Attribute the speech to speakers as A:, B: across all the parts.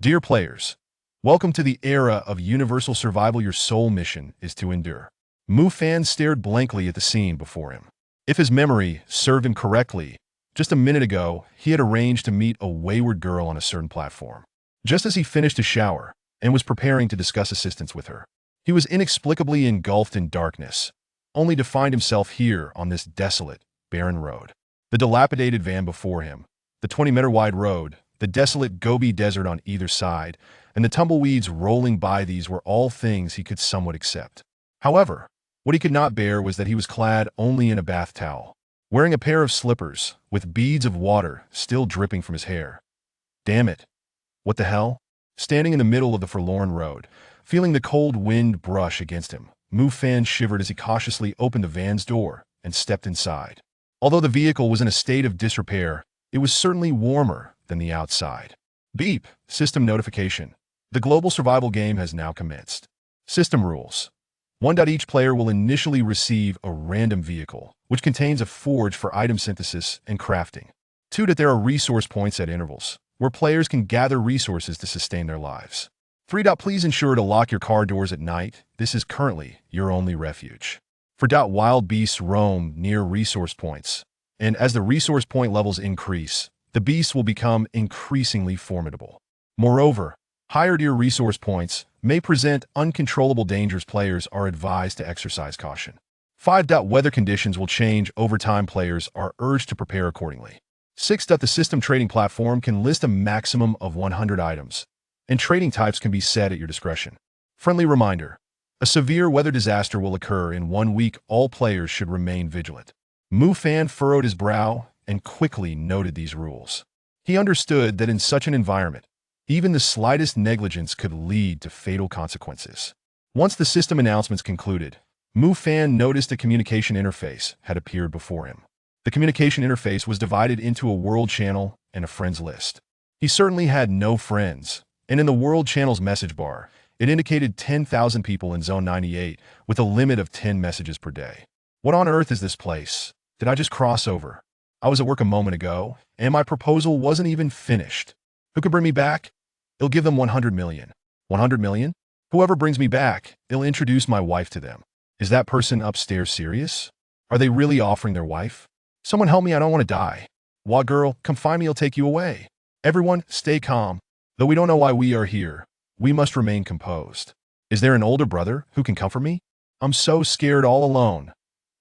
A: Dear players, welcome to the era of universal survival. Your sole mission is to endure. Mufan stared blankly at the scene before him. If his memory served him correctly, just a minute ago, he had arranged to meet a wayward girl on a certain platform. Just as he finished his shower and was preparing to discuss assistance with her, he was inexplicably engulfed in darkness, only to find himself here on this desolate, barren road. The dilapidated van before him, the 20-meter-wide road, the desolate Gobi Desert on either side, and the tumbleweeds rolling by, these were all things he could somewhat accept. However, what he could not bear was that he was clad only in a bath towel, wearing a pair of slippers with beads of water still dripping from his hair. Damn it. What the hell? Standing in the middle of the forlorn road, feeling the cold wind brush against him, Mufan shivered as he cautiously opened the van's door and stepped inside. Although the vehicle was in a state of disrepair, it was certainly warmer than the outside. Beep! System notification. The global survival game has now commenced. System rules. 1. Each player will initially receive a random vehicle, which contains a forge for item synthesis and crafting. 2. There are resource points at intervals, where players can gather resources to sustain their lives. 3. Please ensure to lock your car doors at night. This is currently your only refuge. 4. Wild beasts roam near resource points, and as the resource point levels increase, the beasts will become increasingly formidable. Moreover, higher tier resource points may present uncontrollable dangers. Players are advised to exercise caution. 5. Weather conditions will change over time. Players are urged to prepare accordingly. 6. The system trading platform can list a maximum of 100 items, and trading types can be set at your discretion. Friendly reminder: a severe weather disaster will occur in 1 week. All players should remain vigilant. Mufan furrowed his brow and quickly noted these rules. He understood that in such an environment, even the slightest negligence could lead to fatal consequences. Once the system announcements concluded, Mufan noticed a communication interface had appeared before him. The communication interface was divided into a world channel and a friends list. He certainly had no friends, and in the world channel's message bar, it indicated 10,000 people in Zone 98 with a limit of 10 messages per day. What on earth is this place? Did I just cross over? I was at work a moment ago, and my proposal wasn't even finished. Who could bring me back? It'll give them 100 million. 100 million? Whoever brings me back, it'll introduce my wife to them. Is that person upstairs serious? Are they really offering their wife? Someone help me, I don't want to die. What girl, come find me, I'll take you away. Everyone, stay calm. Though we don't know why we are here, we must remain composed. Is there an older brother who can comfort me? I'm so scared all alone.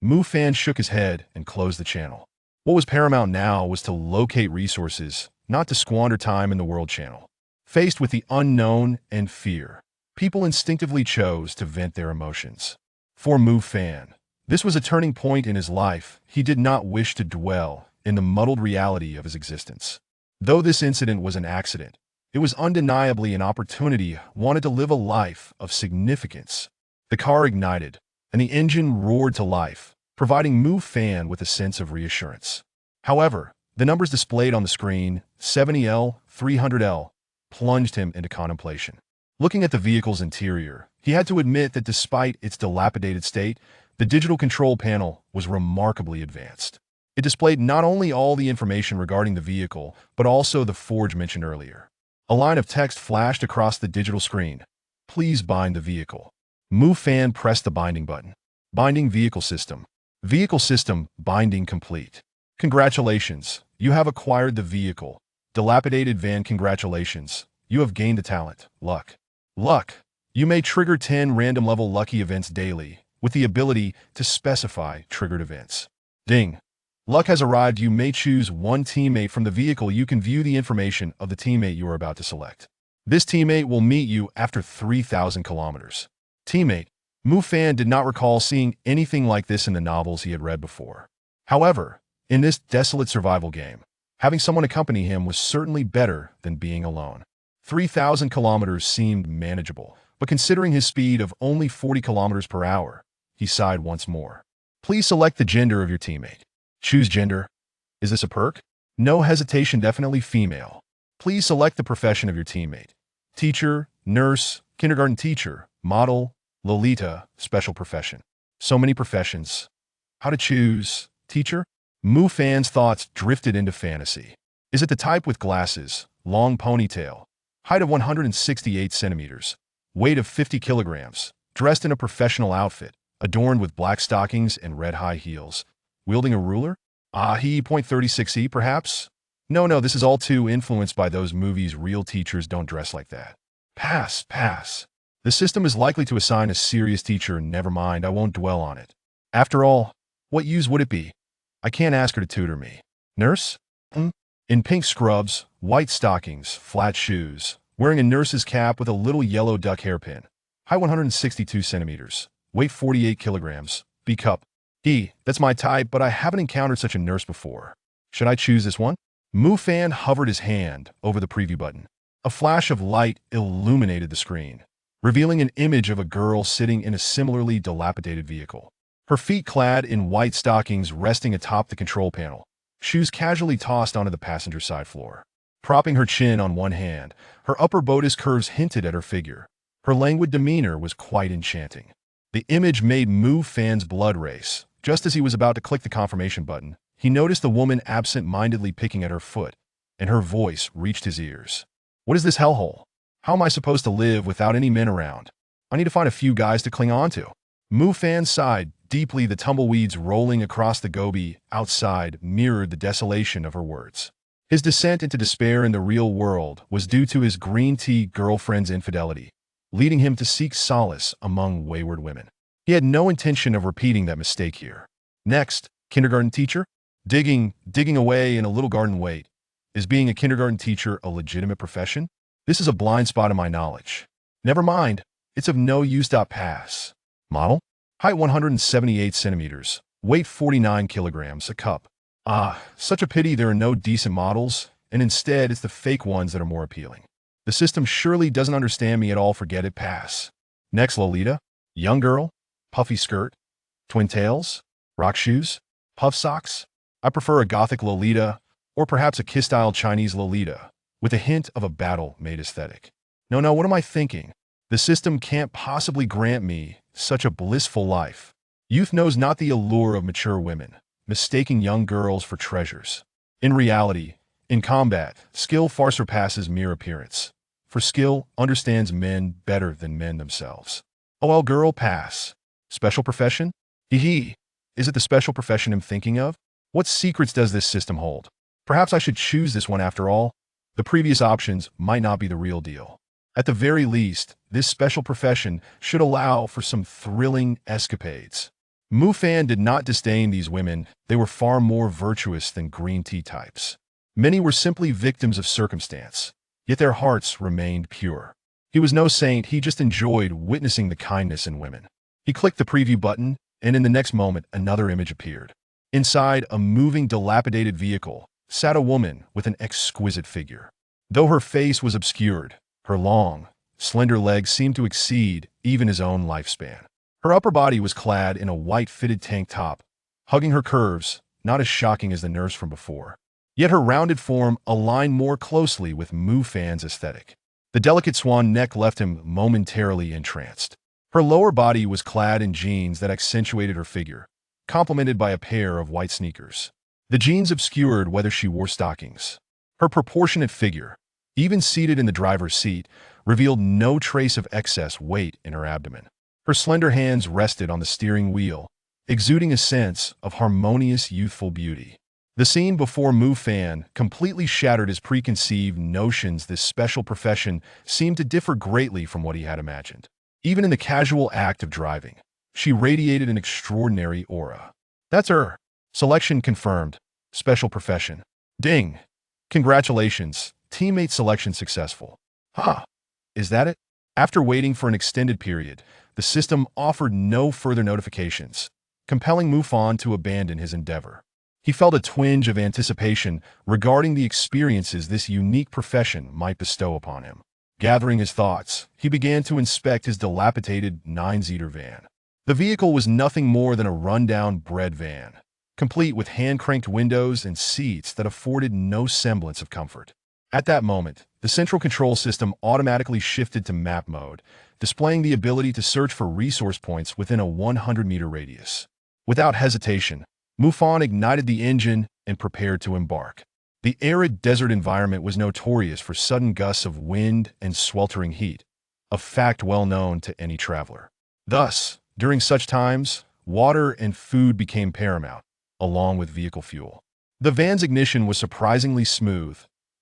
A: Mufan shook his head and closed the channel. What was paramount now was to locate resources, not to squander time in the world channel. Faced with the unknown and fear, people instinctively chose to vent their emotions. For Mufan, this was a turning point in his life. He did not wish to dwell in the muddled reality of his existence. Though this incident was an accident, it was undeniably an opportunity. Wanted to live a life of significance. The car ignited, and the engine roared to life, providing Mufan with a sense of reassurance. However, the numbers displayed on the screen, 70L, 300L, plunged him into contemplation. Looking at the vehicle's interior, he had to admit that despite its dilapidated state, the digital control panel was remarkably advanced. It displayed not only all the information regarding the vehicle, but also the forge mentioned earlier. A line of text flashed across the digital screen. Please bind the vehicle. Mufan pressed the binding button. Binding vehicle system. Vehicle system binding complete. Congratulations, you have acquired the vehicle. Dilapidated van. Congratulations, you have gained the talent, luck. Luck. You may trigger 10 random level lucky events daily, with the ability to specify triggered events. Ding. Luck has arrived. You may choose one teammate from the vehicle. You can view the information of the teammate you are about to select. This teammate will meet you after 3,000 kilometers. Teammate. Mufan did not recall seeing anything like this in the novels he had read before. However, in this desolate survival game, having someone accompany him was certainly better than being alone. 3,000 kilometers seemed manageable, but considering his speed of only 40 kilometers per hour, he sighed once more. Please select the gender of your teammate. Choose gender. Is this a perk? No hesitation, definitely female. Please select the profession of your teammate. Teacher, nurse, kindergarten teacher, model, Lolita, special profession. So many professions. How to choose? Teacher? Mufan's thoughts drifted into fantasy. Is it the type with glasses, long ponytail, height of 168 centimeters, weight of 50 kilograms, dressed in a professional outfit, adorned with black stockings and red high heels, wielding a ruler? He .36e, perhaps? No, this is all too influenced by those movies. Real teachers don't dress like that. Pass. The system is likely to assign a serious teacher. Never mind, I won't dwell on it. After all, what use would it be? I can't ask her to tutor me. Nurse? In pink scrubs, white stockings, flat shoes, wearing a nurse's cap with a little yellow duck hairpin. Height 162 centimeters, weight 48 kilograms, B cup. That's my type, but I haven't encountered such a nurse before. Should I choose this one? Mufan hovered his hand over the preview button. A flash of light illuminated the screen, revealing an image of a girl sitting in a similarly dilapidated vehicle. Her feet clad in white stockings resting atop the control panel, shoes casually tossed onto the passenger side floor. Propping her chin on one hand, her upper bodice curves hinted at her figure. Her languid demeanor was quite enchanting. The image made Mufan's blood race. Just as he was about to click the confirmation button, he noticed the woman absent-mindedly picking at her foot, and her voice reached his ears. What is this hellhole? How am I supposed to live without any men around? I need to find a few guys to cling on to. Mufan sighed deeply. The tumbleweeds rolling across the Gobi outside mirrored the desolation of her words. His descent into despair in the real world was due to his green tea girlfriend's infidelity, leading him to seek solace among wayward women. He had no intention of repeating that mistake here. Next, kindergarten teacher? Digging away in a little garden. Wait, is being a kindergarten teacher a legitimate profession? This is a blind spot in my knowledge. Never mind, it's of no use. Pass. Model? Height 178 centimeters, weight 49 kilograms, a cup. Such a pity there are no decent models, and instead it's the fake ones that are more appealing. The system surely doesn't understand me at all. Forget it. Pass. Next, Lolita? Young girl? Puffy skirt? Twin tails? Rock shoes? Puff socks? I prefer a gothic Lolita, or perhaps a kiss-style Chinese Lolita, with a hint of a battle-made aesthetic. No, what am I thinking? The system can't possibly grant me such a blissful life. Youth knows not the allure of mature women, mistaking young girls for treasures. In reality, in combat, skill far surpasses mere appearance. For skill understands men better than men themselves. OL girl. Pass. Special profession? Is it the special profession I'm thinking of? What secrets does this system hold? Perhaps I should choose this one after all. The previous options might not be the real deal. At the very least, this special profession should allow for some thrilling escapades. Mufan did not disdain these women. They were far more virtuous than green tea types. Many were simply victims of circumstance, yet their hearts remained pure. He was no saint. He just enjoyed witnessing the kindness in women. He clicked the preview button, and in the next moment, another image appeared. Inside a moving, dilapidated vehicle sat a woman with an exquisite figure. Though her face was obscured, her long, slender legs seemed to exceed even his own lifespan. Her upper body was clad in a white fitted tank top, hugging her curves, not as shocking as the nurse from before. Yet her rounded form aligned more closely with Mufan's aesthetic. The delicate swan neck left him momentarily entranced. Her lower body was clad in jeans that accentuated her figure, complemented by a pair of white sneakers. The jeans obscured whether she wore stockings. Her proportionate figure, even seated in the driver's seat, revealed no trace of excess weight in her abdomen. Her slender hands rested on the steering wheel, exuding a sense of harmonious youthful beauty. The scene before Mufan completely shattered his preconceived notions. This special profession seemed to differ greatly from what he had imagined. Even in the casual act of driving, she radiated an extraordinary aura. That's her. Selection confirmed. Special profession. Ding. Congratulations. Teammate selection successful. Is that it? After waiting for an extended period, the system offered no further notifications, compelling Mufan to abandon his endeavor. He felt a twinge of anticipation regarding the experiences this unique profession might bestow upon him. Gathering his thoughts, he began to inspect his dilapidated 9-seater van. The vehicle was nothing more than a rundown bread van, complete with hand-cranked windows and seats that afforded no semblance of comfort. At that moment, the central control system automatically shifted to map mode, displaying the ability to search for resource points within a 100-meter radius. Without hesitation, Mufan ignited the engine and prepared to embark. The arid desert environment was notorious for sudden gusts of wind and sweltering heat, a fact well known to any traveler. Thus, during such times, water and food became paramount, along with vehicle fuel. The van's ignition was surprisingly smooth,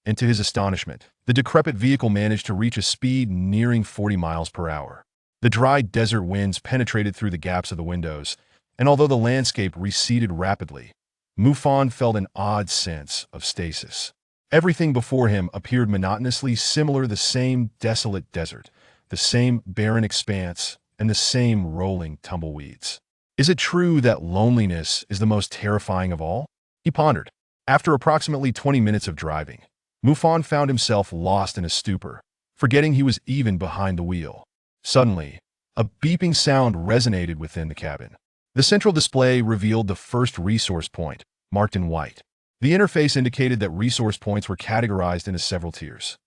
A: and to his astonishment, the decrepit vehicle managed to reach a speed nearing 40 miles per hour. The dry desert winds penetrated through the gaps of the windows, and although the landscape receded rapidly, MUFON felt an odd sense of stasis. Everything before him appeared monotonously similar: the same desolate desert, the same barren expanse, and the same rolling tumbleweeds. Is it true that loneliness is the most terrifying of all? He pondered. After approximately 20 minutes of driving, MUFON found himself lost in a stupor, forgetting he was even behind the wheel. Suddenly, a beeping sound resonated within the cabin. The central display revealed the first resource point, marked in white. The interface indicated that resource points were categorized into several tiers: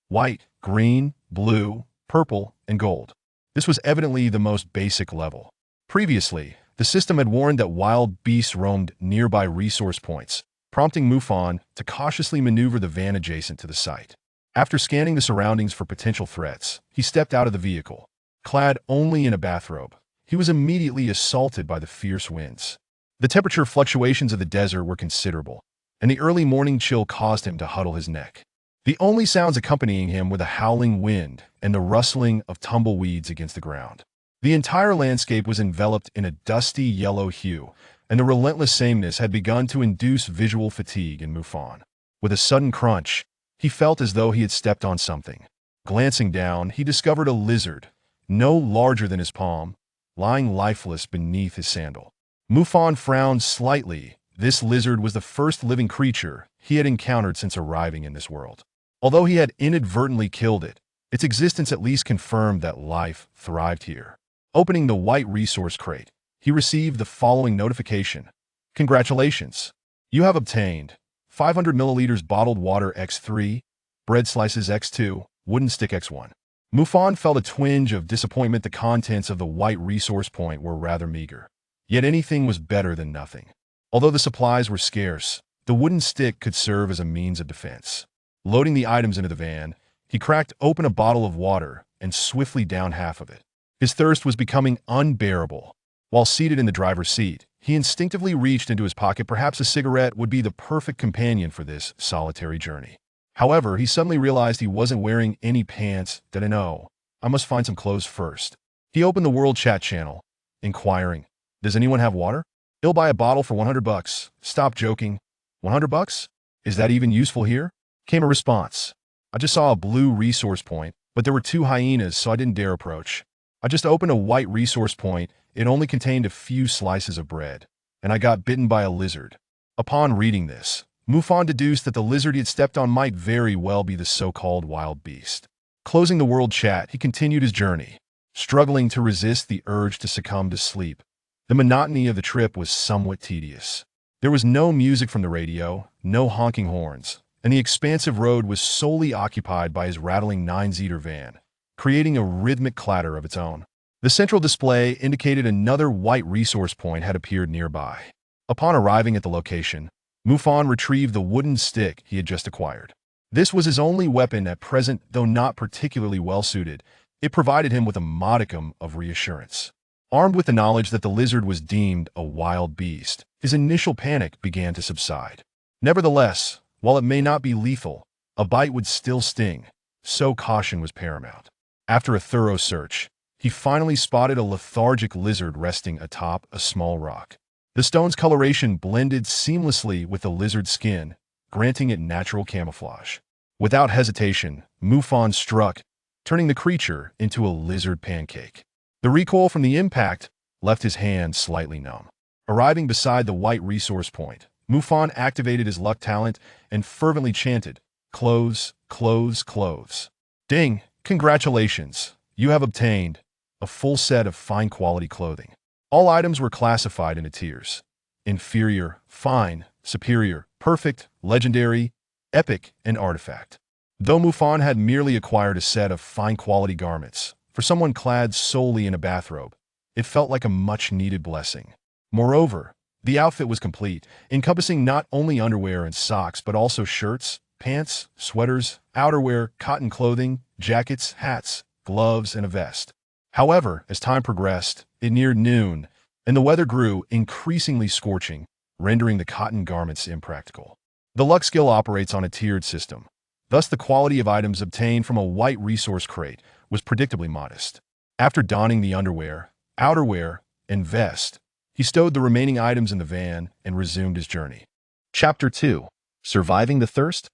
A: white, green, blue, purple, and gold. This was evidently the most basic level. Previously, the system had warned that wild beasts roamed nearby resource points, prompting MUFON to cautiously maneuver the van adjacent to the site. After scanning the surroundings for potential threats, he stepped out of the vehicle. Clad only in a bathrobe, he was immediately assaulted by the fierce winds. The temperature fluctuations of the desert were considerable, and the early morning chill caused him to huddle his neck. The only sounds accompanying him were the howling wind and the rustling of tumbleweeds against the ground. The entire landscape was enveloped in a dusty yellow hue, and the relentless sameness had begun to induce visual fatigue in MUFON. With a sudden crunch, he felt as though he had stepped on something. Glancing down, he discovered a lizard, no larger than his palm, lying lifeless beneath his sandal. MUFON frowned slightly. This lizard was the first living creature he had encountered since arriving in this world. Although he had inadvertently killed it, its existence at least confirmed that life thrived here. Opening the white resource crate, he received the following notification: "Congratulations! You have obtained 500 milliliters bottled water X3, bread slices X2, wooden stick X1. MUFON felt a twinge of disappointment. The contents of the white resource point were rather meager. Yet anything was better than nothing. Although the supplies were scarce, the wooden stick could serve as a means of defense. Loading the items into the van, he cracked open a bottle of water and swiftly downed half of it. His thirst was becoming unbearable. While seated in the driver's seat, he instinctively reached into his pocket. Perhaps a cigarette would be the perfect companion for this solitary journey. However, he suddenly realized he wasn't wearing any pants. "No, I must find some clothes first." He opened the World Chat channel, inquiring, "Does anyone have water? I'll buy a bottle for $100. Stop joking. $100? Is that even useful here?" Came a response. "I just saw a blue resource point, but there were 2 hyenas, so I didn't dare approach. I just opened a white resource point. It only contained a few slices of bread, and I got bitten by a lizard." Upon reading this, MUFON deduced that the lizard he had stepped on might very well be the so-called wild beast. Closing the World Chat, he continued his journey, struggling to resist the urge to succumb to sleep. The monotony of the trip was somewhat tedious. There was no music from the radio, no honking horns, and the expansive road was solely occupied by his rattling 9-seater van, creating a rhythmic clatter of its own. The central display indicated another white resource point had appeared nearby. Upon arriving at the location, MUFON retrieved the wooden stick he had just acquired. This was his only weapon at present. Though not particularly well-suited, it provided him with a modicum of reassurance. Armed with the knowledge that the lizard was deemed a wild beast, his initial panic began to subside. Nevertheless, while it may not be lethal, a bite would still sting, so caution was paramount. After a thorough search, he finally spotted a lethargic lizard resting atop a small rock. The stone's coloration blended seamlessly with the lizard's skin, granting it natural camouflage. Without hesitation, MUFON struck, turning the creature into a lizard pancake. The recoil from the impact left his hand slightly numb. Arriving beside the white resource point, MUFON activated his luck talent and fervently chanted, "Clothes, clothes, clothes." "Ding! Congratulations! You have obtained a full set of fine-quality clothing." All items were classified into tiers: inferior, fine, superior, perfect, legendary, epic, and artifact. Though MUFON had merely acquired a set of fine-quality garments, for someone clad solely in a bathrobe, it felt like a much-needed blessing. Moreover, The outfit was complete, encompassing not only underwear and socks, but also shirts, pants, sweaters, outerwear, cotton clothing, jackets, hats, gloves, and a vest. However, as time progressed, it neared noon, and the weather grew increasingly scorching, rendering the cotton garments impractical. The Luck skill operates on a tiered system. Thus, the quality of items obtained from a white resource crate was predictably modest. After donning the underwear, outerwear, and vest, he stowed the remaining items in the van and resumed his journey. Chapter 2. Surviving the Thirst?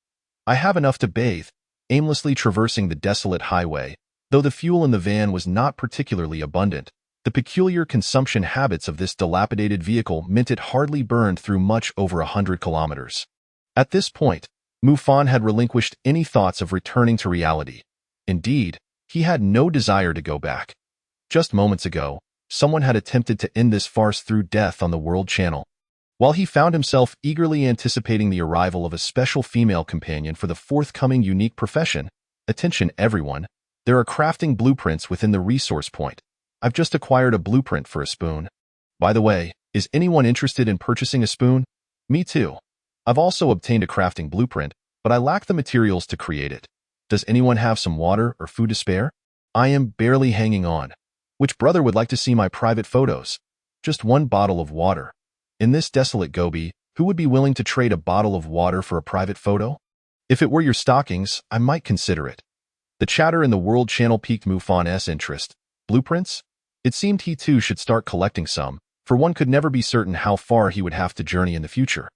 A: I have enough to bathe, aimlessly traversing the desolate highway. Though the fuel in the van was not particularly abundant, the peculiar consumption habits of this dilapidated vehicle meant it hardly burned through much over 100 kilometers. At this point, Mufan had relinquished any thoughts of returning to reality. Indeed, he had no desire to go back. Just moments ago, someone had attempted to end this farce through death on the World Channel. While he found himself eagerly anticipating the arrival of a special female companion for the forthcoming unique profession, attention everyone, there are crafting blueprints within the resource point. I've just acquired a blueprint for a spoon. By the way, is anyone interested in purchasing a spoon? Me too. I've also obtained a crafting blueprint, but I lack the materials to create it. Does anyone have some water or food to spare? I am barely hanging on. Which brother would like to see my private photos? Just one bottle of water. In this desolate Gobi, who would be willing to trade a bottle of water for a private photo? If it were your stockings, I might consider it. The chatter in the World Channel piqued Mufan's interest. Blueprints? It seemed he too should start collecting some, for one could never be certain how far he would have to journey in the future.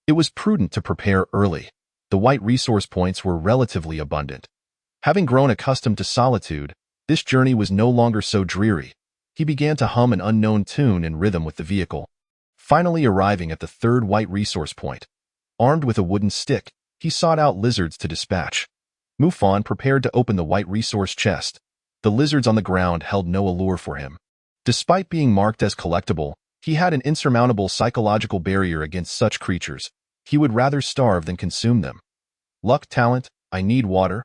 A: It was prudent to prepare early. The white resource points were relatively abundant. Having grown accustomed to solitude, this journey was no longer so dreary. He began to hum an unknown tune in rhythm with the vehicle. Finally arriving at the third white resource point, armed with a wooden stick, he sought out lizards to dispatch. Mufan prepared to open the white resource chest. The lizards on the ground held no allure for him. Despite being marked as collectible, he had an insurmountable psychological barrier against such creatures. He would rather starve than consume them. Luck, talent, I need water.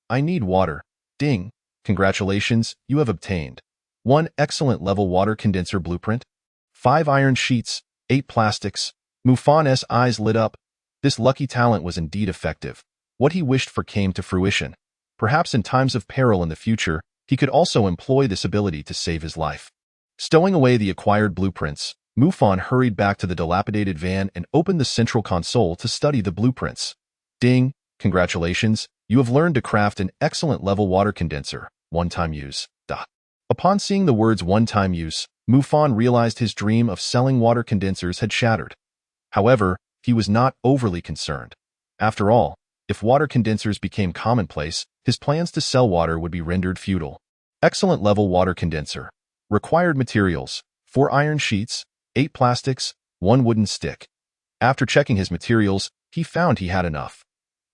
A: I need water. Ding. Congratulations, you have obtained 1 excellent level water condenser blueprint, 5 iron sheets, 8 plastics. Mufan's eyes lit up. This lucky talent was indeed effective. What he wished for came to fruition. Perhaps in times of peril in the future, he could also employ this ability to save his life. Stowing away the acquired blueprints, Mufan hurried back to the dilapidated van and opened the central console to study the blueprints. Ding! Congratulations, you have learned to craft an excellent level water condenser, one-time use. Upon seeing the words one-time use, Mufan realized his dream of selling water condensers had shattered. However, he was not overly concerned. After all, if water condensers became commonplace, his plans to sell water would be rendered futile. Excellent level water condenser. Required materials: 4 iron sheets, 8 plastics, 1 wooden stick. After checking his materials, he found he had enough.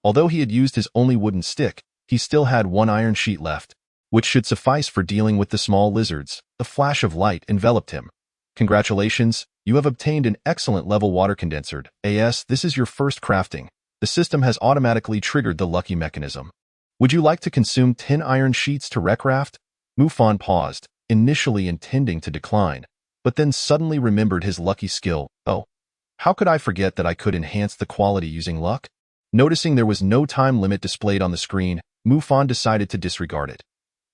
A: Although he had used his only wooden stick, he still had 1 iron sheet left, which should suffice for dealing with the small lizards. A flash of light enveloped him. Congratulations, you have obtained an excellent level water condenser. This is your first crafting. The system has automatically triggered the lucky mechanism. Would you like to consume 10 iron sheets to recraft? Mufan paused, initially intending to decline, but then suddenly remembered his lucky skill. Oh, how could I forget that I could enhance the quality using luck? Noticing there was no time limit displayed on the screen, Mufan decided to disregard it.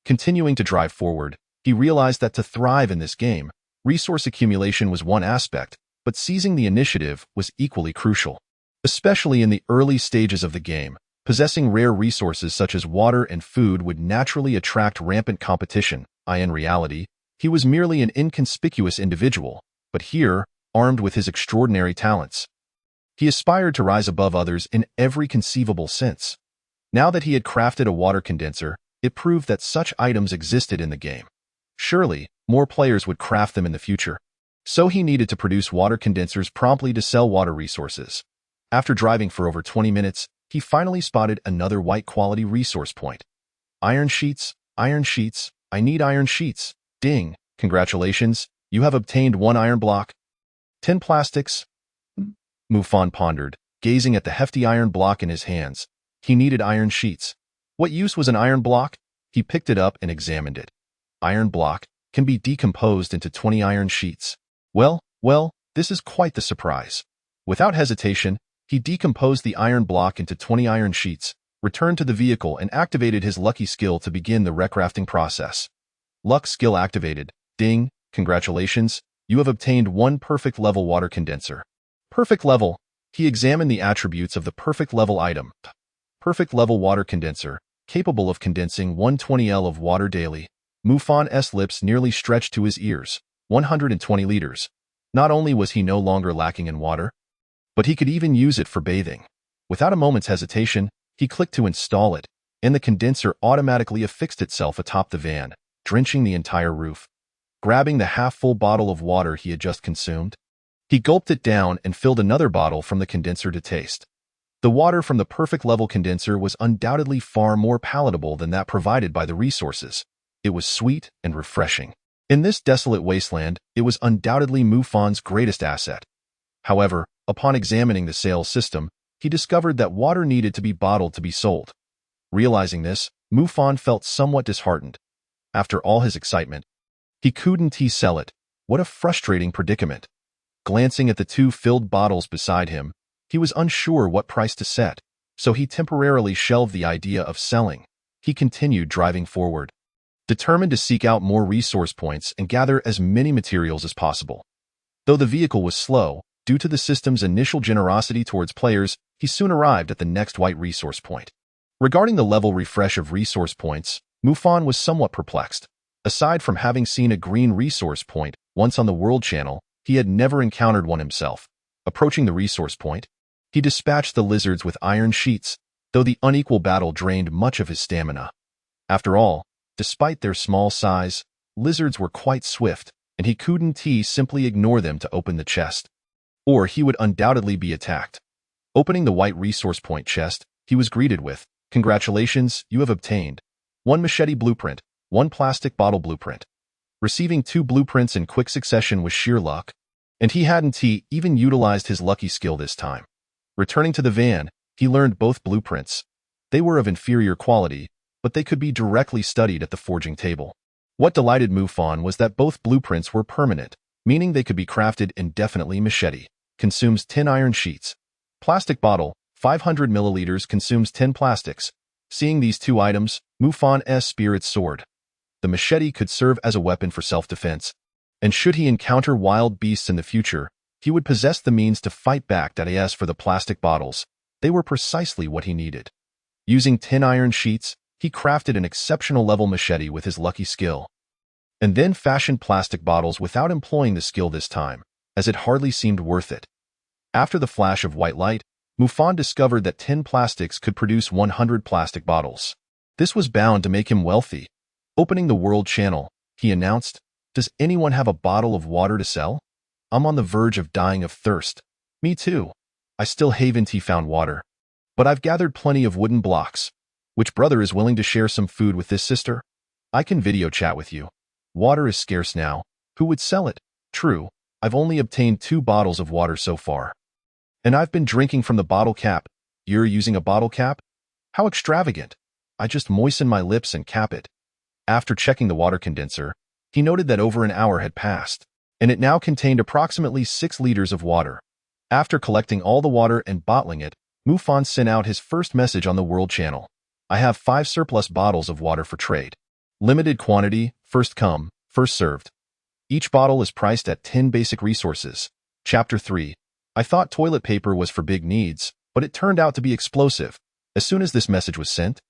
A: Continuing to drive forward, he realized that to thrive in this game, resource accumulation was one aspect, but seizing the initiative was equally crucial. Especially in the early stages of the game, possessing rare resources such as water and food would naturally attract rampant competition. In reality, he was merely an inconspicuous individual, but here, armed with his extraordinary talents, he aspired to rise above others in every conceivable sense. Now that he had crafted a water condenser, it proved that such items existed in the game. Surely, more players would craft them in the future. So he needed to produce water condensers promptly to sell water resources. After driving for over 20 minutes, he finally spotted another white-quality resource point. Iron sheets, I need iron sheets. Ding! Congratulations, you have obtained 1 iron block. 10 plastics. Mufan pondered, gazing at the hefty iron block in his hands. He needed iron sheets. What use was an iron block? He picked it up and examined it. Iron block can be decomposed into 20 iron sheets. Well, This is quite the surprise. Without hesitation, he decomposed the iron block into 20 iron sheets, returned to the vehicle and activated his lucky skill to begin the recrafting process. Luck skill activated. Ding, congratulations, you have obtained one perfect level water condenser. Perfect level. He examined the attributes of the perfect level item. Perfect level water condenser, capable of condensing 120 L of water daily. Mufan's lips nearly stretched to his ears. 120 liters. Not only was he no longer lacking in water, but he could even use it for bathing. Without a moment's hesitation, he clicked to install it, and the condenser automatically affixed itself atop the van, drenching the entire roof. Grabbing the half-full bottle of water he had just consumed, he gulped it down and filled another bottle from the condenser to taste. The water from the perfect level condenser was undoubtedly far more palatable than that provided by the resources. It was sweet and refreshing. In this desolate wasteland, it was undoubtedly Mufan's greatest asset. However, upon examining the sales system, he discovered that water needed to be bottled to be sold. Realizing this, Mufan felt somewhat disheartened. After all his excitement, he couldn't sell it. What a frustrating predicament. Glancing at the two filled bottles beside him, he was unsure what price to set, so he temporarily shelved the idea of selling. He continued driving forward, determined to seek out more resource points and gather as many materials as possible. Though the vehicle was slow, due to the system's initial generosity towards players, he soon arrived at the next white resource point. Regarding the level refresh of resource points, Mufan was somewhat perplexed. Aside from having seen a green resource point once on the World Channel, he had never encountered one himself. Approaching the resource point, he dispatched the lizards with iron sheets, though the unequal battle drained much of his stamina. After all, despite their small size, lizards were quite swift, and he couldn't simply ignore them to open the chest, or he would undoubtedly be attacked. Opening the white resource point chest, he was greeted with, "Congratulations, you have obtained 1 machete blueprint, 1 plastic bottle blueprint." Receiving 2 blueprints in quick succession was sheer luck, and he hadn't even utilized his lucky skill this time. Returning to the van, he learned both blueprints. They were of inferior quality, but they could be directly studied at the forging table. What delighted Mufan was that both blueprints were permanent, meaning they could be crafted indefinitely. Machete consumes 10 iron sheets. Plastic bottle, 500 milliliters, consumes 10 plastics. Seeing these two items, Mufan's spirit soared. The machete could serve as a weapon for self-defense, and should he encounter wild beasts in the future, he would possess the means to fight back. As for the plastic bottles, they were precisely what he needed. Using 10 iron sheets, he crafted an exceptional level machete with his lucky skill, and then fashioned plastic bottles without employing the skill this time, as it hardly seemed worth it. After the flash of white light, Mufan discovered that 10 plastics could produce 100 plastic bottles. This was bound to make him wealthy. Opening the World Channel, he announced, "Does anyone have a bottle of water to sell? I'm on the verge of dying of thirst." "Me too. I still haven't found water. But I've gathered plenty of wooden blocks. Which brother is willing to share some food with this sister? I can video chat with you. Water is scarce now. Who would sell it? True, I've only obtained 2 bottles of water so far. And I've been drinking from the bottle cap. You're using a bottle cap? How extravagant. I just moisten my lips and cap it." After checking the water condenser, he noted that over an hour had passed, and it now contained approximately 6 liters of water. After collecting all the water and bottling it, Mufan sent out his first message on the World Channel. "I have 5 surplus bottles of water for trade. Limited quantity, first come, first served. Each bottle is priced at 10 basic resources." Chapter 3. I thought toilet paper was for big needs, but it turned out to be explosive. As soon as this message was sent,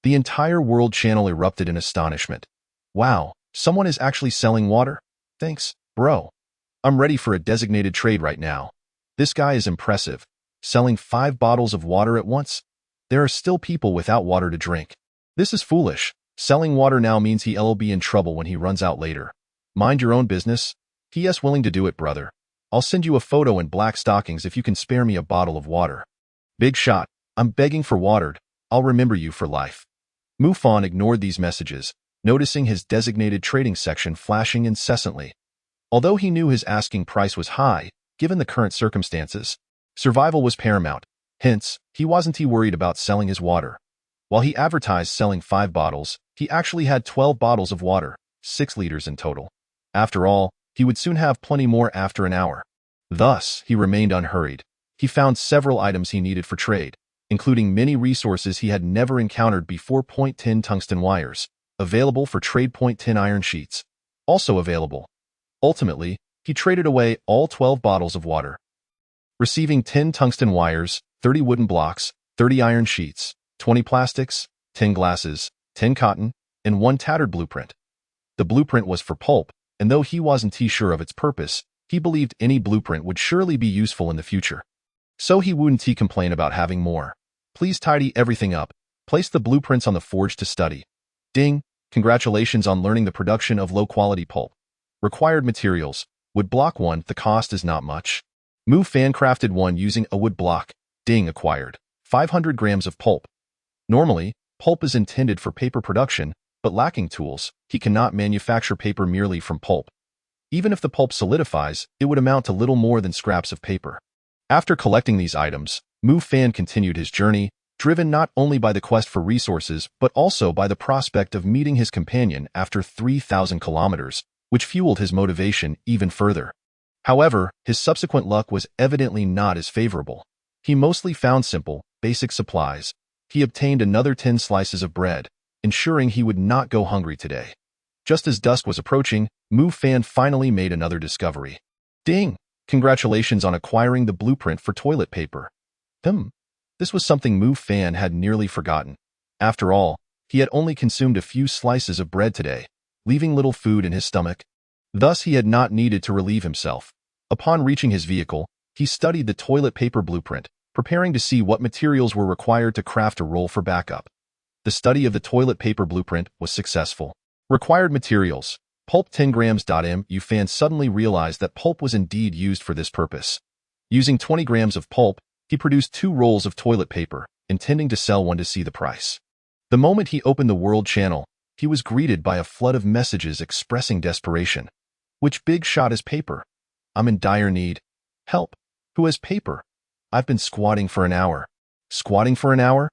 A: the entire World Channel erupted in astonishment. "Wow, someone is actually selling water? Thanks, bro. I'm ready for a designated trade right now. This guy is impressive. Selling 5 bottles of water at once? There are still people without water to drink. This is foolish. Selling water now means he'll be in trouble when he runs out later. Mind your own business. He's willing to do it, brother. I'll send you a photo in black stockings if you can spare me a bottle of water. Big shot. I'm begging for water. I'll remember you for life." Mufan ignored these messages, noticing his designated trading section flashing incessantly. Although he knew his asking price was high, given the current circumstances, survival was paramount. Hence, he wasn't worried about selling his water. While he advertised selling 5 bottles, he actually had 12 bottles of water, 6 liters in total. After all, he would soon have plenty more after an hour. Thus, he remained unhurried. He found several items he needed for trade, including many resources he had never encountered before. Point 10 tungsten wires, available for trade. Point 10 iron sheets, also available. Ultimately, he traded away all 12 bottles of water, receiving 10 tungsten wires, 30 wooden blocks, 30 iron sheets, 20 plastics, 10 glasses, 10 cotton, and 1 tattered blueprint. The blueprint was for pulp, and though he wasn't sure of its purpose, he believed any blueprint would surely be useful in the future. So he wouldn't complain about having more. Please tidy everything up. Place the blueprints on the forge to study. Ding! Congratulations on learning the production of low-quality pulp. Required materials. Wood block 1. The cost is not much. Mu Fan crafted 1 using a wood block. Ding! Acquired 500 grams of pulp. Normally, pulp is intended for paper production, but lacking tools, he cannot manufacture paper merely from pulp. Even if the pulp solidifies, it would amount to little more than scraps of paper. After collecting these items, Mu Fan continued his journey, driven not only by the quest for resources but also by the prospect of meeting his companion after 3,000 kilometers, which fueled his motivation even further. However, his subsequent luck was evidently not as favorable. He mostly found simple, basic supplies. He obtained another 10 slices of bread, ensuring he would not go hungry today. Just as dusk was approaching, Mu Fan finally made another discovery. Ding! Congratulations on acquiring the blueprint for toilet paper. This was something Mu Fan had nearly forgotten. After all, he had only consumed a few slices of bread today, leaving little food in his stomach. Thus, he had not needed to relieve himself. Upon reaching his vehicle, he studied the toilet paper blueprint, preparing to see what materials were required to craft a roll for backup. The study of the toilet paper blueprint was successful. Required materials. Pulp 10 grams. Mu Fan suddenly realized that pulp was indeed used for this purpose. Using 20 grams of pulp, he produced 2 rolls of toilet paper, intending to sell one to see the price. The moment he opened the World Channel, he was greeted by a flood of messages expressing desperation. Which big shot is paper? I'm in dire need. Help. Who has paper? I've been squatting for an hour. Squatting for an hour?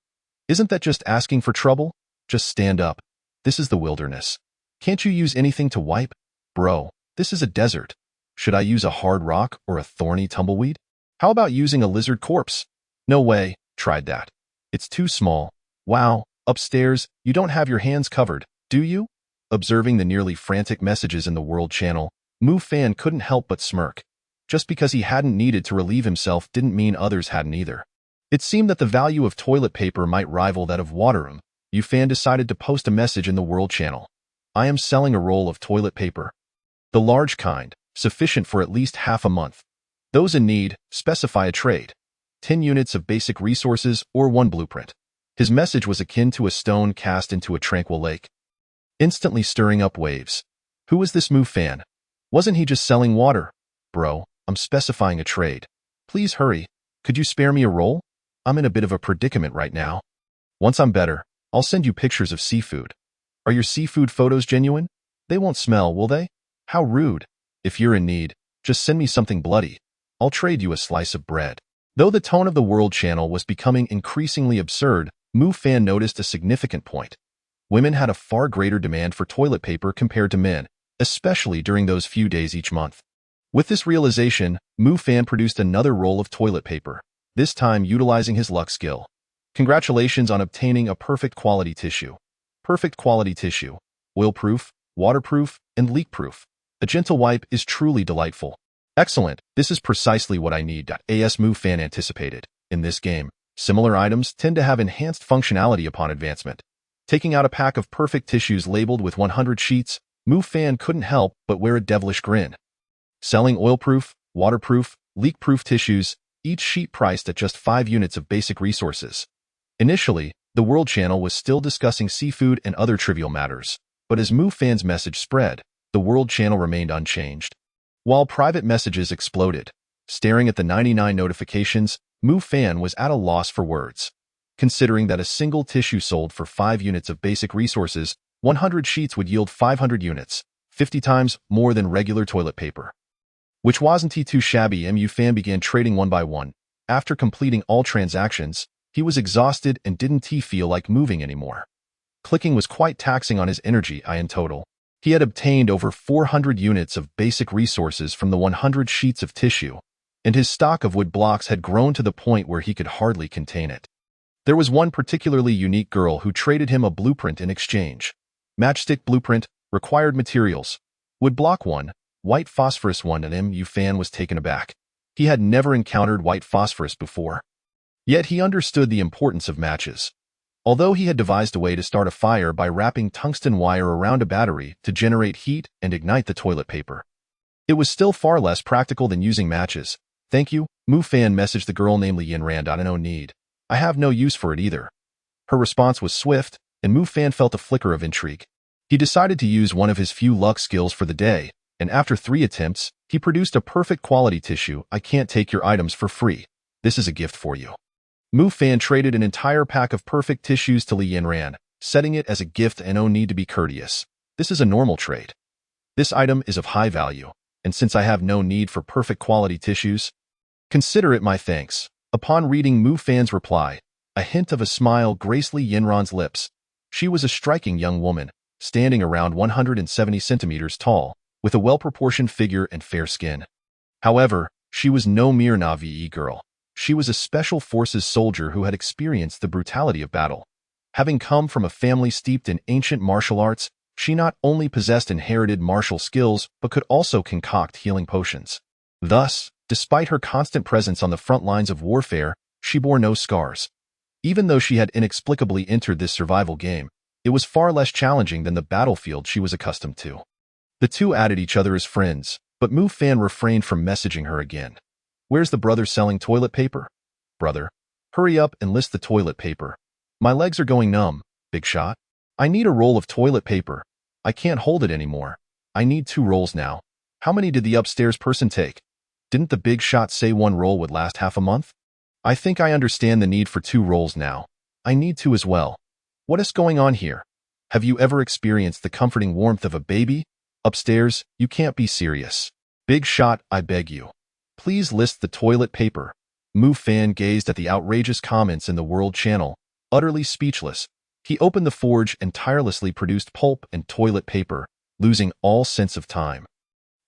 A: Isn't that just asking for trouble? Just stand up. This is the wilderness. Can't you use anything to wipe? Bro, this is a desert. Should I use a hard rock or a thorny tumbleweed? How about using a lizard corpse? No way. Tried that. It's too small. Wow. Upstairs, you don't have your hands covered, do you? Observing the nearly frantic messages in the World Channel, Mu Fan couldn't help but smirk. Just because he hadn't needed to relieve himself didn't mean others hadn't either. It seemed that the value of toilet paper might rival that of water. Mu Fan decided to post a message in the World Channel. I am selling a roll of toilet paper. The large kind, sufficient for at least half a month. Those in need, specify a trade. 10 units of basic resources or 1 blueprint. His message was akin to a stone cast into a tranquil lake, instantly stirring up waves. Who was this Mu Fan? Wasn't he just selling water? Bro, I'm specifying a trade. Please hurry. Could you spare me a roll? I'm in a bit of a predicament right now. Once I'm better, I'll send you pictures of seafood. Are your seafood photos genuine? They won't smell, will they? How rude. If you're in need, just send me something bloody. I'll trade you a slice of bread. Though the tone of the World Channel was becoming increasingly absurd, Mu Fan noticed a significant point. Women had a far greater demand for toilet paper compared to men, especially during those few days each month. With this realization, Mu Fan produced another roll of toilet paper, this time utilizing his luck skill. Congratulations on obtaining a perfect quality tissue. Perfect quality tissue. Oil-proof, waterproof, and leak-proof. A gentle wipe is truly delightful. Excellent. This is precisely what I need. As Mu Fan anticipated. In this game, similar items tend to have enhanced functionality upon advancement. Taking out a pack of perfect tissues labeled with 100 sheets, Mu Fan couldn't help but wear a devilish grin. Selling oil-proof, waterproof, leak-proof tissues, each sheet priced at just 5 units of basic resources. Initially, the World Channel was still discussing seafood and other trivial matters, but as Mu Fan's message spread, the World Channel remained unchanged. While private messages exploded, staring at the 99 notifications, Mu Fan was at a loss for words. Considering that a single tissue sold for 5 units of basic resources, 100 sheets would yield 500 units, 50 times more than regular toilet paper. Which wasn't too shabby. Mu Fan began trading one by one. After completing all transactions, he was exhausted and didn't feel like moving anymore. Clicking was quite taxing on his energy. In total, he had obtained over 400 units of basic resources from the 100 sheets of tissue. and his stock of wood blocks had grown to the point where he could hardly contain it. There was one particularly unique girl who traded him a blueprint in exchange. Matchstick blueprint, required materials. Wood block 1, white phosphorus 1, and Mu Fan was taken aback. He had never encountered white phosphorus before. Yet he understood the importance of matches. Although he had devised a way to start a fire by wrapping tungsten wire around a battery to generate heat and ignite the toilet paper, it was still far less practical than using matches. Thank you, Mu Fan messaged the girl named Yin Rand. I no need. I have no use for it either. Her response was swift, and Mu Fan felt a flicker of intrigue. He decided to use one of his few luck skills for the day, and after 3 attempts, he produced a perfect quality tissue. I can't take your items for free. This is a gift for you. Mu Fan traded an entire pack of perfect tissues to Li Yanran, setting it as a gift and no need to be courteous. This is a normal trade. This item is of high value, and since I have no need for perfect quality tissues, consider it my thanks. Upon reading Mu Fan's reply, a hint of a smile graced Li Yanran's lips. She was a striking young woman, standing around 170 centimeters tall, with a well-proportioned figure and fair skin. However, she was no mere Na'vi girl. She was a special forces soldier who had experienced the brutality of battle. Having come from a family steeped in ancient martial arts, she not only possessed inherited martial skills but could also concoct healing potions. Thus, despite her constant presence on the front lines of warfare, she bore no scars. Even though she had inexplicably entered this survival game, it was far less challenging than the battlefield she was accustomed to. The two added each other as friends, but Mu Fan refrained from messaging her again. Where's the brother selling toilet paper? Brother, hurry up and list the toilet paper. My legs are going numb, Big Shot. I need a roll of toilet paper. I can't hold it anymore. I need 2 rolls now. How many did the upstairs person take? Didn't the Big Shot say 1 roll would last half a month? I think I understand the need for 2 rolls now. I need 2 as well. What is going on here? Have you ever experienced the comforting warmth of a baby? Upstairs, you can't be serious. Big Shot, I beg you. Please list the toilet paper. Mu Fan gazed at the outrageous comments in the World Channel, utterly speechless. He opened the forge and tirelessly produced pulp and toilet paper, losing all sense of time.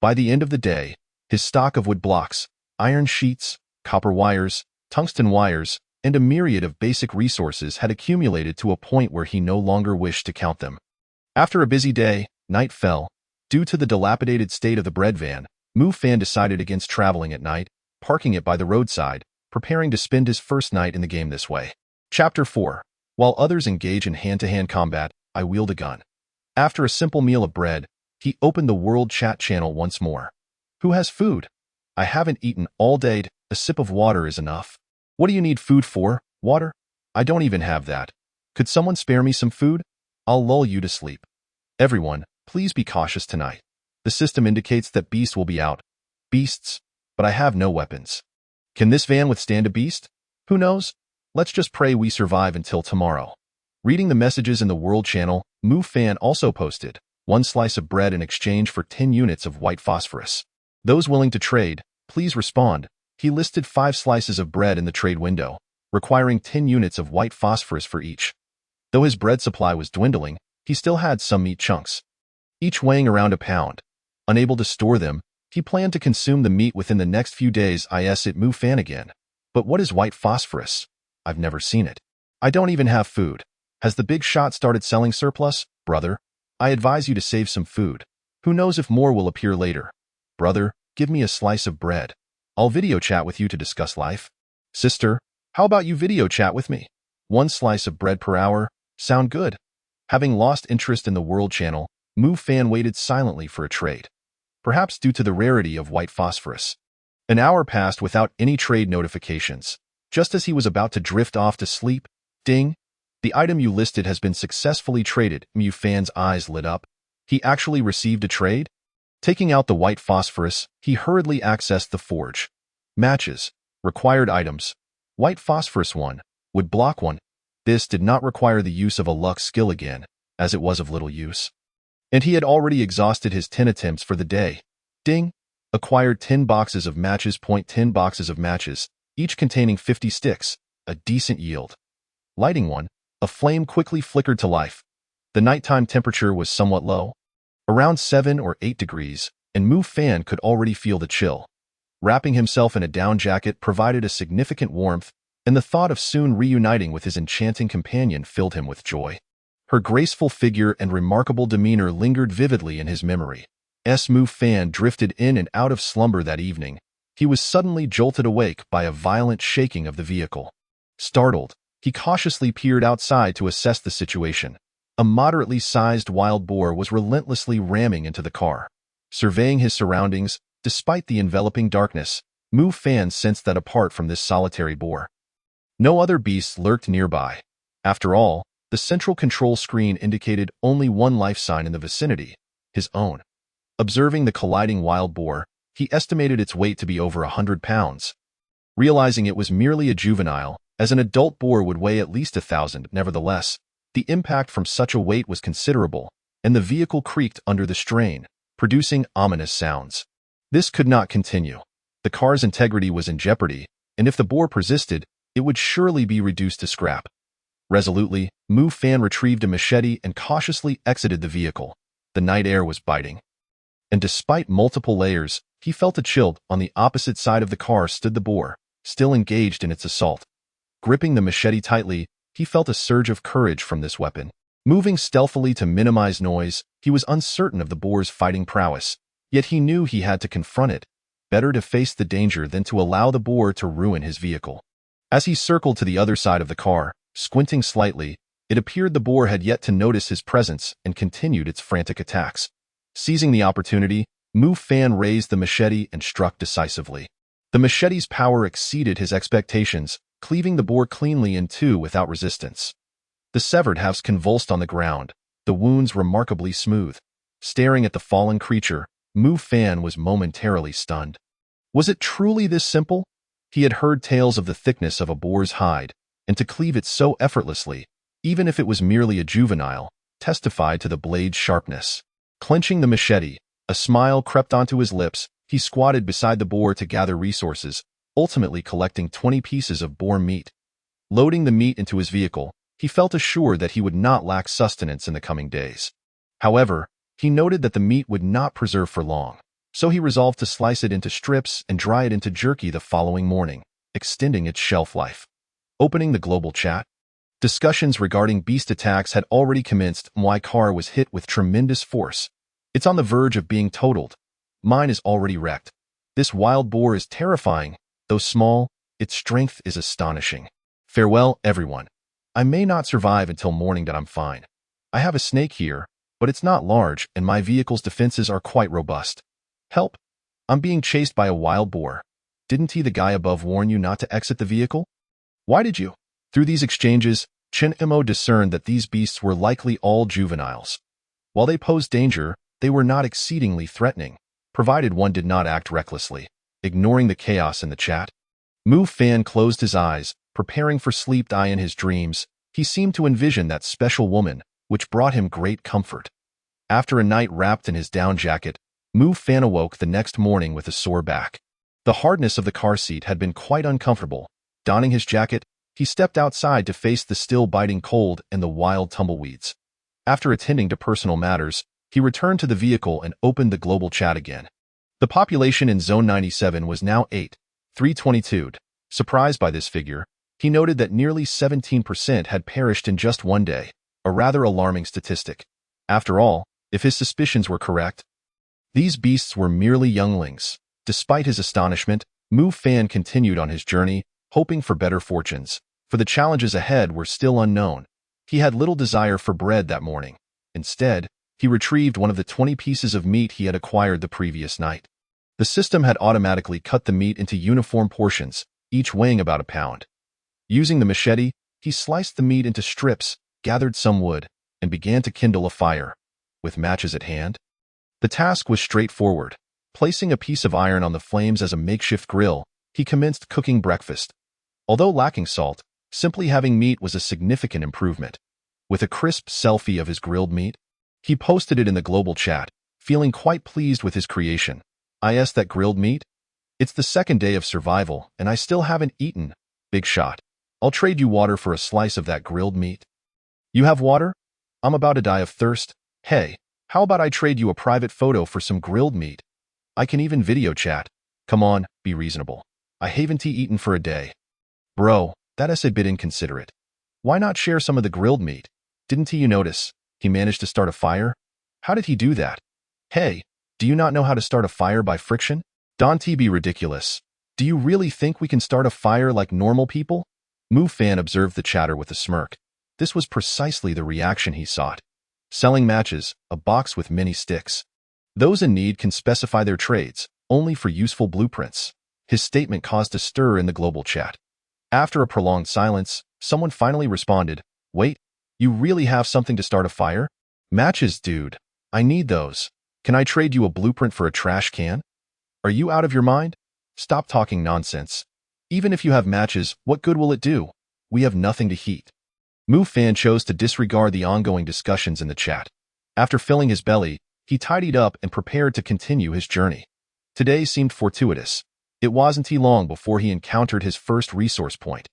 A: By the end of the day, his stock of wood blocks, iron sheets, copper wires, tungsten wires, and a myriad of basic resources had accumulated to a point where he no longer wished to count them. After a busy day, night fell. Due to the dilapidated state of the bread van, Mu Fan decided against traveling at night, parking it by the roadside, preparing to spend his first night in the game this way. Chapter 4. While others engage in hand-to-hand combat, I wield a gun. After a simple meal of bread, he opened the World Chat channel once more. Who has food? I haven't eaten all day. A sip of water is enough. What do you need food for? Water? I don't even have that. Could someone spare me some food? I'll lull you to sleep. Everyone, please be cautious tonight. The system indicates that beasts will be out. Beasts? But I have no weapons. Can this van withstand a beast? Who knows? Let's just pray we survive until tomorrow. Reading the messages in the World Channel, Mu Fan also posted 1 slice of bread in exchange for 10 units of white phosphorus. Those willing to trade, please respond. He listed 5 slices of bread in the trade window, requiring 10 units of white phosphorus for each. Though his bread supply was dwindling, he still had some meat chunks, each weighing around a pound. Unable to store them, he planned to consume the meat within the next few days. It Mu Fan again. But what is white phosphorus? I've never seen it. I don't even have food. Has the Big Shot started selling surplus? Brother, I advise you to save some food. Who knows if more will appear later. Brother, give me a slice of bread. I'll video chat with you to discuss life. Sister, how about you video chat with me? 1 slice of bread per hour. Sound good? Having lost interest in the World Channel, Mu Fan waited silently for a trade. Perhaps due to the rarity of white phosphorus. An hour passed without any trade notifications. Just as he was about to drift off to sleep, ding! The item you listed has been successfully traded. Mu Fan's eyes lit up. He actually received a trade? Taking out the white phosphorus, he hurriedly accessed the forge. Matches. Required items. White phosphorus 1. Wood block 1. This did not require the use of a luck skill again, as it was of little use. And he had already exhausted his 10 attempts for the day. Ding! Acquired 10 boxes of matches. 10 boxes of matches, each containing 50 sticks, a decent yield. Lighting one, a flame quickly flickered to life. The nighttime temperature was somewhat low, around 7 or 8 degrees, and Mu Fan could already feel the chill. Wrapping himself in a down jacket provided a significant warmth, and the thought of soon reuniting with his enchanting companion filled him with joy. Her graceful figure and remarkable demeanor lingered vividly in his memory. As Mu Fan drifted in and out of slumber that evening, he was suddenly jolted awake by a violent shaking of the vehicle. Startled, he cautiously peered outside to assess the situation. A moderately sized wild boar was relentlessly ramming into the car. Surveying his surroundings, despite the enveloping darkness, Mu Fan sensed that apart from this solitary boar, no other beasts lurked nearby. After all, the central control screen indicated only one life sign in the vicinity, his own. Observing the colliding wild boar, he estimated its weight to be over 100 pounds. Realizing it was merely a juvenile, as an adult boar would weigh at least 1,000, nevertheless, the impact from such a weight was considerable, and the vehicle creaked under the strain, producing ominous sounds. This could not continue. The car's integrity was in jeopardy, and if the boar persisted, it would surely be reduced to scrap. Resolutely, Mu Fan retrieved a machete and cautiously exited the vehicle. The night air was biting, and despite multiple layers, he felt a chill. On the opposite side of the car stood the boar, still engaged in its assault. Gripping the machete tightly, he felt a surge of courage from this weapon. Moving stealthily to minimize noise, he was uncertain of the boar's fighting prowess, yet he knew he had to confront it. Better to face the danger than to allow the boar to ruin his vehicle. As he circled to the other side of the car, squinting slightly, it appeared the boar had yet to notice his presence and continued its frantic attacks. Seizing the opportunity, Mu Fan raised the machete and struck decisively. The machete's power exceeded his expectations, cleaving the boar cleanly in two without resistance. The severed halves convulsed on the ground, the wounds remarkably smooth. Staring at the fallen creature, Mu Fan was momentarily stunned. Was it truly this simple? He had heard tales of the thickness of a boar's hide, and to cleave it so effortlessly, even if it was merely a juvenile, testified to the blade's sharpness. Clenching the machete, a smile crept onto his lips. He squatted beside the boar to gather resources, ultimately collecting 20 pieces of boar meat. Loading the meat into his vehicle, he felt assured that he would not lack sustenance in the coming days. However, he noted that the meat would not preserve for long, so he resolved to slice it into strips and dry it into jerky the following morning, extending its shelf life. Opening the global chat, discussions regarding beast attacks had already commenced. My car was hit with tremendous force. It's on the verge of being totaled. Mine is already wrecked. This wild boar is terrifying. Though small, its strength is astonishing. Farewell, everyone. I may not survive until morning, but I'm fine. I have a snake here, but it's not large, and my vehicle's defenses are quite robust. Help! I'm being chased by a wild boar. Didn't the guy above warn you not to exit the vehicle? Why did you? Through these exchanges, Chen Mo discerned that these beasts were likely all juveniles. While they posed danger, they were not exceedingly threatening, provided one did not act recklessly. Ignoring the chaos in the chat, Mu Fan closed his eyes, preparing for sleep. In his dreams, he seemed to envision that special woman, which brought him great comfort. After a night wrapped in his down jacket, Mu Fan awoke the next morning with a sore back. The hardness of the car seat had been quite uncomfortable. Donning his jacket, he stepped outside to face the still biting cold and the wild tumbleweeds. After attending to personal matters, he returned to the vehicle and opened the global chat again. The population in Zone 97 was now 8,322. Surprised by this figure, he noted that nearly 17% had perished in just one day, a rather alarming statistic. After all, if his suspicions were correct, these beasts were merely younglings. Despite his astonishment, Mu Fan continued on his journey, hoping for better fortunes, for the challenges ahead were still unknown. He had little desire for bread that morning. Instead, he retrieved one of the 20 pieces of meat he had acquired the previous night. The system had automatically cut the meat into uniform portions, each weighing about a pound. Using the machete, he sliced the meat into strips, gathered some wood, and began to kindle a fire. With matches at hand, the task was straightforward. Placing a piece of iron on the flames as a makeshift grill, he commenced cooking breakfast. Although lacking salt, simply having meat was a significant improvement. With a crisp selfie of his grilled meat, he posted it in the global chat, feeling quite pleased with his creation. That grilled meat? It's the second day of survival, and I still haven't eaten. Big shot. I'll trade you water for a slice of that grilled meat. You have water? I'm about to die of thirst. Hey, how about I trade you a private photo for some grilled meat? I can even video chat. Come on, be reasonable. I haven't eaten for a day. Bro, that is a bit inconsiderate. Why not share some of the grilled meat? Didn't you notice? He managed to start a fire? How did he do that? Hey, do you not know how to start a fire by friction? Don't be ridiculous. Do you really think we can start a fire like normal people? Mu Fan observed the chatter with a smirk. This was precisely the reaction he sought. Selling matches, a box with many sticks. Those in need can specify their trades, only for useful blueprints. His statement caused a stir in the global chat. After a prolonged silence, someone finally responded, "Wait, you really have something to start a fire? Matches, dude. I need those. Can I trade you a blueprint for a trash can? Are you out of your mind? Stop talking nonsense. Even if you have matches, what good will it do? We have nothing to heat." Mu Fan chose to disregard the ongoing discussions in the chat. After filling his belly, he tidied up and prepared to continue his journey. Today seemed fortuitous. It wasn't long before he encountered his first resource point.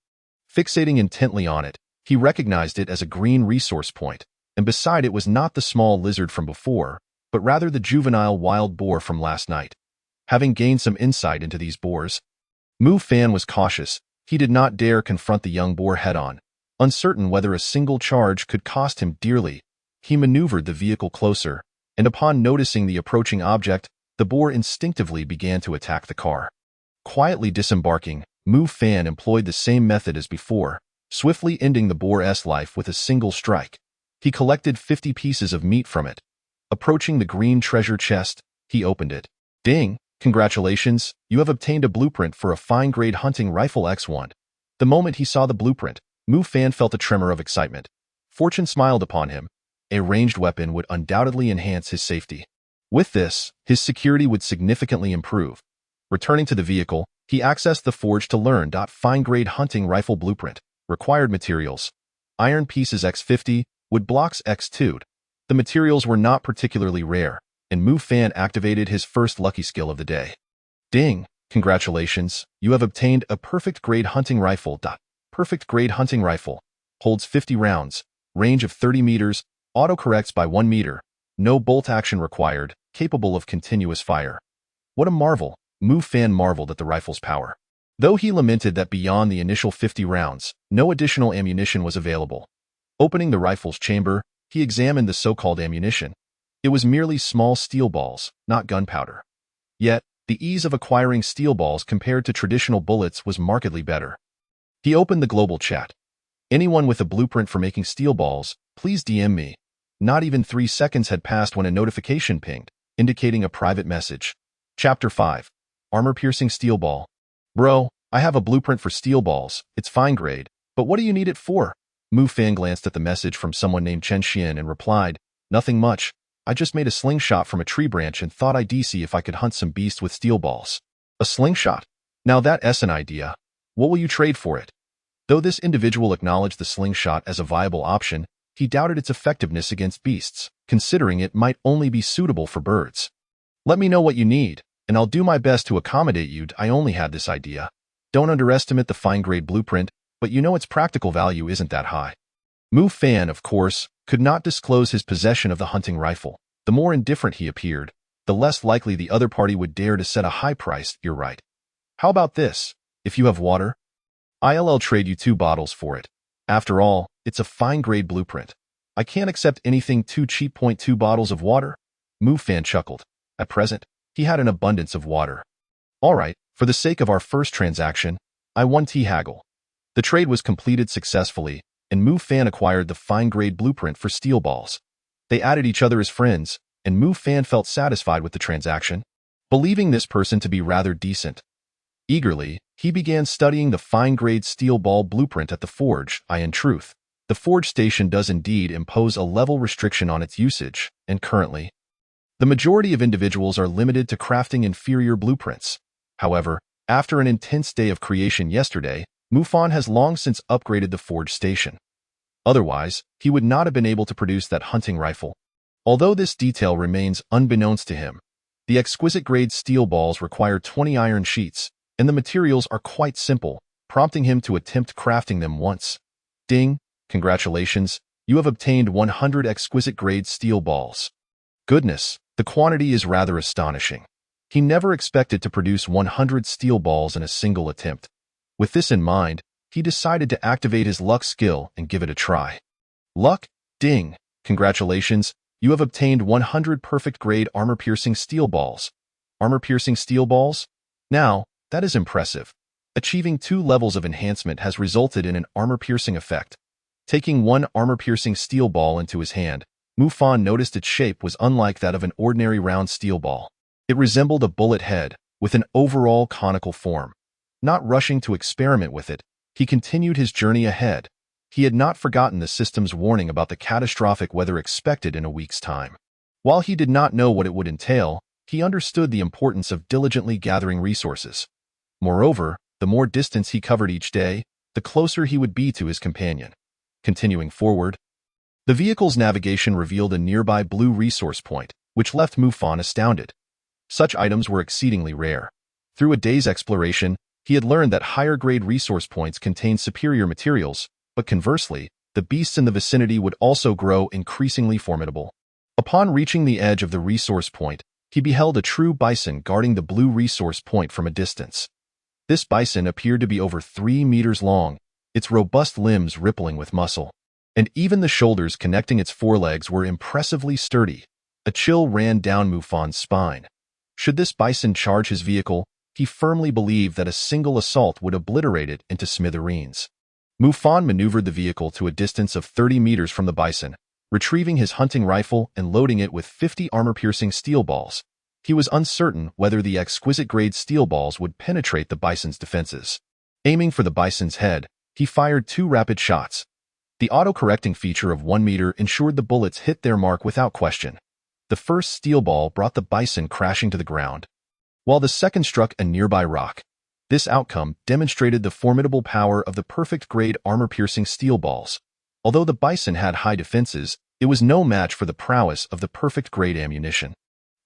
A: Fixating intently on it, he recognized it as a green resource point, and beside it was not the small lizard from before, but rather the juvenile wild boar from last night. Having gained some insight into these boars, Mu Fan was cautious. He did not dare confront the young boar head-on. Uncertain whether a single charge could cost him dearly, he maneuvered the vehicle closer, and upon noticing the approaching object, the boar instinctively began to attack the car. Quietly disembarking, Mu Fan employed the same method as before, swiftly ending the boar's life with a single strike. He collected 50 pieces of meat from it. Approaching the green treasure chest, he opened it. Ding! Congratulations, you have obtained a blueprint for a fine-grade hunting rifle X1. The moment he saw the blueprint, Mu Fan felt a tremor of excitement. Fortune smiled upon him. A ranged weapon would undoubtedly enhance his safety. With this, his security would significantly improve. Returning to the vehicle, he accessed the forge to learn fine-grade hunting rifle blueprint. Required materials: iron pieces X50, wood blocks X2. The materials were not particularly rare, and Mu Fan activated his first lucky skill of the day. Ding! Congratulations, you have obtained a perfect grade hunting rifle. Perfect grade hunting rifle. Holds 50 rounds, range of 30 meters, autocorrects by 1 meter, no bolt action required, capable of continuous fire. What a marvel! Mu Fan marveled at the rifle's power. Though he lamented that beyond the initial 50 rounds, no additional ammunition was available. Opening the rifle's chamber, he examined the so-called ammunition. It was merely small steel balls, not gunpowder. Yet, the ease of acquiring steel balls compared to traditional bullets was markedly better. He opened the global chat. Anyone with a blueprint for making steel balls, please DM me. Not even 3 seconds had passed when a notification pinged, indicating a private message. Chapter 5. Armor-piercing steel ball. Bro, I have a blueprint for steel balls. It's fine grade, but what do you need it for? Mu Fan glanced at the message from someone named Chen Xian and replied, "Nothing much. I just made a slingshot from a tree branch and thought I'd see if I could hunt some beasts with steel balls." A slingshot? Now that's an idea. What will you trade for it? Though this individual acknowledged the slingshot as a viable option, he doubted its effectiveness against beasts, considering it might only be suitable for birds. Let me know what you need, and I'll do my best to accommodate you. I only had this idea. Don't underestimate the fine-grade blueprint, but you know its practical value isn't that high. Mu Fan, of course, could not disclose his possession of the hunting rifle. The more indifferent he appeared, the less likely the other party would dare to set a high price. You're right. How about this? If you have water, I'll trade you 2 bottles for it. After all, it's a fine-grade blueprint. I can't accept anything too cheap. 2 bottles of water? Mu Fan chuckled. At present, he had an abundance of water. All right, for the sake of our first transaction, I won haggle. The trade was completed successfully, and Mu Fan acquired the fine-grade blueprint for steel balls. They added each other as friends, and Mu Fan felt satisfied with the transaction, believing this person to be rather decent. Eagerly, he began studying the fine-grade steel ball blueprint at the forge. In truth, the forge station does indeed impose a level restriction on its usage, and currently, the majority of individuals are limited to crafting inferior blueprints. However, after an intense day of creation yesterday, Mu Fan has long since upgraded the forge station. Otherwise, he would not have been able to produce that hunting rifle. Although this detail remains unbeknownst to him, the exquisite grade steel balls require 20 iron sheets, and the materials are quite simple, prompting him to attempt crafting them once. Ding! Congratulations, you have obtained 100 exquisite grade steel balls. Goodness, the quantity is rather astonishing. He never expected to produce 100 steel balls in a single attempt. With this in mind, he decided to activate his luck skill and give it a try. Luck? Ding! Congratulations, you have obtained 100 perfect-grade armor-piercing steel balls. Armor-piercing steel balls? Now, that is impressive. Achieving 2 levels of enhancement has resulted in an armor-piercing effect. Taking one armor-piercing steel ball into his hand, Mufan noticed its shape was unlike that of an ordinary round steel ball. It resembled a bullet head, with an overall conical form. Not rushing to experiment with it, he continued his journey ahead. He had not forgotten the system's warning about the catastrophic weather expected in a week's time. While he did not know what it would entail, he understood the importance of diligently gathering resources. Moreover, the more distance he covered each day, the closer he would be to his companion. Continuing forward, the vehicle's navigation revealed a nearby blue resource point, which left Mufan astounded. Such items were exceedingly rare. Through a day's exploration, he had learned that higher-grade resource points contained superior materials, but conversely, the beasts in the vicinity would also grow increasingly formidable. Upon reaching the edge of the resource point, he beheld a true bison guarding the blue resource point from a distance. This bison appeared to be over 3 meters long, its robust limbs rippling with muscle, and even the shoulders connecting its forelegs were impressively sturdy. A chill ran down Mufan's spine. Should this bison charge his vehicle, he firmly believed that a single assault would obliterate it into smithereens. Mufan maneuvered the vehicle to a distance of 30 meters from the bison, retrieving his hunting rifle and loading it with 50 armor-piercing steel balls. He was uncertain whether the exquisite-grade steel balls would penetrate the bison's defenses. Aiming for the bison's head, he fired 2 rapid shots. The auto-correcting feature of 1 meter ensured the bullets hit their mark without question. The first steel ball brought the bison crashing to the ground, while the second struck a nearby rock. This outcome demonstrated the formidable power of the perfect-grade armor-piercing steel balls. Although the bison had high defenses, it was no match for the prowess of the perfect-grade ammunition.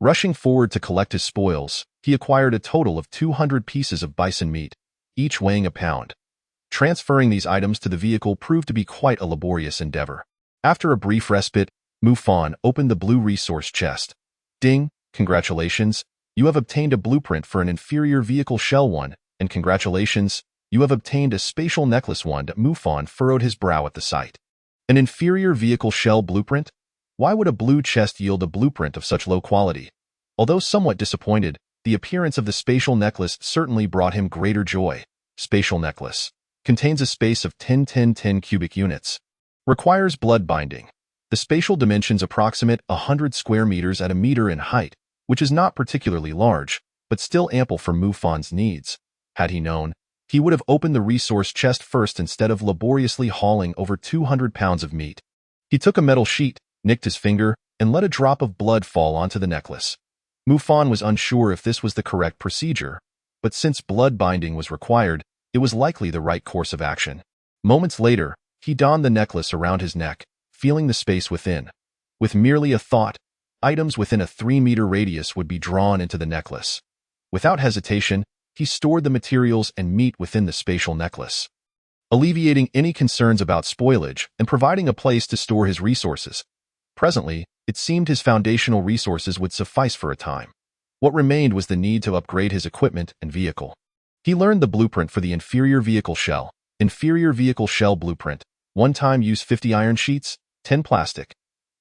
A: Rushing forward to collect his spoils, he acquired a total of 200 pieces of bison meat, each weighing a pound. Transferring these items to the vehicle proved to be quite a laborious endeavor. After a brief respite, Mufan opened the blue resource chest. Ding! Congratulations, you have obtained a blueprint for an inferior vehicle shell 1, and congratulations, you have obtained a spatial necklace 1. Mufan furrowed his brow at the sight. An inferior vehicle shell blueprint? Why would a blue chest yield a blueprint of such low quality? Although somewhat disappointed, the appearance of the spatial necklace certainly brought him greater joy. Spatial necklace. Contains a space of 10 cubic units. Requires blood binding. The spatial dimensions approximate 100 square meters at a meter in height, which is not particularly large, but still ample for Mufan's needs. Had he known, he would have opened the resource chest first instead of laboriously hauling over 200 pounds of meat. He took a metal sheet, nicked his finger, and let a drop of blood fall onto the necklace. Mufan was unsure if this was the correct procedure, but since blood binding was required, it was likely the right course of action. Moments later, he donned the necklace around his neck, feeling the space within. With merely a thought, items within a 3-meter radius would be drawn into the necklace. Without hesitation, he stored the materials and meat within the spatial necklace, alleviating any concerns about spoilage and providing a place to store his resources. Presently, it seemed his foundational resources would suffice for a time. What remained was the need to upgrade his equipment and vehicle. He learned the blueprint for the inferior vehicle shell. Inferior vehicle shell blueprint. 1 time use 50 iron sheets, 10 plastic.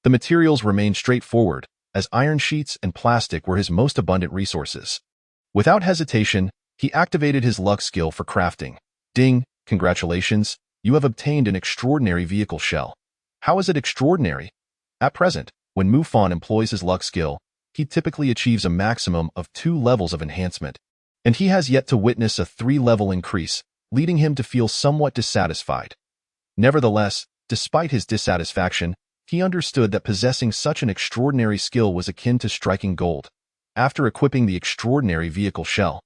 A: The materials remained straightforward, as iron sheets and plastic were his most abundant resources. Without hesitation, he activated his luck skill for crafting. Ding! Congratulations, you have obtained an extraordinary vehicle shell. How is it extraordinary? At present, when Mufan employs his luck skill, he typically achieves a maximum of 2 levels of enhancement, and he has yet to witness a 3-level increase, leading him to feel somewhat dissatisfied. Nevertheless, despite his dissatisfaction, he understood that possessing such an extraordinary skill was akin to striking gold. After equipping the extraordinary vehicle shell,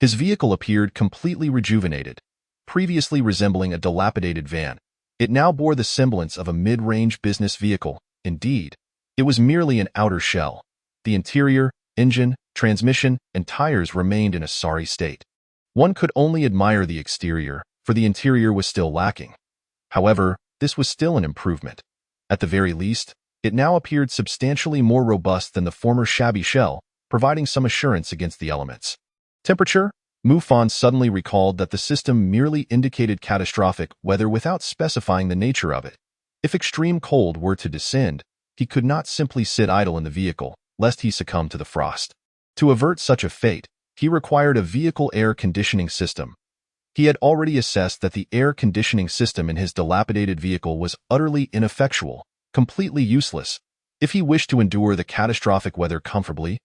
A: his vehicle appeared completely rejuvenated. Previously resembling a dilapidated van, it now bore the semblance of a mid-range business vehicle. Indeed, it was merely an outer shell. The interior, engine, transmission, and tires remained in a sorry state. One could only admire the exterior, for the interior was still lacking. However, this was still an improvement. At the very least, it now appeared substantially more robust than the former shabby shell, providing some assurance against the elements. Temperature? Mu Fan suddenly recalled that the system merely indicated catastrophic weather without specifying the nature of it. If extreme cold were to descend, he could not simply sit idle in the vehicle, lest he succumb to the frost. To avert such a fate, he required a vehicle air conditioning system. He had already assessed that the air conditioning system in his dilapidated vehicle was utterly ineffectual, completely useless. If he wished to endure the catastrophic weather comfortably,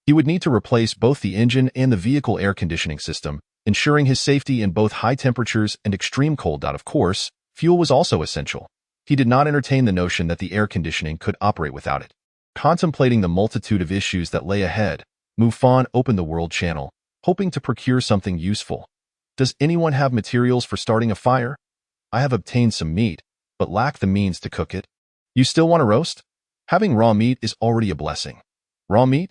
A: he would need to replace both the engine and the vehicle air conditioning system, ensuring his safety in both high temperatures and extreme cold. Of course, fuel was also essential. He did not entertain the notion that the air conditioning could operate without it. Contemplating the multitude of issues that lay ahead, Mu Fan opened the World Channel, hoping to procure something useful. Does anyone have materials for starting a fire? I have obtained some meat, but lack the means to cook it. You still want to roast? Having raw meat is already a blessing. Raw meat?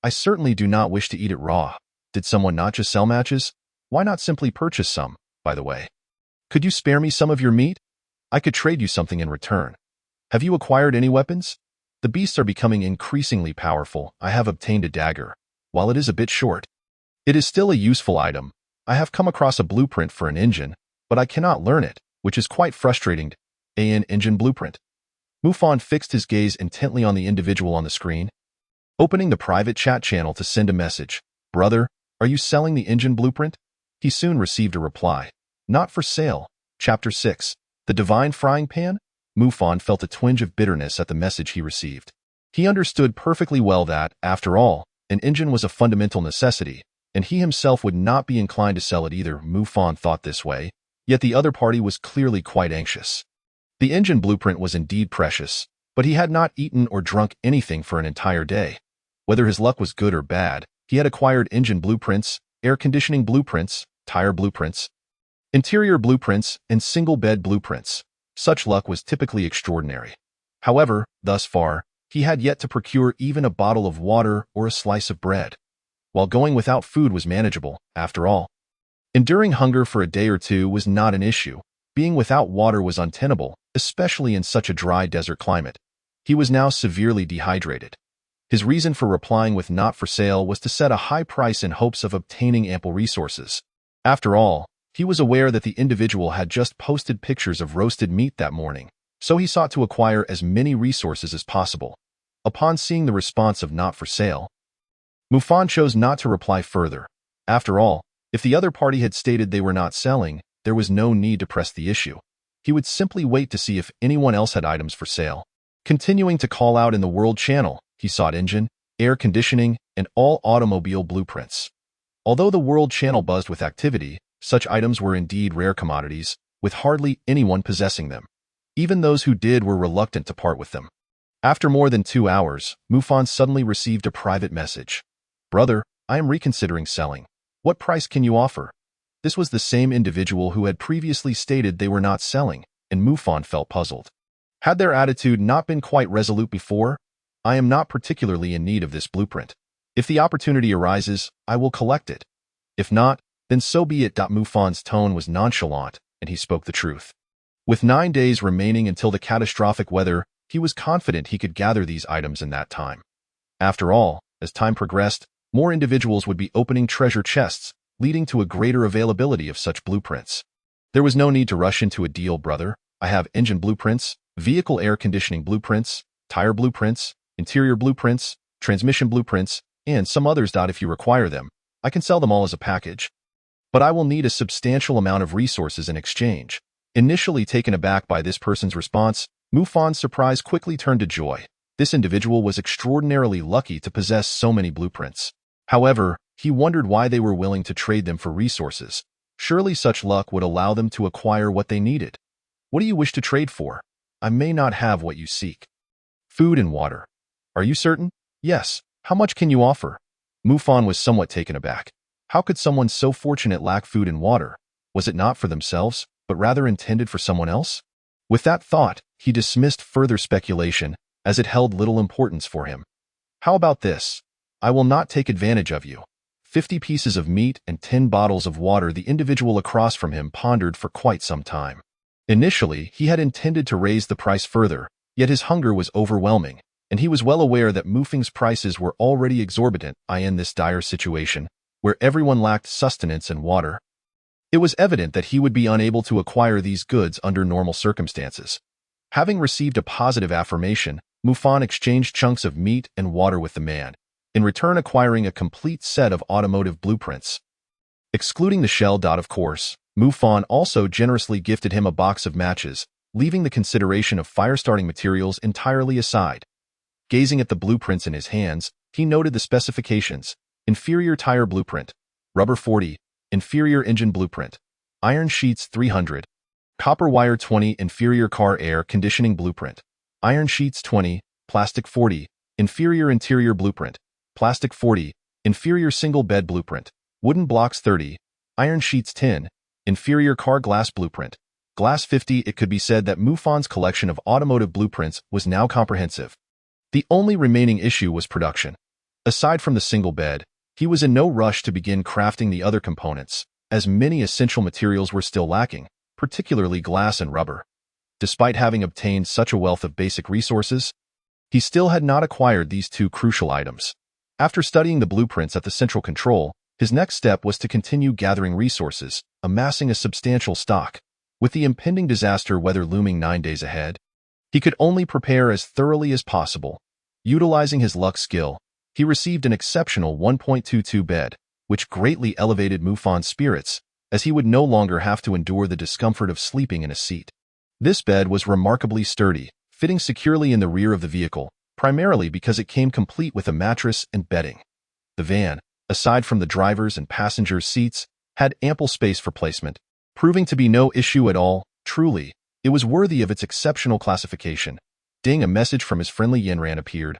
A: I certainly do not wish to eat it raw. Did someone not just sell matches? Why not simply purchase some, by the way? Could you spare me some of your meat? I could trade you something in return. Have you acquired any weapons? The beasts are becoming increasingly powerful. I have obtained a dagger. While it is a bit short, it is still a useful item. I have come across a blueprint for an engine, but I cannot learn it, which is quite frustrating. An engine blueprint. Mu Fan fixed his gaze intently on the individual on the screen, opening the private chat channel to send a message. Brother, are you selling the engine blueprint? He soon received a reply. Not for sale. Chapter 6. The Divine Frying Pan? Mu Fan felt a twinge of bitterness at the message he received. He understood perfectly well that, after all, an engine was a fundamental necessity, and he himself would not be inclined to sell it either. Mu Fan thought this way, yet the other party was clearly quite anxious. The engine blueprint was indeed precious, but he had not eaten or drunk anything for an entire day. Whether his luck was good or bad, he had acquired engine blueprints, air conditioning blueprints, tire blueprints, interior blueprints, and single-bed blueprints. Such luck was typically extraordinary. However, thus far, he had yet to procure even a bottle of water or a slice of bread. While going without food was manageable, after all. Enduring hunger for a day or two was not an issue. Being without water was untenable, especially in such a dry desert climate. He was now severely dehydrated. His reason for replying with not for sale was to set a high price in hopes of obtaining ample resources. After all, he was aware that the individual had just posted pictures of roasted meat that morning, so he sought to acquire as many resources as possible. Upon seeing the response of not for sale, Mu Fan chose not to reply further. After all, if the other party had stated they were not selling, there was no need to press the issue. He would simply wait to see if anyone else had items for sale. Continuing to call out in the World Channel, he sought engine, air conditioning, and all automobile blueprints. Although the World Channel buzzed with activity, such items were indeed rare commodities, with hardly anyone possessing them. Even those who did were reluctant to part with them. After more than 2 hours, Mu Fan suddenly received a private message. Brother, I am reconsidering selling. What price can you offer? This was the same individual who had previously stated they were not selling, and Mu Fan felt puzzled. Had their attitude not been quite resolute before? I am not particularly in need of this blueprint. If the opportunity arises, I will collect it. If not, then so be it. Mu Fan's tone was nonchalant, and he spoke the truth. With 9 days remaining until the catastrophic weather, he was confident he could gather these items in that time. After all, as time progressed, more individuals would be opening treasure chests, leading to a greater availability of such blueprints. There was no need to rush into a deal, brother. I have engine blueprints, vehicle air conditioning blueprints, tire blueprints, interior blueprints, transmission blueprints, and some others. If you require them, I can sell them all as a package. But I will need a substantial amount of resources in exchange. Initially taken aback by this person's response, Mu Fan's surprise quickly turned to joy. This individual was extraordinarily lucky to possess so many blueprints. However, he wondered why they were willing to trade them for resources. Surely such luck would allow them to acquire what they needed. What do you wish to trade for? I may not have what you seek. Food and water. Are you certain? Yes. How much can you offer? Mu Fan was somewhat taken aback. How could someone so fortunate lack food and water? Was it not for themselves, but rather intended for someone else? With that thought, he dismissed further speculation, as it held little importance for him. How about this? I will not take advantage of you. 50 pieces of meat and 10 bottles of water. The individual across from him pondered for quite some time. Initially, he had intended to raise the price further, yet his hunger was overwhelming. and he was well aware that Mufang's prices were already exorbitant in this dire situation, where everyone lacked sustenance and water. It was evident that he would be unable to acquire these goods under normal circumstances. Having received a positive affirmation, Mufang exchanged chunks of meat and water with the man, in return acquiring a complete set of automotive blueprints. Excluding the shell. Of course, Mufang also generously gifted him a box of matches, leaving the consideration of fire-starting materials entirely aside. Gazing at the blueprints in his hands, he noted the specifications: inferior tire blueprint, rubber 40, inferior engine blueprint, iron sheets 300, copper wire 20, inferior car air conditioning blueprint, iron sheets 20, plastic 40, inferior interior blueprint, plastic 40, inferior single bed blueprint, wooden blocks 30, iron sheets 10, inferior car glass blueprint, glass 50. It could be said that Mufang's collection of automotive blueprints was now comprehensive. The only remaining issue was production. Aside from the single bed, he was in no rush to begin crafting the other components, as many essential materials were still lacking, particularly glass and rubber. Despite having obtained such a wealth of basic resources, he still had not acquired these two crucial items. After studying the blueprints at the central control, his next step was to continue gathering resources, amassing a substantial stock. With the impending disaster weather looming 9 days ahead, he could only prepare as thoroughly as possible. Utilizing his luck skill, he received an exceptional 1.22 bed, which greatly elevated Mufang's spirits, as he would no longer have to endure the discomfort of sleeping in a seat. This bed was remarkably sturdy, fitting securely in the rear of the vehicle, primarily because it came complete with a mattress and bedding. The van, aside from the driver's and passenger's seats, had ample space for placement, proving to be no issue at all. Truly, it was worthy of its exceptional classification. Ding, a message from his friendly Yanran appeared.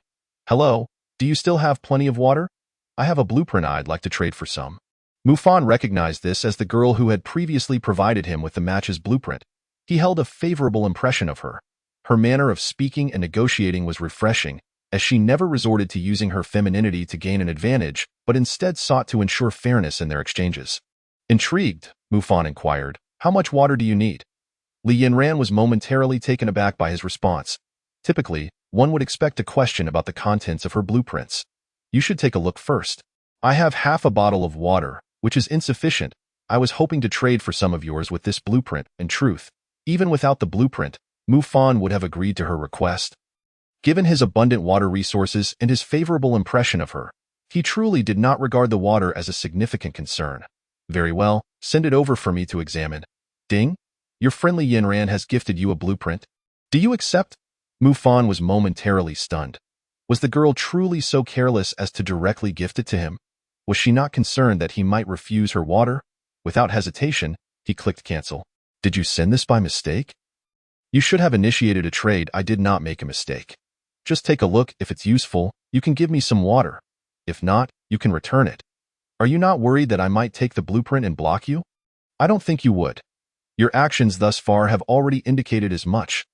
A: Hello, do you still have plenty of water? I have a blueprint I'd like to trade for some. Mufang recognized this as the girl who had previously provided him with the match's blueprint. He held a favorable impression of her. Her manner of speaking and negotiating was refreshing, as she never resorted to using her femininity to gain an advantage, but instead sought to ensure fairness in their exchanges. Intrigued, Mufang inquired, how much water do you need? Li Yanran was momentarily taken aback by his response. Typically, one would expect a question about the contents of her blueprints. You should take a look first. I have half a bottle of water, which is insufficient. I was hoping to trade for some of yours with this blueprint. In truth, even without the blueprint, Mufang would have agreed to her request. Given his abundant water resources and his favorable impression of her, he truly did not regard the water as a significant concern. Very well, send it over for me to examine. Ding, your friendly Yanran has gifted you a blueprint. Do you accept? Mufang was momentarily stunned. Was the girl truly so careless as to directly gift it to him? Was she not concerned that he might refuse her water? Without hesitation, he clicked cancel. Did you send this by mistake? You should have initiated a trade. I did not make a mistake. Just take a look. If it's useful, you can give me some water. If not, you can return it. Are you not worried that I might take the blueprint and block you? I don't think you would. Your actions thus far have already indicated as much.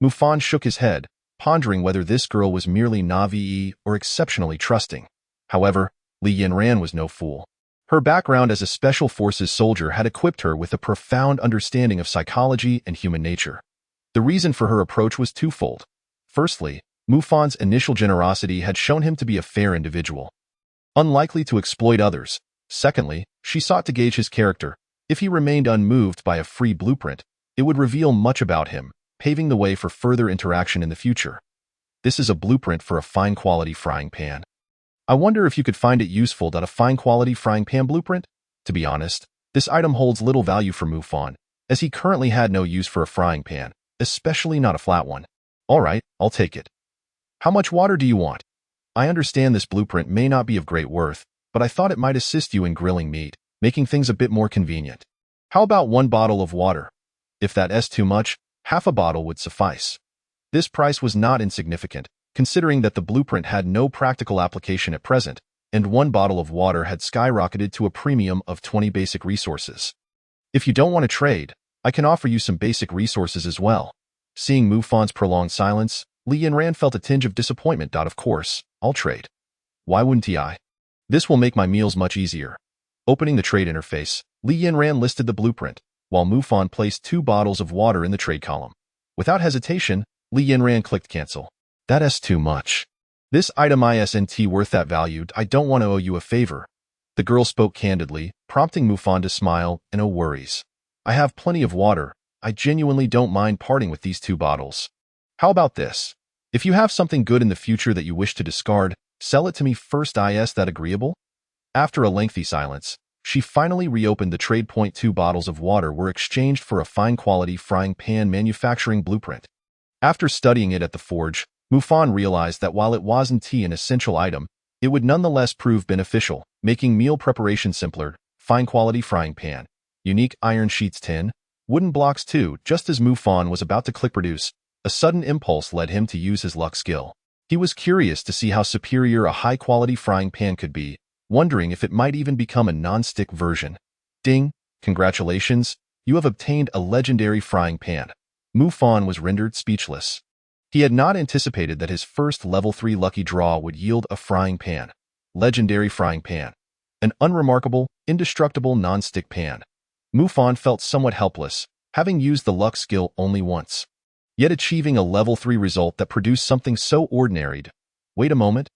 A: Mufang shook his head, pondering whether this girl was merely naive or exceptionally trusting. However, Li Yanran was no fool. Her background as a special forces soldier had equipped her with a profound understanding of psychology and human nature. The reason for her approach was twofold. Firstly, Mufang's initial generosity had shown him to be a fair individual, unlikely to exploit others. Secondly, she sought to gauge his character. If he remained unmoved by a free blueprint, it would reveal much about him, paving the way for further interaction in the future. This is a blueprint for a fine-quality frying pan. I wonder if you could find it useful. A fine-quality frying pan blueprint? To be honest, this item holds little value for Mufang, as he currently had no use for a frying pan, especially not a flat one. All right, I'll take it. How much water do you want? I understand this blueprint may not be of great worth, but I thought it might assist you in grilling meat, making things a bit more convenient. How about 1 bottle of water? If that's too much, half a bottle would suffice. This price was not insignificant, considering that the blueprint had no practical application at present, and 1 bottle of water had skyrocketed to a premium of 20 basic resources. If you don't want to trade, I can offer you some basic resources as well. Seeing Mufang's prolonged silence, Li Yanran felt a tinge of disappointment. Of course, I'll trade. Why wouldn't I? This will make my meals much easier. Opening the trade interface, Li Yanran listed the blueprint, while Mufang placed 2 bottles of water in the trade column. Without hesitation, Li Yanran clicked cancel. That's too much. This item isn't worth that value. I don't want to owe you a favor. The girl spoke candidly, prompting Mufan to smile. No worries. I have plenty of water. I genuinely don't mind parting with these 2 bottles. How about this? If you have something good in the future that you wish to discard, sell it to me first. Is that agreeable? After a lengthy silence, she finally reopened the trade. 2 bottles of water were exchanged for a fine-quality frying pan manufacturing blueprint. After studying it at the forge, Mufan realized that while it wasn't an essential item, it would nonetheless prove beneficial, making meal preparation simpler. Fine-quality frying pan, unique iron sheets, tin, wooden blocks too. Just as Mufan was about to click produce, a sudden impulse led him to use his luck skill. He was curious to see how superior a high-quality frying pan could be, wondering if it might even become a non-stick version. Ding! Congratulations, you have obtained a legendary frying pan. Mufan was rendered speechless. He had not anticipated that his first level 3 lucky draw would yield a frying pan. Legendary frying pan. An unremarkable, indestructible non-stick pan. Mufan felt somewhat helpless, having used the luck skill only once. Yet achieving a level 3 result that produced something so ordinary. Wait a moment.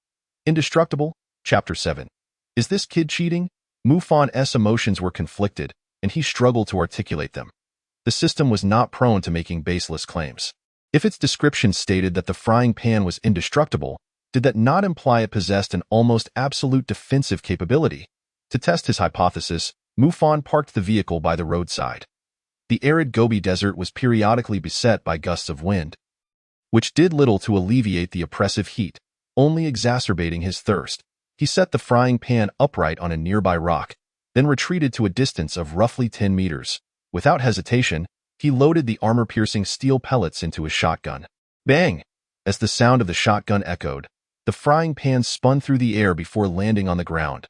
A: Indestructible? Chapter 7. Is this kid cheating? Mufan's emotions were conflicted, and he struggled to articulate them. The system was not prone to making baseless claims. If its description stated that the frying pan was indestructible, did that not imply it possessed an almost absolute defensive capability? To test his hypothesis, Mufan parked the vehicle by the roadside. The arid Gobi Desert was periodically beset by gusts of wind, which did little to alleviate the oppressive heat, only exacerbating his thirst. He set the frying pan upright on a nearby rock, then retreated to a distance of roughly 10 meters. Without hesitation, he loaded the armor-piercing steel pellets into his shotgun. Bang! As the sound of the shotgun echoed, the frying pan spun through the air before landing on the ground.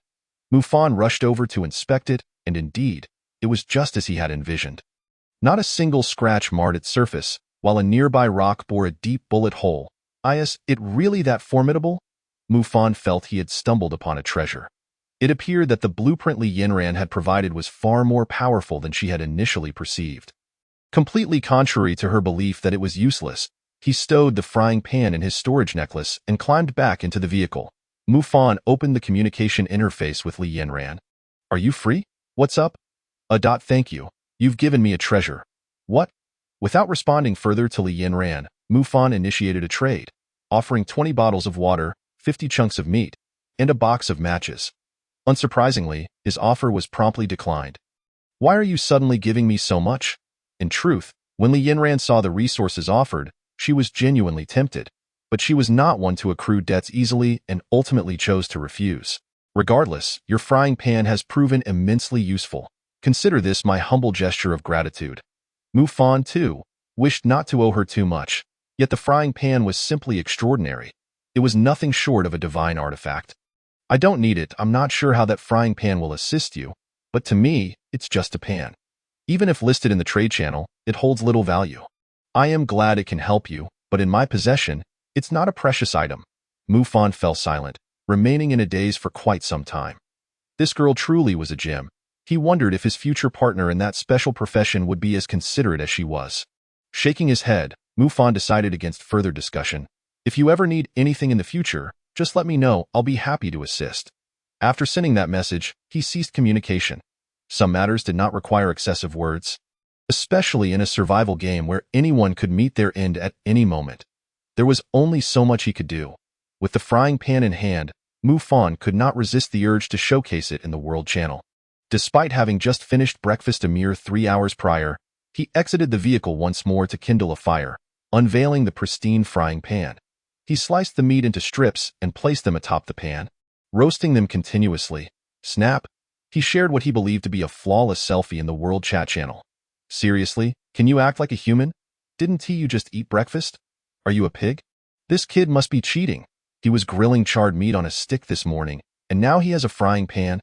A: Mufan rushed over to inspect it, and indeed, it was just as he had envisioned. Not a single scratch marred its surface, while a nearby rock bore a deep bullet hole. Is it really that formidable? Mufan felt he had stumbled upon a treasure. It appeared that the blueprint Li Yanran had provided was far more powerful than she had initially perceived. Completely contrary to her belief that it was useless, he stowed the frying pan in his storage necklace and climbed back into the vehicle. Mufan opened the communication interface with Li Yanran. Are you free? What's up? Thank you. You've given me a treasure. What? Without responding further to Li Yanran, Mufan initiated a trade, offering 20 bottles of water, 50 chunks of meat, and a box of matches. Unsurprisingly, his offer was promptly declined. Why are you suddenly giving me so much? In truth, when Li Yanran saw the resources offered, she was genuinely tempted, but she was not one to accrue debts easily and ultimately chose to refuse. Regardless, your frying pan has proven immensely useful. Consider this my humble gesture of gratitude. Mufan, too, wished not to owe her too much, yet the frying pan was simply extraordinary. It was nothing short of a divine artifact. I don't need it. I'm not sure how that frying pan will assist you, but to me, it's just a pan. Even if listed in the trade channel, it holds little value. I am glad it can help you, but in my possession, it's not a precious item. Mufan fell silent, remaining in a daze for quite some time. This girl truly was a gem. He wondered if his future partner in that special profession would be as considerate as she was. Shaking his head, Mufan decided against further discussion. If you ever need anything in the future, just let me know. I'll be happy to assist. After sending that message, he ceased communication. Some matters did not require excessive words, especially in a survival game where anyone could meet their end at any moment. There was only so much he could do. With the frying pan in hand, Mufan could not resist the urge to showcase it in the World Channel. Despite having just finished breakfast a mere 3 hours prior, he exited the vehicle once more to kindle a fire, unveiling the pristine frying pan. He sliced the meat into strips and placed them atop the pan, roasting them continuously. Snap! He shared what he believed to be a flawless selfie in the World Chat channel. Seriously, can you act like a human? Didn't you just eat breakfast? Are you a pig? This kid must be cheating. He was grilling charred meat on a stick this morning, and now he has a frying pan.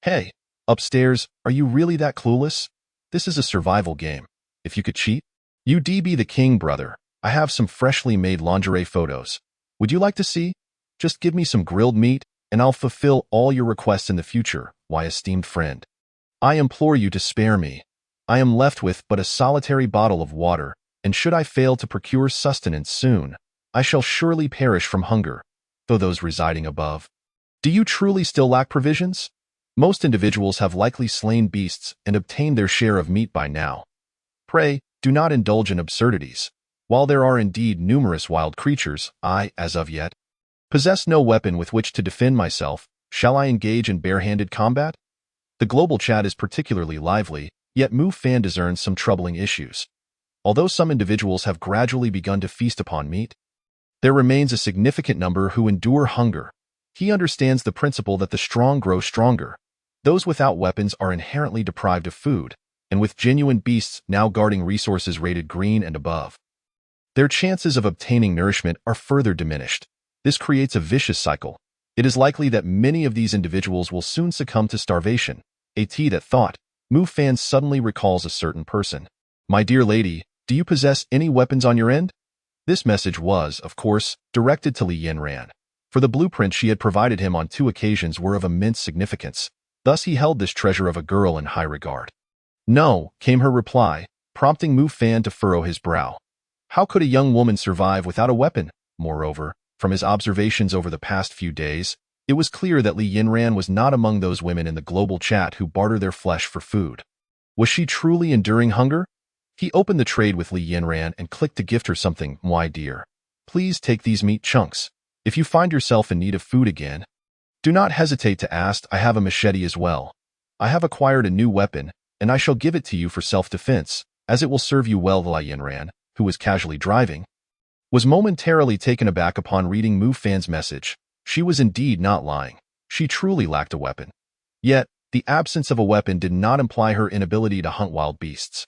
A: Hey, upstairs, are you really that clueless? This is a survival game. If you could cheat, you'd be the king, brother. I have some freshly made lingerie photos. Would you like to see? Just give me some grilled meat, and I'll fulfill all your requests in the future, my esteemed friend. I implore you to spare me. I am left with but a solitary bottle of water, and should I fail to procure sustenance soon, I shall surely perish from hunger, though those residing above. Do you truly still lack provisions? Most individuals have likely slain beasts and obtained their share of meat by now. Pray, do not indulge in absurdities. While there are indeed numerous wild creatures, I, as of yet, possess no weapon with which to defend myself. Shall I engage in barehanded combat? The global chat is particularly lively, yet Mu Fan discerns some troubling issues. Although some individuals have gradually begun to feast upon meat, there remains a significant number who endure hunger. He understands the principle that the strong grow stronger. Those without weapons are inherently deprived of food, and with genuine beasts now guarding resources rated green and above, their chances of obtaining nourishment are further diminished. This creates a vicious cycle. It is likely that many of these individuals will soon succumb to starvation. That thought, Mu Fan suddenly recalls a certain person. My dear lady, do you possess any weapons on your end? This message was, of course, directed to Li Yinran, for the blueprint she had provided him on 2 occasions were of immense significance. Thus he held this treasure of a girl in high regard. No, came her reply, prompting Mu Fan to furrow his brow. How could a young woman survive without a weapon? Moreover, from his observations over the past few days, it was clear that Li Yinran was not among those women in the global chat who barter their flesh for food. Was she truly enduring hunger? He opened the trade with Li Yinran and clicked to gift her something. My dear, please take these meat chunks. If you find yourself in need of food again, do not hesitate to ask. I have a machete as well. I have acquired a new weapon, and I shall give it to you for self-defense, as it will serve you well. Li Yinran, who was casually driving, was momentarily taken aback upon reading Mu Fan's message. She was indeed not lying. She truly lacked a weapon. Yet, the absence of a weapon did not imply her inability to hunt wild beasts.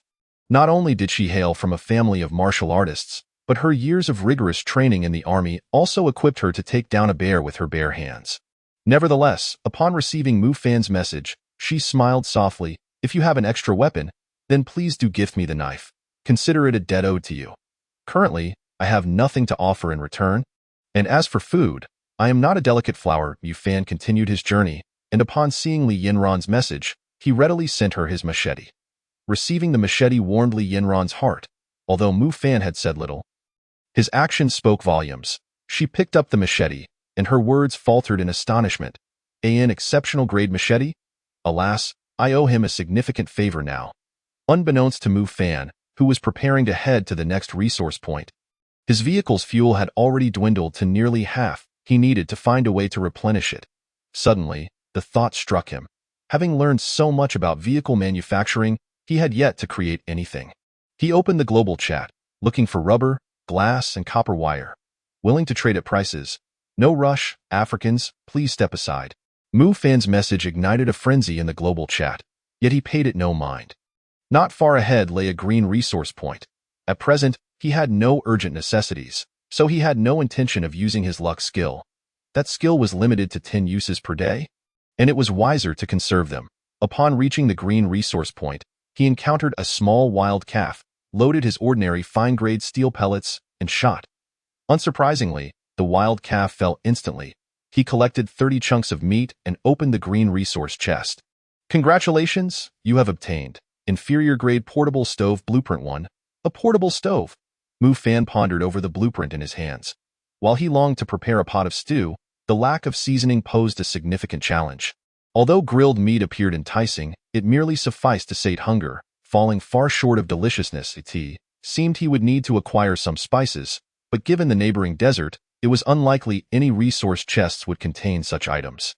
A: Not only did she hail from a family of martial artists, but her years of rigorous training in the army also equipped her to take down a bear with her bare hands. Nevertheless, upon receiving Mu Fan's message, she smiled softly. If you have an extra weapon, then please do gift me the knife. Consider it a debt owed to you. Currently, I have nothing to offer in return. And as for food, I am not a delicate flower. Mu Fan continued his journey, and upon seeing Li Yinran's message, he readily sent her his machete. Receiving the machete warmed Li Yinran's heart. Although Mu Fan had said little, his actions spoke volumes. She picked up the machete, and her words faltered in astonishment. An exceptional grade machete? Alas, I owe him a significant favor now. Unbeknownst to Mu Fan, who was preparing to head to the next resource point, his vehicle's fuel had already dwindled to nearly half. He needed to find a way to replenish it. Suddenly, the thought struck him. Having learned so much about vehicle manufacturing, he had yet to create anything. He opened the global chat, looking for rubber, glass, and copper wire. Willing to trade at prices. No rush, Africans, please step aside. Mu Fan's message ignited a frenzy in the global chat, yet he paid it no mind. Not far ahead lay a green resource point. At present, he had no urgent necessities, so he had no intention of using his luck skill. That skill was limited to 10 uses per day, and it was wiser to conserve them. Upon reaching the green resource point, he encountered a small wild calf, loaded his ordinary fine-grade steel pellets, and shot. Unsurprisingly, the wild calf fell instantly. He collected 30 chunks of meat and opened the green resource chest. Congratulations, you have obtained inferior grade portable stove blueprint 1, a portable stove. Mu Fan pondered over the blueprint in his hands. While he longed to prepare a pot of stew, the lack of seasoning posed a significant challenge. Although grilled meat appeared enticing, it merely sufficed to sate hunger, falling far short of deliciousness. It seemed he would need to acquire some spices, but given the neighboring desert, it was unlikely any resource chests would contain such items.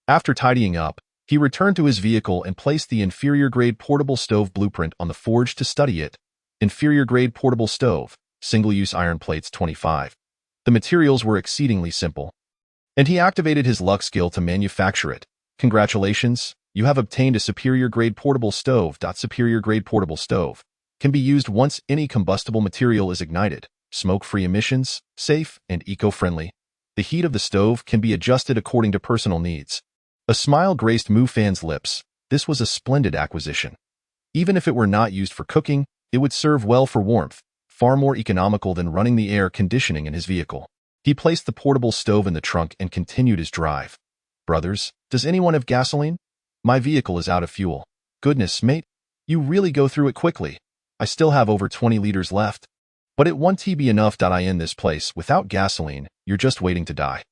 A: After tidying up, he returned to his vehicle and placed the inferior-grade portable stove blueprint on the forge to study it. Inferior-grade portable stove, single-use iron plates 25. The materials were exceedingly simple, and he activated his luck skill to manufacture it. Congratulations, you have obtained a superior-grade portable stove. Superior-grade portable stove can be used once any combustible material is ignited. Smoke-free emissions, safe, and eco-friendly. The heat of the stove can be adjusted according to personal needs. A smile graced Mu Fan's lips. This was a splendid acquisition. Even if it were not used for cooking, it would serve well for warmth, far more economical than running the air conditioning in his vehicle. He placed the portable stove in the trunk and continued his drive. Brothers, does anyone have gasoline? My vehicle is out of fuel. Goodness, mate, you really go through it quickly. I still have over 20 liters left. But it won't be enough. In this place, without gasoline, you're just waiting to die.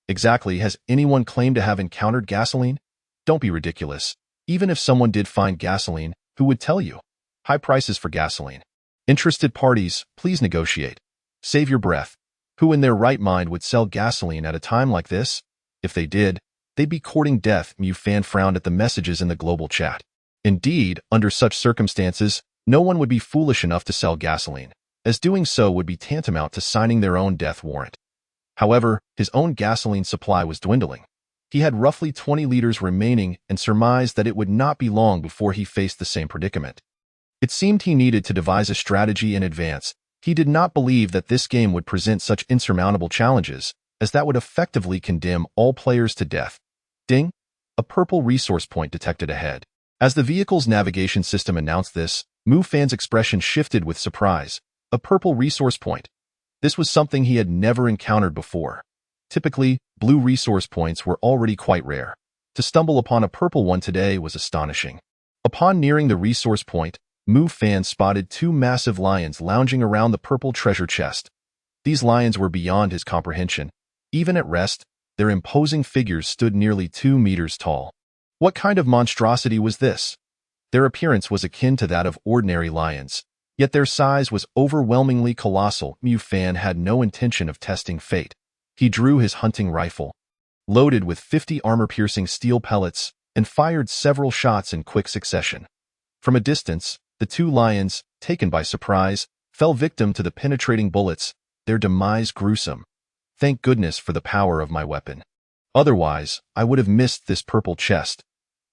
A: Exactly, has anyone claimed to have encountered gasoline? Don't be ridiculous. Even if someone did find gasoline, who would tell you? High prices for gasoline. Interested parties, please negotiate. Save your breath. Who in their right mind would sell gasoline at a time like this? If they did, they'd be courting death. Fan frowned at the messages in the global chat. Indeed, under such circumstances, no one would be foolish enough to sell gasoline, as doing so would be tantamount to signing their own death warrant. However, his own gasoline supply was dwindling. He had roughly 20 liters remaining and surmised that it would not be long before he faced the same predicament. It seemed he needed to devise a strategy in advance. He did not believe that this game would present such insurmountable challenges, as that would effectively condemn all players to death. Ding! A purple resource point detected ahead. As the vehicle's navigation system announced this, Mufan's expression shifted with surprise. A purple resource point. This was something he had never encountered before. Typically, blue resource points were already quite rare. To stumble upon a purple one today was astonishing. Upon nearing the resource point, Mufan spotted two massive lions lounging around the purple treasure chest. These lions were beyond his comprehension. Even at rest, their imposing figures stood nearly 2 meters tall. What kind of monstrosity was this? Their appearance was akin to that of ordinary lions, yet their size was overwhelmingly colossal. Mufan had no intention of testing fate. He drew his hunting rifle, loaded with 50 armor-piercing steel pellets, and fired several shots in quick succession. From a distance, the two lions, taken by surprise, fell victim to the penetrating bullets, their demise gruesome. Thank goodness for the power of my weapon. Otherwise, I would have missed this purple chest.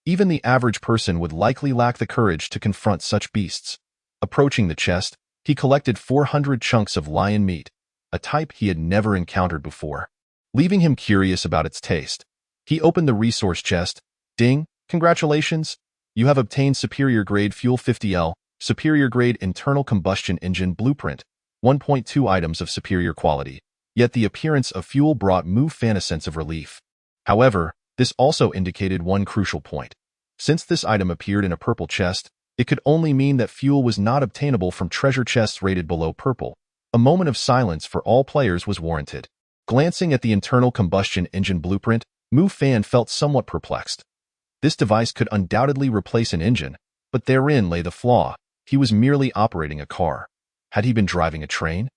A: Even the average person would likely lack the courage to confront such beasts. Approaching the chest, he collected 400 chunks of lion meat, a type he had never encountered before. Leaving him curious about its taste, he opened the resource chest. Ding! Congratulations! You have obtained superior grade fuel 50L, superior grade internal combustion engine blueprint, 1.2 items of superior quality. Yet the appearance of fuel brought Mufan a sense of relief. However, this also indicated one crucial point. Since this item appeared in a purple chest, it could only mean that fuel was not obtainable from treasure chests rated below purple. A moment of silence for all players was warranted. Glancing at the internal combustion engine blueprint, Mufan felt somewhat perplexed. This device could undoubtedly replace an engine, but therein lay the flaw. He was merely operating a car. Had he been driving a train?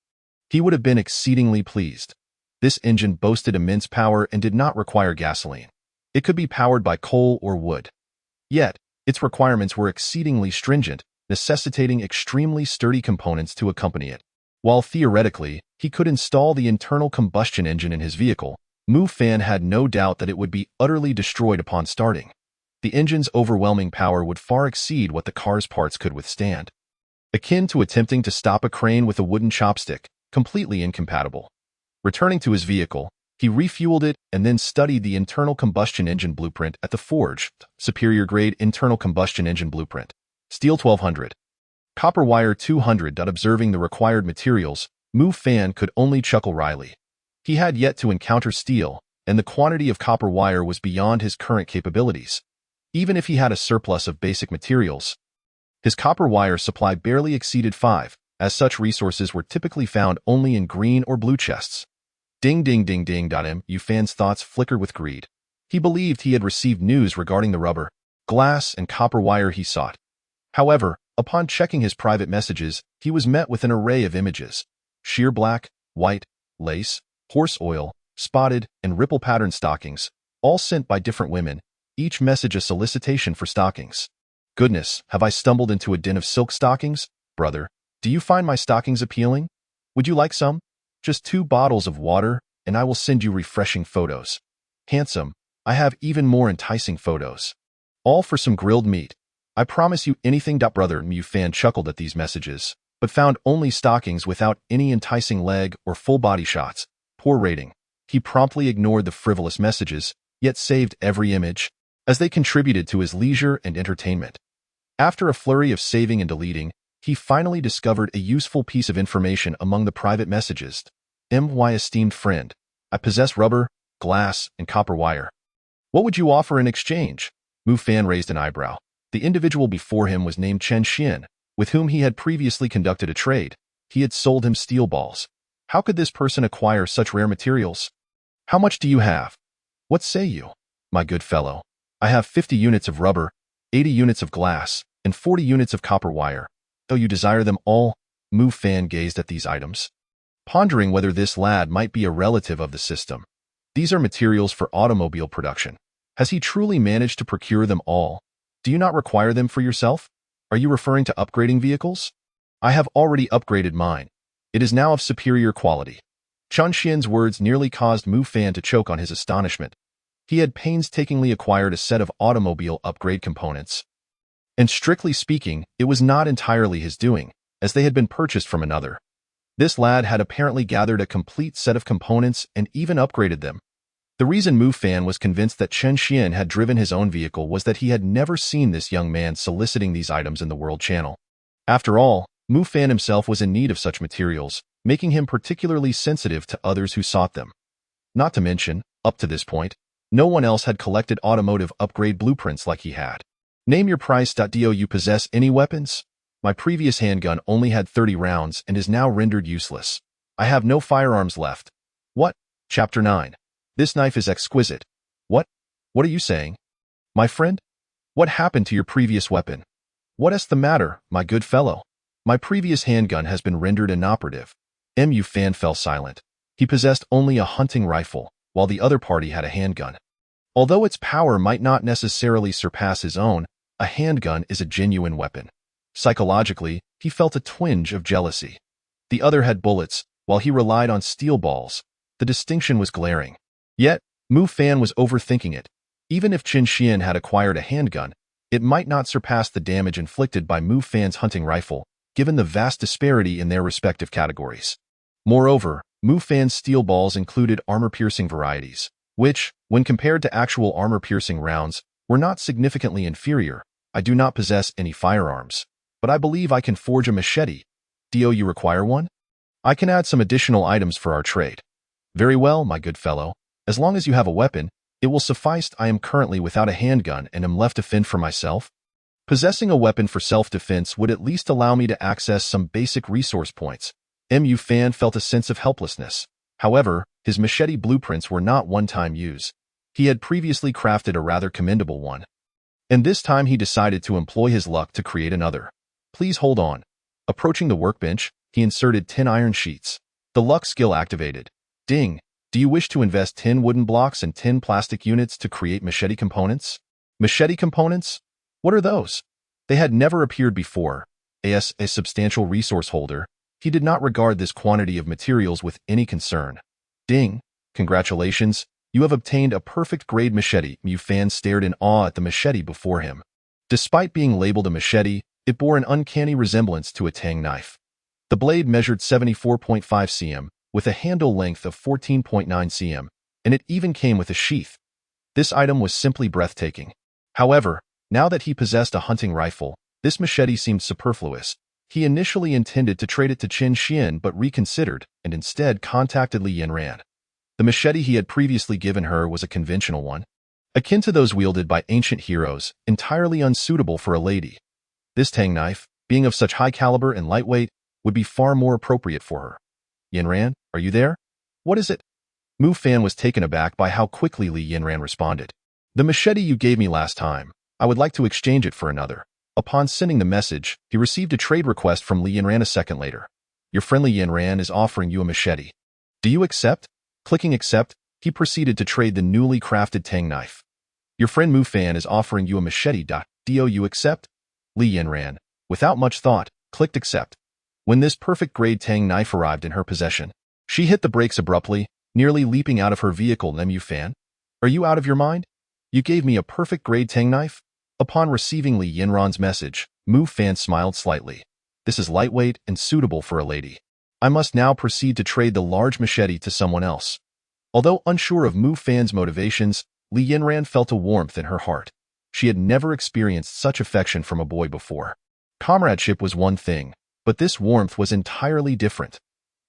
A: He would have been exceedingly pleased. This engine boasted immense power and did not require gasoline. It could be powered by coal or wood. Yet, its requirements were exceedingly stringent, necessitating extremely sturdy components to accompany it. While theoretically, he could install the internal combustion engine in his vehicle, Mufan had no doubt that it would be utterly destroyed upon starting. The engine's overwhelming power would far exceed what the car's parts could withstand. Akin to attempting to stop a crane with a wooden chopstick, completely incompatible. Returning to his vehicle, he refueled it and then studied the internal combustion engine blueprint at the forge. Superior grade internal combustion engine blueprint. Steel 1200. Copper wire 200. Observing the required materials, Mufan could only chuckle wryly. He had yet to encounter steel, and the quantity of copper wire was beyond his current capabilities. Even if he had a surplus of basic materials, his copper wire supply barely exceeded 5, as such resources were typically found only in green or blue chests. Ding ding ding ding. Mufan's thoughts flickered with greed. He believed he had received news regarding the rubber, glass, and copper wire he sought. However, upon checking his private messages, he was met with an array of images: sheer black, white, lace, horse oil, spotted, and ripple pattern stockings, all sent by different women, each message a solicitation for stockings. Goodness, have I stumbled into a den of silk stockings? Brother, do you find my stockings appealing? Would you like some? Just 2 bottles of water, and I will send you refreshing photos. Handsome, I have even more enticing photos. All for some grilled meat. I promise you anything. Brother Mufan chuckled at these messages, but found only stockings without any enticing leg or full body shots. Poor rating. He promptly ignored the frivolous messages, yet saved every image, as they contributed to his leisure and entertainment. After a flurry of saving and deleting, he finally discovered a useful piece of information among the private messages. My esteemed friend, I possess rubber, glass, and copper wire. What would you offer in exchange? Mufan raised an eyebrow. The individual before him was named Chen Xian, with whom he had previously conducted a trade. he had sold him steel balls. How could this person acquire such rare materials? How much do you have? What say you, my good fellow? I have 50 units of rubber, 80 units of glass, and 40 units of copper wire. Though you desire them all, Mu Fan gazed at these items, pondering whether this lad might be a relative of the system. These are materials for automobile production. Has he truly managed to procure them all? Do you not require them for yourself? Are you referring to upgrading vehicles? I have already upgraded mine. It is now of superior quality. Chun Xian's words nearly caused Mu Fan to choke on his astonishment. He had painstakingly acquired a set of automobile upgrade components. And strictly speaking, it was not entirely his doing, as they had been purchased from another. This lad had apparently gathered a complete set of components and even upgraded them. The reason Mu Fan was convinced that Chen Xian had driven his own vehicle was that he had never seen this young man soliciting these items in the World Channel. After all, Mu Fan himself was in need of such materials, making him particularly sensitive to others who sought them. Not to mention, up to this point, no one else had collected automotive upgrade blueprints like he had. Name your price. Do you possess any weapons? My previous handgun only had 30 rounds and is now rendered useless. I have no firearms left. What? Chapter 9. This knife is exquisite. What? What are you saying? My friend? What happened to your previous weapon? What is the matter, my good fellow? My previous handgun has been rendered inoperative. Mu Fan fell silent. He possessed only a hunting rifle, while the other party had a handgun. Although its power might not necessarily surpass his own, a handgun is a genuine weapon. Psychologically, he felt a twinge of jealousy. The other had bullets, while he relied on steel balls. The distinction was glaring. Yet, Mu Fan was overthinking it. Even if Chen Xian had acquired a handgun, it might not surpass the damage inflicted by Mu Fan's hunting rifle, given the vast disparity in their respective categories. Moreover, Mu Fan's steel balls included armor-piercing varieties, which, when compared to actual armor-piercing rounds, were not significantly inferior. I do not possess any firearms, but I believe I can forge a machete. Do you require one? I can add some additional items for our trade. Very well, my good fellow. As long as you have a weapon, it will suffice. I am currently without a handgun and am left to fend for myself. Possessing a weapon for self-defense would at least allow me to access some basic resource points. Mu Fan felt a sense of helplessness. However, his machete blueprints were not one-time use. He had previously crafted a rather commendable one. And this time he decided to employ his luck to create another. Please hold on. Approaching the workbench, he inserted 10 iron sheets. The luck skill activated. Ding! Do you wish to invest 10 wooden blocks and 10 plastic units to create machete components? Machete components? What are those? They had never appeared before. As a substantial resource holder, he did not regard this quantity of materials with any concern. Ding! Congratulations, you have obtained a perfect grade machete. Mu Fan stared in awe at the machete before him. Despite being labeled a machete, it bore an uncanny resemblance to a tang knife. The blade measured 74.5 cm, with a handle length of 14.9 cm, and it even came with a sheath. This item was simply breathtaking. However, now that he possessed a hunting rifle, this machete seemed superfluous. He initially intended to trade it to Chen Xian but reconsidered and instead contacted Li Yanran. The machete he had previously given her was a conventional one, akin to those wielded by ancient heroes, entirely unsuitable for a lady. This tang knife, being of such high caliber and lightweight, would be far more appropriate for her. Yanran, are you there? What is it? Mu Fan was taken aback by how quickly Li Yanran responded. The machete you gave me last time. I would like to exchange it for another. Upon sending the message, he received a trade request from Li Yanran a second later. Your friendly Yanran is offering you a machete. Do you accept? Clicking accept, he proceeded to trade the newly crafted tang knife. Your friend Mu Fan is offering you a machete. Do you accept? Li Yanran, without much thought, clicked accept. When this perfect grade tang knife arrived in her possession, she hit the brakes abruptly, nearly leaping out of her vehicle. Mu Fan, are you out of your mind? You gave me a perfect grade tang knife? Upon receiving Li Yanran's message, Mu Fan smiled slightly. This is lightweight and suitable for a lady. I must now proceed to trade the large machete to someone else. Although unsure of Mu Fan's motivations, Li Yanran felt a warmth in her heart. She had never experienced such affection from a boy before. Comradeship was one thing, but this warmth was entirely different.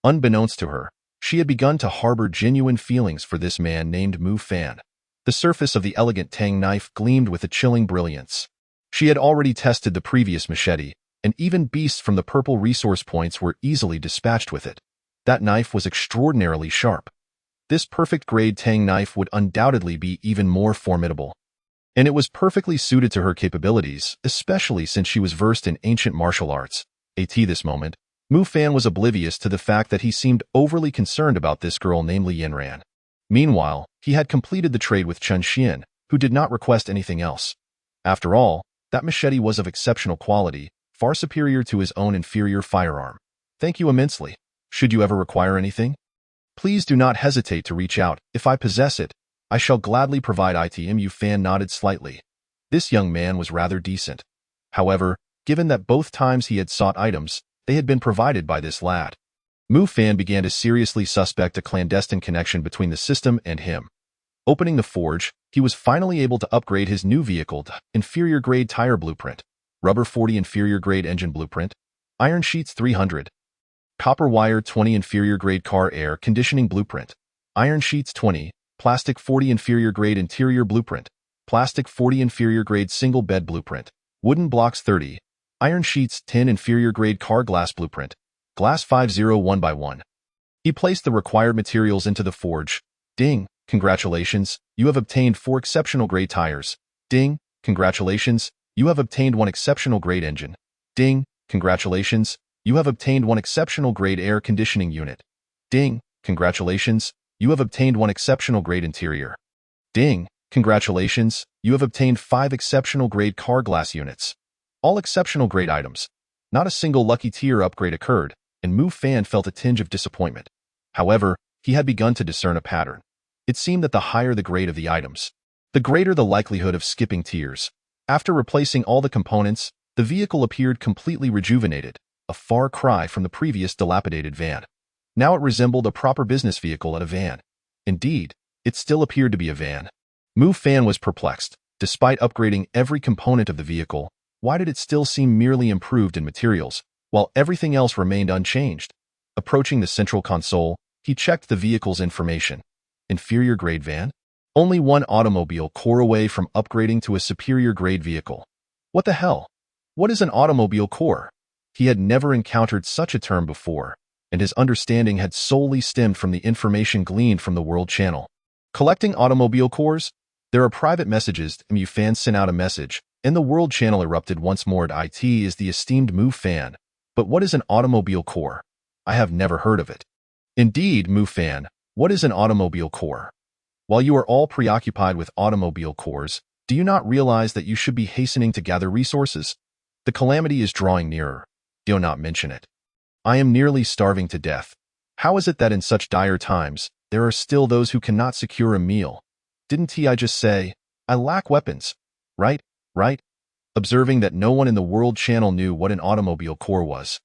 A: Unbeknownst to her, she had begun to harbor genuine feelings for this man named Mu Fan. The surface of the elegant tang knife gleamed with a chilling brilliance. She had already tested the previous machete, and even beasts from the purple resource points were easily dispatched with it. That knife was extraordinarily sharp. This perfect-grade Tang knife would undoubtedly be even more formidable. And it was perfectly suited to her capabilities, especially since she was versed in ancient martial arts. At this moment, Mu Fan was oblivious to the fact that he seemed overly concerned about this girl named Li Yinran. Meanwhile, he had completed the trade with Chen Xian, who did not request anything else. After all, that machete was of exceptional quality, far superior to his own inferior firearm. Thank you immensely. Should you ever require anything, please do not hesitate to reach out. If I possess it, I shall gladly provide it. Mu Fan nodded slightly. This young man was rather decent. However, given that both times he had sought items, they had been provided by this lad. Mu Fan began to seriously suspect a clandestine connection between the system and him. Opening the forge, he was finally able to upgrade his new vehicle to inferior grade tire blueprint, rubber 40 inferior grade engine blueprint, iron sheets 300, copper wire 20 inferior grade car air conditioning blueprint, iron sheets 20, plastic 40 inferior grade interior blueprint, plastic 40 inferior grade single bed blueprint, wooden blocks 30, iron sheets 10 inferior grade car glass blueprint, glass 50 1x1. He placed the required materials into the forge. Ding, congratulations, you have obtained 4 exceptional grade tires. Ding, congratulations, you have obtained 1 exceptional grade engine. Ding, congratulations, you have obtained 1 exceptional grade air conditioning unit. Ding, congratulations, you have obtained 1 exceptional grade interior. Ding, congratulations, you have obtained 5 exceptional grade car glass units. All exceptional grade items. Not a single lucky tier upgrade occurred, and Mu Fan felt a tinge of disappointment. However, he had begun to discern a pattern. It seemed that the higher the grade of the items, the greater the likelihood of skipping tiers. After replacing all the components, the vehicle appeared completely rejuvenated, a far cry from the previous dilapidated van. Now it resembled a proper business vehicle at a van. Indeed, it still appeared to be a van. Mu Fan was perplexed. Despite upgrading every component of the vehicle, why did it still seem merely improved in materials, while everything else remained unchanged? Approaching the central console, he checked the vehicle's information. Inferior grade van? Only 1 automobile core away from upgrading to a superior grade vehicle. What the hell? What is an automobile core? He had never encountered such a term before, and his understanding had solely stemmed from the information gleaned from the World Channel. Collecting automobile cores? There are private messages. Mu Fan sent out a message, and the World Channel erupted once more. It is the esteemed Mu Fan. But what is an automobile core? I have never heard of it. Indeed, Mu Fan, what is an automobile core? While you are all preoccupied with automobile cores, do you not realize that you should be hastening to gather resources? The calamity is drawing nearer. Do not mention it. I am nearly starving to death. How is it that in such dire times, there are still those who cannot secure a meal? Didn't I just say, I lack weapons? Right? Observing that no one in the World Channel knew what an automobile core was,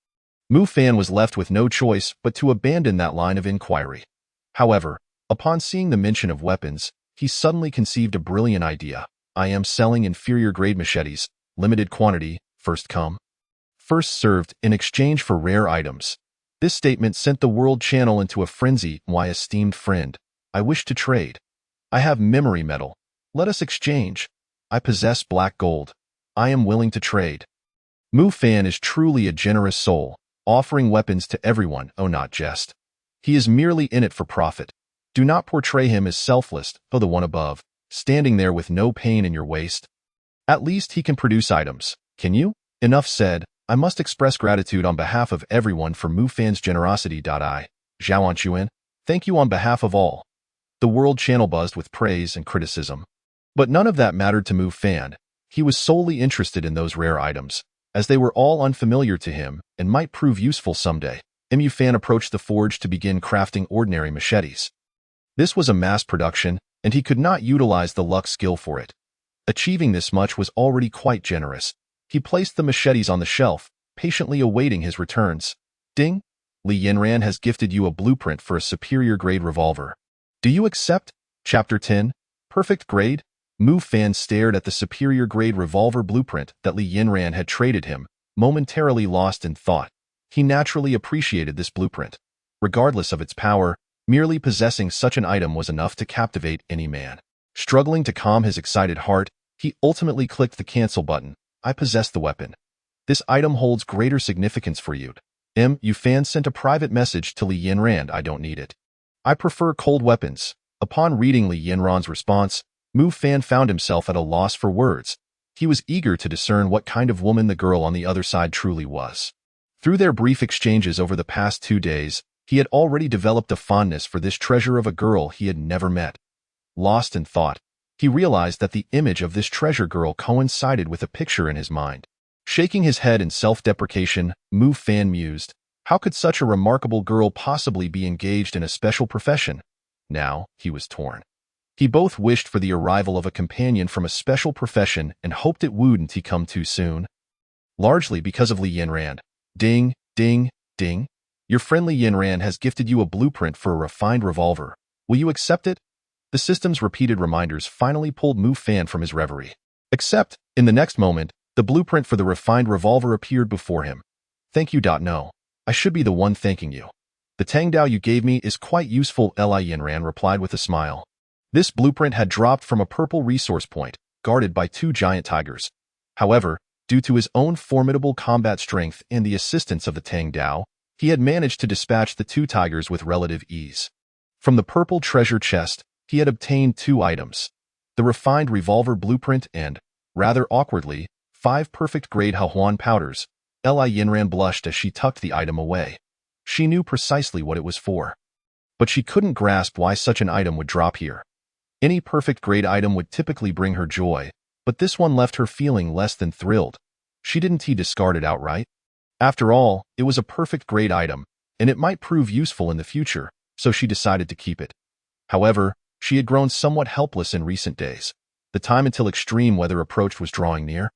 A: Mu Fan was left with no choice but to abandon that line of inquiry. However, upon seeing the mention of weapons, he suddenly conceived a brilliant idea. I am selling inferior grade machetes, limited quantity, first come, first served, in exchange for rare items. This statement sent the World Channel into a frenzy. My esteemed friend, I wish to trade. I have memory metal. Let us exchange. I possess black gold. I am willing to trade. Mu Fan is truly a generous soul, offering weapons to everyone. Oh, not jest. He is merely in it for profit. Do not portray him as selfless, oh the one above, standing there with no pain in your waist. At least he can produce items, can you? Enough said. I must express gratitude on behalf of everyone for Mu Fan's generosity. I, Zhao Anchuan, thank you on behalf of all. The World Channel buzzed with praise and criticism. But none of that mattered to Mu Fan. He was solely interested in those rare items, as they were all unfamiliar to him and might prove useful someday. Mu Fan approached the forge to begin crafting ordinary machetes. This was a mass production, and he could not utilize the luck skill for it. Achieving this much was already quite generous. He placed the machetes on the shelf, patiently awaiting his returns. Ding! Li Yinran has gifted you a blueprint for a superior grade revolver. Do you accept? Chapter 10. Perfect grade? Mu Fan stared at the superior grade revolver blueprint that Li Yinran had traded him, momentarily lost in thought. He naturally appreciated this blueprint. Regardless of its power, merely possessing such an item was enough to captivate any man. Struggling to calm his excited heart, he ultimately clicked the cancel button. I possess the weapon. This item holds greater significance for you. Yu Fan sent a private message to Li Yanran. I don't need it. I prefer cold weapons. Upon reading Li Yanran's response, Mu Fan found himself at a loss for words. He was eager to discern what kind of woman the girl on the other side truly was. Through their brief exchanges over the past 2 days, he had already developed a fondness for this treasure of a girl he had never met. Lost in thought, he realized that the image of this treasure girl coincided with a picture in his mind. Shaking his head in self-deprecation, Mu Fan mused, how could such a remarkable girl possibly be engaged in a special profession? Now, he was torn. He both wished for the arrival of a companion from a special profession and hoped it wouldn't come too soon. Largely because of Li Yanran. Ding, ding, ding. Your friend Li Yanran has gifted you a blueprint for a refined revolver. Will you accept it? The system's repeated reminders finally pulled Mu Fan from his reverie. Except, in the next moment, the blueprint for the refined revolver appeared before him. Thank you. No. I should be the one thanking you. The Tangdao you gave me is quite useful, Li Yanran replied with a smile. This blueprint had dropped from a purple resource point, guarded by 2 giant tigers. However, due to his own formidable combat strength and the assistance of the Tangdao, he had managed to dispatch the 2 tigers with relative ease. From the purple treasure chest, he had obtained 2 items. The refined revolver blueprint and, rather awkwardly, 5 perfect-grade Hahuan powders. Li Yanran blushed as she tucked the item away. She knew precisely what it was for. But she couldn't grasp why such an item would drop here. Any perfect-grade item would typically bring her joy, but this one left her feeling less than thrilled. She didn't discard it outright. After all, it was a perfect-grade item, and it might prove useful in the future, so she decided to keep it. However, she had grown somewhat helpless in recent days. The time until extreme weather approached was drawing near.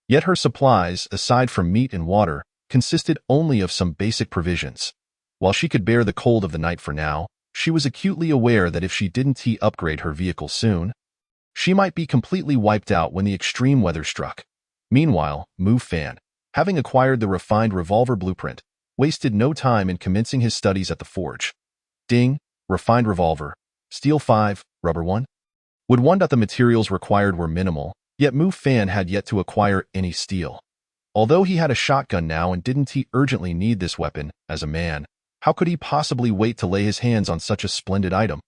A: Yet her supplies, aside from meat and water, consisted only of some basic provisions. While she could bear the cold of the night for now, she was acutely aware that if she didn't upgrade her vehicle soon, she might be completely wiped out when the extreme weather struck. Meanwhile, Mu Fan, having acquired the refined revolver blueprint, wasted no time in commencing his studies at the forge. Ding, refined revolver, steel 5, rubber 1. Would one that the materials required were minimal, yet Mu Fan had yet to acquire any steel. Although he had a shotgun now and didn't urgently need this weapon, as a man, how could he possibly wait to lay his hands on such a splendid item?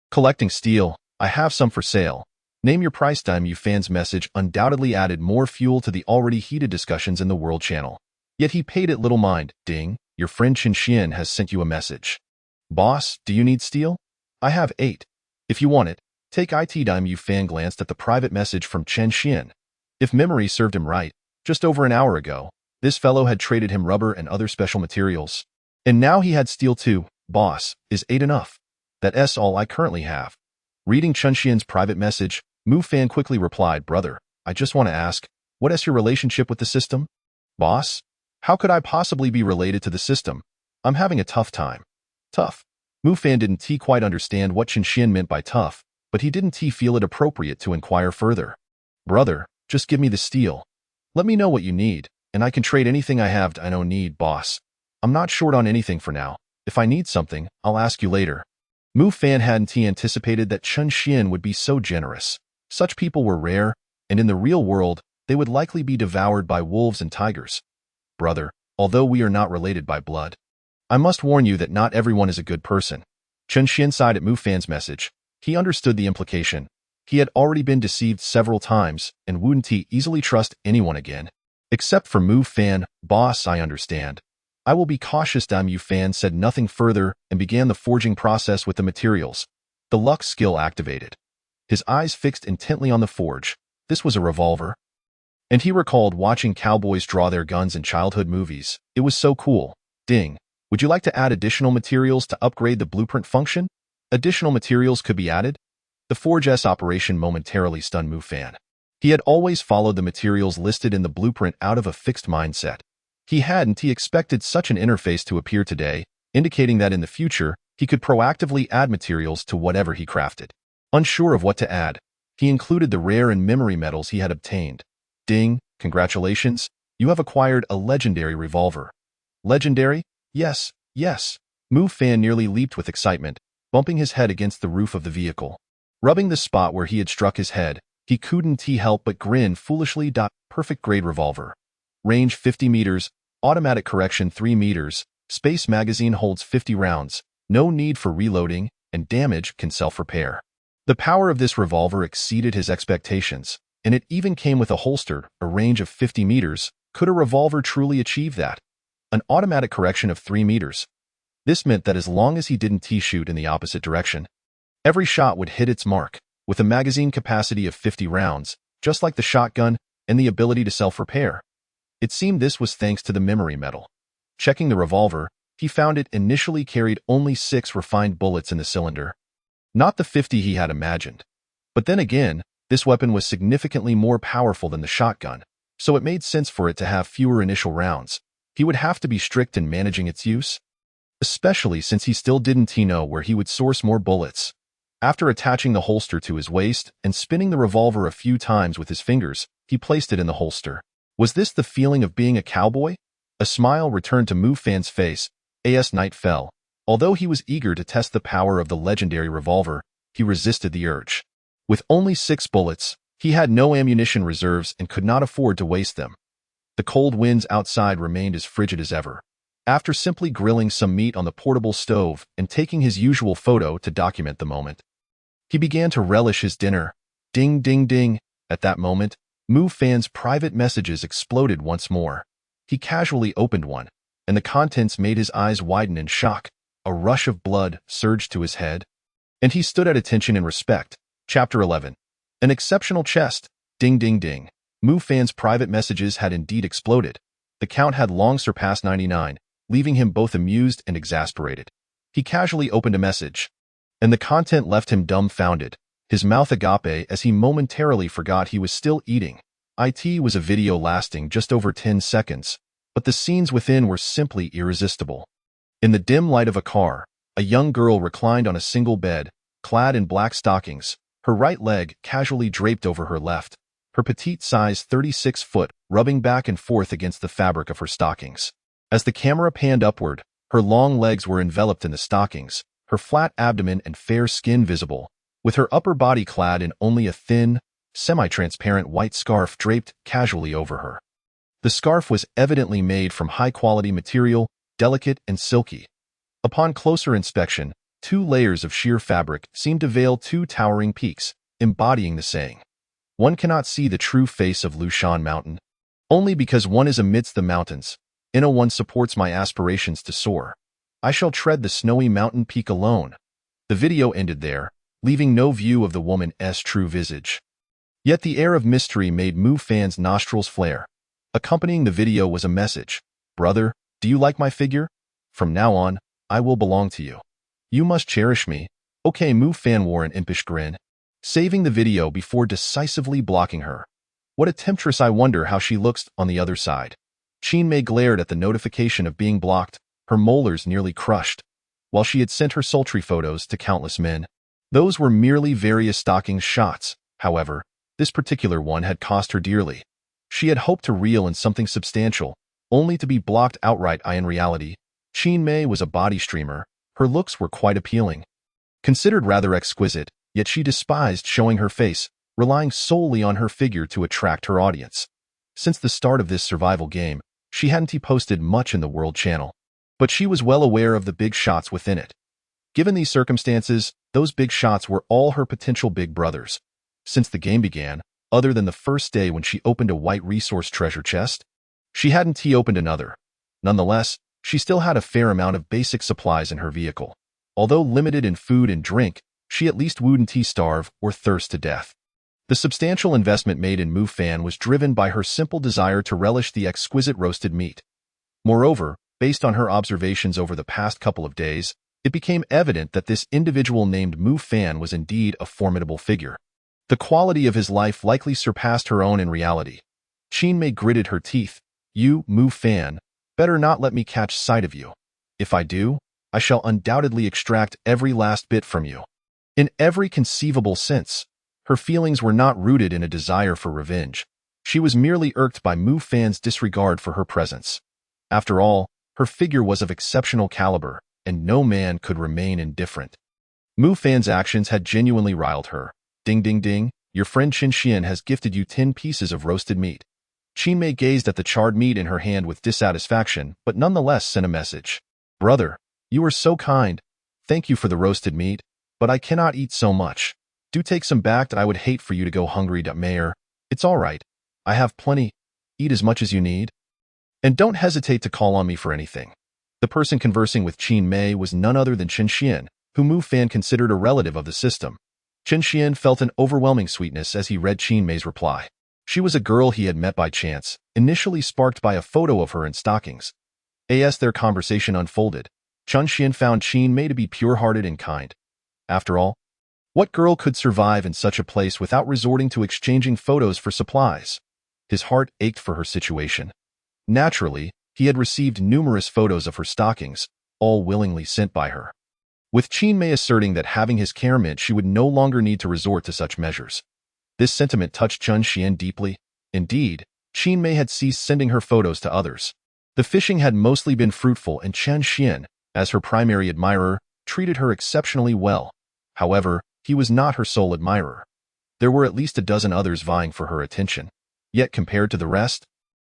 A: Collecting steel, I have some for sale. Name your price. Mu Fan's message undoubtedly added more fuel to the already heated discussions in the World Channel. Yet he paid it little mind. Ding, your friend Chen Xian has sent you a message. Boss, do you need steel? I have 8. If you want it, take it. Mu Fan glanced at the private message from Chen Xian. If memory served him right, just over an hour ago, this fellow had traded him rubber and other special materials. And now he had steel too. Boss, is 8 enough? That's all I currently have. Reading Chen Xian's private message, Mu Fan quickly replied, Brother, I just want to ask, what is your relationship with the system? Boss? How could I possibly be related to the system? I'm having a tough time. Tough? Mu Fan didn't quite understand what Chen Xian meant by tough, but he didn't feel it appropriate to inquire further. Brother, just give me the steel. Let me know what you need, and I can trade anything I have. I don't need, boss. I'm not short on anything for now. If I need something, I'll ask you later. Mu Fan hadn't anticipated that Chen Xian would be so generous. Such people were rare, and in the real world, they would likely be devoured by wolves and tigers. Brother, although we are not related by blood, I must warn you that not everyone is a good person. Chen Xian sighed at Mu Fan's message. He understood the implication. He had already been deceived several times and wouldn't easily trust anyone again. Except for Mu Fan. Boss, I understand. I will be cautious. Mu Fan said nothing further and began the forging process with the materials. The luck skill activated. His eyes fixed intently on the forge. This was a revolver. And he recalled watching cowboys draw their guns in childhood movies. It was so cool. Ding. Would you like to add additional materials to upgrade the blueprint function? Additional materials could be added? The Forge's operation momentarily stunned Mu Fan. He had always followed the materials listed in the blueprint out of a fixed mindset. He hadn't expected such an interface to appear today, indicating that in the future, he could proactively add materials to whatever he crafted. Unsure of what to add, he included the rare and memory metals he had obtained. Ding, congratulations, you have acquired a legendary revolver. Legendary? Yes, yes. Mu Fan nearly leaped with excitement, bumping his head against the roof of the vehicle. Rubbing the spot where he had struck his head, he couldn't help but grin foolishly. Perfect grade revolver. Range 50 meters, automatic correction 3 meters, space magazine holds 50 rounds, no need for reloading, and damage can self-repair. The power of this revolver exceeded his expectations, and it even came with a holster, a range of 50 meters. Could a revolver truly achieve that? An automatic correction of 3 meters. This meant that as long as he didn't T-shoot in the opposite direction, every shot would hit its mark, with a magazine capacity of 50 rounds, just like the shotgun, and the ability to self-repair. It seemed this was thanks to the memory metal. Checking the revolver, he found it initially carried only 6 refined bullets in the cylinder. Not the 50 he had imagined. But then again, this weapon was significantly more powerful than the shotgun, so it made sense for it to have fewer initial rounds. He would have to be strict in managing its use, especially since he still didn't know where he would source more bullets. After attaching the holster to his waist and spinning the revolver a few times with his fingers, he placed it in the holster. Was this the feeling of being a cowboy? A smile returned to Mu Fan's face as night fell. Although he was eager to test the power of the legendary revolver, he resisted the urge. With only 6 bullets, he had no ammunition reserves and could not afford to waste them. The cold winds outside remained as frigid as ever. After simply grilling some meat on the portable stove and taking his usual photo to document the moment, he began to relish his dinner. Ding, ding, ding. At that moment, Mu Fan's private messages exploded once more. He casually opened one, and the contents made his eyes widen in shock. A rush of blood surged to his head, and he stood at attention and respect. Chapter 11. An exceptional chest. Ding, ding, ding. Mu Fan's private messages had indeed exploded. The count had long surpassed 99, leaving him both amused and exasperated. He casually opened a message, and the content left him dumbfounded, his mouth agape as he momentarily forgot he was still eating. It was a video lasting just over 10 seconds, but the scenes within were simply irresistible. In the dim light of a car, a young girl reclined on a single bed, clad in black stockings, her right leg casually draped over her left, her petite size 36-foot rubbing back and forth against the fabric of her stockings. As the camera panned upward, her long legs were enveloped in the stockings, her flat abdomen and fair skin visible, with her upper body clad in only a thin, semi-transparent white scarf draped casually over her. The scarf was evidently made from high-quality material, delicate and silky. Upon closer inspection, 2 layers of sheer fabric seemed to veil 2 towering peaks, embodying the saying, "One cannot see the true face of Lushan Mountain. Only because one is amidst the mountains, one supports my aspirations to soar. I shall tread the snowy mountain peak alone." The video ended there, leaving no view of the woman's true visage. Yet the air of mystery made Mu Fan's nostrils flare. Accompanying the video was a message. "Brother, do you like my figure? From now on, I will belong to you. You must cherish me." Okay, Mu Fan wore an impish grin, saving the video before decisively blocking her. What a temptress, I wonder how she looks on the other side. Qin Mei glared at the notification of being blocked, her molars nearly crushed. While she had sent her sultry photos to countless men, those were merely various stocking shots. However, this particular one had cost her dearly. She had hoped to reel in something substantial, only to be blocked outright. In reality, Qin Mei was a body streamer. Her looks were quite appealing. Considered rather exquisite, yet she despised showing her face, relying solely on her figure to attract her audience. Since the start of this survival game, she hadn't posted much in the World Channel, but she was well aware of the big shots within it. Given these circumstances, those big shots were all her potential big brothers. Since the game began, other than the first day when she opened a white resource treasure chest, she hadn't opened another. Nonetheless, she still had a fair amount of basic supplies in her vehicle. Although limited in food and drink, she at least wouldn't starve or thirst to death. The substantial investment made in Mu Fan was driven by her simple desire to relish the exquisite roasted meat. Moreover, based on her observations over the past couple of days, it became evident that this individual named Mu Fan was indeed a formidable figure. The quality of his life likely surpassed her own in reality. Qin Mei gritted her teeth. "You, Mu Fan, better not let me catch sight of you. If I do, I shall undoubtedly extract every last bit from you." In every conceivable sense, her feelings were not rooted in a desire for revenge. She was merely irked by Mu Fan's disregard for her presence. After all, her figure was of exceptional caliber, and no man could remain indifferent. Mu Fan's actions had genuinely riled her. "Ding, ding, ding, your friend Qin Xian has gifted you 10 pieces of roasted meat." Qin Mei gazed at the charred meat in her hand with dissatisfaction, but nonetheless sent a message. Brother, you are so kind. Thank you for the roasted meat, but I cannot eat so much. Do take some back. I would hate for you to go hungry. Mayor, it's all right. I have plenty. Eat as much as you need. And don't hesitate to call on me for anything. The person conversing with Qin Mei was none other than Chen Xian, who Mu Fan considered a relative of the system. Chen Xian felt an overwhelming sweetness as he read Qin Mei's reply. She was a girl he had met by chance, initially sparked by a photo of her in stockings. As their conversation unfolded, Chen Xian found Qin Mei to be pure-hearted and kind. After all, what girl could survive in such a place without resorting to exchanging photos for supplies? His heart ached for her situation. Naturally, he had received numerous photos of her stockings, all willingly sent by her. With Qin Mei asserting that having his care meant she would no longer need to resort to such measures. This sentiment touched Chen Xian deeply. Indeed, Qin Mei had ceased sending her photos to others. The fishing had mostly been fruitful, and Chen Xian, as her primary admirer, treated her exceptionally well. However, he was not her sole admirer. There were at least a dozen others vying for her attention. Yet compared to the rest,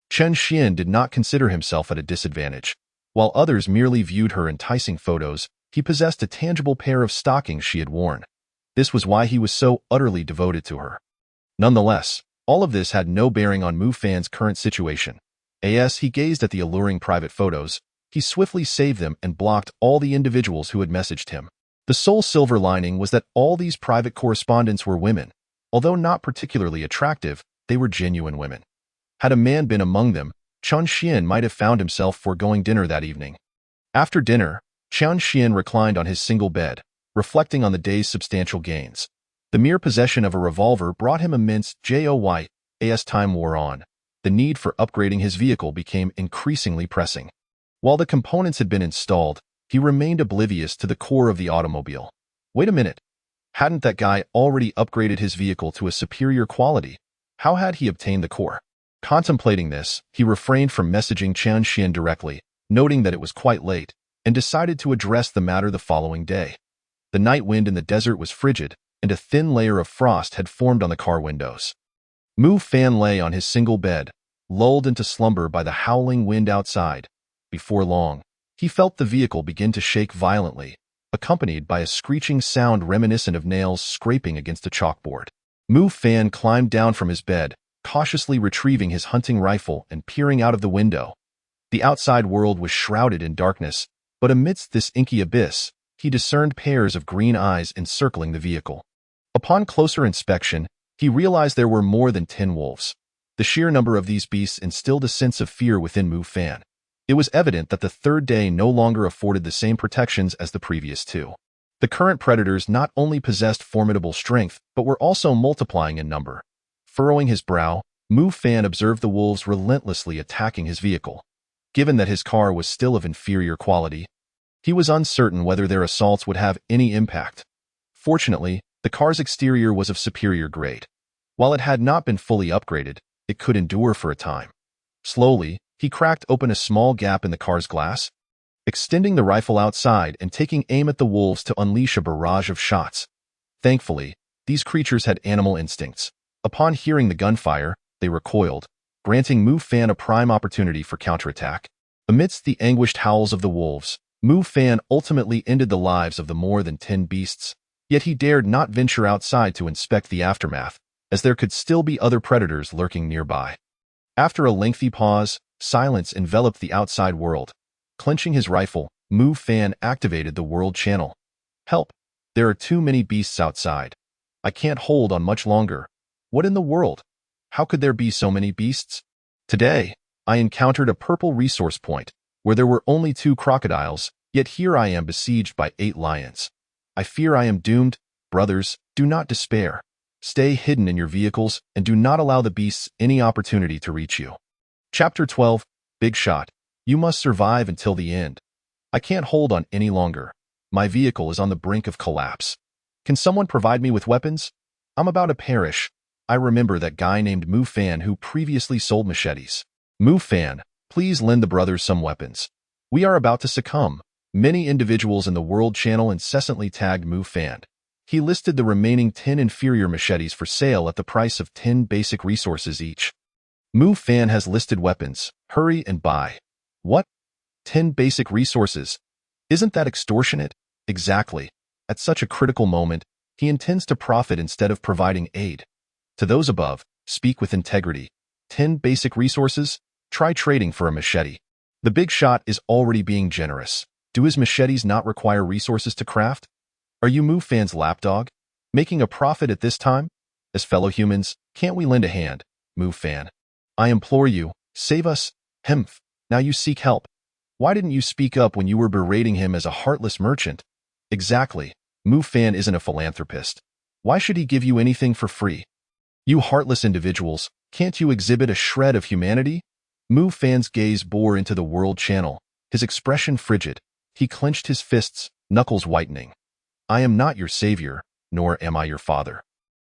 A: Chen Xian did not consider himself at a disadvantage. While others merely viewed her enticing photos, he possessed a tangible pair of stockings she had worn. This was why he was so utterly devoted to her. Nonetheless, all of this had no bearing on Mu Fan's current situation. As he gazed at the alluring private photos, he swiftly saved them and blocked all the individuals who had messaged him. The sole silver lining was that all these private correspondents were women. Although not particularly attractive, they were genuine women. Had a man been among them, Chen Xian might have found himself foregoing dinner that evening. After dinner, Chen Xian reclined on his single bed, reflecting on the day's substantial gains. The mere possession of a revolver brought him immense joy. As time wore on, the need for upgrading his vehicle became increasingly pressing. While the components had been installed, he remained oblivious to the core of the automobile. Wait a minute. Hadn't that guy already upgraded his vehicle to a superior quality? How had he obtained the core? Contemplating this, he refrained from messaging Chen Xian directly, noting that it was quite late, and decided to address the matter the following day. The night wind in the desert was frigid, and a thin layer of frost had formed on the car windows. Mu Fan lay on his single bed, lulled into slumber by the howling wind outside. Before long, he felt the vehicle begin to shake violently, accompanied by a screeching sound reminiscent of nails scraping against a chalkboard. Mu Fan climbed down from his bed, cautiously retrieving his hunting rifle and peering out of the window. The outside world was shrouded in darkness, but amidst this inky abyss, he discerned pairs of green eyes encircling the vehicle. Upon closer inspection, he realized there were more than 10 wolves. The sheer number of these beasts instilled a sense of fear within Mu Fan. It was evident that the third day no longer afforded the same protections as the previous two. The current predators not only possessed formidable strength, but were also multiplying in number. Furrowing his brow, Mu Fan observed the wolves relentlessly attacking his vehicle. Given that his car was still of inferior quality, he was uncertain whether their assaults would have any impact. Fortunately, the car's exterior was of superior grade. While it had not been fully upgraded, it could endure for a time. Slowly, he cracked open a small gap in the car's glass, extending the rifle outside and taking aim at the wolves to unleash a barrage of shots. Thankfully, these creatures had animal instincts. Upon hearing the gunfire, they recoiled, granting Mu Fan a prime opportunity for counterattack. Amidst the anguished howls of the wolves, Mu Fan ultimately ended the lives of the more than 10 beasts. Yet he dared not venture outside to inspect the aftermath, as there could still be other predators lurking nearby. After a lengthy pause, silence enveloped the outside world. Clenching his rifle, Mu Fan activated the world channel. Help! There are too many beasts outside. I can't hold on much longer. What in the world? How could there be so many beasts? Today, I encountered a purple resource point, where there were only 2 crocodiles, yet here I am besieged by 8 lions. I fear I am doomed. Brothers, do not despair. Stay hidden in your vehicles and do not allow the beasts any opportunity to reach you. Chapter 12, Big Shot. You must survive until the end. I can't hold on any longer. My vehicle is on the brink of collapse. Can someone provide me with weapons? I'm about to perish. I remember that guy named Mu Fan who previously sold machetes. Mu Fan, please lend the brothers some weapons. We are about to succumb. Many individuals in the World Channel incessantly tagged Mu Fan. He listed the remaining 10 inferior machetes for sale at the price of 10 basic resources each. Mu Fan has listed weapons. Hurry and buy. What? 10 basic resources. Isn't that extortionate? Exactly. At such a critical moment, he intends to profit instead of providing aid. To those above, speak with integrity. 10 basic resources? Try trading for a machete. The big shot is already being generous. Do his machetes not require resources to craft? Are you Mu Fan's lapdog? Making a profit at this time? As fellow humans, can't we lend a hand, Mu Fan? I implore you, save us. Hemph. Now you seek help. Why didn't you speak up when you were berating him as a heartless merchant? Exactly. Mu Fan isn't a philanthropist. Why should he give you anything for free? You heartless individuals, can't you exhibit a shred of humanity? Mu Fan's gaze bore into the world channel, his expression frigid. He clenched his fists, knuckles whitening. I am not your savior, nor am I your father.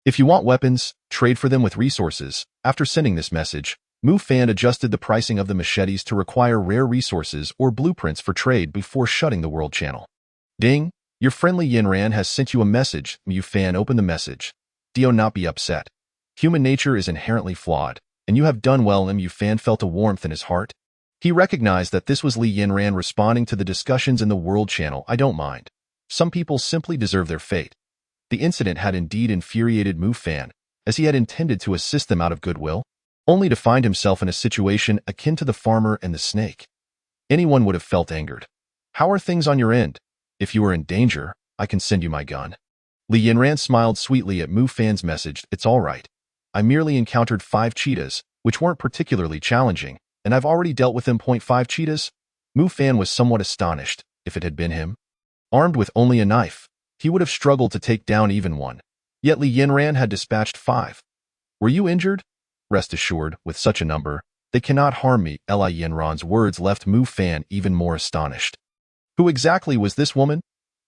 A: If you want weapons, trade for them with resources. After sending this message, Mu Fan adjusted the pricing of the machetes to require rare resources or blueprints for trade before shutting the world channel. Ding! Your friendly Yinran has sent you a message. Mu Fan opened the message. Do not be upset. Human nature is inherently flawed, and you have done well. Mu Fan felt a warmth in his heart. He recognized that this was Li Yinran responding to the discussions in the world channel. I don't mind. Some people simply deserve their fate. The incident had indeed infuriated Mu Fan, as he had intended to assist them out of goodwill, only to find himself in a situation akin to the farmer and the snake. Anyone would have felt angered. How are things on your end? If you are in danger, I can send you my gun. Li Yinran smiled sweetly at Mu Fan's message. It's all right. I merely encountered 5 cheetahs, which weren't particularly challenging, and I've already dealt with them. 5 cheetahs? Mu Fan was somewhat astonished, if it had been him. Armed with only a knife, he would have struggled to take down even one. Yet Li Yinran had dispatched 5. Were you injured? Rest assured, with such a number, they cannot harm me. Li Yinran's words left Mu Fan even more astonished. Who exactly was this woman?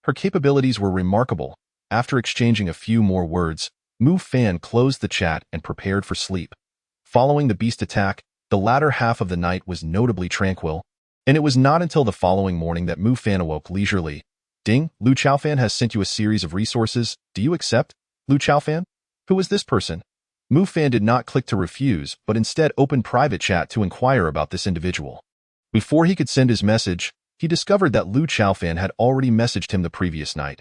A: Her capabilities were remarkable. After exchanging a few more words, Mu Fan closed the chat and prepared for sleep. Following the beast attack, the latter half of the night was notably tranquil, and it was not until the following morning that Mu Fan awoke leisurely. Ding, Lu Chaofan has sent you a series of resources. Do you accept? Lu Chaofan? Who is this person? Mu Fan did not click to refuse, but instead opened private chat to inquire about this individual. Before he could send his message, he discovered that Lu Chaofan had already messaged him the previous night.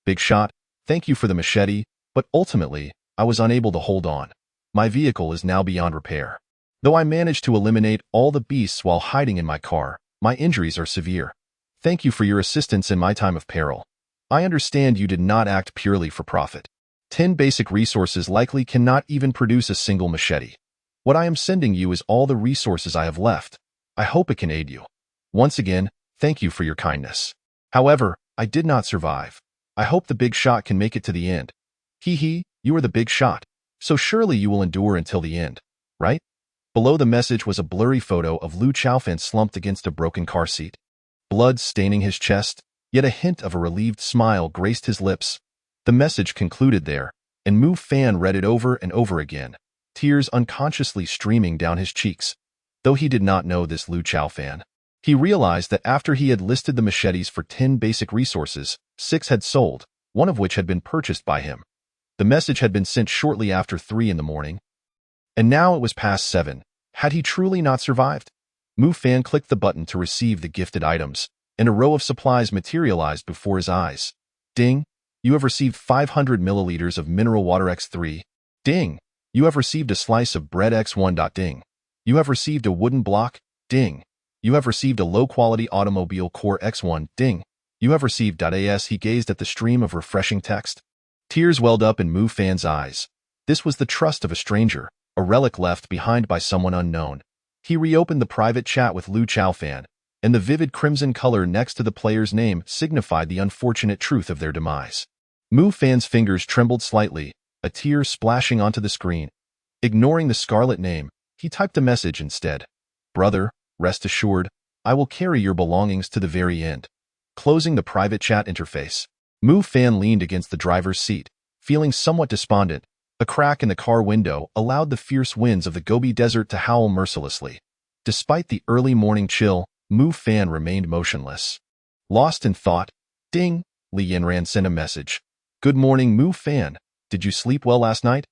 A: Big shot, thank you for the machete, but ultimately, I was unable to hold on. My vehicle is now beyond repair. Though I managed to eliminate all the beasts while hiding in my car, my injuries are severe. Thank you for your assistance in my time of peril. I understand you did not act purely for profit. 10 basic resources likely cannot even produce a single machete. What I am sending you is all the resources I have left. I hope it can aid you. Once again, thank you for your kindness. However, I did not survive. I hope the big shot can make it to the end. Hee, you are the big shot, so surely you will endure until the end, right? Below the message was a blurry photo of Lu Chaofan slumped against a broken car seat. Blood staining his chest, yet a hint of a relieved smile graced his lips. The message concluded there, and Mu Fan read it over and over again, tears unconsciously streaming down his cheeks. Though he did not know this Lu Chaofan, he realized that after he had listed the machetes for 10 basic resources, 6 had sold, one of which had been purchased by him. The message had been sent shortly after 3 in the morning, and now it was past 7. Had he truly not survived? Mu Fan clicked the button to receive the gifted items, and a row of supplies materialized before his eyes. Ding! You have received 500 milliliters of mineral water X3. Ding! You have received a slice of bread X1. Ding! You have received a wooden block. Ding! You have received a low-quality automobile core X1. Ding! You have received .as. He gazed at the stream of refreshing text. Tears welled up in Mu Fan's eyes. This was the trust of a stranger, a relic left behind by someone unknown. He reopened the private chat with Lu Chaofan, and the vivid crimson color next to the player's name signified the unfortunate truth of their demise. Mu Fan's fingers trembled slightly, a tear splashing onto the screen. Ignoring the scarlet name, he typed a message instead. Brother, rest assured, I will carry your belongings to the very end. Closing the private chat interface, Mu Fan leaned against the driver's seat, feeling somewhat despondent. A crack in the car window allowed the fierce winds of the Gobi Desert to howl mercilessly. Despite the early morning chill, Mu Fan remained motionless. Lost in thought, ding, Li Yinran sent a message. Good morning, Mu Fan. Did you sleep well last night?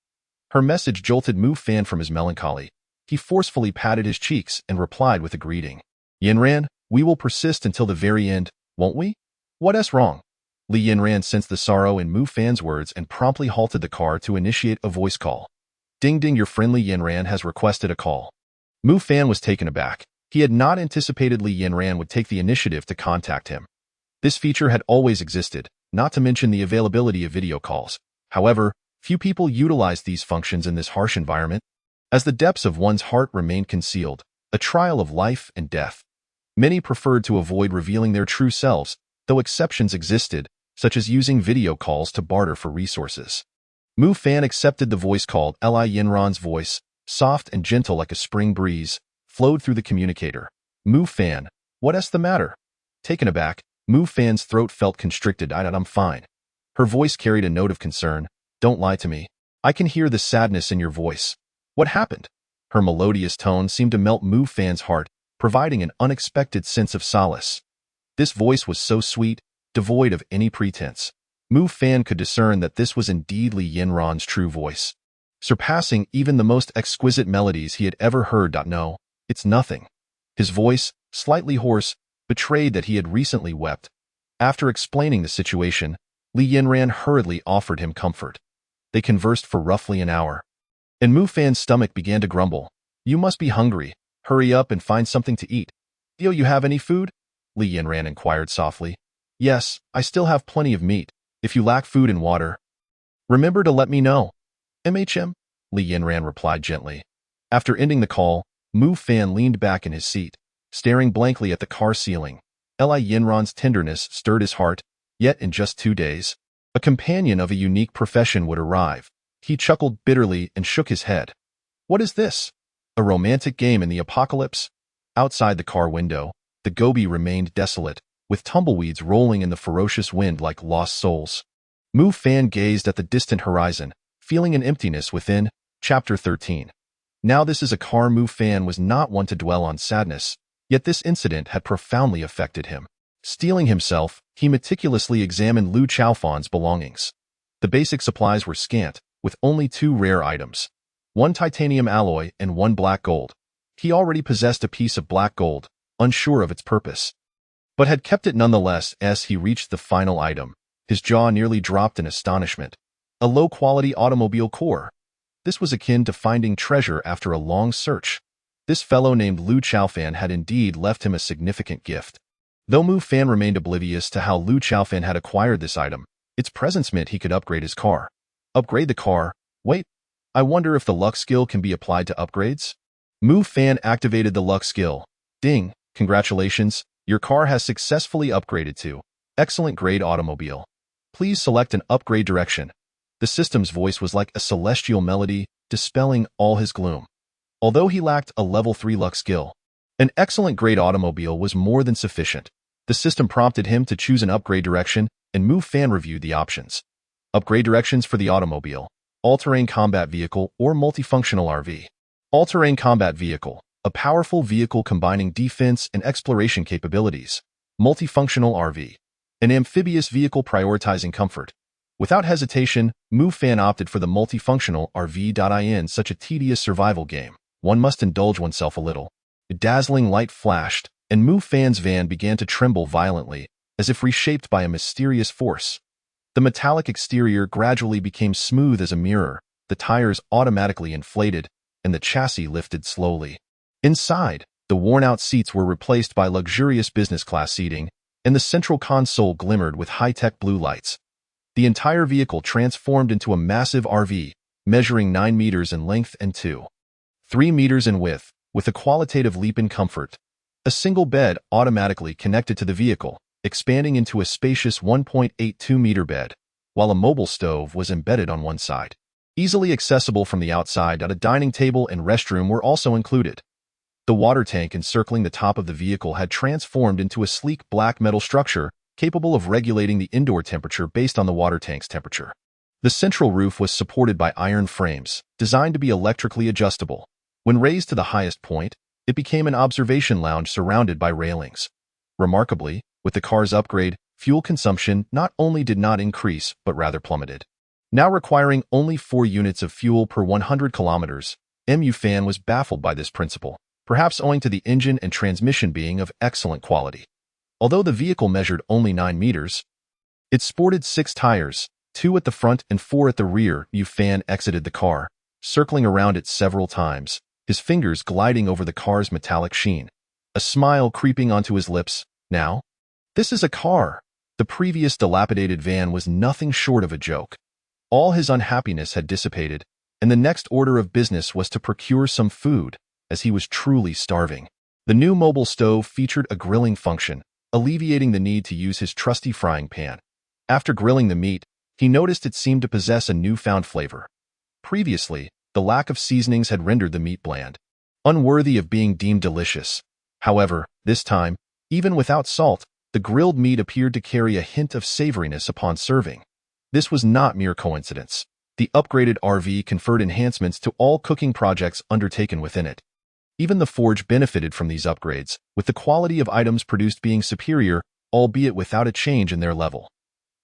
A: Her message jolted Mu Fan from his melancholy. He forcefully patted his cheeks and replied with a greeting. Yinran, we will persist until the very end, won't we? What's wrong? Li Yinran sensed the sorrow in Mu Fan's words and promptly halted the car to initiate a voice call. Ding ding, your friendly Yinran has requested a call. Mu Fan was taken aback. He had not anticipated Li Yinran would take the initiative to contact him. This feature had always existed, not to mention the availability of video calls. However, few people utilized these functions in this harsh environment. As the depths of one's heart remained concealed, a trial of life and death. Many preferred to avoid revealing their true selves, though exceptions existed, such as using video calls to barter for resources. Mu Fan accepted the voice call. Li Yinran's voice, soft and gentle like a spring breeze, flowed through the communicator. Mu Fan, what's the matter? Taken aback, Mu Fan's throat felt constricted. I'm fine. Her voice carried a note of concern. Don't lie to me. I can hear the sadness in your voice. What happened? Her melodious tone seemed to melt Mu Fan's heart, providing an unexpected sense of solace. This voice was so sweet, devoid of any pretense. Mu Fan could discern that this was indeed Li Yinran's true voice, surpassing even the most exquisite melodies he had ever heard. No, it's nothing. His voice, slightly hoarse, betrayed that he had recently wept. After explaining the situation, Li Yinran hurriedly offered him comfort. They conversed for roughly an hour. And Mu Fan's stomach began to grumble. You must be hungry. Hurry up and find something to eat. Do you have any food? Li Yinran inquired softly. Yes, I still have plenty of meat. If you lack food and water, remember to let me know. MHM? Li Yinran replied gently. After ending the call, Mu Fan leaned back in his seat, staring blankly at the car ceiling. Li Yinran's tenderness stirred his heart, yet in just 2 days, a companion of a unique profession would arrive. He chuckled bitterly and shook his head. What is this? A romantic game in the apocalypse? Outside the car window, the Gobi remained desolate, with tumbleweeds rolling in the ferocious wind like lost souls. Mu Fan gazed at the distant horizon, feeling an emptiness within. Chapter 13. Now this is a car. Mu Fan was not one to dwell on sadness, yet this incident had profoundly affected him. Steeling himself, he meticulously examined Lu Chaofan's belongings. The basic supplies were scant, with only 2 rare items. 1 titanium alloy and 1 black gold. He already possessed a piece of black gold, unsure of its purpose, but had kept it nonetheless. As he reached the final item, his jaw nearly dropped in astonishment. A low-quality automobile core. This was akin to finding treasure after a long search. This fellow named Lu Chaofan had indeed left him a significant gift. Though Mu Fan remained oblivious to how Lu Chaofan had acquired this item, its presence meant he could upgrade his car. Upgrade the car? Wait, I wonder if the luck skill can be applied to upgrades? Mu Fan activated the luck skill. Ding, congratulations, your car has successfully upgraded to excellent grade automobile. Please select an upgrade direction. The system's voice was like a celestial melody, dispelling all his gloom. Although he lacked a level 3 luck skill, an excellent grade automobile was more than sufficient. The system prompted him to choose an upgrade direction, and Mu Fan reviewed the options. Upgrade directions for the automobile: all-terrain combat vehicle or multifunctional RV. All-terrain combat vehicle, a powerful vehicle combining defense and exploration capabilities. Multifunctional RV, an amphibious vehicle prioritizing comfort. Without hesitation, Mu Fan opted for the multifunctional RV. In such a tedious survival game, one must indulge oneself a little. A dazzling light flashed, and Mu Fan's van began to tremble violently, as if reshaped by a mysterious force. The metallic exterior gradually became smooth as a mirror, the tires automatically inflated, and the chassis lifted slowly. Inside, the worn-out seats were replaced by luxurious business-class seating, and the central console glimmered with high-tech blue lights. The entire vehicle transformed into a massive RV, measuring 9 meters in length and 2.3 meters in width, with a qualitative leap in comfort. A single bed automatically connected to the vehicle, expanding into a spacious 1.82-meter bed, while a mobile stove was embedded on one side. Easily accessible from the outside, a dining table and restroom were also included. The water tank encircling the top of the vehicle had transformed into a sleek black metal structure capable of regulating the indoor temperature based on the water tank's temperature. The central roof was supported by iron frames, designed to be electrically adjustable. When raised to the highest point, it became an observation lounge surrounded by railings. Remarkably, with the car's upgrade, fuel consumption not only did not increase but rather plummeted. Now requiring only 4 units of fuel per 100 kilometers, Mu Fan was baffled by this principle, perhaps owing to the engine and transmission being of excellent quality. Although the vehicle measured only 9 meters, it sported 6 tires, 2 at the front and 4 at the rear. Mu Fan exited the car, circling around it several times, his fingers gliding over the car's metallic sheen, a smile creeping onto his lips. Now, this is a car. The previous dilapidated van was nothing short of a joke. All his unhappiness had dissipated, and the next order of business was to procure some food, as he was truly starving. The new mobile stove featured a grilling function, alleviating the need to use his trusty frying pan. After grilling the meat, he noticed it seemed to possess a newfound flavor. Previously, the lack of seasonings had rendered the meat bland, unworthy of being deemed delicious. However, this time, even without salt, the grilled meat appeared to carry a hint of savoriness upon serving. This was not mere coincidence. The upgraded RV conferred enhancements to all cooking projects undertaken within it. Even the forge benefited from these upgrades, with the quality of items produced being superior, albeit without a change in their level.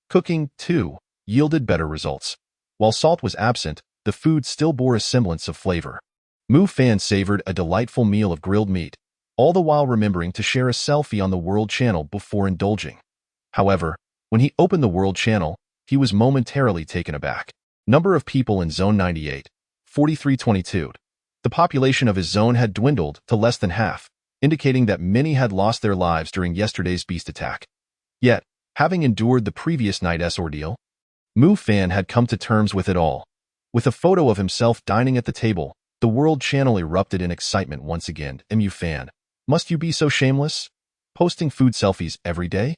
A: Cooking, too, yielded better results. While salt was absent, the food still bore a semblance of flavor. Mu Fan savored a delightful meal of grilled meat, all the while remembering to share a selfie on the World Channel before indulging. However, when he opened the World Channel, he was momentarily taken aback. Number of people in Zone 98, 4322. The population of his zone had dwindled to less than half, indicating that many had lost their lives during yesterday's beast attack. Yet, having endured the previous night's ordeal, Mu Fan had come to terms with it all. With a photo of himself dining at the table, the World Channel erupted in excitement once again. Mu Fan, must you be so shameless? Posting food selfies every day?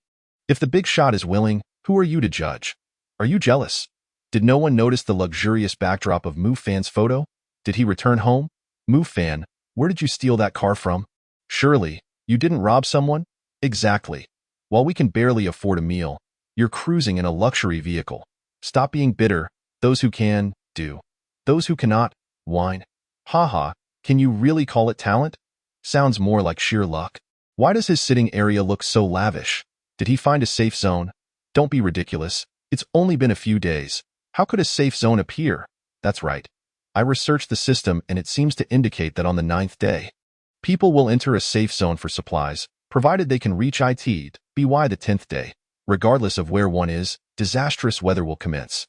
A: If the big shot is willing, who are you to judge? Are you jealous? Did no one notice the luxurious backdrop of Mu Fan's photo? Did he return home? Mu Fan, where did you steal that car from? Surely, you didn't rob someone? Exactly. While we can barely afford a meal, you're cruising in a luxury vehicle. Stop being bitter. Those who can, do. Those who cannot, whine. Haha, can you really call it talent? Sounds more like sheer luck. Why does his sitting area look so lavish? Did he find a safe zone? Don't be ridiculous. It's only been a few days. How could a safe zone appear? That's right. I researched the system and it seems to indicate that on the 9th day, people will enter a safe zone for supplies, provided they can reach it by the 10th day. Regardless of where one is, disastrous weather will commence.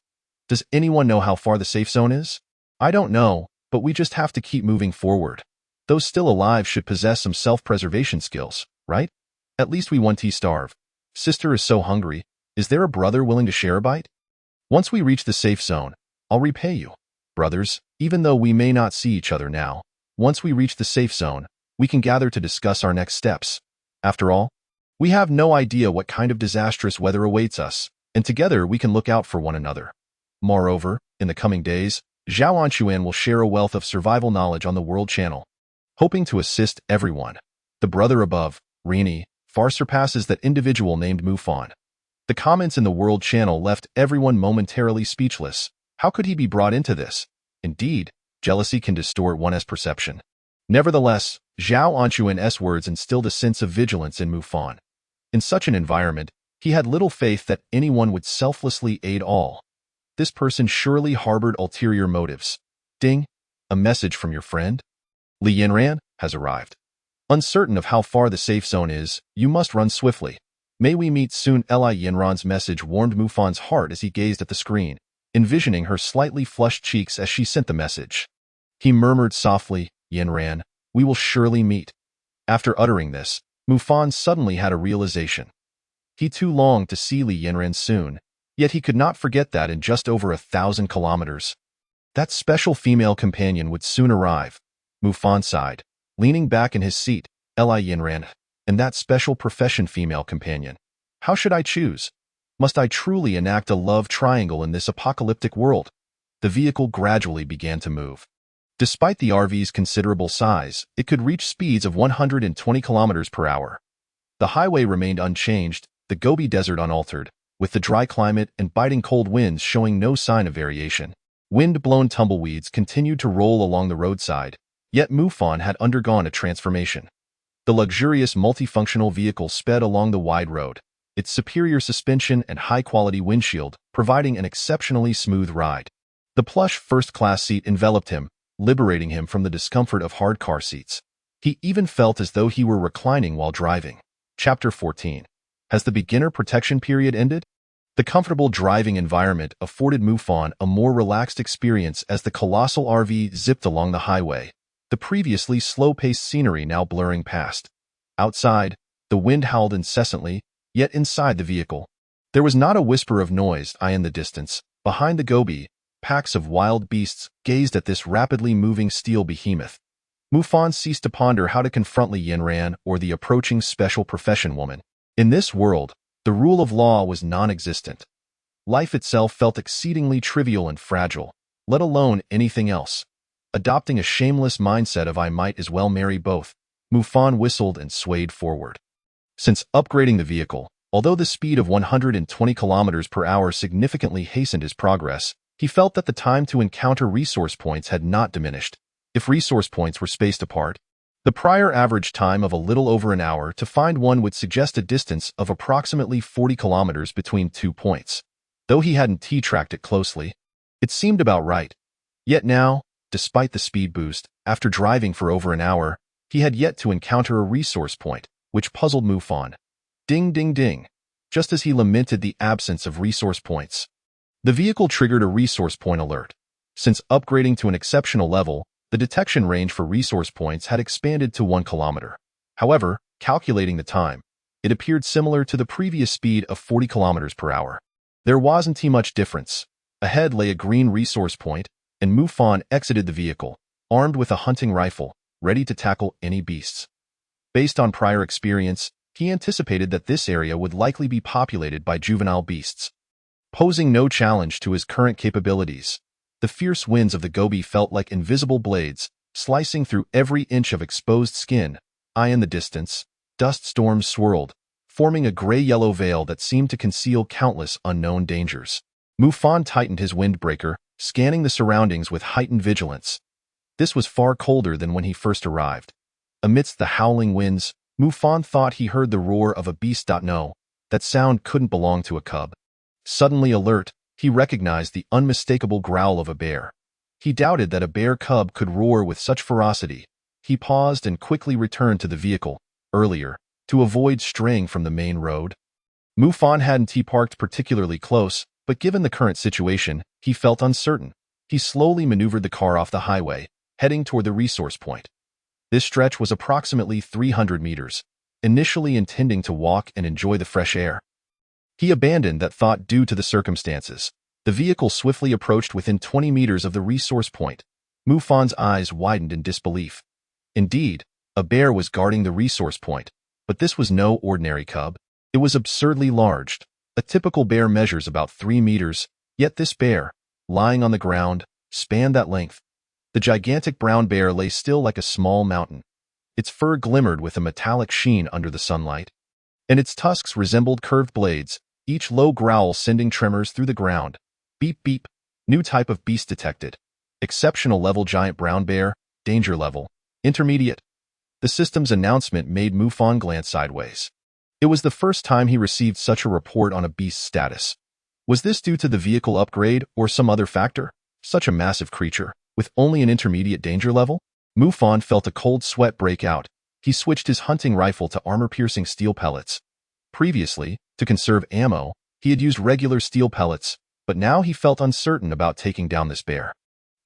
A: Does anyone know how far the safe zone is? I don't know, but we just have to keep moving forward. Those still alive should possess some self-preservation skills, right? At least we won't starve. Sister is so hungry. Is there a brother willing to share a bite? Once we reach the safe zone, I'll repay you. Brothers, even though we may not see each other now, once we reach the safe zone, we can gather to discuss our next steps. After all, we have no idea what kind of disastrous weather awaits us, and together we can look out for one another. Moreover, in the coming days, Zhao Anquan will share a wealth of survival knowledge on the World Channel, hoping to assist everyone. The brother above, Rini, far surpasses that individual named Mu Fan. The comments in the World Channel left everyone momentarily speechless. How could he be brought into this? Indeed, jealousy can distort one's perception. Nevertheless, Zhao Anquan's words instilled a sense of vigilance in Mu Fan. In such an environment, he had little faith that anyone would selflessly aid all. This person surely harbored ulterior motives. Ding! A message from your friend? Li Yanran has arrived. Uncertain of how far the safe zone is, you must run swiftly. May we meet soon. Li Yanran's message warmed Mu Fan's heart as he gazed at the screen, envisioning her slightly flushed cheeks as she sent the message. He murmured softly, Yanran, we will surely meet. After uttering this, Mu Fan suddenly had a realization. He too longed to see Li Yanran soon, yet he could not forget that in just over 1,000 kilometers, that special female companion would soon arrive. Mu Fan sighed, leaning back in his seat. Li Yanran, and that special profession female companion. How should I choose? Must I truly enact a love triangle in this apocalyptic world? The vehicle gradually began to move. Despite the RV's considerable size, it could reach speeds of 120 kilometers per hour. The highway remained unchanged, the Gobi Desert unaltered, with the dry climate and biting cold winds showing no sign of variation. Wind-blown tumbleweeds continued to roll along the roadside, yet Mu Fan had undergone a transformation. The luxurious multifunctional vehicle sped along the wide road, its superior suspension and high-quality windshield providing an exceptionally smooth ride. The plush first-class seat enveloped him, liberating him from the discomfort of hard car seats. He even felt as though he were reclining while driving. Chapter 14. Has the beginner protection period ended? The comfortable driving environment afforded Mufan a more relaxed experience as the colossal RV zipped along the highway, the previously slow-paced scenery now blurring past. Outside, the wind howled incessantly, yet inside the vehicle, there was not a whisper of noise. In the distance, behind the Gobi, packs of wild beasts gazed at this rapidly moving steel behemoth. Mufan ceased to ponder how to confront Li Yanran or the approaching special profession woman. In this world, the rule of law was non-existent. Life itself felt exceedingly trivial and fragile, let alone anything else. Adopting a shameless mindset of I might as well marry both, Mufan whistled and swayed forward. Since upgrading the vehicle, although the speed of 120 kilometers per hour significantly hastened his progress, he felt that the time to encounter resource points had not diminished. If resource points were spaced apart, the prior average time of a little over an hour to find one would suggest a distance of approximately 40 kilometers between 2 points. Though he hadn't T-tracked it closely, it seemed about right. Yet now, despite the speed boost, after driving for over an hour, he had yet to encounter a resource point, which puzzled Mufan. Ding ding ding. Just as he lamented the absence of resource points, the vehicle triggered a resource point alert. Since upgrading to an exceptional level, the detection range for resource points had expanded to 1 kilometer. However, calculating the time, it appeared similar to the previous speed of 40 kilometers per hour. There wasn't much difference. Ahead lay a green resource point, and Mufan exited the vehicle, armed with a hunting rifle, ready to tackle any beasts. Based on prior experience, he anticipated that this area would likely be populated by juvenile beasts. Posing no challenge to his current capabilities, the fierce winds of the Gobi felt like invisible blades, slicing through every inch of exposed skin. In the distance, dust storms swirled, forming a gray-yellow veil that seemed to conceal countless unknown dangers. Mufan tightened his windbreaker, scanning the surroundings with heightened vigilance. This was far colder than when he first arrived. Amidst the howling winds, Mufan thought he heard the roar of a beast. No, that sound couldn't belong to a cub. Suddenly alert, he recognized the unmistakable growl of a bear. He doubted that a bear cub could roar with such ferocity. He paused and quickly returned to the vehicle, earlier, to avoid straying from the main road. Mufan hadn't parked particularly close, but given the current situation, he felt uncertain. He slowly maneuvered the car off the highway, heading toward the resource point. This stretch was approximately 300 meters, initially intending to walk and enjoy the fresh air. He abandoned that thought due to the circumstances. The vehicle swiftly approached within 20 meters of the resource point. Mufan's eyes widened in disbelief. Indeed, a bear was guarding the resource point, but this was no ordinary cub. It was absurdly large. A typical bear measures about 3 meters, yet this bear, lying on the ground, spanned that length. The gigantic brown bear lay still like a small mountain. Its fur glimmered with a metallic sheen under the sunlight, and its tusks resembled curved blades, each low growl sending tremors through the ground. Beep beep. New type of beast detected. Exceptional level giant brown bear, danger level, intermediate. The system's announcement made Mufan glance sideways. It was the first time he received such a report on a beast's status. Was this due to the vehicle upgrade or some other factor? Such a massive creature, with only an intermediate danger level? Mufan felt a cold sweat break out. He switched his hunting rifle to armor-piercing steel pellets. Previously, to conserve ammo, he had used regular steel pellets, but now he felt uncertain about taking down this bear.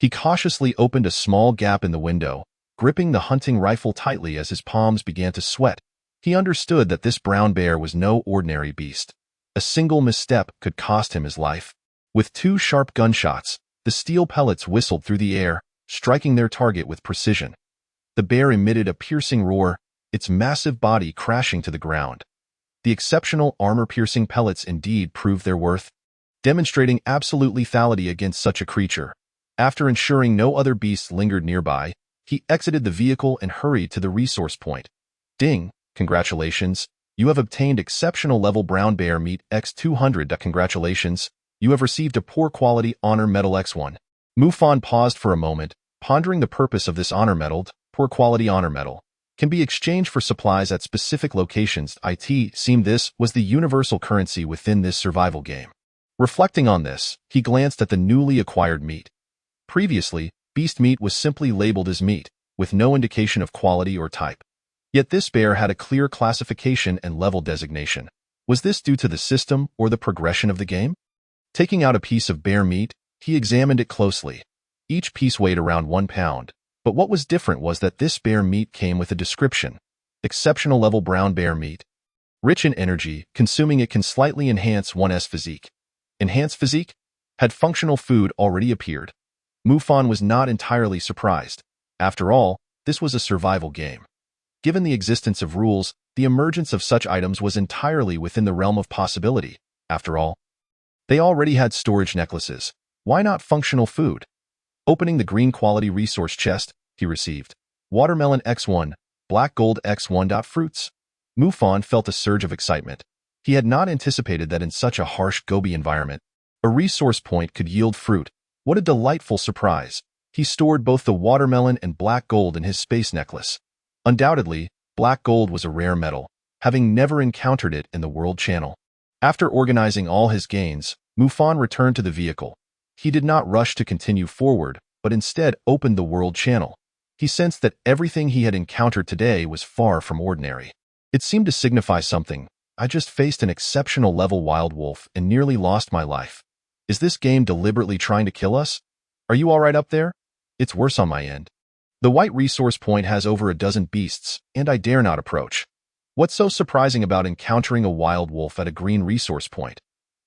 A: He cautiously opened a small gap in the window, gripping the hunting rifle tightly as his palms began to sweat. He understood that this brown bear was no ordinary beast. A single misstep could cost him his life. With 2 sharp gunshots, the steel pellets whistled through the air, striking their target with precision. The bear emitted a piercing roar, its massive body crashing to the ground. The exceptional armor-piercing pellets indeed proved their worth, demonstrating absolute lethality against such a creature. After ensuring no other beasts lingered nearby, he exited the vehicle and hurried to the resource point. Ding! Congratulations, you have obtained exceptional level brown bear meat X200. Congratulations, you have received a poor quality honor medal X1. Mufan paused for a moment, pondering the purpose of this honor medal. Poor quality honor medal can be exchanged for supplies at specific locations. It seemed this was the universal currency within this survival game. Reflecting on this, he glanced at the newly acquired meat. Previously, Beast meat was simply labeled as meat, with no indication of quality or type. Yet this bear had a clear classification and level designation. Was this due to the system or the progression of the game? Taking out a piece of bear meat, he examined it closely. Each piece weighed around 1 pound. But what was different was that this bear meat came with a description. Exceptional level brown bear meat. Rich in energy, consuming it can slightly enhance one's physique. Enhanced physique? Had functional food already appeared? Mufan was not entirely surprised. After all, this was a survival game. Given the existence of rules, the emergence of such items was entirely within the realm of possibility. After all, they already had storage necklaces. Why not functional food? Opening the green quality resource chest, he received Watermelon X1, Black Gold X1. Fruits. Mufan felt a surge of excitement. He had not anticipated that in such a harsh Gobi environment, a resource point could yield fruit. What a delightful surprise. He stored both the watermelon and black gold in his space necklace. Undoubtedly, black gold was a rare metal, having never encountered it in the world channel. After organizing all his gains, Mufan returned to the vehicle. He did not rush to continue forward, but instead opened the world channel. He sensed that everything he had encountered today was far from ordinary. It seemed to signify something. I just faced an exceptional level wild wolf and nearly lost my life. Is this game deliberately trying to kill us? Are you all right up there? It's worse on my end. The white resource point has over a dozen beasts, and I dare not approach. What's so surprising about encountering a wild wolf at a green resource point?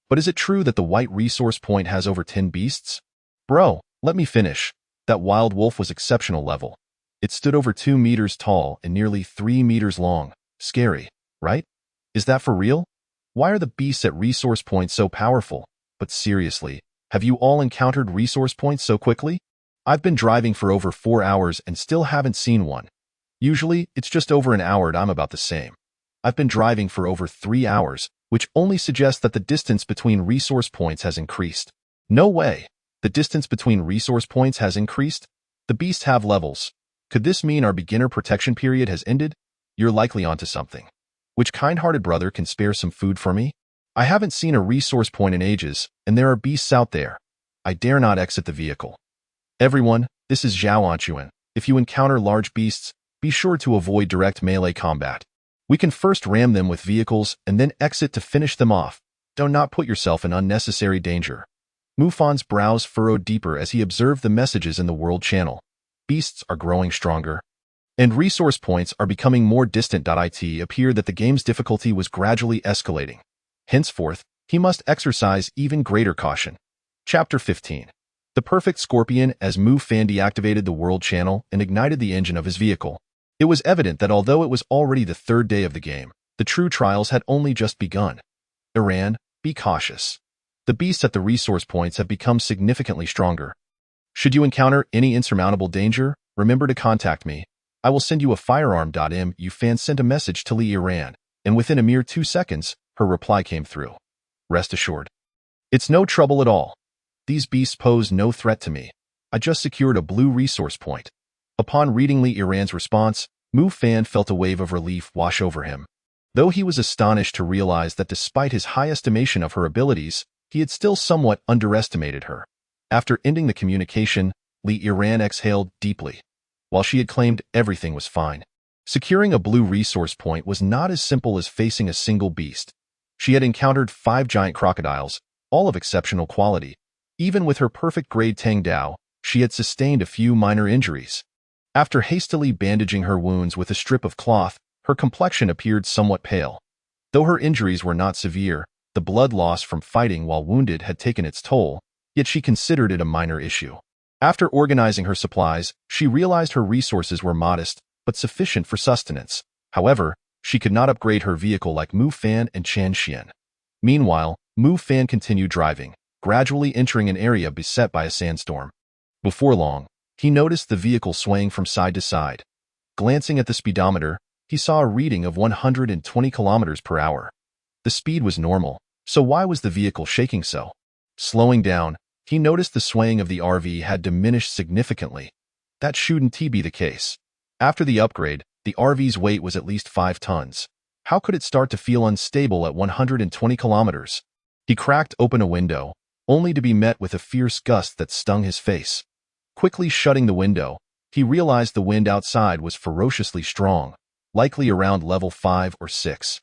A: But is it true that the white resource point has over 10 beasts? Bro, let me finish. That wild wolf was exceptional level. It stood over 2 meters tall and nearly 3 meters long. Scary, right? Is that for real? Why are the beasts at resource points so powerful? But seriously, have you all encountered resource points so quickly? I've been driving for over 4 hours and still haven't seen one. Usually, it's just over an hour and I'm about the same. I've been driving for over 3 hours, which only suggests that the distance between resource points has increased. No way. The distance between resource points has increased? The beasts have levels. Could this mean our beginner protection period has ended? You're likely onto something. Which kind-hearted brother can spare some food for me? I haven't seen a resource point in ages, and there are beasts out there. I dare not exit the vehicle. Everyone, this is Zhao Anchuan. If you encounter large beasts, be sure to avoid direct melee combat. We can first ram them with vehicles and then exit to finish them off. Do not put yourself in unnecessary danger. Mufan's brows furrowed deeper as he observed the messages in the world channel. Beasts are growing stronger, and resource points are becoming more distant. It appeared that the game's difficulty was gradually escalating. Henceforth, he must exercise even greater caution. Chapter 15. The Perfect Scorpion. As Mufan deactivated the world channel and ignited the engine of his vehicle, it was evident that although it was already the 3rd day of the game, the true trials had only just begun. Iran, be cautious. The beasts at the resource points have become significantly stronger. Should you encounter any insurmountable danger, remember to contact me. I will send you a firearm. Mufan sent a message to Li Iran, and within a mere 2 seconds, her reply came through. Rest assured. It's no trouble at all. These beasts pose no threat to me. I just secured a blue resource point. Upon reading Li Iran's response, Mufan felt a wave of relief wash over him. Though he was astonished to realize that despite his high estimation of her abilities, he had still somewhat underestimated her. After ending the communication, Li Iran exhaled deeply. While she had claimed everything was fine, securing a blue resource point was not as simple as facing a single beast. She had encountered 5 giant crocodiles, all of exceptional quality. Even with her perfect grade Tang Dao, she had sustained a few minor injuries. After hastily bandaging her wounds with a strip of cloth, her complexion appeared somewhat pale. Though her injuries were not severe, the blood loss from fighting while wounded had taken its toll, yet she considered it a minor issue. After organizing her supplies, she realized her resources were modest, but sufficient for sustenance. However, she could not upgrade her vehicle like Mufan and Chen Xian. Meanwhile, Mufan continued driving, gradually entering an area beset by a sandstorm. Before long, he noticed the vehicle swaying from side to side. Glancing at the speedometer, he saw a reading of 120 kilometers per hour. The speed was normal, so why was the vehicle shaking so? Slowing down, he noticed the swaying of the RV had diminished significantly. That shouldn't be the case. After the upgrade, the RV's weight was at least 5 tons. How could it start to feel unstable at 120 kilometers? He cracked open a window, only to be met with a fierce gust that stung his face. Quickly shutting the window, he realized the wind outside was ferociously strong, likely around level 5 or 6.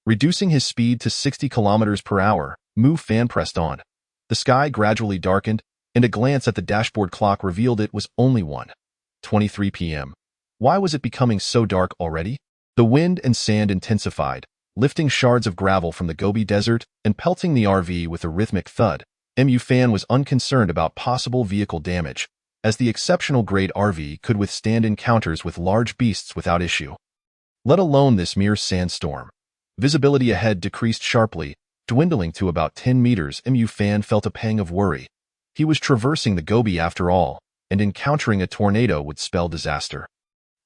A: Reducing his speed to 60 kilometers per hour, Mu Fan pressed on. The sky gradually darkened, and a glance at the dashboard clock revealed it was only 1:23 p.m. Why was it becoming so dark already? The wind and sand intensified, lifting shards of gravel from the Gobi Desert and pelting the RV with a rhythmic thud. Mu Fan was unconcerned about possible vehicle damage, as the exceptional-grade RV could withstand encounters with large beasts without issue. Let alone this mere sandstorm. Visibility ahead decreased sharply, dwindling to about 10 meters. Mu Fan felt a pang of worry. He was traversing the Gobi after all, and encountering a tornado would spell disaster.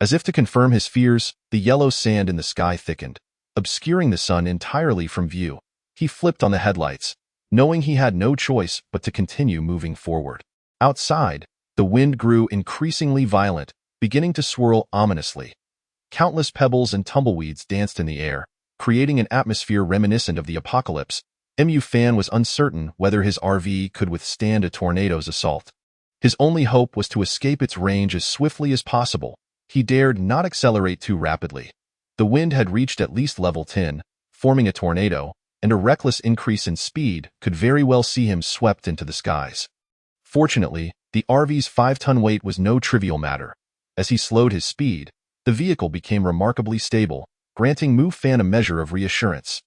A: As if to confirm his fears, the yellow sand in the sky thickened, obscuring the sun entirely from view. He flipped on the headlights, knowing he had no choice but to continue moving forward. Outside, the wind grew increasingly violent, beginning to swirl ominously. Countless pebbles and tumbleweeds danced in the air, creating an atmosphere reminiscent of the apocalypse. Mu Fan was uncertain whether his RV could withstand a tornado's assault. His only hope was to escape its range as swiftly as possible. He dared not accelerate too rapidly. The wind had reached at least level 10, forming a tornado, and a reckless increase in speed could very well see him swept into the skies. Fortunately, the RV's 5-ton weight was no trivial matter. As he slowed his speed, the vehicle became remarkably stable, granting Mu Fan a measure of reassurance.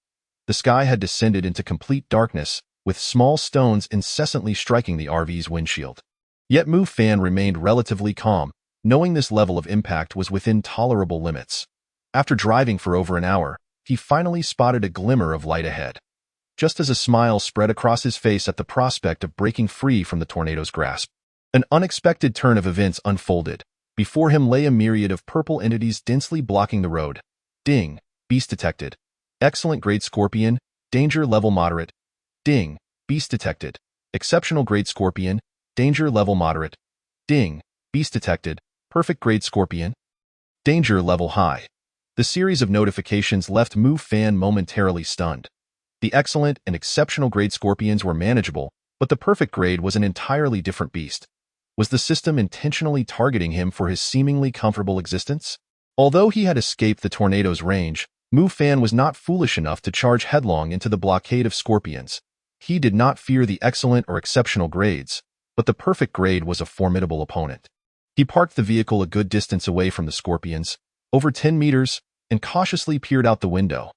A: The sky had descended into complete darkness, with small stones incessantly striking the RV's windshield. Yet Mu Fan remained relatively calm, knowing this level of impact was within tolerable limits. After driving for over an hour, he finally spotted a glimmer of light ahead. Just as a smile spread across his face at the prospect of breaking free from the tornado's grasp, an unexpected turn of events unfolded. Before him lay a myriad of purple entities densely blocking the road. Ding. Beast detected. Excellent grade Scorpion. Danger level moderate. Ding. Beast detected. Exceptional grade Scorpion. Danger level moderate. Ding. Beast detected. Perfect grade Scorpion. Danger level high. The series of notifications left Mu Fan momentarily stunned. The excellent and exceptional grade Scorpions were manageable, but the perfect grade was an entirely different beast. Was the system intentionally targeting him for his seemingly comfortable existence? Although he had escaped the tornado's range, Mu Fan was not foolish enough to charge headlong into the blockade of Scorpions. He did not fear the excellent or exceptional grades, but the perfect grade was a formidable opponent. He parked the vehicle a good distance away from the Scorpions, over 10 meters, and cautiously peered out the window.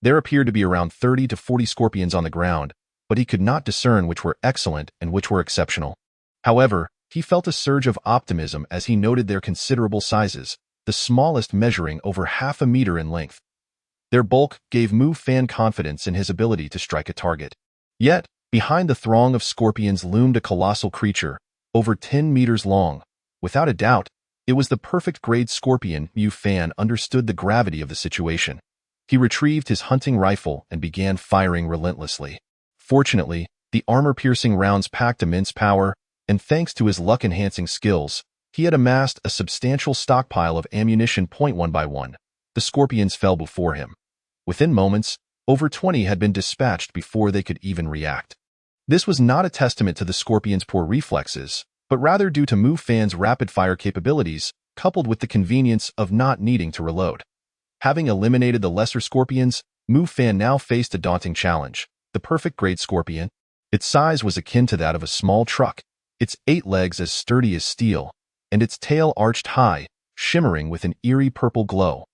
A: There appeared to be around 30 to 40 Scorpions on the ground, but he could not discern which were excellent and which were exceptional. However, he felt a surge of optimism as he noted their considerable sizes, the smallest measuring over half a meter in length. Their bulk gave Mu Fan confidence in his ability to strike a target. Yet, behind the throng of Scorpions loomed a colossal creature, over 10 meters long. Without a doubt, it was the perfect grade Scorpion. Mu Fan understood the gravity of the situation. He retrieved his hunting rifle and began firing relentlessly. Fortunately, the armor-piercing rounds packed immense power, and thanks to his luck-enhancing skills, he had amassed a substantial stockpile of ammunition. One by one, the Scorpions fell before him. Within moments, over 20 had been dispatched before they could even react. This was not a testament to the Scorpions' poor reflexes, but rather due to Mu Fan's rapid-fire capabilities, coupled with the convenience of not needing to reload. Having eliminated the lesser Scorpions, Mu Fan now faced a daunting challenge, the perfect grade Scorpion. Its size was akin to that of a small truck, its 8 legs as sturdy as steel, and its tail arched high, shimmering with an eerie purple glow.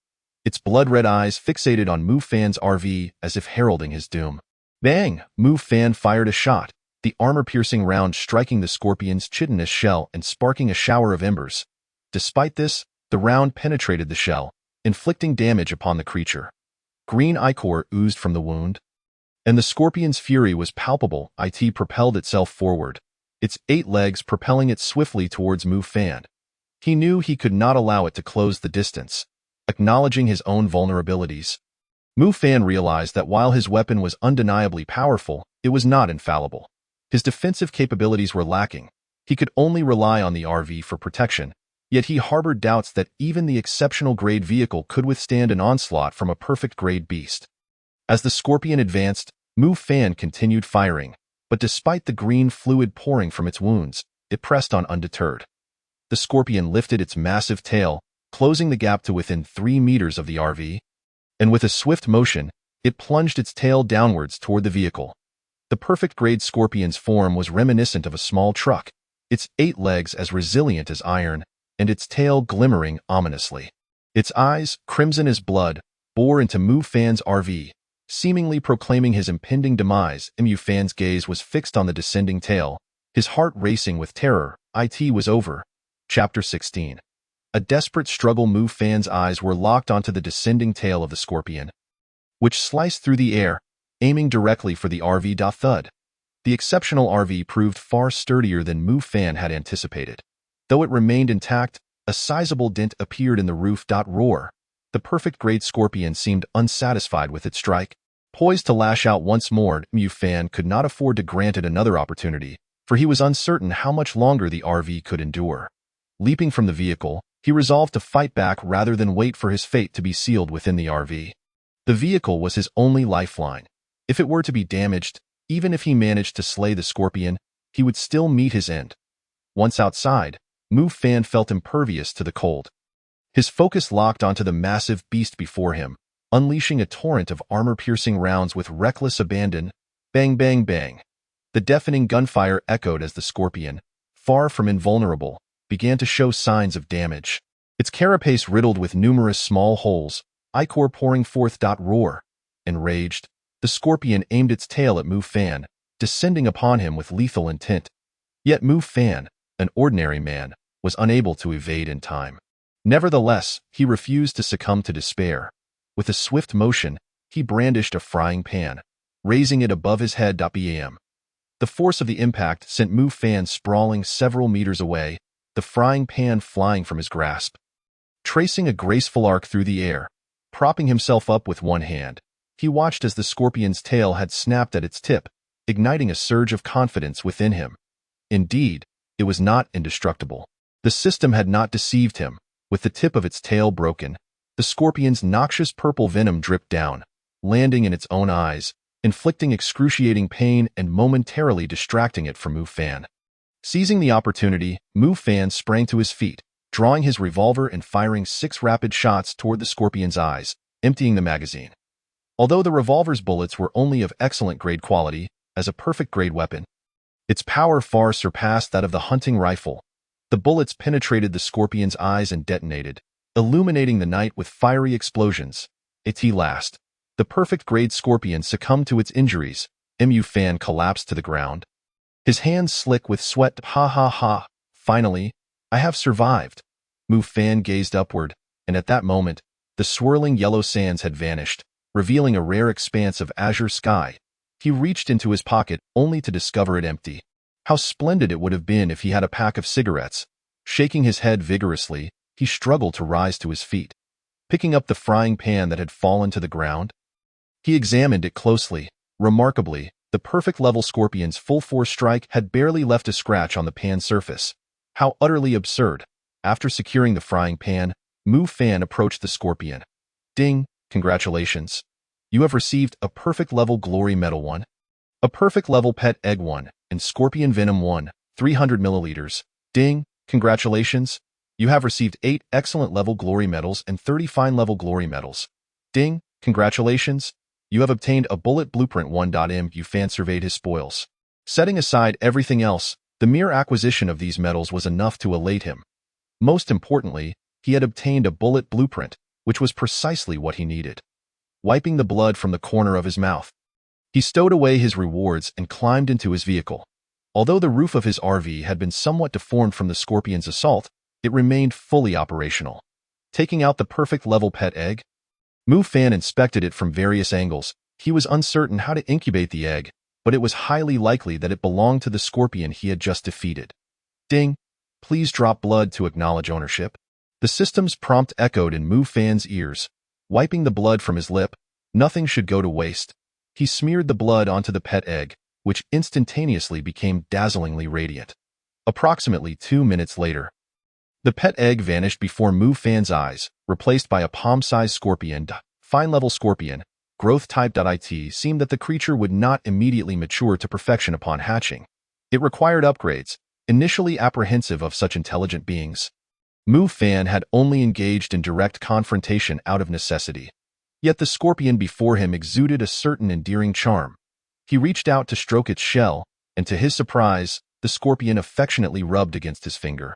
A: Its blood-red eyes fixated on Mu Fan's RV as if heralding his doom. Bang! Mu Fan fired a shot, the armor-piercing round striking the Scorpion's chitinous shell and sparking a shower of embers. Despite this, the round penetrated the shell, inflicting damage upon the creature. Green ichor oozed from the wound, and the Scorpion's fury was palpable. It propelled itself forward, its 8 legs propelling it swiftly towards Mu Fan. He knew he could not allow it to close the distance. Acknowledging his own vulnerabilities, Mu Fan realized that while his weapon was undeniably powerful, it was not infallible. His defensive capabilities were lacking. He could only rely on the RV for protection, yet he harbored doubts that even the exceptional grade vehicle could withstand an onslaught from a perfect grade beast. As the Scorpion advanced, Mu Fan continued firing, but despite the green fluid pouring from its wounds, it pressed on undeterred. The scorpion lifted its massive tail, closing the gap to within 3 meters of the RV. And with a swift motion, it plunged its tail downwards toward the vehicle. The perfect-grade scorpion's form was reminiscent of a small truck, its 8 legs as resilient as iron, and its tail glimmering ominously. Its eyes, crimson as blood, bore into Mu Fan's RV, seemingly proclaiming his impending demise. Mu Fan's gaze was fixed on the descending tail, his heart racing with terror. It was over. Chapter 16. A desperate struggle. Mu Fan's eyes were locked onto the descending tail of the scorpion, which sliced through the air, aiming directly for the RV. Thud. The exceptional RV proved far sturdier than Mu Fan had anticipated. Though it remained intact, a sizable dent appeared in the roof. Roar. The perfect-grade scorpion seemed unsatisfied with its strike. Poised to lash out once more, Mu Fan could not afford to grant it another opportunity, for he was uncertain how much longer the RV could endure. Leaping from the vehicle, he resolved to fight back rather than wait for his fate to be sealed within the RV. The vehicle was his only lifeline. If it were to be damaged, even if he managed to slay the scorpion, he would still meet his end. Once outside, Mu Fan felt impervious to the cold. His focus locked onto the massive beast before him, unleashing a torrent of armor-piercing rounds with reckless abandon. Bang, bang, bang. The deafening gunfire echoed as the scorpion, far from invulnerable, began to show signs of damage. Its carapace riddled with numerous small holes, ichor pouring forth. Roar. Enraged, the scorpion aimed its tail at Mu Fan, descending upon him with lethal intent. Yet Mu Fan, an ordinary man, was unable to evade in time. Nevertheless, he refused to succumb to despair. With a swift motion, he brandished a frying pan, raising it above his head. Bam. The force of the impact sent Mu Fan sprawling several meters away, the frying pan flying from his grasp. Tracing a graceful arc through the air, propping himself up with one hand, he watched as the scorpion's tail had snapped at its tip, igniting a surge of confidence within him. Indeed, it was not indestructible. The system had not deceived him. With the tip of its tail broken, the scorpion's noxious purple venom dripped down, landing in its own eyes, inflicting excruciating pain and momentarily distracting it from Mu Fan. Seizing the opportunity, Mu Fan sprang to his feet, drawing his revolver and firing 6 rapid shots toward the scorpion's eyes, emptying the magazine. Although the revolver's bullets were only of excellent grade quality, as a perfect-grade weapon, its power far surpassed that of the hunting rifle. The bullets penetrated the scorpion's eyes and detonated, illuminating the night with fiery explosions. At last, the perfect-grade scorpion succumbed to its injuries. Mu Fan collapsed to the ground, his hands slick with sweat. Ha ha ha. Finally, I have survived. Mu Fan gazed upward, and at that moment, the swirling yellow sands had vanished, revealing a rare expanse of azure sky. He reached into his pocket only to discover it empty. How splendid it would have been if he had a pack of cigarettes. Shaking his head vigorously, he struggled to rise to his feet. Picking up the frying pan that had fallen to the ground, he examined it closely. Remarkably, the perfect-level scorpion's full-force strike had barely left a scratch on the pan's surface. How utterly absurd. After securing the frying pan, Mu Fan approached the scorpion. Ding, congratulations. You have received a perfect-level Glory Medal 1, a perfect-level Pet Egg 1, and Scorpion Venom 1, 300 milliliters. Ding, congratulations. You have received 8 excellent-level Glory Medals and 30 fine-level Glory Medals. Ding, congratulations. You have obtained a Bullet Blueprint 1. Mu Fan surveyed his spoils. Setting aside everything else, the mere acquisition of these medals was enough to elate him. Most importantly, he had obtained a bullet blueprint, which was precisely what he needed. Wiping the blood from the corner of his mouth, he stowed away his rewards and climbed into his vehicle. Although the roof of his RV had been somewhat deformed from the scorpion's assault, it remained fully operational. Taking out the perfect-level Pet Egg, Mu Fan inspected it from various angles. He was uncertain how to incubate the egg, but it was highly likely that it belonged to the scorpion he had just defeated. Ding! Please drop blood to acknowledge ownership. The system's prompt echoed in Mu Fan's ears. Wiping the blood from his lip, nothing should go to waste. He smeared the blood onto the pet egg, which instantaneously became dazzlingly radiant. Approximately 2 minutes later, the pet egg vanished before Mu Fan's eyes, replaced by a palm-sized scorpion. Fine-level scorpion, growth type. It seemed that the creature would not immediately mature to perfection upon hatching. It required upgrades, initially apprehensive of such intelligent beings. Mu Fan had only engaged in direct confrontation out of necessity. Yet the scorpion before him exuded a certain endearing charm. He reached out to stroke its shell, and to his surprise, the scorpion affectionately rubbed against his finger.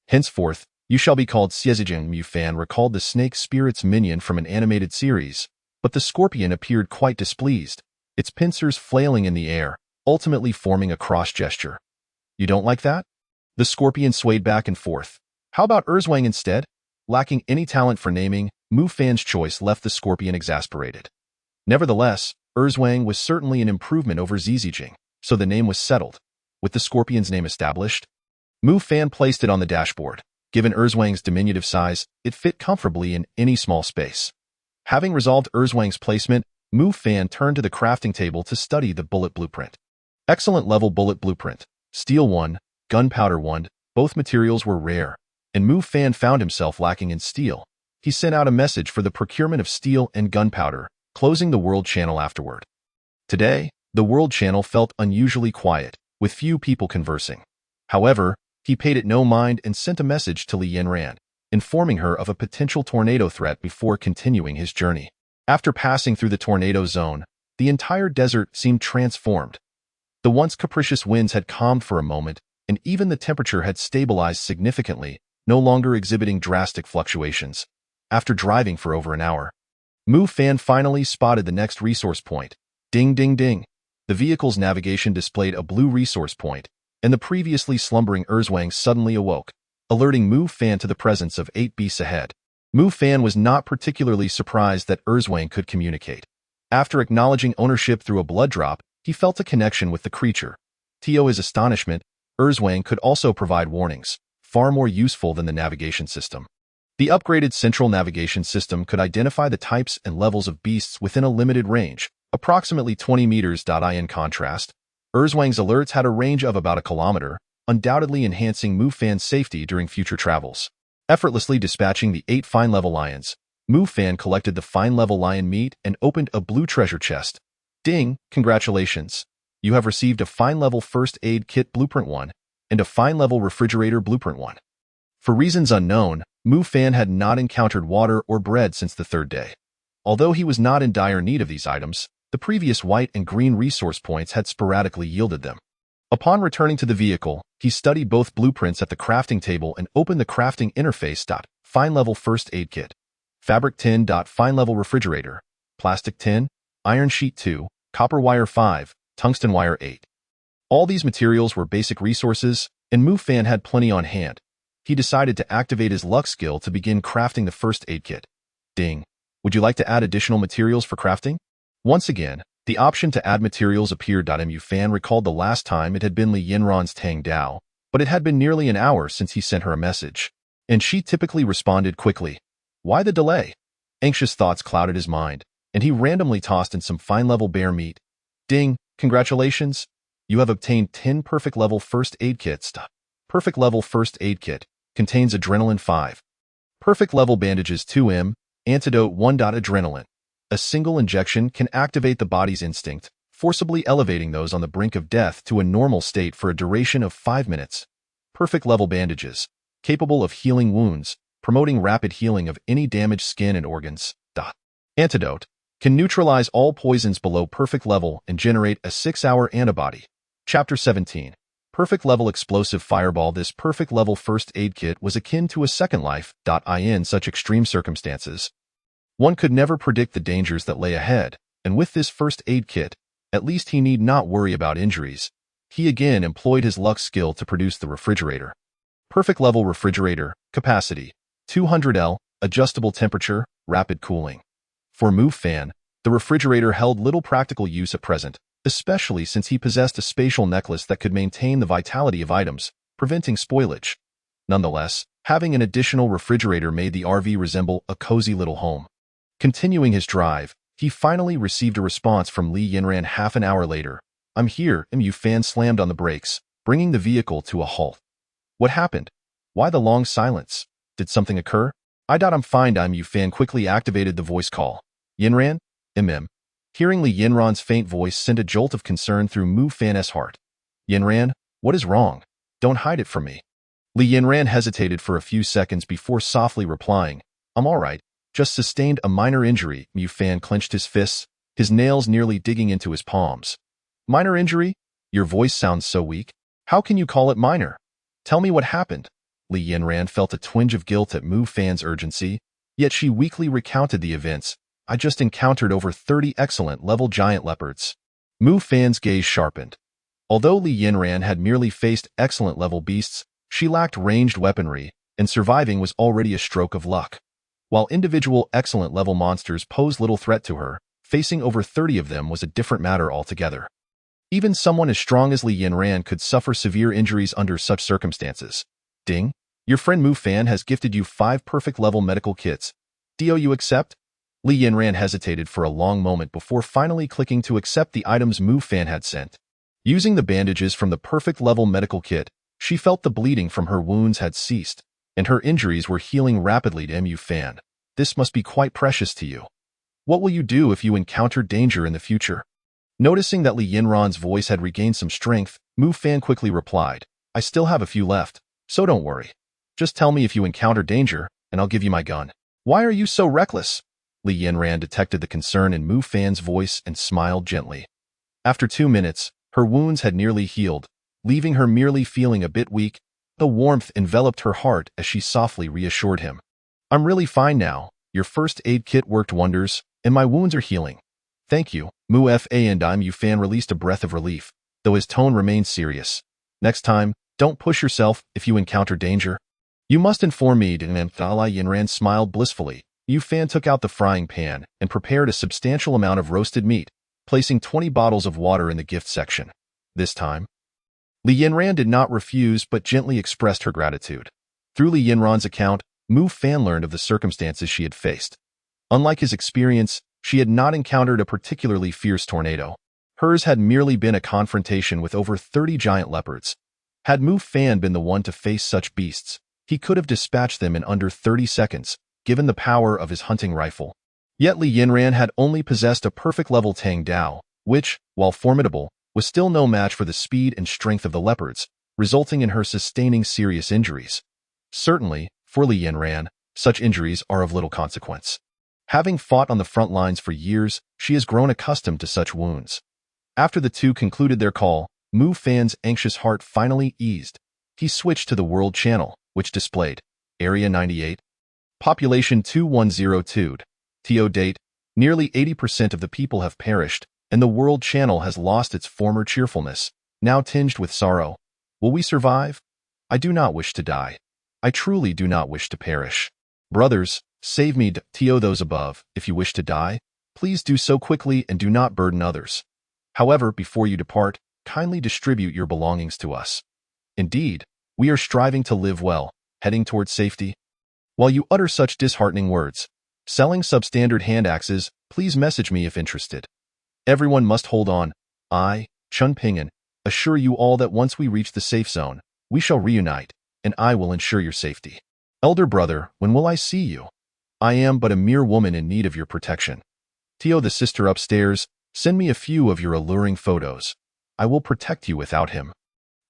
A: Henceforth, you shall be called Xiezijing. Mu Fan recalled the snake spirit's minion from an animated series, but the scorpion appeared quite displeased, its pincers flailing in the air, ultimately forming a cross gesture. You don't like that? The scorpion swayed back and forth. How about Erzwang instead? Lacking any talent for naming, Mu Fan's choice left the scorpion exasperated. Nevertheless, Erzwang was certainly an improvement over Zizijing, so the name was settled. With the scorpion's name established, Mu Fan placed it on the dashboard. Given Erzwang's diminutive size, it fit comfortably in any small space. Having resolved Erzwang's placement, Mu Fan turned to the crafting table to study the bullet blueprint. Excellent level bullet blueprint. Steel 1, gunpowder 1, both materials were rare, and Mu Fan found himself lacking in steel. He sent out a message for the procurement of steel and gunpowder, closing the World Channel afterward. Today, the World Channel felt unusually quiet, with few people conversing. However, he paid it no mind and sent a message to Li Yanran, informing her of a potential tornado threat before continuing his journey. After passing through the tornado zone, the entire desert seemed transformed. The once capricious winds had calmed for a moment, and even the temperature had stabilized significantly, no longer exhibiting drastic fluctuations. After driving for over an hour, Mu Fan finally spotted the next resource point. Ding ding ding. The vehicle's navigation displayed a blue resource point, and the previously slumbering Erzwang suddenly awoke, alerting Mu Fan to the presence of 8 beasts ahead. Mu Fan was not particularly surprised that Erzwang could communicate. After acknowledging ownership through a blood drop, he felt a connection with the creature. To his astonishment, Erzwang could also provide warnings, far more useful than the navigation system. The upgraded central navigation system could identify the types and levels of beasts within a limited range, approximately 20 meters. In contrast, Erzwang's alerts had a range of about a kilometer, undoubtedly enhancing Mu Fan's safety during future travels. Effortlessly dispatching the 8 fine-level lions, Mu Fan collected the fine-level lion meat and opened a blue treasure chest. Ding! Congratulations! You have received a fine-level first aid kit blueprint 1 and a fine-level refrigerator blueprint 1. For reasons unknown, Mu Fan had not encountered water or bread since the 3rd day. Although he was not in dire need of these items, the previous white and green resource points had sporadically yielded them. Upon returning to the vehicle, he studied both blueprints at the crafting table and opened the crafting interface. Fine-level first aid kit. Fabric 10. Fine-level refrigerator. Plastic 10. Iron sheet 2. Copper wire 5. Tungsten wire 8. All these materials were basic resources, and Mu Fan had plenty on hand. He decided to activate his luck skill to begin crafting the first aid kit. Ding. Would you like to add additional materials for crafting? Once again, the option to add materials appeared. Mu Fan recalled the last time it had been Li Yanran's Tang Dao, but it had been nearly an hour since he sent her a message, and she typically responded quickly. Why the delay? Anxious thoughts clouded his mind, and he randomly tossed in some fine-level bear meat. Ding! Congratulations! You have obtained 10 perfect level first aid kits. Perfect level first aid kit contains adrenaline 5. Perfect level bandages 2M, antidote 1. Adrenaline. A single injection can activate the body's instinct, forcibly elevating those on the brink of death to a normal state for a duration of 5 minutes. Perfect level bandages, capable of healing wounds, promoting rapid healing of any damaged skin and organs. Antidote. Can neutralize all poisons below perfect level and generate a 6-hour antibody. Chapter 17. Perfect level explosive fireball. This perfect level first aid kit was akin to a second life. In such extreme circumstances, one could never predict the dangers that lay ahead, and with this first aid kit, at least he need not worry about injuries. He again employed his luck skill to produce the refrigerator. Perfect level refrigerator, capacity 200L, adjustable temperature, rapid cooling. For Mu Fan, the refrigerator held little practical use at present, especially since he possessed a spatial necklace that could maintain the vitality of items, preventing spoilage. Nonetheless, having an additional refrigerator made the RV resemble a cozy little home. Continuing his drive, he finally received a response from Li Yanran half an hour later. I'm here. Mu Fan slammed on the brakes, bringing the vehicle to a halt. What happened? Why the long silence? Did something occur? I'm fine. Mu Fan quickly activated the voice call. Yanran? Hearing Li Yanran's faint voice sent a jolt of concern through Mu Fan's heart. Yanran, what is wrong? Don't hide it from me. Li Yinran hesitated for a few seconds before softly replying, I'm all right, just sustained a minor injury. Mu Fan clenched his fists, his nails nearly digging into his palms. Minor injury? Your voice sounds so weak. How can you call it minor? Tell me what happened. Li Yinran felt a twinge of guilt at Mu Fan's urgency, yet she weakly recounted the events. I just encountered over 30 excellent-level giant leopards. Mu Fan's gaze sharpened. Although Li Yinran had merely faced excellent-level beasts, she lacked ranged weaponry, and surviving was already a stroke of luck. While individual excellent-level monsters posed little threat to her, facing over 30 of them was a different matter altogether. Even someone as strong as Li Yinran could suffer severe injuries under such circumstances. Ding, your friend Mu Fan has gifted you 5 perfect-level medical kits. Do you accept? Li Yinran hesitated for a long moment before finally clicking to accept the items Mu Fan had sent. Using the bandages from the perfect-level medical kit, she felt the bleeding from her wounds had ceased, and her injuries were healing rapidly to Mu Fan. This must be quite precious to you. What will you do if you encounter danger in the future? Noticing that Li Yinran's voice had regained some strength, Mu Fan quickly replied, I still have a few left, so don't worry. Just tell me if you encounter danger, and I'll give you my gun. Why are you so reckless? Li Yinran detected the concern in Mu Fan's voice and smiled gently. After 2 minutes, her wounds had nearly healed, leaving her merely feeling a bit weak. The warmth enveloped her heart as she softly reassured him. I'm really fine now. Your first aid kit worked wonders, and my wounds are healing. Thank you. Mu Fan released a breath of relief, though his tone remained serious. Next time, don't push yourself if you encounter danger. You must inform me. Li Yinran smiled blissfully. Mu Fan took out the frying pan and prepared a substantial amount of roasted meat, placing 20 bottles of water in the gift section. This time, Li Yinran did not refuse but gently expressed her gratitude. Through Li Yinran's account, Mu Fan learned of the circumstances she had faced. Unlike his experience, she had not encountered a particularly fierce tornado. Hers had merely been a confrontation with over 30 giant leopards. Had Mu Fan been the one to face such beasts, he could have dispatched them in under 30 seconds, given the power of his hunting rifle. Yet Li Yinran had only possessed a perfect-level Tang Dao, which, while formidable, was still no match for the speed and strength of the leopards, resulting in her sustaining serious injuries. Certainly, for Li Yinran, such injuries are of little consequence. Having fought on the front lines for years, she has grown accustomed to such wounds. After the two concluded their call, Mu Fan's anxious heart finally eased. He switched to the World Channel, which displayed Area 98, Population 2102. TO date, nearly 80% of the people have perished, and the World Channel has lost its former cheerfulness, now tinged with sorrow. Will we survive? I do not wish to die. I truly do not wish to perish. Brothers, save me. To those above, if you wish to die, please do so quickly and do not burden others. However, before you depart, kindly distribute your belongings to us. Indeed, we are striving to live well, heading towards safety. While you utter such disheartening words, selling substandard hand axes, please message me if interested. Everyone must hold on. I, Chun Ping'an, assure you all that once we reach the safe zone, we shall reunite, and I will ensure your safety. Elder brother, when will I see you? I am but a mere woman in need of your protection. Tio the sister upstairs, send me a few of your alluring photos. I will protect you without him.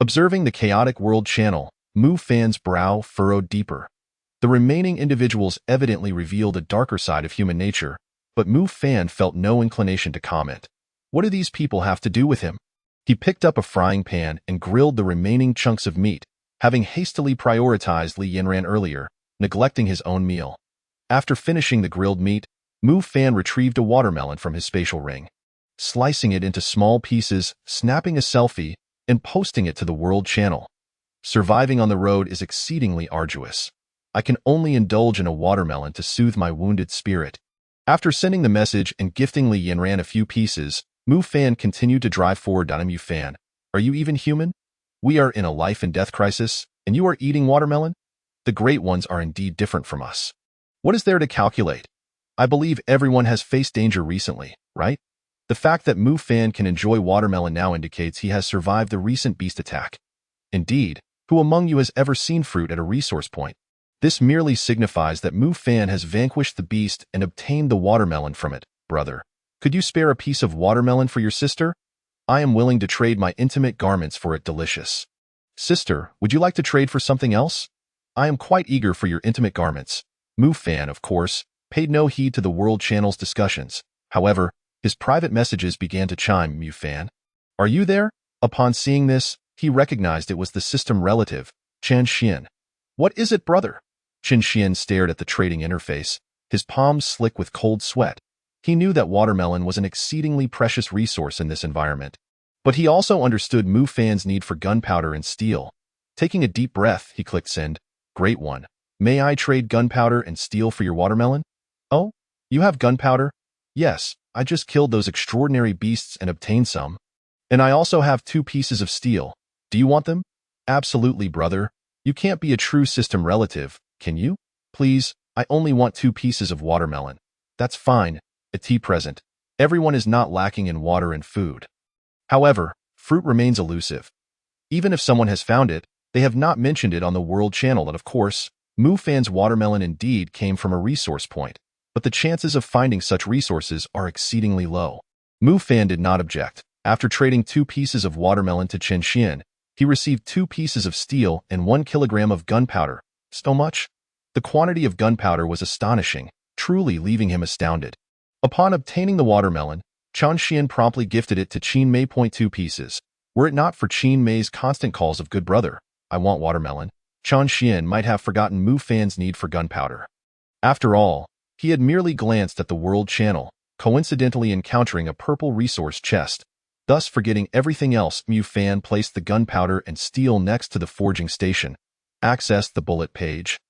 A: Observing the chaotic World Channel, Mu Fan's brow furrowed deeper. The remaining individuals evidently revealed a darker side of human nature, but Mu Fan felt no inclination to comment. What do these people have to do with him? He picked up a frying pan and grilled the remaining chunks of meat, having hastily prioritized Li Yinran earlier, neglecting his own meal. After finishing the grilled meat, Mu Fan retrieved a watermelon from his spatial ring. Slicing it into small pieces, snapping a selfie, and posting it to the World Channel. Surviving on the road is exceedingly arduous. I can only indulge in a watermelon to soothe my wounded spirit. After sending the message and gifting Li Yinran a few pieces, Mu Fan continued to drive forward. Mu Fan, are you even human? We are in a life and death crisis, and you are eating watermelon? The great ones are indeed different from us. What is there to calculate? I believe everyone has faced danger recently, right? The fact that Mu Fan can enjoy watermelon now indicates he has survived the recent beast attack. Indeed, who among you has ever seen fruit at a resource point? This merely signifies that Mu Fan has vanquished the beast and obtained the watermelon from it. Brother, could you spare a piece of watermelon for your sister? I am willing to trade my intimate garments for it. Delicious. Sister, would you like to trade for something else? I am quite eager for your intimate garments. Mu Fan, of course, paid no heed to the World Channel's discussions. However, his private messages began to chime. Mu Fan, are you there? Upon seeing this, he recognized it was the system relative, Chen Xian. What is it, brother? Chen Xian stared at the trading interface, his palms slick with cold sweat. He knew that watermelon was an exceedingly precious resource in this environment. But he also understood Mu Fan's need for gunpowder and steel. Taking a deep breath, he clicked send. Great one. May I trade gunpowder and steel for your watermelon? Oh, you have gunpowder? Yes, I just killed those extraordinary beasts and obtained some. And I also have 2 pieces of steel. Do you want them? Absolutely, brother. You can't be a true system relative, can you? Please, I only want 2 pieces of watermelon. That's fine. A tea present. Everyone is not lacking in water and food. However, fruit remains elusive. Even if someone has found it, they have not mentioned it on the World Channel, and of course, Mu Fan's watermelon indeed came from a resource point, but the chances of finding such resources are exceedingly low. Mu Fan did not object. After trading 2 pieces of watermelon to Chen Xian, he received 2 pieces of steel and 1 kilogram of gunpowder. So much? The quantity of gunpowder was astonishing, truly leaving him astounded. Upon obtaining the watermelon, Chen Xian promptly gifted it to Qin Mei. 2 pieces. Were it not for Qin Mei's constant calls of good brother, I want watermelon, Chen Xian might have forgotten Mu Fan's need for gunpowder. After all, he had merely glanced at the World Channel, coincidentally encountering a purple resource chest. Thus, forgetting everything else, Mu Fan placed the gunpowder and steel next to the forging station, accessed the bullet page,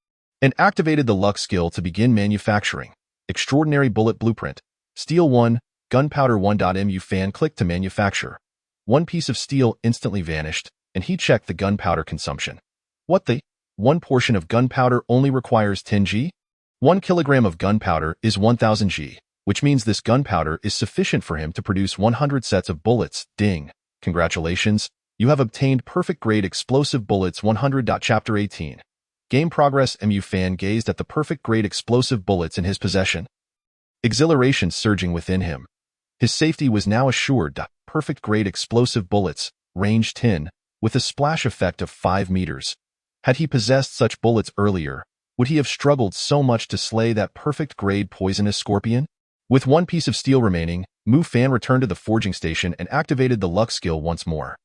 A: and activated the luck skill to begin manufacturing. Extraordinary bullet blueprint. Steel 1, gunpowder 1. Mu Fan clicked to manufacture. 1 piece of steel instantly vanished, and he checked the gunpowder consumption. What the? 1 portion of gunpowder only requires 10 G? 1 kilogram of gunpowder is 1000 G, which means this gunpowder is sufficient for him to produce 100 sets of bullets. Ding. Congratulations, you have obtained perfect grade explosive bullets 100. Chapter 18. Game progress. Mu Fan gazed at the perfect grade explosive bullets in his possession, exhilaration surging within him. His safety was now assured. Perfect grade explosive bullets, range 10, with a splash effect of 5 meters. Had he possessed such bullets earlier, would he have struggled so much to slay that perfect grade poisonous scorpion? With 1 piece of steel remaining, Mu Fan returned to the forging station and activated the luck skill once more.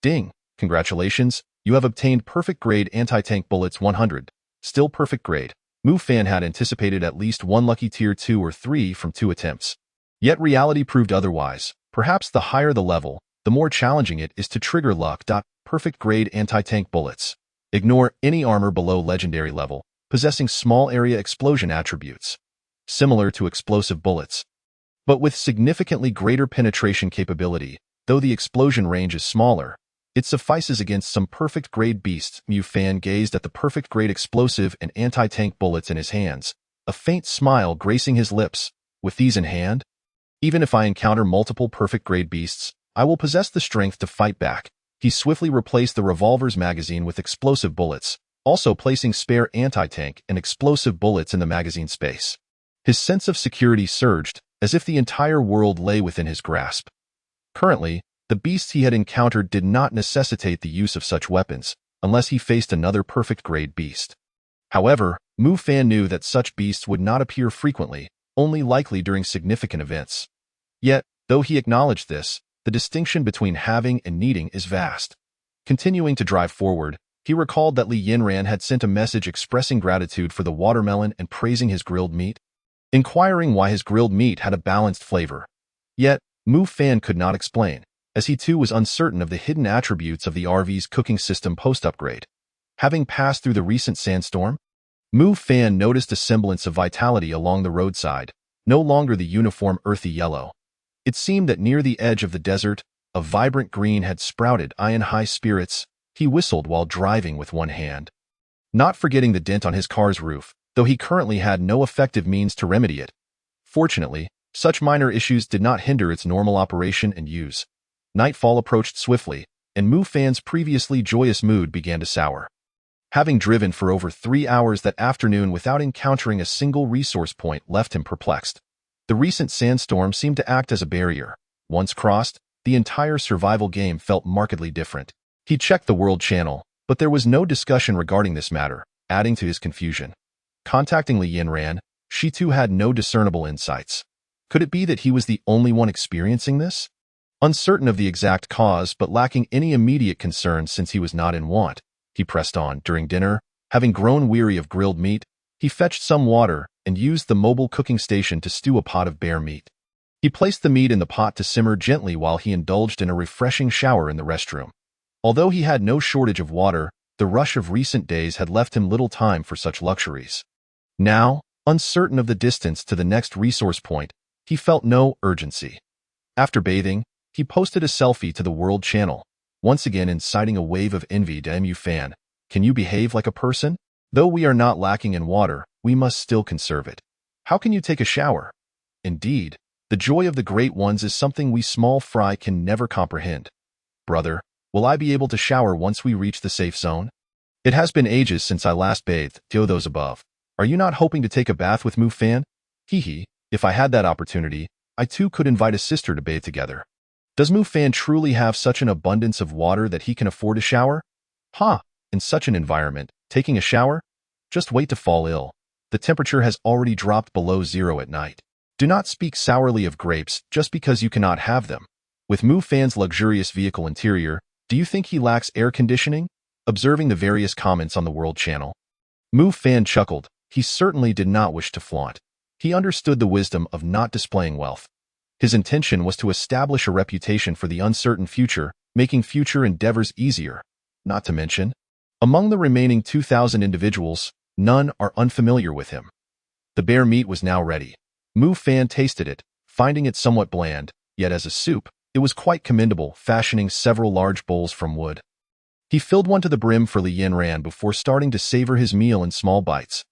A: Ding! Congratulations, you have obtained perfect grade anti-tank bullets 100. Still perfect grade. Mu Fan had anticipated at least 1 lucky tier 2 or 3 from 2 attempts. Yet reality proved otherwise. Perhaps the higher the level, the more challenging it is to trigger luck. Perfect grade anti-tank bullets. Ignore any armor below legendary level, possessing small area explosion attributes, similar to explosive bullets, but with significantly greater penetration capability. Though the explosion range is smaller, it suffices against some perfect grade beasts. Mu Fan gazed at the perfect grade explosive and anti-tank bullets in his hands, a faint smile gracing his lips. With these in hand, even if I encounter multiple perfect grade beasts, I will possess the strength to fight back. He swiftly replaced the revolver's magazine with explosive bullets, also placing spare anti-tank and explosive bullets in the magazine space. His sense of security surged, as if the entire world lay within his grasp. Currently, the beasts he had encountered did not necessitate the use of such weapons, unless he faced another perfect grade beast. However, Mu Fan knew that such beasts would not appear frequently, only likely during significant events. Yet, though he acknowledged this, the distinction between having and needing is vast. Continuing to drive forward, he recalled that Li Yinran had sent a message expressing gratitude for the watermelon and praising his grilled meat, inquiring why his grilled meat had a balanced flavor. Yet, Mu Fan could not explain, as he too was uncertain of the hidden attributes of the RV's cooking system post-upgrade. Having passed through the recent sandstorm, Mu Fan noticed a semblance of vitality along the roadside, no longer the uniform earthy yellow. It seemed that near the edge of the desert, a vibrant green had sprouted. In high spirits, he whistled while driving with one hand, not forgetting the dent on his car's roof, though he currently had no effective means to remedy it. Fortunately, such minor issues did not hinder its normal operation and use. Nightfall approached swiftly, and Mu Fan's previously joyous mood began to sour. Having driven for over 3 hours that afternoon without encountering a single resource point left him perplexed. The recent sandstorm seemed to act as a barrier. Once crossed, the entire survival game felt markedly different. He checked the World Channel, But there was no discussion regarding this matter, adding to his confusion. Contacting Li Yinran, she too had no discernible insights. Could it be that he was the only one experiencing this? Uncertain of the exact cause but lacking any immediate concern since he was not in want, he pressed on. During dinner, having grown weary of grilled meat, he fetched some water and used the mobile cooking station to stew a pot of bear meat. He placed the meat in the pot to simmer gently while he indulged in a refreshing shower in the restroom. Although he had no shortage of water, the rush of recent days had left him little time for such luxuries. Now, uncertain of the distance to the next resource point, he felt no urgency. After bathing, he posted a selfie to the World Channel, once again inciting a wave of envy to Mu Fan. Can you behave like a person? Though we are not lacking in water, we must still conserve it. How can you take a shower? Indeed, the joy of the great ones is something we small fry can never comprehend. Brother, will I be able to shower once we reach the safe zone? It has been ages since I last bathed, to those above. Are you not hoping to take a bath with Mu Fan? Hee, if I had that opportunity, I too could invite a sister to bathe together. Does Mu Fan truly have such an abundance of water that he can afford a shower? In such an environment, taking a shower? Just wait to fall ill. The temperature has already dropped below zero at night. Do not speak sourly of grapes just because you cannot have them. With Mu Fan's luxurious vehicle interior, do you think he lacks air conditioning? Observing the various comments on the World Channel, Mu Fan chuckled. He certainly did not wish to flaunt. He understood the wisdom of not displaying wealth. His intention was to establish a reputation for the uncertain future, making future endeavors easier. Not to mention, among the remaining 2,000 individuals, none are unfamiliar with him. The bear meat was now ready. Mu Fan tasted it, finding it somewhat bland, yet as a soup, it was quite commendable, fashioning several large bowls from wood. He filled one to the brim for Li Yinran before starting to savor his meal in small bites.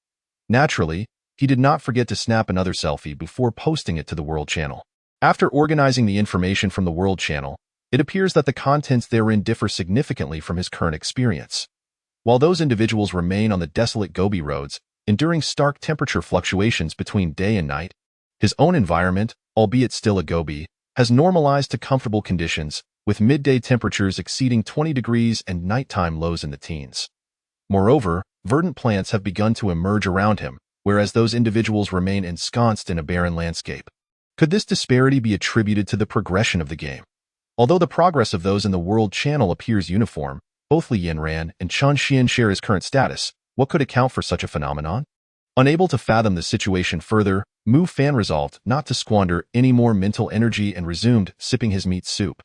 A: Naturally, he did not forget to snap another selfie before posting it to the World Channel. After organizing the information from the World Channel, it appears that the contents therein differ significantly from his current experience. While those individuals remain on the desolate Gobi roads, enduring stark temperature fluctuations between day and night, his own environment, albeit still a Gobi, has normalized to comfortable conditions, with midday temperatures exceeding 20 degrees and nighttime lows in the teens. Moreover, verdant plants have begun to emerge around him, whereas those individuals remain ensconced in a barren landscape. Could this disparity be attributed to the progression of the game? Although the progress of those in the World Channel appears uniform, both Li Yinran and Chen Xian share his current status. What could account for such a phenomenon? Unable to fathom the situation further, Mu Fan resolved not to squander any more mental energy and resumed sipping his meat soup.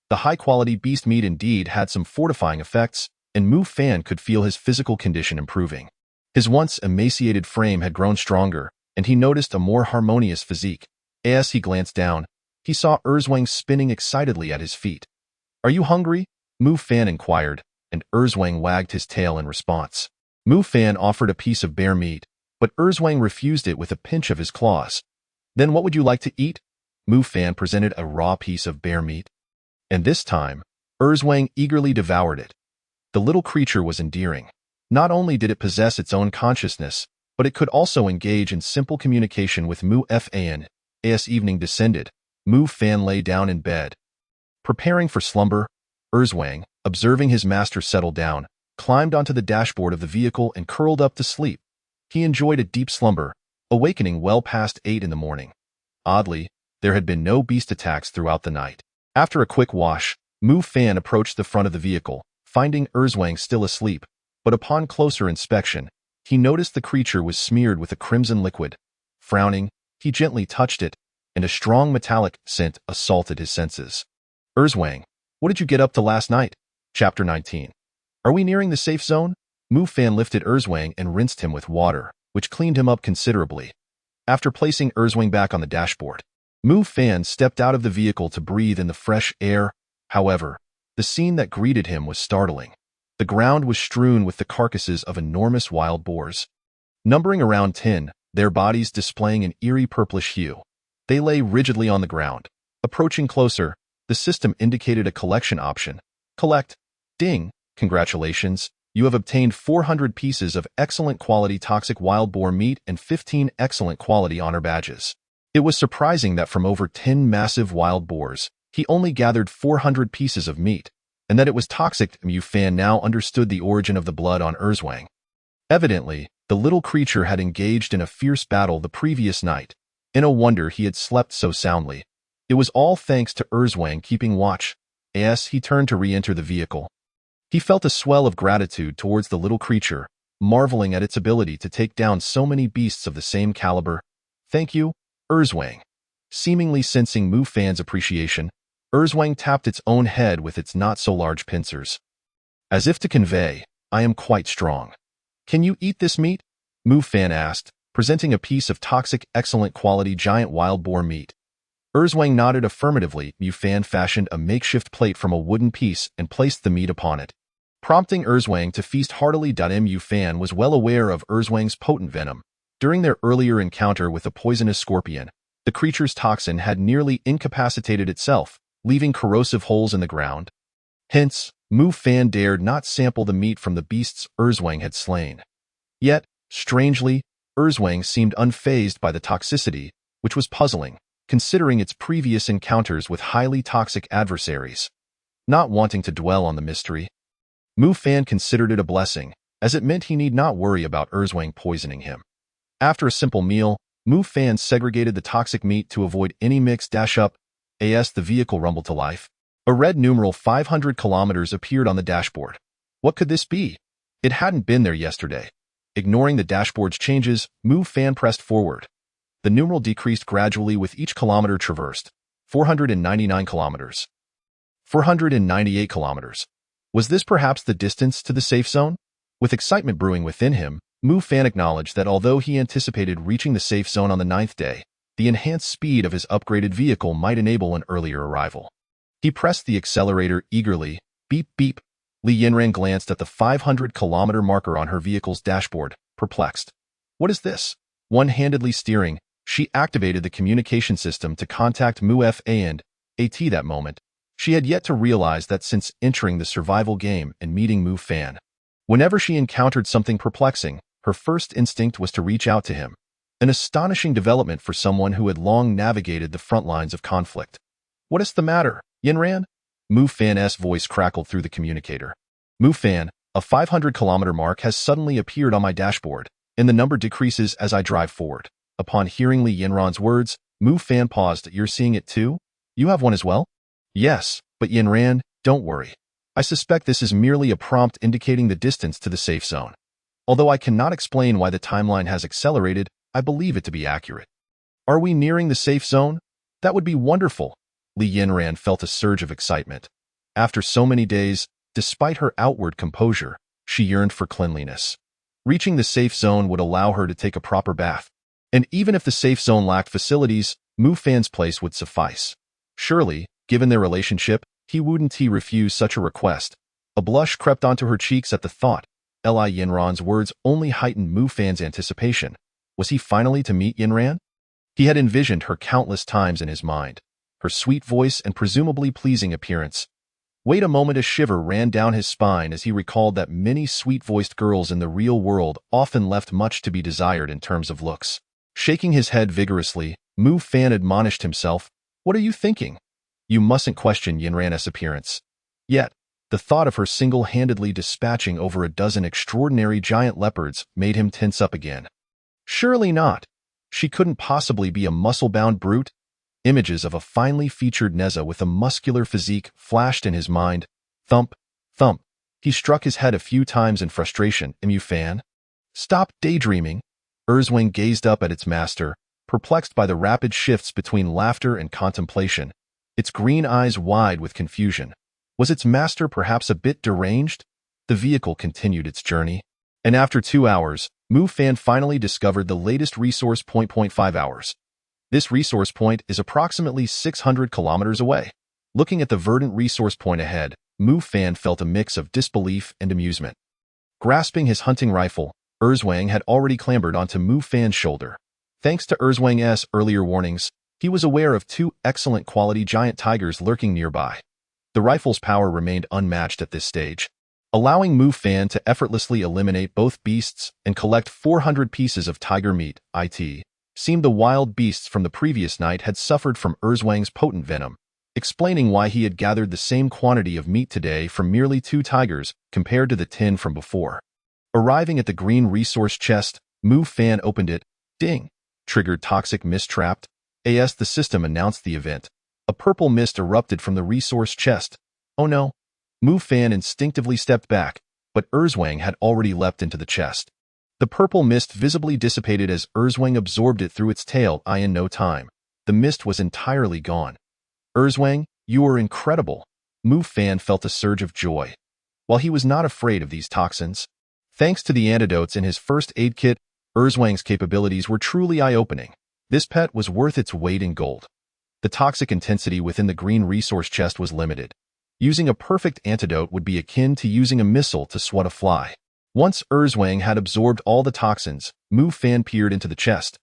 A: The high-quality beast meat indeed had some fortifying effects, and Mu Fan could feel his physical condition improving. His once emaciated frame had grown stronger, and he noticed a more harmonious physique. As he glanced down, he saw Erzwang spinning excitedly at his feet. "Are you hungry?" Mu Fan inquired, and Erzwang wagged his tail in response. Mu Fan offered a piece of bear meat, but Erzwang refused it with a pinch of his claws. "Then what would you like to eat?" Mu Fan presented a raw piece of bear meat. And this time, Erzwang eagerly devoured it. The little creature was endearing. Not only did it possess its own consciousness, but it could also engage in simple communication with Mu Fan. As evening descended, Mu Fan lay down in bed. Preparing for slumber, Erzwang, observing his master settle down, climbed onto the dashboard of the vehicle and curled up to sleep. He enjoyed a deep slumber, awakening well past 8 in the morning. Oddly, there had been no beast attacks throughout the night. After a quick wash, Mu Fan approached the front of the vehicle, finding Erzwang still asleep, but upon closer inspection, he noticed the creature was smeared with a crimson liquid. Frowning, he gently touched it, and a strong metallic scent assaulted his senses. "Erzwang, what did you get up to last night?" Chapter 19. Are we nearing the safe zone? Mu Fan lifted Erzwang and rinsed him with water, which cleaned him up considerably. After placing Erzwang back on the dashboard, Mu Fan stepped out of the vehicle to breathe in the fresh air. However, the scene that greeted him was startling. The ground was strewn with the carcasses of enormous wild boars. Numbering around 10, their bodies displaying an eerie purplish hue. They lay rigidly on the ground. Approaching closer, the system indicated a collection option. Collect. Ding. Congratulations. You have obtained 400 pieces of excellent quality toxic wild boar meat and 15 excellent quality honor badges. It was surprising that from over 10 massive wild boars, he only gathered 400 pieces of meat. and that it was toxic. Mu Fan now understood the origin of the blood on Erzwang. Evidently, the little creature had engaged in a fierce battle the previous night. No wonder he had slept so soundly. It was all thanks to Erzwang keeping watch. As he turned to re-enter the vehicle, he felt a swell of gratitude towards the little creature, marveling at its ability to take down so many beasts of the same caliber. Thank you, Erzwang. Seemingly sensing Mu Fan's appreciation, Erzwang tapped its own head with its not-so-large pincers. As if to convey, I am quite strong. Can you eat this meat? Mu Fan asked, presenting a piece of toxic, excellent quality giant wild boar meat. Erzwang nodded affirmatively. Mu Fan fashioned a makeshift plate from a wooden piece and placed the meat upon it, prompting Erzwang to feast heartily. Mu Fan was well aware of Erzwang's potent venom. During their earlier encounter with the poisonous scorpion, the creature's toxin had nearly incapacitated itself, leaving corrosive holes in the ground. Hence, Mu Fan dared not sample the meat from the beasts Erzwang had slain. Yet, strangely, Erzwang seemed unfazed by the toxicity, which was puzzling, considering its previous encounters with highly toxic adversaries. Not wanting to dwell on the mystery, Mu Fan considered it a blessing, as it meant he need not worry about Erzwang poisoning him. After a simple meal, Mu Fan segregated the toxic meat to avoid any mix-up. As the vehicle rumbled to life, a red numeral 500 kilometers appeared on the dashboard. What could this be? It hadn't been there yesterday. Ignoring the dashboard's changes, Mu Fan pressed forward. The numeral decreased gradually with each kilometer traversed. 499 kilometers. 498 kilometers. Was this perhaps the distance to the safe zone? With excitement brewing within him, Mu Fan acknowledged that although he anticipated reaching the safe zone on the 9th day, the enhanced speed of his upgraded vehicle might enable an earlier arrival. He pressed the accelerator eagerly. Beep beep. Li Yinran glanced at the 500-kilometer marker on her vehicle's dashboard, perplexed. What is this? One-handedly steering, she activated the communication system to contact Mu Fa and At. That moment, she had yet to realize that since entering the survival game and meeting Mu Fan, whenever she encountered something perplexing, her first instinct was to reach out to him. An astonishing development for someone who had long navigated the front lines of conflict. What is the matter, Yinran? Mu Fan's voice crackled through the communicator. Mu Fan, a 500-kilometer mark has suddenly appeared on my dashboard, and the number decreases as I drive forward. Upon hearing Li Yinran's words, Mu Fan paused. You're seeing it too? You have one as well? Yes, but Yinran, don't worry. I suspect this is merely a prompt indicating the distance to the safe zone. Although I cannot explain why the timeline has accelerated, I believe it to be accurate. Are we nearing the safe zone? That would be wonderful. Li Yinran felt a surge of excitement. After so many days, despite her outward composure, she yearned for cleanliness. Reaching the safe zone would allow her to take a proper bath. And even if the safe zone lacked facilities, Mu Fan's place would suffice. Surely, given their relationship, he wouldn't refuse such a request. A blush crept onto her cheeks at the thought. Li Yinran's words only heightened Mu Fan's anticipation. Was he finally to meet Yinran? He had envisioned her countless times in his mind. Her sweet voice and presumably pleasing appearance. Wait a moment, a shiver ran down his spine as he recalled that many sweet-voiced girls in the real world often left much to be desired in terms of looks. Shaking his head vigorously, Mu Fan admonished himself, "What are you thinking? You mustn't question Yinran's appearance." Yet, the thought of her single-handedly dispatching over a dozen extraordinary giant leopards made him tense up again. Surely not. She couldn't possibly be a muscle-bound brute. Images of a finely featured Neza with a muscular physique flashed in his mind. Thump, thump. He struck his head a few times in frustration. Mu Fan? Stop daydreaming. Erzwang gazed up at its master, perplexed by the rapid shifts between laughter and contemplation, its green eyes wide with confusion. Was its master perhaps a bit deranged? The vehicle continued its journey, and after 2 hours, Mu Fan finally discovered the latest resource point. 5 hours. This resource point is approximately 600 kilometers away. Looking at the verdant resource point ahead, Mu Fan felt a mix of disbelief and amusement. Grasping his hunting rifle, Erzwang had already clambered onto Mu Fan's shoulder. Thanks to Erzwang's earlier warnings, he was aware of 2 excellent quality giant tigers lurking nearby. The rifle's power remained unmatched at this stage, allowing Mu Fan to effortlessly eliminate both beasts and collect 400 pieces of tiger meat. It seemed the wild beasts from the previous night had suffered from Erzwang's potent venom. explaining why he had gathered the same quantity of meat today from merely 2 tigers compared to the 10 from before. Arriving at the green resource chest, Mu Fan opened it. Ding! Triggered toxic mist trapped. As the system announced the event, a purple mist erupted from the resource chest. Oh no! Mu Fan instinctively stepped back, but Erzwang had already leapt into the chest. The purple mist visibly dissipated as Erzwang absorbed it through its tail. In no time, the mist was entirely gone. Erzwang, you are incredible. Mu Fan felt a surge of joy. While he was not afraid of these toxins, thanks to the antidotes in his first aid kit, Erzwang's capabilities were truly eye-opening. This pet was worth its weight in gold. The toxic intensity within the green resource chest was limited. Using a perfect antidote would be akin to using a missile to swat a fly. Once Erzwang had absorbed all the toxins, Mu Fan peered into the chest.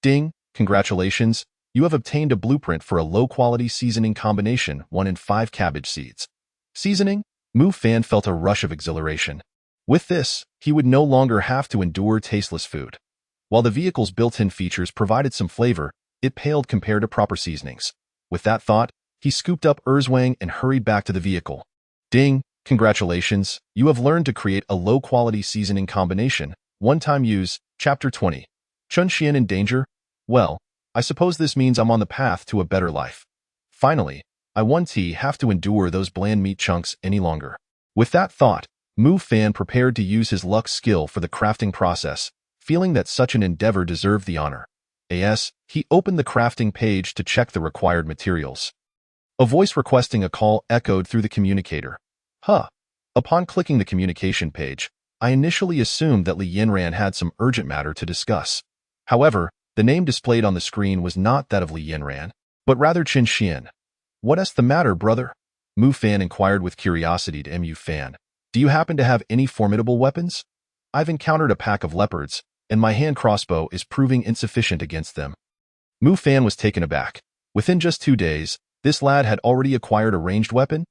A: Ding! Congratulations! You have obtained a blueprint for a low-quality seasoning combination, 1 in 5 cabbage seeds. Seasoning? Mu Fan felt a rush of exhilaration. With this, he would no longer have to endure tasteless food. While the vehicle's built-in features provided some flavor, it paled compared to proper seasonings. With that thought, he scooped up Erzwang and hurried back to the vehicle. Ding! Congratulations, you have learned to create a low-quality seasoning combination, one-time use, Chapter 20. Chun Xian in danger? Well, I suppose this means I'm on the path to a better life. Finally, I won't have to endure those bland meat chunks any longer. With that thought, Mu Fan prepared to use his luck skill for the crafting process, feeling that such an endeavor deserved the honor. He opened the crafting page to check the required materials. A voice requesting a call echoed through the communicator. Upon clicking the communication page, I initially assumed that Li Yinran had some urgent matter to discuss. However, the name displayed on the screen was not that of Li Yinran, but rather Qin Xian. What's the matter, brother? Mu Fan inquired with curiosity to Mu Fan. Do you happen to have any formidable weapons? I've encountered a pack of leopards, and my hand crossbow is proving insufficient against them. Mu Fan was taken aback. Within just 2 days, this lad had already acquired a ranged weapon?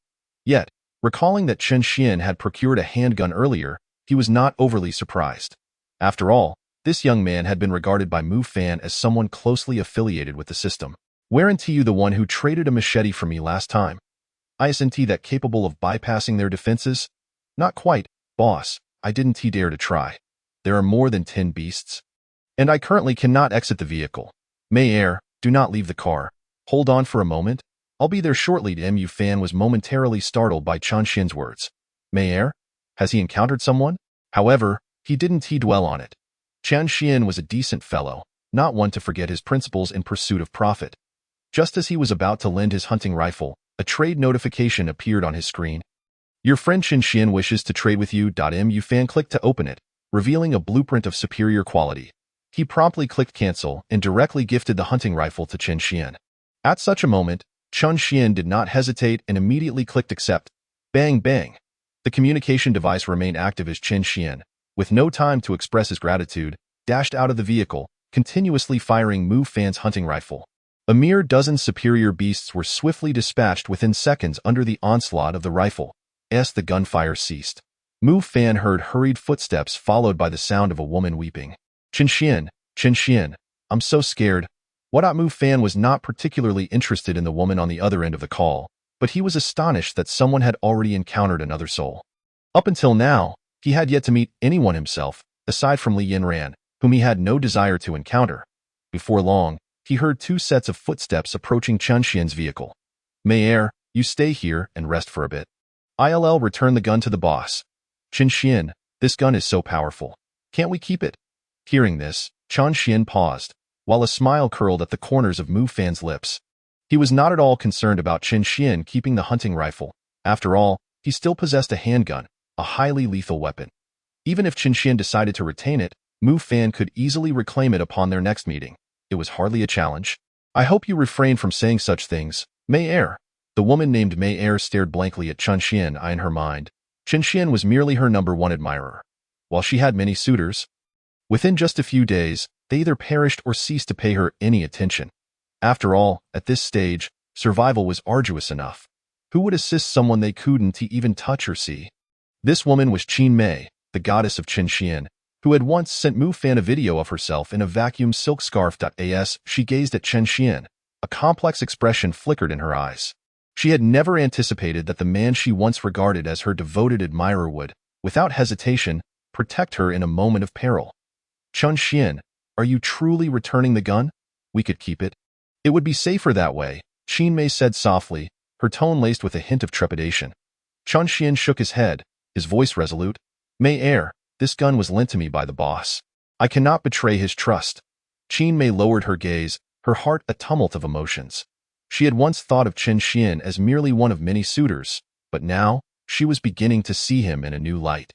A: Yet, recalling that Qin Xian had procured a handgun earlier, he was not overly surprised. After all, this young man had been regarded by Mu Fan as someone closely affiliated with the system. Weren't you the one who traded a machete for me last time? Isn't he that capable of bypassing their defenses? Not quite, boss. I didn't dare to try. There are more than 10 beasts. And I currently cannot exit the vehicle. Mayer, do not leave the car. Hold on for a moment. I'll be there shortly. Mu Fan was momentarily startled by Chun Xian's words. Mayer? Has he encountered someone? However, he didn't dwell on it. Chun Xian was a decent fellow, not one to forget his principles in pursuit of profit. Just as he was about to lend his hunting rifle, a trade notification appeared on his screen. Your friend Qin Xian wishes to trade with you. Mu Fan clicked to open it, revealing a blueprint of superior quality. He promptly clicked cancel and directly gifted the hunting rifle to Qin Xian. At such a moment, Chun Xian did not hesitate and immediately clicked accept. Bang bang. The communication device remained active as Qin Xian, with no time to express his gratitude, dashed out of the vehicle, continuously firing Mu Fan's hunting rifle. A mere dozen superior beasts were swiftly dispatched within seconds under the onslaught of the rifle. As the gunfire ceased, Mu Fan heard hurried footsteps followed by the sound of a woman weeping. Qin Xian, I'm so scared. Mu Fan was not particularly interested in the woman on the other end of the call, but he was astonished that someone had already encountered another soul. Up until now, he had yet to meet anyone himself, aside from Li Yinran, whom he had no desire to encounter. Before long, he heard 2 sets of footsteps approaching Chun Xian's vehicle. Mayer, you stay here and rest for a bit. I'll return the gun to the boss. Qin Xian, this gun is so powerful. Can't we keep it? Hearing this, Chun Xian paused, while a smile curled at the corners of Mu Fan's lips. He was not at all concerned about Qin Xian keeping the hunting rifle. After all, he still possessed a handgun, a highly lethal weapon. Even if Qin Xian decided to retain it, Mu Fan could easily reclaim it upon their next meeting. It was hardly a challenge. I hope you refrain from saying such things, Mayer. The woman named Mayer stared blankly at Chun Xian. In her mind, Qin Xian was merely her number 1 admirer. While she had many suitors, within just a few days, they either perished or ceased to pay her any attention. After all, at this stage, survival was arduous enough. Who would assist someone they couldn't even touch or see? This woman was Qin Mei, the goddess of Qin Xian, who had once sent Mu Fan a video of herself in a vacuum silk scarf. As she gazed at Qin Xian, a complex expression flickered in her eyes. She had never anticipated that the man she once regarded as her devoted admirer would, without hesitation, protect her in a moment of peril. Chun Xian, are you truly returning the gun? We could keep it. It would be safer that way, Qin Mei said softly, her tone laced with a hint of trepidation. Chun Xian shook his head, his voice resolute. Mei Er, this gun was lent to me by the boss. I cannot betray his trust. Qin Mei lowered her gaze, her heart a tumult of emotions. She had once thought of Chen Xian as merely one of many suitors, but now she was beginning to see him in a new light.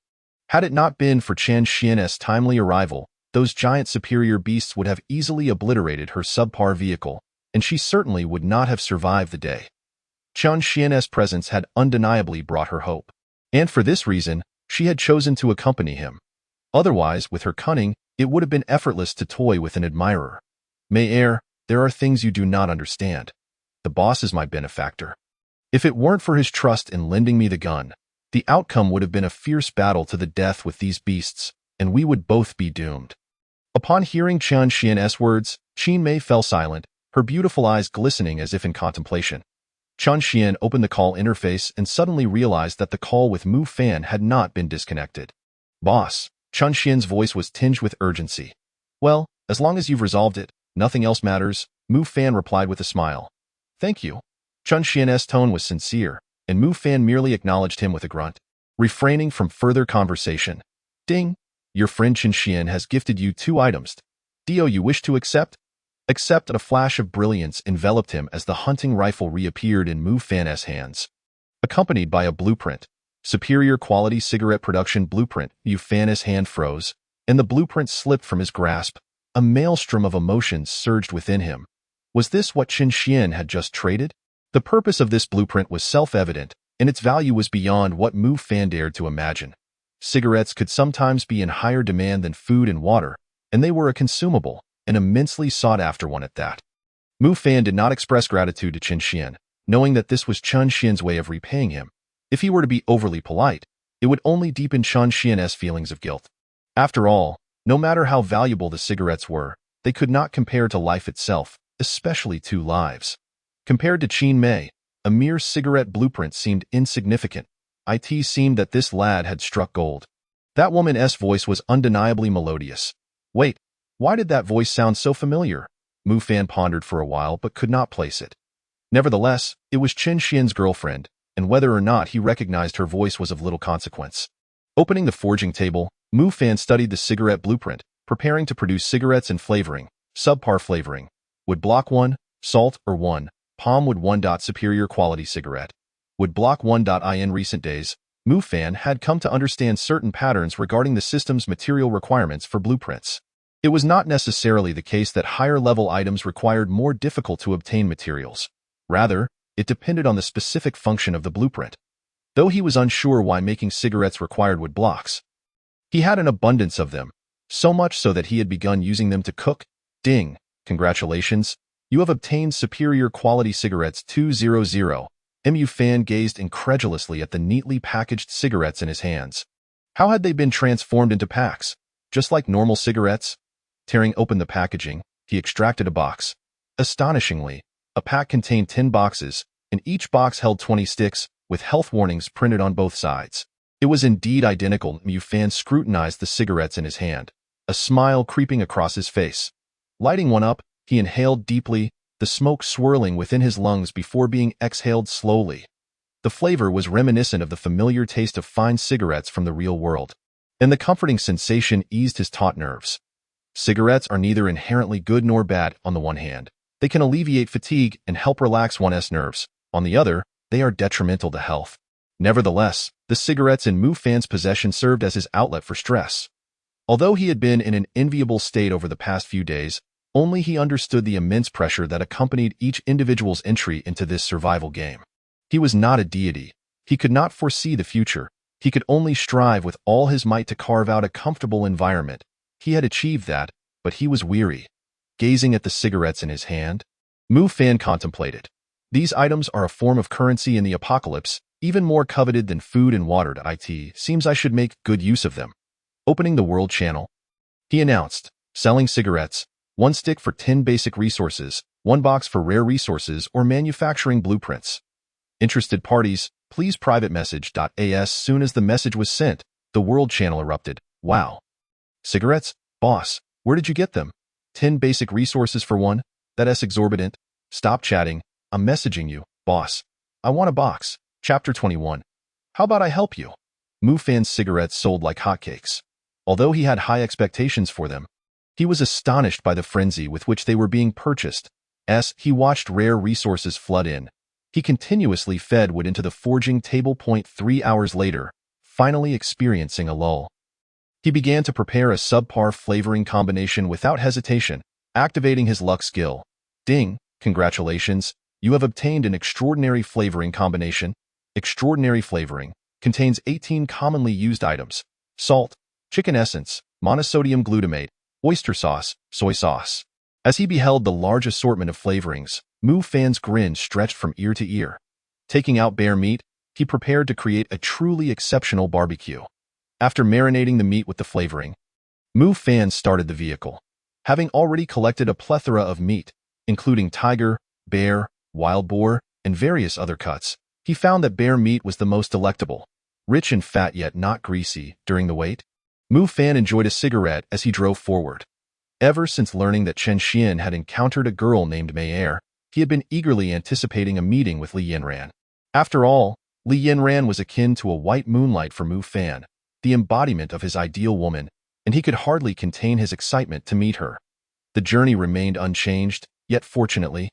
A: Had it not been for Chen Xian's timely arrival, those giant superior beasts would have easily obliterated her subpar vehicle, and she certainly would not have survived the day. Chen Xian's presence had undeniably brought her hope, and for this reason, she had chosen to accompany him. Otherwise, with her cunning, it would have been effortless to toy with an admirer. Mei Er, there are things you do not understand. The boss is my benefactor. If it weren't for his trust in lending me the gun, the outcome would have been a fierce battle to the death with these beasts, and we would both be doomed. Upon hearing Chen Xian's words, Qin Mei fell silent, her beautiful eyes glistening as if in contemplation. Chen Xian opened the call interface and suddenly realized that the call with Mu Fan had not been disconnected. Boss, Chen Xian's voice was tinged with urgency. Well, as long as you've resolved it, nothing else matters, Mu Fan replied with a smile. Thank you. Chen Xian's tone was sincere, and Mu Fan merely acknowledged him with a grunt, refraining from further conversation. Ding! Your friend Chen Xian has gifted you 2 items. Do you wish to accept? Except a flash of brilliance enveloped him as the hunting rifle reappeared in Mu Fan's hands. Accompanied by a blueprint, superior quality cigarette production blueprint, Mu Fan's hand froze, and the blueprint slipped from his grasp. A maelstrom of emotions surged within him. Was this what Chen Xian had just traded? The purpose of this blueprint was self-evident, and its value was beyond what Mu Fan dared to imagine. Cigarettes could sometimes be in higher demand than food and water, and they were a consumable, an immensely sought-after one at that. Mu Fan did not express gratitude to Chen Xian, knowing that this was Chen Xian's way of repaying him. If he were to be overly polite, it would only deepen Chen Xian's feelings of guilt. After all, no matter how valuable the cigarettes were, they could not compare to life itself, especially 2 lives. Compared to Qin Mei, a mere cigarette blueprint seemed insignificant. It seemed that this lad had struck gold. That woman's voice was undeniably melodious. Wait, why did that voice sound so familiar? Mu Fan pondered for a while but could not place it. Nevertheless, it was Chen Xian's girlfriend, and whether or not he recognized her voice was of little consequence. Opening the forging table, Mu Fan studied the cigarette blueprint, preparing to produce cigarettes in flavoring, subpar flavoring. Wood block 1, salt or 1, palm wood 1. Superior quality cigarette. Wood block 1. In recent days, Mu Fan had come to understand certain patterns regarding the system's material requirements for blueprints. It was not necessarily the case that higher-level items required more difficult-to-obtain materials. Rather, it depended on the specific function of the blueprint. Though he was unsure why making cigarettes required wood blocks, he had an abundance of them, so much so that he had begun using them to cook. Ding! Congratulations, you have obtained superior quality cigarettes 200. Mu Fan gazed incredulously at the neatly packaged cigarettes in his hands. How had they been transformed into packs? Just like normal cigarettes? Tearing open the packaging, he extracted a box. Astonishingly, a pack contained 10 boxes, and each box held 20 sticks, with health warnings printed on both sides. It was indeed identical. Mu Fan scrutinized the cigarettes in his hand, a smile creeping across his face. Lighting one up, he inhaled deeply, the smoke swirling within his lungs before being exhaled slowly. The flavor was reminiscent of the familiar taste of fine cigarettes from the real world, and the comforting sensation eased his taut nerves. Cigarettes are neither inherently good nor bad. On the one hand, they can alleviate fatigue and help relax one's nerves. On the other, they are detrimental to health. Nevertheless, the cigarettes in Mu Fan's possession served as his outlet for stress. Although he had been in an enviable state over the past few days, only he understood the immense pressure that accompanied each individual's entry into this survival game. He was not a deity. He could not foresee the future. He could only strive with all his might to carve out a comfortable environment. He had achieved that, but he was weary. Gazing at the cigarettes in his hand, Mu Fan contemplated. These items are a form of currency in the apocalypse, even more coveted than food and water. It seems I should make good use of them. Opening the world channel, he announced, selling cigarettes, 1 stick for 10 basic resources, 1 box for rare resources or manufacturing blueprints. Interested parties, please private message. As soon as the message was sent, the world channel erupted. Wow. Cigarettes? Boss, where did you get them? 10 basic resources for one? That's exorbitant. Stop chatting. I'm messaging you, boss. I want a box. Chapter 21. How about I help you? Mufan's cigarettes sold like hotcakes. Although he had high expectations for them, he was astonished by the frenzy with which they were being purchased. As he watched rare resources flood in, he continuously fed wood into the forging table. 3 hours later, finally experiencing a lull, he began to prepare a subpar flavoring combination without hesitation, activating his luck skill. Ding! Congratulations, you have obtained an extraordinary flavoring combination. Extraordinary flavoring contains 18 commonly used items: salt, chicken essence, monosodium glutamate, oyster sauce, soy sauce. As he beheld the large assortment of flavorings, Mufan's grin stretched from ear to ear. Taking out bear meat, he prepared to create a truly exceptional barbecue. After marinating the meat with the flavoring, Mufan started the vehicle. Having already collected a plethora of meat, including tiger, bear, wild boar, and various other cuts, he found that bear meat was the most delectable, rich in fat yet not greasy. During the wait, Mufan enjoyed a cigarette as he drove forward. Ever since learning that Chen Xian had encountered a girl named Mei Er, he had been eagerly anticipating a meeting with Li Yinran. After all, Li Yinran was akin to a white moonlight for Mufan, the embodiment of his ideal woman, and he could hardly contain his excitement to meet her. The journey remained unchanged, yet fortunately,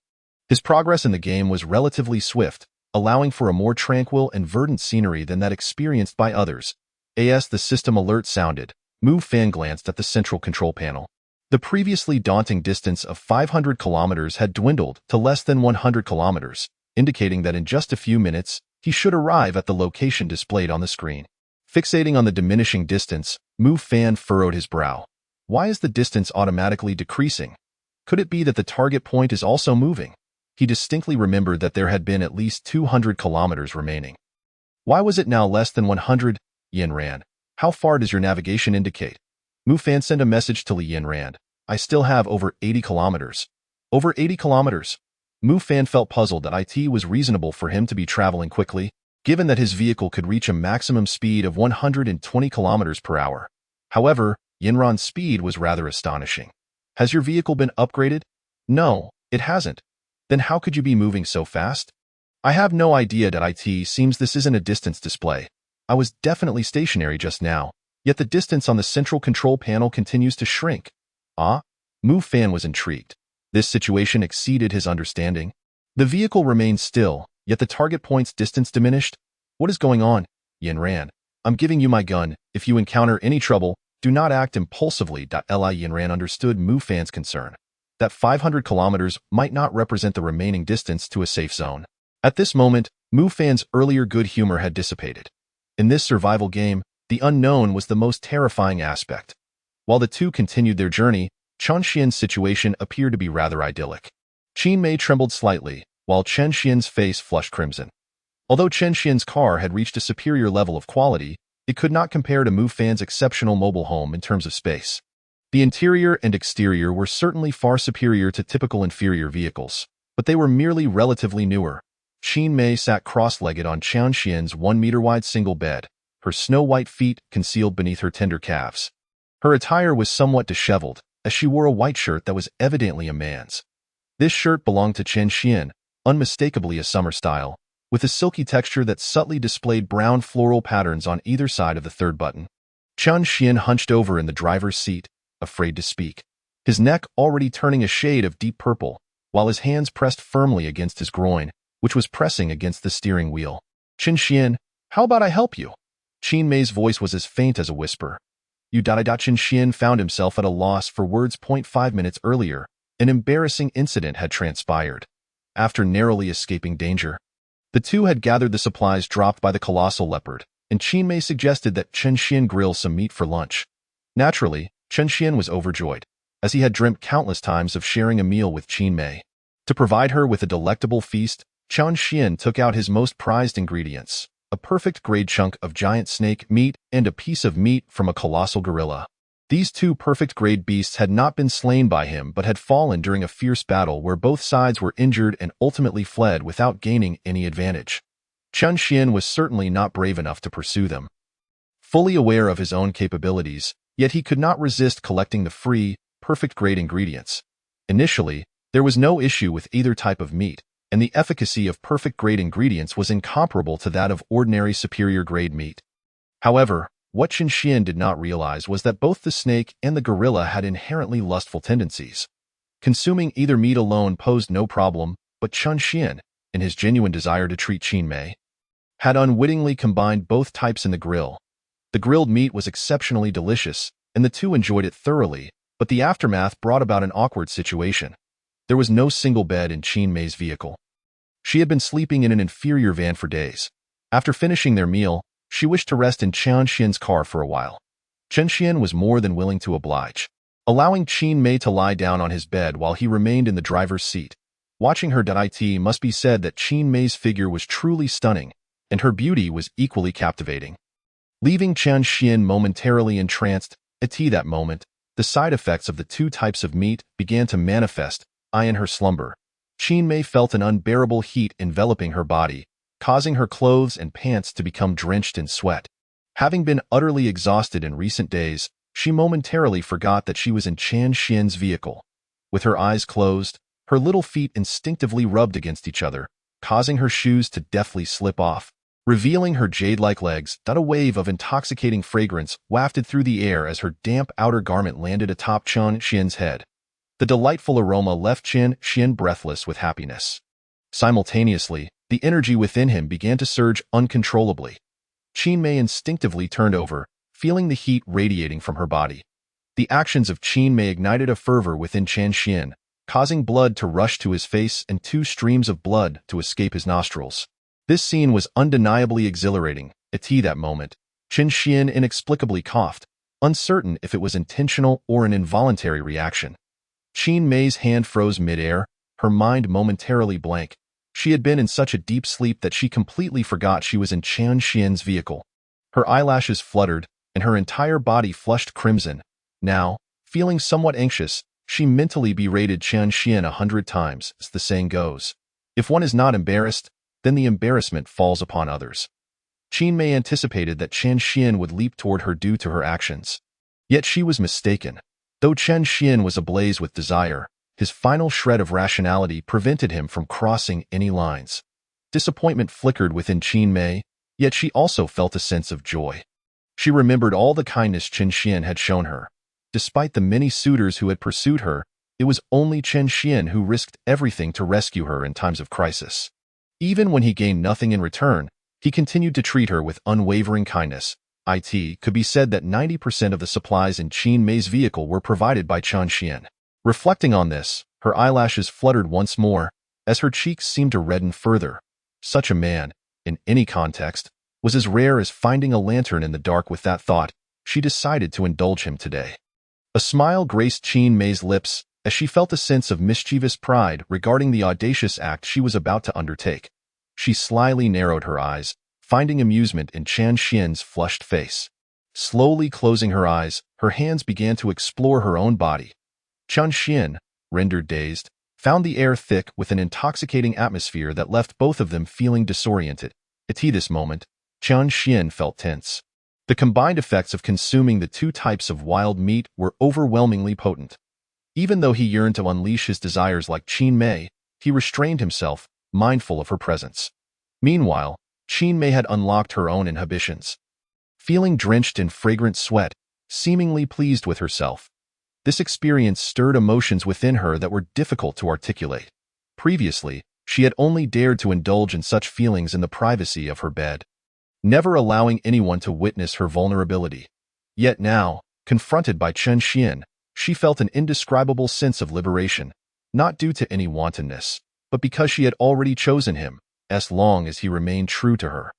A: his progress in the game was relatively swift, allowing for a more tranquil and verdant scenery than that experienced by others. As the system alert sounded, Mufan glanced at the central control panel. The previously daunting distance of 500 kilometers had dwindled to less than 100 kilometers, indicating that in just a few minutes, he should arrive at the location displayed on the screen. Fixating on the diminishing distance, Mufan furrowed his brow. Why is the distance automatically decreasing? Could it be that the target point is also moving? He distinctly remembered that there had been at least 200 kilometers remaining. Why was it now less than 100? Yinran, how far does your navigation indicate? Mufan sent a message to Li Yinran. I still have over 80 kilometers. Over 80 kilometers? Mufan felt puzzled that it was reasonable for him to be traveling quickly, given that his vehicle could reach a maximum speed of 120 kilometers per hour. However, Yinran's speed was rather astonishing. Has your vehicle been upgraded? No, it hasn't. Then how could you be moving so fast? I have no idea. It seems this isn't a distance display. I was definitely stationary just now, yet the distance on the central control panel continues to shrink. Ah? Mufan was intrigued. This situation exceeded his understanding. The vehicle remained still, yet the target point's distance diminished. What is going on? Yinran, I'm giving you my gun. If you encounter any trouble, do not act impulsively. Li Yinran understood Mufan's concern, that 500 kilometers might not represent the remaining distance to a safe zone. At this moment, Mufan's earlier good humor had dissipated. In this survival game, the unknown was the most terrifying aspect. While the two continued their journey, Chen Xian's situation appeared to be rather idyllic. Qin Mei trembled slightly, while Chen Xian's face flushed crimson. Although Chen Xian's car had reached a superior level of quality, it could not compare to Mufan's exceptional mobile home in terms of space. The interior and exterior were certainly far superior to typical inferior vehicles, but they were merely relatively newer. Qin Mei sat cross-legged on Chen Xian's 1-meter-wide single bed, her snow-white feet concealed beneath her tender calves. Her attire was somewhat disheveled, as she wore a white shirt that was evidently a man's. This shirt belonged to Chen Xian, unmistakably a summer style, with a silky texture that subtly displayed brown floral patterns on either side of the third button. Chen Xian hunched over in the driver's seat, afraid to speak, his neck already turning a shade of deep purple, while his hands pressed firmly against his groin, which was pressing against the steering wheel. Chen Xian, how about I help you? Qin Mei's voice was as faint as a whisper. Chen Xian found himself at a loss for words. 5 minutes earlier, an embarrassing incident had transpired. After narrowly escaping danger, the two had gathered the supplies dropped by the colossal leopard, and Qin Mei suggested that Chen Xian grill some meat for lunch. Naturally, Chen Xian was overjoyed, as he had dreamt countless times of sharing a meal with Qin Mei. To provide her with a delectable feast, Chen Xian took out his most prized ingredients, a perfect grade chunk of giant snake meat and a piece of meat from a colossal gorilla. These two perfect grade beasts had not been slain by him but had fallen during a fierce battle where both sides were injured and ultimately fled without gaining any advantage. Chen Xian was certainly not brave enough to pursue them. Fully aware of his own capabilities, yet he could not resist collecting the free, perfect-grade ingredients. Initially, there was no issue with either type of meat, and the efficacy of perfect-grade ingredients was incomparable to that of ordinary superior-grade meat. However, what Chen Xian did not realize was that both the snake and the gorilla had inherently lustful tendencies. Consuming either meat alone posed no problem, but Chen Xian, in his genuine desire to treat Qin Mei, had unwittingly combined both types in the grill. The grilled meat was exceptionally delicious, and the two enjoyed it thoroughly, but the aftermath brought about an awkward situation. There was no single bed in Qin Mei's vehicle. She had been sleeping in an inferior van for days. After finishing their meal, she wished to rest in Chen Xian's car for a while. Chen Xian was more than willing to oblige, allowing Qin Mei to lie down on his bed while he remained in the driver's seat. Watching her, it must be said that Qin Mei's figure was truly stunning, and her beauty was equally captivating. Leaving Chen Xian momentarily entranced, at that moment, the side effects of the two types of meat began to manifest. In her slumber, Qin Mei felt an unbearable heat enveloping her body, causing her clothes and pants to become drenched in sweat. Having been utterly exhausted in recent days, she momentarily forgot that she was in Chen Xian's vehicle. With her eyes closed, her little feet instinctively rubbed against each other, causing her shoes to deftly slip off, revealing her jade-like legs. A wave of intoxicating fragrance wafted through the air as her damp outer garment landed atop Chen Xian's head. The delightful aroma left Chen Xian breathless with happiness. Simultaneously, the energy within him began to surge uncontrollably. Qin Mei instinctively turned over, feeling the heat radiating from her body. The actions of Qin Mei ignited a fervor within Chen Xian, causing blood to rush to his face and two streams of blood to escape his nostrils. This scene was undeniably exhilarating. At that moment, Chen Xian inexplicably coughed, uncertain if it was intentional or an involuntary reaction. Qin Mei's hand froze mid-air, her mind momentarily blank. She had been in such a deep sleep that she completely forgot she was in Chen Xian's vehicle. Her eyelashes fluttered, and her entire body flushed crimson. Now, feeling somewhat anxious, she mentally berated Chen Xian 100 times, as the saying goes. If one is not embarrassed, then the embarrassment falls upon others. Qin Mei anticipated that Chen Xian would leap toward her due to her actions. Yet she was mistaken. Though Chen Xian was ablaze with desire, his final shred of rationality prevented him from crossing any lines. Disappointment flickered within Qin Mei, yet she also felt a sense of joy. She remembered all the kindness Chen Xian had shown her. Despite the many suitors who had pursued her, it was only Chen Xian who risked everything to rescue her in times of crisis. Even when he gained nothing in return, he continued to treat her with unwavering kindness. It could be said that 90% of the supplies in Qin Mei's vehicle were provided by Chen Xian. Reflecting on this, her eyelashes fluttered once more, as her cheeks seemed to redden further. Such a man, in any context, was as rare as finding a lantern in the dark. With that thought, she decided to indulge him today. A smile graced Qin Mei's lips as she felt a sense of mischievous pride regarding the audacious act she was about to undertake. She slyly narrowed her eyes, finding amusement in Chen Xian's flushed face. Slowly closing her eyes, her hands began to explore her own body. Chen Xian, rendered dazed, found the air thick with an intoxicating atmosphere that left both of them feeling disoriented. At this moment, Chen Xian felt tense. The combined effects of consuming the two types of wild meat were overwhelmingly potent. Even though he yearned to unleash his desires like Qin Mei, he restrained himself, mindful of her presence. Meanwhile, Qin Mei had unlocked her own inhibitions. Feeling drenched in fragrant sweat, seemingly pleased with herself, this experience stirred emotions within her that were difficult to articulate. Previously, she had only dared to indulge in such feelings in the privacy of her bed, never allowing anyone to witness her vulnerability. Yet now, confronted by Chen Xian, she felt an indescribable sense of liberation, not due to any wantonness, but because she had already chosen him, as long as he remained true to her.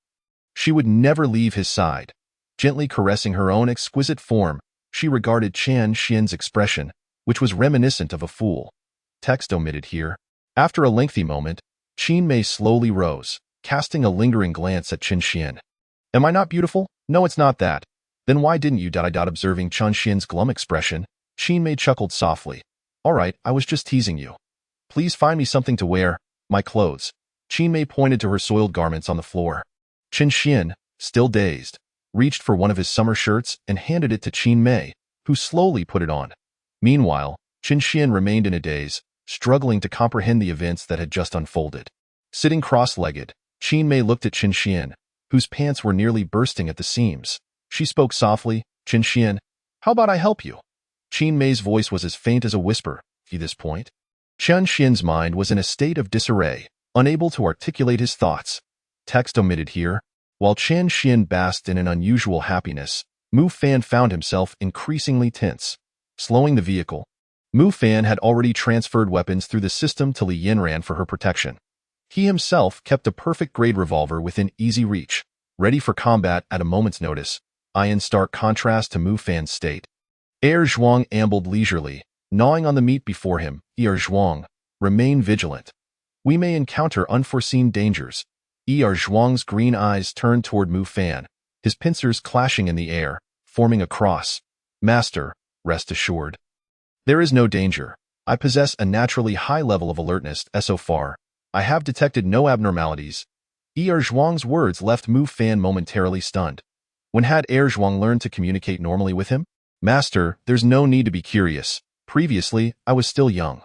A: She would never leave his side. Gently caressing her own exquisite form, she regarded Chen Xian's expression, which was reminiscent of a fool. Text omitted here. After a lengthy moment, Qin Mei slowly rose, casting a lingering glance at Chen Xian. Am I not beautiful? No, it's not that. Then why didn't you? Observing Chen Xian's glum expression, Qin Mei chuckled softly. All right, I was just teasing you. Please find me something to wear, my clothes. Qin Mei pointed to her soiled garments on the floor. Chen Xian, still dazed, reached for one of his summer shirts and handed it to Qin Mei, who slowly put it on. Meanwhile, Chen Xian remained in a daze, struggling to comprehend the events that had just unfolded. Sitting cross-legged, Qin Mei looked at Chen Xian, whose pants were nearly bursting at the seams. She spoke softly, "Chen Xian, how about I help you?" Qin Mei's voice was as faint as a whisper. At this point, Chen Xian's mind was in a state of disarray, unable to articulate his thoughts. Text omitted here. While Chen Xian basked in an unusual happiness, Mu Fan found himself increasingly tense. Slowing the vehicle, Mu Fan had already transferred weapons through the system to Li Yinran for her protection. He himself kept a perfect-grade revolver within easy reach, ready for combat at a moment's notice, in stark contrast to Mu Fan's state. Zhuang ambled leisurely, gnawing on the meat before him. Zhuang, remain vigilant. We may encounter unforeseen dangers. Zhuang's green eyes turned toward Mu Fan, his pincers clashing in the air, forming a cross. Master, rest assured. There is no danger. I possess a naturally high level of alertness, and so far, I have detected no abnormalities. Zhuang's words left Mu Fan momentarily stunned. When had Zhuang learned to communicate normally with him? Master, there's no need to be curious. Previously, I was still young.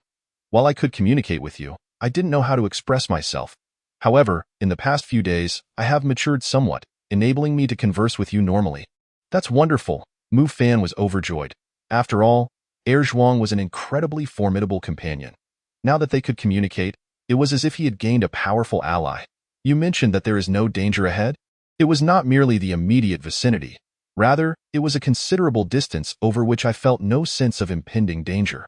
A: While I could communicate with you, I didn't know how to express myself. However, in the past few days, I have matured somewhat, enabling me to converse with you normally. That's wonderful. Mu Fan was overjoyed. After all, Zhuang was an incredibly formidable companion. Now that they could communicate, it was as if he had gained a powerful ally. You mentioned that there is no danger ahead? It was not merely the immediate vicinity. Rather, it was a considerable distance over which I felt no sense of impending danger.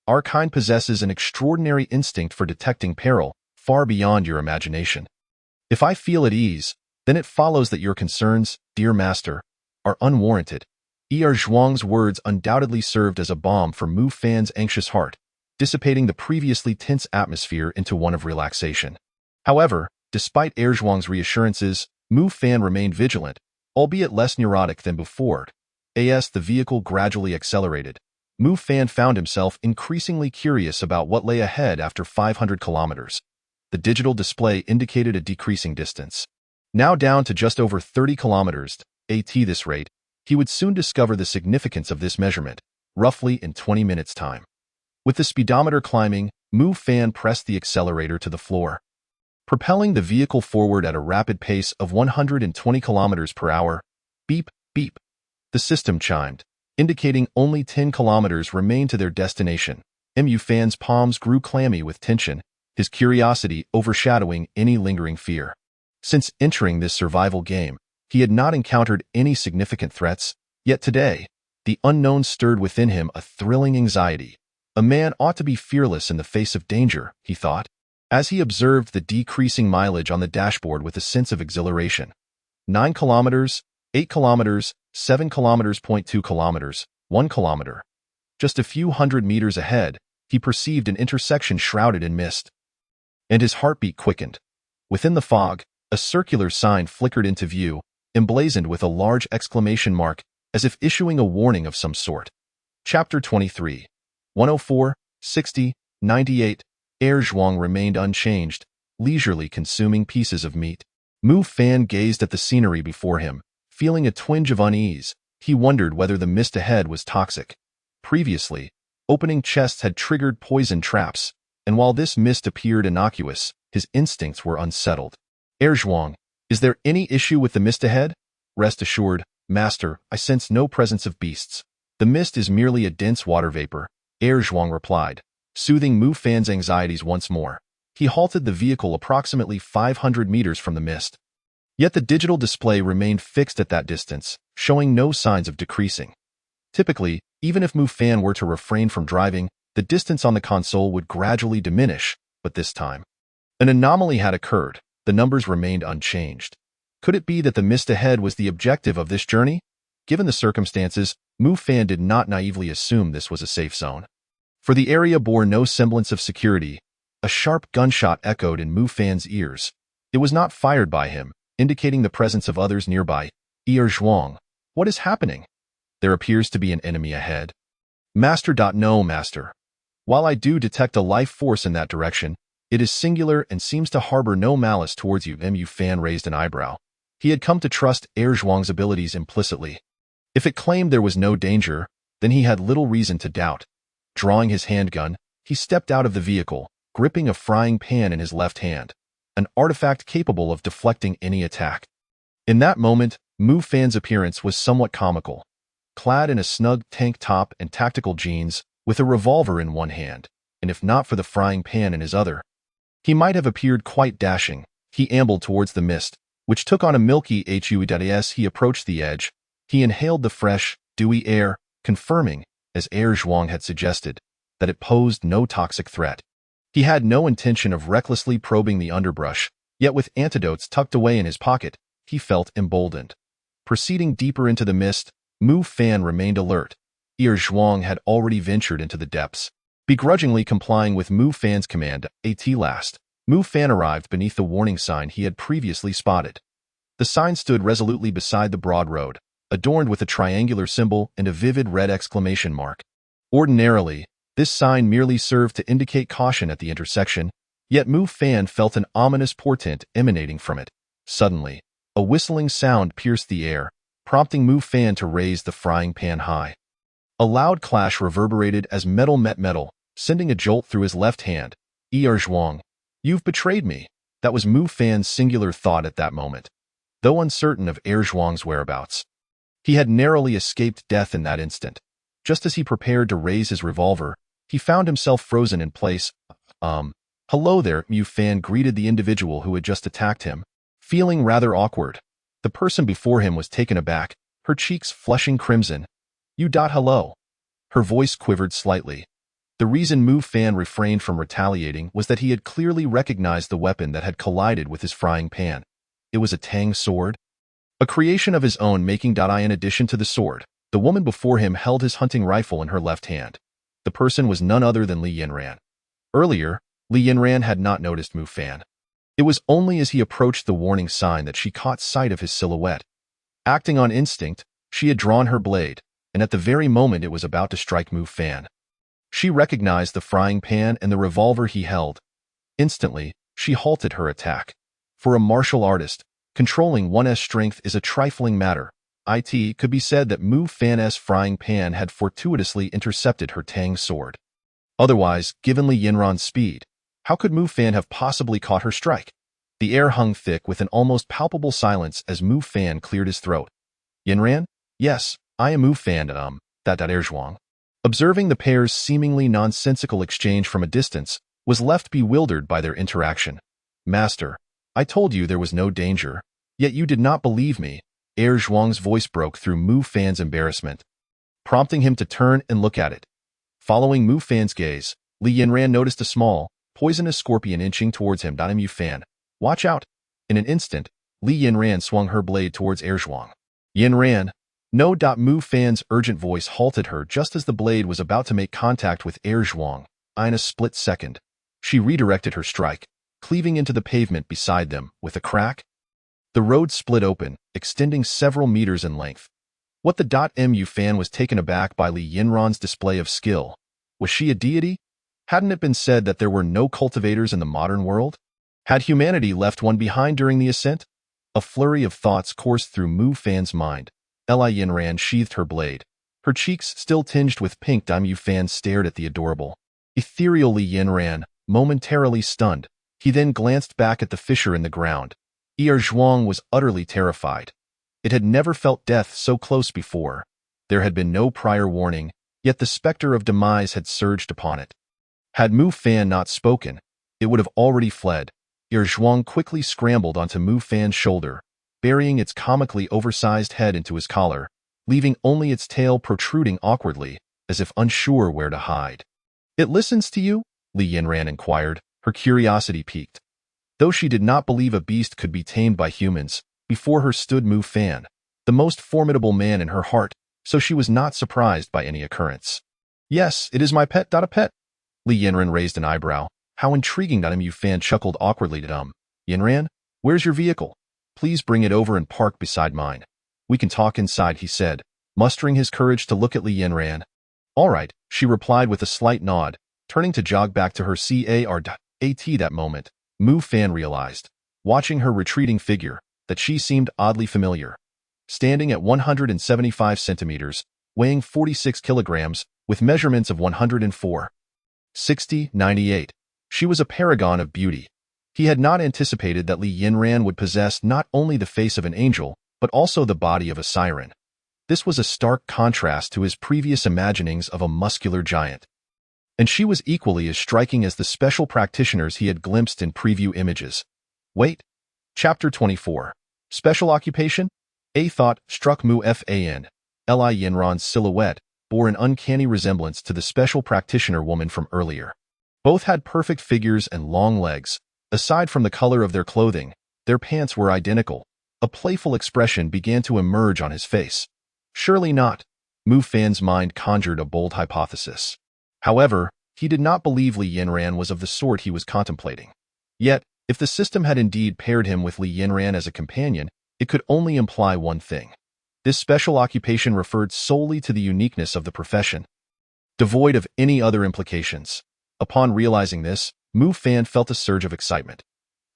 A: Our kind possesses an extraordinary instinct for detecting peril, far beyond your imagination. If I feel at ease, then it follows that your concerns, dear master, are unwarranted. Zhuang's words undoubtedly served as a balm for Mu Fan's anxious heart, dissipating the previously tense atmosphere into one of relaxation. However, despite Zhuang's reassurances, Mu Fan remained vigilant, albeit less neurotic than before. As the vehicle gradually accelerated, Mu Fan found himself increasingly curious about what lay ahead after 500 kilometers. The digital display indicated a decreasing distance. Now down to just over 30 kilometers, at this rate, he would soon discover the significance of this measurement, roughly in 20 minutes' time. With the speedometer climbing, Mu Fan pressed the accelerator to the floor, propelling the vehicle forward at a rapid pace of 120 kilometers per hour. Beep, beep. The system chimed, indicating only 10 kilometers remained to their destination. Mu Fan's palms grew clammy with tension, his curiosity overshadowing any lingering fear. Since entering this survival game, he had not encountered any significant threats, yet today, the unknown stirred within him a thrilling anxiety. A man ought to be fearless in the face of danger, he thought, as he observed the decreasing mileage on the dashboard with a sense of exhilaration. 9 kilometers, 8 kilometers, 7 kilometers, 0.2 kilometers, 1 kilometer. Just a few hundred meters ahead, he perceived an intersection shrouded in mist, and his heartbeat quickened. Within the fog, a circular sign flickered into view, emblazoned with a large exclamation mark, as if issuing a warning of some sort. Chapter 23. 104, 60, 98. Zhuang remained unchanged, leisurely consuming pieces of meat. Mu Fan gazed at the scenery before him, feeling a twinge of unease. He wondered whether the mist ahead was toxic. Previously, opening chests had triggered poison traps, and while this mist appeared innocuous, his instincts were unsettled. Zhuang, is there any issue with the mist ahead? Rest assured, master, I sense no presence of beasts. The mist is merely a dense water vapor, Zhuang replied, soothing Mu Fan's anxieties once more. He halted the vehicle approximately 500 meters from the mist. Yet the digital display remained fixed at that distance, showing no signs of decreasing. Typically, even if Mu Fan were to refrain from driving, the distance on the console would gradually diminish, but this time, an anomaly had occurred. The numbers remained unchanged. Could it be that the mist ahead was the objective of this journey? Given the circumstances, Mu Fan did not naively assume this was a safe zone. For the area bore no semblance of security. A sharp gunshot echoed in Mu Fan's ears. It was not fired by him, indicating the presence of others nearby. Zhuang, what is happening? There appears to be an enemy ahead. Master. No, master. While I do detect a life force in that direction, It is singular and seems to harbor no malice towards you. Mu Fan raised an eyebrow. He had come to trust Zhuang's abilities implicitly. If it claimed there was no danger, then he had little reason to doubt. Drawing his handgun, he stepped out of the vehicle, gripping a frying pan in his left hand, an artifact capable of deflecting any attack. In that moment, Mu Fan's appearance was somewhat comical. Clad in a snug tank top and tactical jeans, with a revolver in one hand, and if not for the frying pan in his other, he might have appeared quite dashing. He ambled towards the mist, which took on a milky hue. As he approached the edge, he inhaled the fresh, dewy air, confirming, as Zhuang had suggested, that it posed no toxic threat. He had no intention of recklessly probing the underbrush, yet with antidotes tucked away in his pocket, he felt emboldened. Proceeding deeper into the mist, Mu Fan remained alert. Zhuang had already ventured into the depths. Begrudgingly complying with Mu Fan's command, at last, Mu Fan arrived beneath the warning sign he had previously spotted. The sign stood resolutely beside the broad road, adorned with a triangular symbol and a vivid red exclamation mark. Ordinarily, this sign merely served to indicate caution at the intersection, yet Mu Fan felt an ominous portent emanating from it. Suddenly, a whistling sound pierced the air, prompting Mu Fan to raise the frying pan high. A loud clash reverberated as metal met metal, sending a jolt through his left hand. Zhuang, you've betrayed me. That was Mu Fan's singular thought at that moment. Though uncertain of Zhuang's whereabouts, he had narrowly escaped death in that instant. Just as he prepared to raise his revolver, he found himself frozen in place. Hello there, Mu Fan greeted the individual who had just attacked him, feeling rather awkward. The person before him was taken aback, her cheeks flushing crimson. Hello. Her voice quivered slightly. The reason Mu Fan refrained from retaliating was that he had clearly recognized the weapon that had collided with his frying pan. It was a Tang sword, a creation of his own making. In addition to the sword, the woman before him held his hunting rifle in her left hand. The person was none other than Li Yinran. Earlier, Li Yinran had not noticed Mu Fan. It was only as he approached the warning sign that she caught sight of his silhouette. Acting on instinct, she had drawn her blade, and at the very moment it was about to strike Mu Fan, she recognized the frying pan and the revolver he held. Instantly, she halted her attack. For a martial artist, controlling one's strength is a trifling matter. It could be said that Mu Fan's frying pan had fortuitously intercepted her Tang sword. Otherwise, given Li Yinran's speed, how could Mu Fan have possibly caught her strike? The air hung thick with an almost palpable silence as Mu Fan cleared his throat. Yinran? Yes, I am Mu Fan, Zhuang. Observing the pair's seemingly nonsensical exchange from a distance, was left bewildered by their interaction. Master, I told you there was no danger, yet you did not believe me. Zhuang's voice broke through Mu Fan's embarrassment, prompting him to turn and look at it. Following Mu Fan's gaze, Li Yinran noticed a small, poisonous scorpion inching towards him. Mu Fan, watch out! In an instant, Li Yinran swung her blade towards Zhuang. Yinran, no. Mu Fan's urgent voice halted her just as the blade was about to make contact with Zhuang. In a split second, she redirected her strike, cleaving into the pavement beside them. With a crack, the road split open, extending several meters in length. What the Mu Fan was taken aback by Li Yinran's display of skill. Was she a deity? Hadn't it been said that there were no cultivators in the modern world? Had humanity left one behind during the ascent? A flurry of thoughts coursed through Mu Fan's mind. Li Yinran sheathed her blade. Her cheeks still tinged with pink. Mu Fan stared at the adorable, ethereal Li Yinran, momentarily stunned. He then glanced back at the fissure in the ground. Zhuang was utterly terrified. It had never felt death so close before. There had been no prior warning, yet the specter of demise had surged upon it. Had Mu Fan not spoken, it would have already fled. Zhuang quickly scrambled onto Mu Fan's shoulder, burying its comically oversized head into his collar, leaving only its tail protruding awkwardly, as if unsure where to hide. It listens to you? Li Yinran inquired, her curiosity piqued. Though she did not believe a beast could be tamed by humans, before her stood Mu Fan, the most formidable man in her heart, so she was not surprised by any occurrence. Yes, it is my pet. A pet? Li Yinran raised an eyebrow. How intriguing. Mu Fan chuckled awkwardly. Yinran, where's your vehicle? Please bring it over and park beside mine. We can talk inside, he said, mustering his courage to look at Li Yinran. All right, she replied with a slight nod, turning to jog back to her car. At that moment, Mu Fan realized, watching her retreating figure, that she seemed oddly familiar. Standing at 175 centimeters, weighing 46 kilograms, with measurements of 104, 60, 98. She was a paragon of beauty. He had not anticipated that Li Yinran would possess not only the face of an angel, but also the body of a siren. This was a stark contrast to his previous imaginings of a muscular giant. And she was equally as striking as the special practitioners he had glimpsed in preview images. Wait. Chapter 24. Special occupation? A thought struck Mu Fan. Li Yinran's silhouette bore an uncanny resemblance to the special practitioner woman from earlier. Both had perfect figures and long legs. Aside from the color of their clothing, their pants were identical. A playful expression began to emerge on his face. Surely not. Mu Fan's mind conjured a bold hypothesis. However, he did not believe Li Yinran was of the sort he was contemplating. Yet, if the system had indeed paired him with Li Yinran as a companion, it could only imply one thing. This special occupation referred solely to the uniqueness of the profession, devoid of any other implications. Upon realizing this, Mu Fan felt a surge of excitement.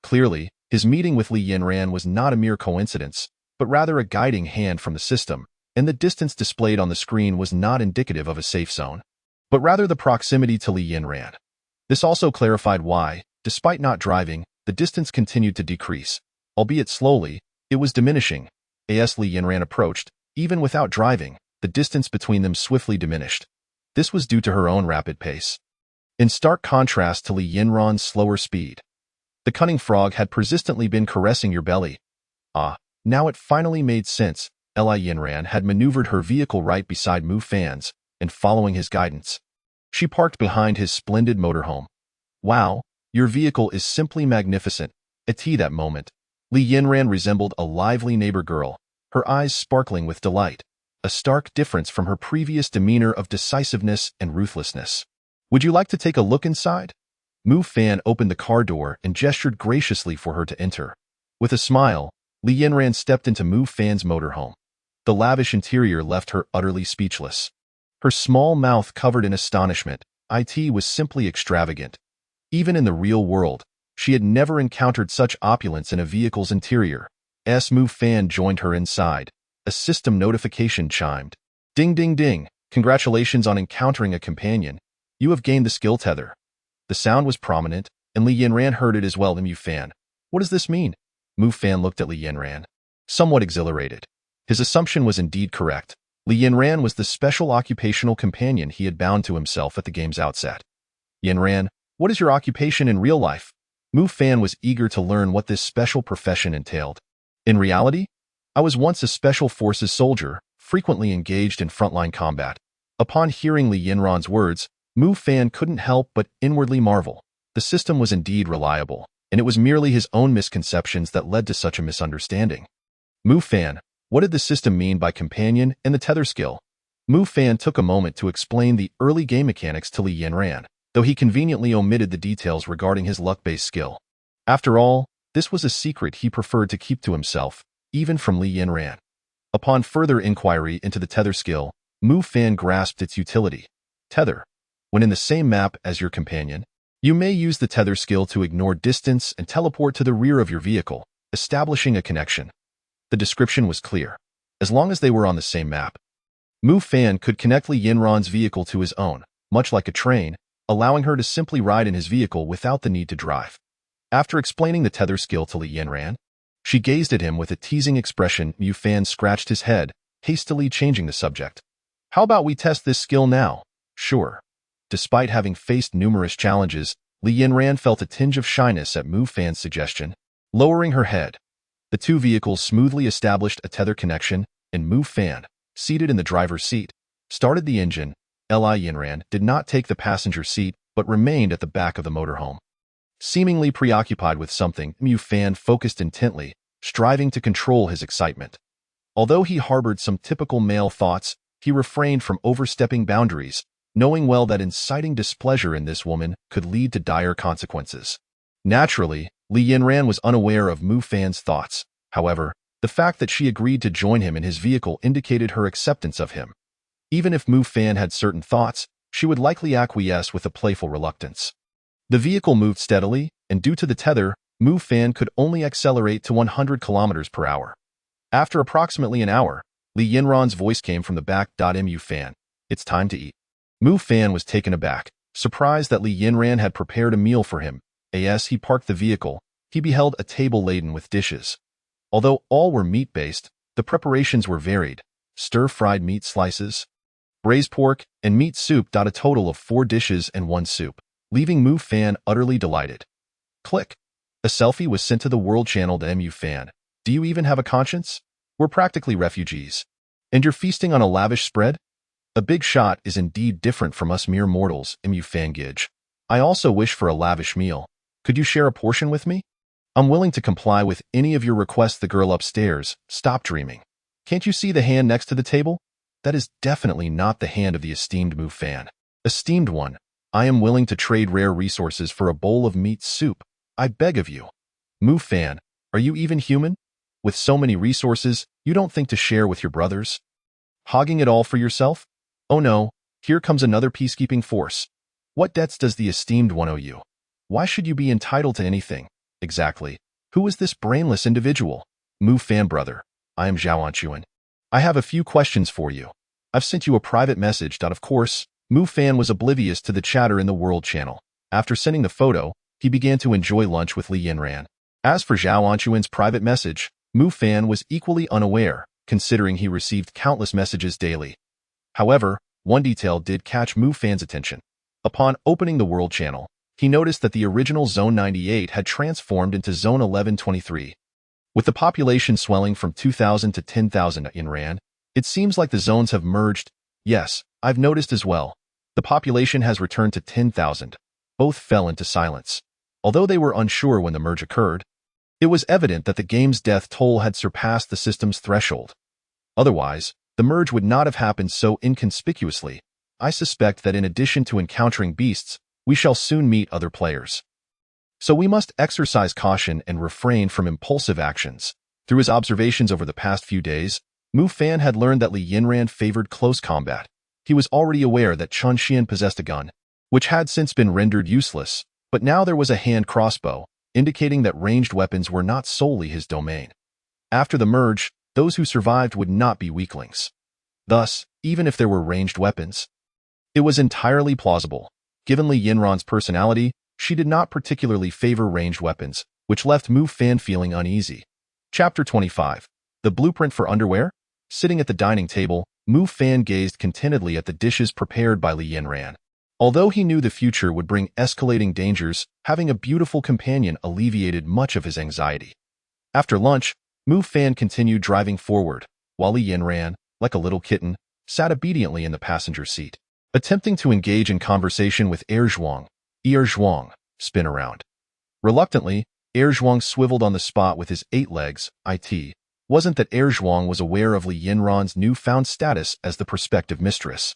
A: Clearly, his meeting with Li Yinran was not a mere coincidence, but rather a guiding hand from the system, and the distance displayed on the screen was not indicative of a safe zone, but rather the proximity to Li Yinran. This also clarified why, despite not driving, the distance continued to decrease. Albeit slowly, it was diminishing. As Li Yinran approached, even without driving, the distance between them swiftly diminished. This was due to her own rapid pace. In stark contrast to Li Yinran's slower speed. The cunning frog had persistently been caressing your belly. Ah, now it finally made sense. Li Yinran had maneuvered her vehicle right beside Mu Fan's, and following his guidance, she parked behind his splendid motorhome. Wow, your vehicle is simply magnificent. At that moment, Li Yinran resembled a lively neighbor girl, her eyes sparkling with delight, a stark difference from her previous demeanor of decisiveness and ruthlessness. Would you like to take a look inside? Mu Fan opened the car door and gestured graciously for her to enter. With a smile, Li Yinran stepped into Mu Fan's motorhome. The lavish interior left her utterly speechless. Her small mouth covered in astonishment. It was simply extravagant. Even in the real world, she had never encountered such opulence in a vehicle's interior. Mu Fan joined her inside. A system notification chimed. Ding ding ding, congratulations on encountering a companion. You have gained the skill tether. The sound was prominent, and Li Yinran heard it as well. Mu Fan. What does this mean? Mu Fan looked at Li Yinran, somewhat exhilarated. His assumption was indeed correct. Li Yinran was the special occupational companion he had bound to himself at the game's outset. Yinran, what is your occupation in real life? Mu Fan was eager to learn what this special profession entailed. In reality, I was once a special forces soldier, frequently engaged in frontline combat. Upon hearing Li Yinran's words, Mu Fan couldn't help but inwardly marvel. The system was indeed reliable, and it was merely his own misconceptions that led to such a misunderstanding. Mu Fan, what did the system mean by companion and the tether skill? Mu Fan took a moment to explain the early game mechanics to Li Yinran, though he conveniently omitted the details regarding his luck-based skill. After all, this was a secret he preferred to keep to himself, even from Li Yinran. Upon further inquiry into the tether skill, Mu Fan grasped its utility. Tether. When in the same map as your companion, you may use the tether skill to ignore distance and teleport to the rear of your vehicle, establishing a connection. The description was clear. As long as they were on the same map, Mu Fan could connect Li Yinran's vehicle to his own, much like a train, allowing her to simply ride in his vehicle without the need to drive. After explaining the tether skill to Li Yinran, she gazed at him with a teasing expression. Mu Fan scratched his head, hastily changing the subject. How about we test this skill now? Sure. Despite having faced numerous challenges, Li Yinran felt a tinge of shyness at Mu Fan's suggestion. Lowering her head, the two vehicles smoothly established a tether connection, and Mu Fan, seated in the driver's seat, started the engine. Li Yinran did not take the passenger seat, but remained at the back of the motorhome. Seemingly preoccupied with something, Mu Fan focused intently, striving to control his excitement. Although he harbored some typical male thoughts, he refrained from overstepping boundaries, knowing well that inciting displeasure in this woman could lead to dire consequences. Naturally, Li Yinran was unaware of Mu Fan's thoughts. However, the fact that she agreed to join him in his vehicle indicated her acceptance of him. Even if Mu Fan had certain thoughts, she would likely acquiesce with a playful reluctance. The vehicle moved steadily, and due to the tether, Mu Fan could only accelerate to 100 kilometers per hour. After approximately an hour, Li Yinran's voice came from the back. Mu Fan, it's time to eat. Mu Fan was taken aback, surprised that Li Yinran had prepared a meal for him. As he parked the vehicle, he beheld a table laden with dishes. Although all were meat-based, the preparations were varied: stir-fried meat slices, braised pork, and meat soup. A total of 4 dishes and 1 soup, leaving Mu Fan utterly delighted. Click. A selfie was sent to the World Channel. Mu Fan, do you even have a conscience? We're practically refugees. And you're feasting on a lavish spread? A big shot is indeed different from us mere mortals. Mu Fan Gij, I also wish for a lavish meal. Could you share a portion with me? I'm willing to comply with any of your requests. The girl upstairs, stop dreaming. Can't you see the hand next to the table? That is definitely not the hand of the esteemed Mu Fan. Esteemed one, I am willing to trade rare resources for a bowl of meat soup. I beg of you. Mu Fan, are you even human? With so many resources, you don't think to share with your brothers? Hogging it all for yourself? Oh no, here comes another peacekeeping force. What debts does the esteemed one owe you? Why should you be entitled to anything? Exactly. Who is this brainless individual? Mu Fan brother, I am Zhao Anchuan. I have a few questions for you. I've sent you a private message. Of course, Mu Fan was oblivious to the chatter in the World Channel. After sending the photo, he began to enjoy lunch with Li Yinran. As for Zhao Anchuan's private message, Mu Fan was equally unaware, considering he received countless messages daily. However, one detail did catch Mu Fan's attention. Upon opening the World Channel, he noticed that the original Zone 98 had transformed into Zone 1123. With the population swelling from 2,000 to 10,000 in Ran, it seems like the zones have merged. Yes, I've noticed as well. The population has returned to 10,000. Both fell into silence. Although they were unsure when the merge occurred, it was evident that the game's death toll had surpassed the system's threshold. Otherwise, the merge would not have happened so inconspicuously. I suspect that in addition to encountering beasts, we shall soon meet other players. So we must exercise caution and refrain from impulsive actions. Through his observations over the past few days, Mu Fan had learned that Li Yinran favored close combat. He was already aware that Chun Xian possessed a gun, which had since been rendered useless, but now there was a hand crossbow, indicating that ranged weapons were not solely his domain. After the merge, those who survived would not be weaklings. Thus, even if there were ranged weapons, it was entirely plausible. Given Li Yinran's personality, she did not particularly favor ranged weapons, which left Mu Fan feeling uneasy. Chapter 25. The Blueprint for Underwear? Sitting at the dining table, Mu Fan gazed contentedly at the dishes prepared by Li Yinran. Although he knew the future would bring escalating dangers, having a beautiful companion alleviated much of his anxiety. After lunch, Mu Fan continued driving forward, while Li Yinran, like a little kitten, sat obediently in the passenger seat. Attempting to engage in conversation with Zhuang, Zhuang, spin around. Reluctantly, Zhuang swiveled on the spot with his 8 legs. It wasn't that Zhuang was aware of Li Yinran's newfound status as the prospective mistress.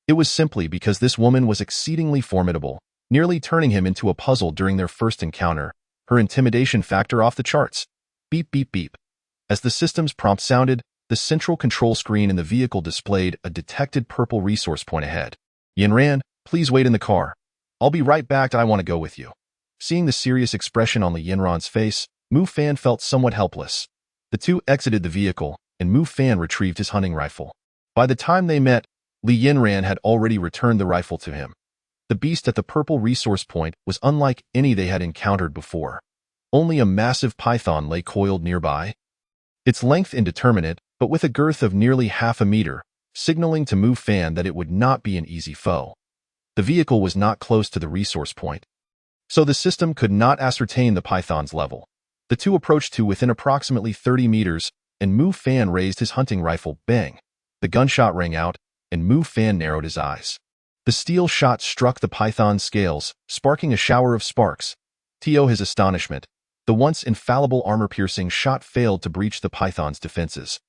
A: It was simply because this woman was exceedingly formidable, nearly turning him into a puzzle during their first encounter, her intimidation factor off the charts. Beep beep beep. As the system's prompt sounded, the central control screen in the vehicle displayed a detected purple resource point ahead. Yinran, please wait in the car. I'll be right back. I want to go with you. Seeing the serious expression on Li Yinran's face, Mu Fan felt somewhat helpless. The two exited the vehicle, and Mu Fan retrieved his hunting rifle. By the time they met, Li Yinran had already returned the rifle to him. The beast at the purple resource point was unlike any they had encountered before. Only a massive python lay coiled nearby. Its length indeterminate, but with a girth of nearly half a meter, signaling to Mu Fan that it would not be an easy foe. The vehicle was not close to the resource point, so the system could not ascertain the python's level. The two approached to within approximately 30 meters, and Mu Fan raised his hunting rifle. Bang! The gunshot rang out, and Mu Fan narrowed his eyes. The steel shot struck the python's scales, sparking a shower of sparks. To his astonishment, the once infallible armor-piercing shot failed to breach the python's defenses.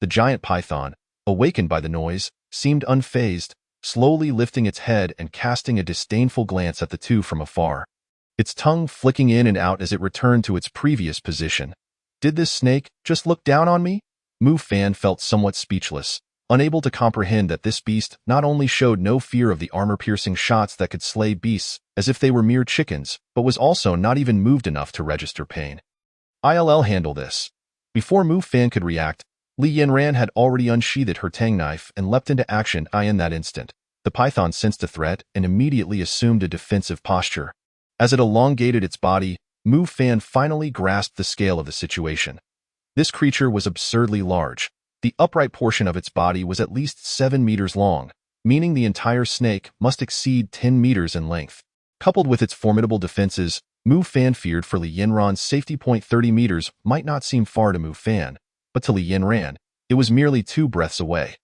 A: The giant python, awakened by the noise, seemed unfazed, slowly lifting its head and casting a disdainful glance at the two from afar, its tongue flicking in and out as it returned to its previous position. Did this snake just look down on me? Mu Fan felt somewhat speechless, unable to comprehend that this beast not only showed no fear of the armor-piercing shots that could slay beasts as if they were mere chickens, but was also not even moved enough to register pain. I'll handle this. Before Mu Fan could react, Li Yanran had already unsheathed her tang knife and leapt into action. In that instant, the python sensed a threat and immediately assumed a defensive posture. As it elongated its body, Mu Fan finally grasped the scale of the situation. This creature was absurdly large. The upright portion of its body was at least 7 meters long, meaning the entire snake must exceed 10 meters in length. Coupled with its formidable defenses, Mu Fan feared for Li Yanran's safety. 30 meters might not seem far to Mu Fan, but to Li Yanran, it was merely 2 breaths away.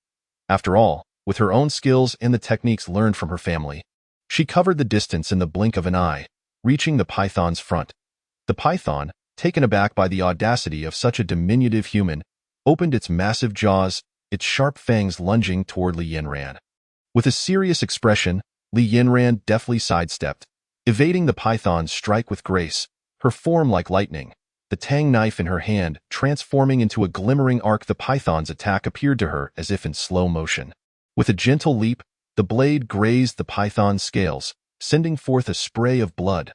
A: After all, with her own skills and the techniques learned from her family, she covered the distance in the blink of an eye, reaching the python's front. The python, taken aback by the audacity of such a diminutive human, opened its massive jaws, its sharp fangs lunging toward Li Yanran. With a serious expression, Li Yanran deftly sidestepped, evading the python's strike with grace, her form like lightning, the tang knife in her hand transforming into a glimmering arc. The python's attack appeared to her as if in slow motion. With a gentle leap, the blade grazed the python's scales, sending forth a spray of blood.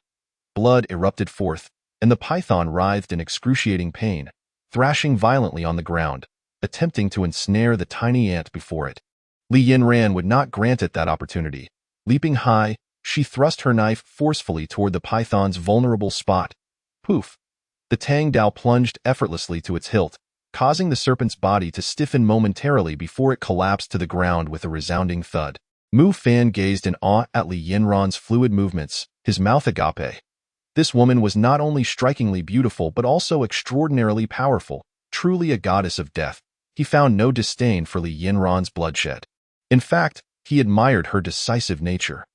A: Blood erupted forth, and the python writhed in excruciating pain, thrashing violently on the ground, attempting to ensnare the tiny ant before it. Li Yanran would not grant it that opportunity. Leaping high, she thrust her knife forcefully toward the python's vulnerable spot. Poof! The tang dao plunged effortlessly to its hilt, causing the serpent's body to stiffen momentarily before it collapsed to the ground with a resounding thud. Mu Fan gazed in awe at Li Yanran's fluid movements, his mouth agape. This woman was not only strikingly beautiful but also extraordinarily powerful, truly a goddess of death. He found no disdain for Li Yanran's bloodshed. In fact, he admired her decisive nature.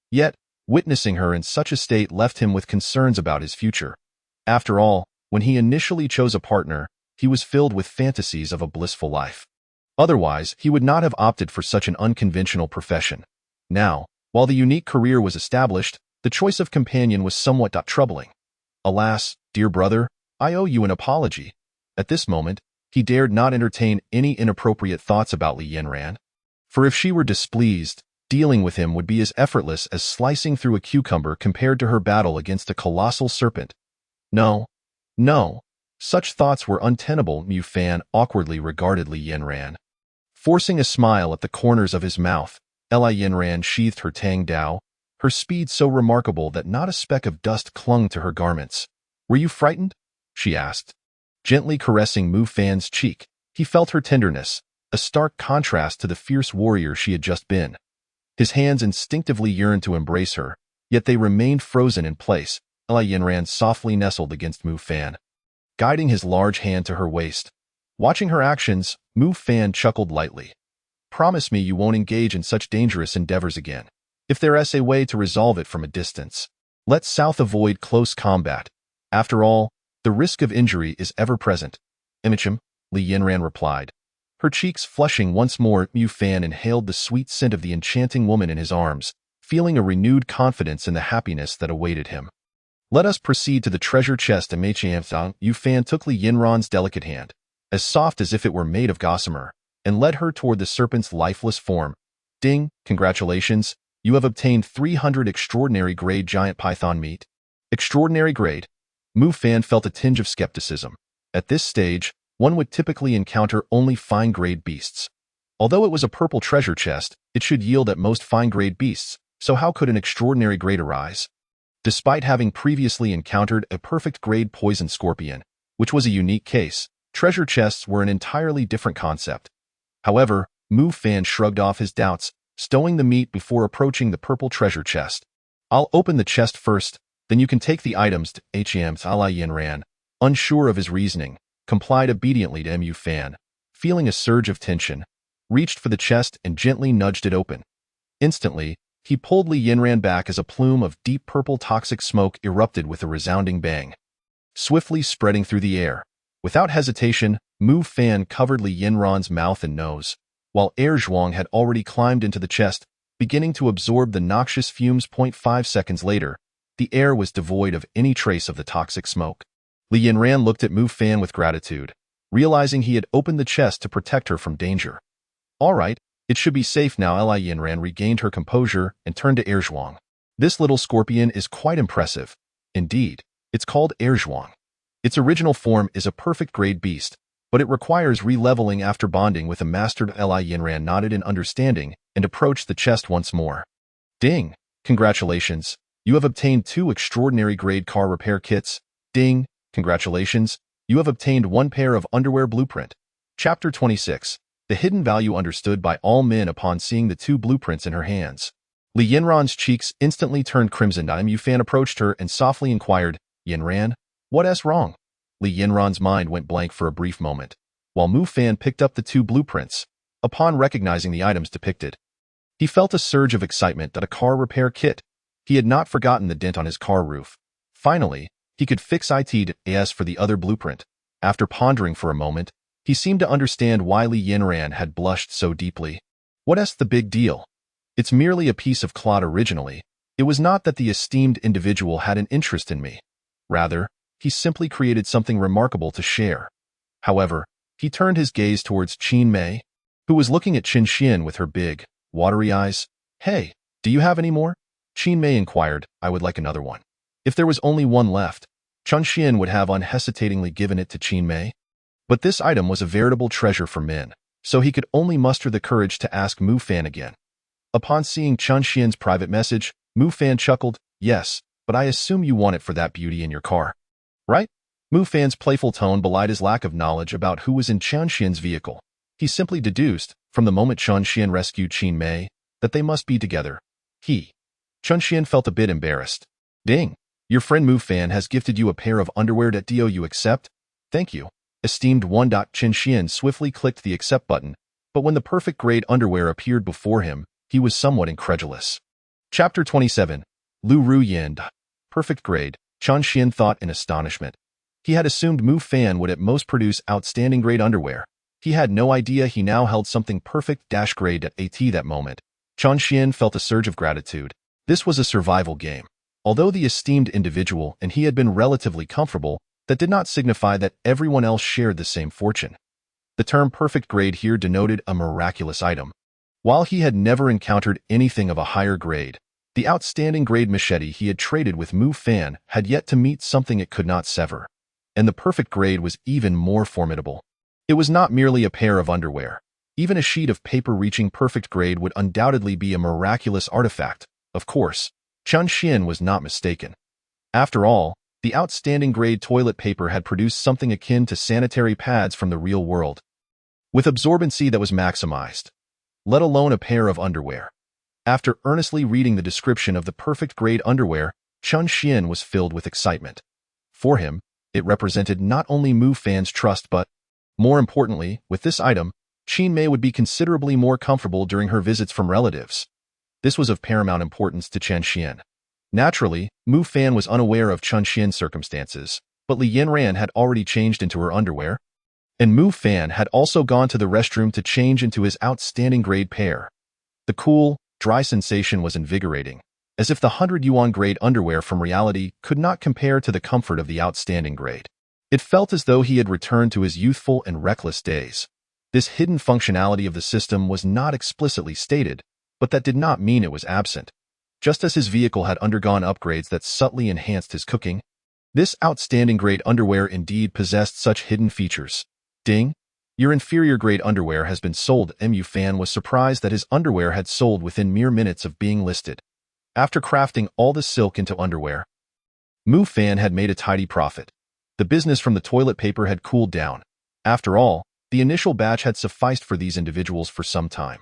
A: Yet, witnessing her in such a state left him with concerns about his future. After all, when he initially chose a partner, he was filled with fantasies of a blissful life. Otherwise, he would not have opted for such an unconventional profession. Now, while the unique career was established, the choice of companion was somewhat troubling. Alas, dear brother, I owe you an apology. At this moment, he dared not entertain any inappropriate thoughts about Li Yanran. For if she were displeased, dealing with him would be as effortless as slicing through a cucumber compared to her battle against a colossal serpent. No, such thoughts were untenable. Mu Fan awkwardly regarded Li Yanran. Forcing a smile at the corners of his mouth, Li Yanran sheathed her tang dao, her speed so remarkable that not a speck of dust clung to her garments. Were you frightened? She asked. Gently caressing Mu Fan's cheek, he felt her tenderness, a stark contrast to the fierce warrior she had just been. His hands instinctively yearned to embrace her, yet they remained frozen in place. Li Yanran softly nestled against Mu Fan, guiding his large hand to her waist. Watching her actions, Mu Fan chuckled lightly. Promise me you won't engage in such dangerous endeavors again. If there is a way to resolve it from a distance, let South avoid close combat. After all, the risk of injury is ever present. Imichim, Li Yanran replied. Her cheeks flushing once more, Mu Fan inhaled the sweet scent of the enchanting woman in his arms, feeling a renewed confidence in the happiness that awaited him. Let us proceed to the treasure chest. Mu Fan took Li Yanran's delicate hand, as soft as if it were made of gossamer, and led her toward the serpent's lifeless form. Ding, congratulations, you have obtained 300 extraordinary grade giant python meat. Extraordinary grade? Mu Fan felt a tinge of skepticism. At this stage, one would typically encounter only fine-grade beasts. Although it was a purple treasure chest, it should yield at most fine-grade beasts, so how could an extraordinary grade arise? Despite having previously encountered a perfect-grade poison scorpion, which was a unique case, treasure chests were an entirely different concept. However, Mu Fan shrugged off his doubts, stowing the meat before approaching the purple treasure chest. I'll open the chest first, then you can take the items to Li Yanran, unsure of his reasoning, complied obediently to Mu Fan, feeling a surge of tension, reached for the chest and gently nudged it open. Instantly, he pulled Li Yanran back as a plume of deep purple toxic smoke erupted with a resounding bang. Swiftly spreading through the air, without hesitation, Mu Fan covered Li Yanran's mouth and nose, while Air Zhuang had already climbed into the chest, beginning to absorb the noxious fumes. 5 seconds later, the air was devoid of any trace of the toxic smoke. Li Yanran looked at Mu Fan with gratitude, realizing he had opened the chest to protect her from danger. All right, it should be safe now. Li Yinran regained her composure and turned to Erzhuang. This little scorpion is quite impressive. Indeed, it's called Erzhuang. Its original form is a perfect grade beast, but it requires re-leveling after bonding with a mastered. Li Yinran nodded in understanding and approached the chest once more. Ding! Congratulations! You have obtained 2 extraordinary grade car repair kits. Ding! Congratulations! You have obtained 1 pair of underwear blueprint. Chapter 26. The hidden value understood by all men upon seeing the 2 blueprints in her hands. Li Yinran's cheeks instantly turned crimson. Mu Fan approached her and softly inquired, Yinran, what's wrong? Li Yinran's mind went blank for a brief moment, while Mu Fan picked up the 2 blueprints. Upon recognizing the items depicted, he felt a surge of excitement at a car repair kit. He had not forgotten the dent on his car roof. Finally, he could fix it for the other blueprint. After pondering for a moment, he seemed to understand why Li Yinran had blushed so deeply. What's the big deal? It's merely a piece of cloth originally. It was not that the esteemed individual had an interest in me. Rather, he simply created something remarkable to share. However, he turned his gaze towards Qin Mei, who was looking at Qin Xian with her big, watery eyes. Hey, do you have any more? Qin Mei inquired. I would like another one. If there was only one left, Qin Xian would have unhesitatingly given it to Qin Mei. But this item was a veritable treasure for men, so he could only muster the courage to ask Mu Fan again. Upon seeing Qin Xian's private message, Mu Fan chuckled. Yes, but I assume you want it for that beauty in your car, right? Mu Fan's playful tone belied his lack of knowledge about who was in Qin Xian's vehicle. He simply deduced, from the moment Qin Xian rescued Qin Mei, that they must be together. Qin Xian felt a bit embarrassed. Ding! Your friend Mu Fan has gifted you a pair of underwear. Do you accept? Thank you. Esteemed one. Qin Xian swiftly clicked the accept button, but when the perfect grade underwear appeared before him, he was somewhat incredulous. Chapter 27. Lu Ruyan. Perfect grade, Qin Xian thought in astonishment. He had assumed Mu Fan would at most produce outstanding grade underwear. He had no idea he now held something perfect-grade at that moment. Qin Xian felt a surge of gratitude. This was a survival game. Although the esteemed individual and he had been relatively comfortable, that did not signify that everyone else shared the same fortune. The term perfect grade here denoted a miraculous item. While he had never encountered anything of a higher grade, the outstanding grade machete he had traded with Mu Fan had yet to meet something it could not sever. And the perfect grade was even more formidable. It was not merely a pair of underwear. Even a sheet of paper reaching perfect grade would undoubtedly be a miraculous artifact. Of course, Qin Xian was not mistaken. After all, the outstanding grade toilet paper had produced something akin to sanitary pads from the real world, with absorbency that was maximized, let alone a pair of underwear. After earnestly reading the description of the perfect grade underwear, Qin Xian was filled with excitement. For him, it represented not only Mu Fan's trust but, more importantly, with this item, Qin Mei would be considerably more comfortable during her visits from relatives. This was of paramount importance to Qin Xian. Naturally, Mu Fan was unaware of Qin Xian's circumstances, but Li Yinran had already changed into her underwear, and Mu Fan had also gone to the restroom to change into his outstanding grade pair. The cool, dry sensation was invigorating, as if the 100 yuan grade underwear from reality could not compare to the comfort of the outstanding grade. It felt as though he had returned to his youthful and reckless days. This hidden functionality of the system was not explicitly stated, but that did not mean it was absent. Just as his vehicle had undergone upgrades that subtly enhanced his cooking, this outstanding grade underwear indeed possessed such hidden features. Ding! Your inferior grade underwear has been sold. Mu Fan was surprised that his underwear had sold within mere minutes of being listed. After crafting all the silk into underwear, Mu Fan had made a tidy profit. The business from the toilet paper had cooled down. After all, the initial batch had sufficed for these individuals for some time.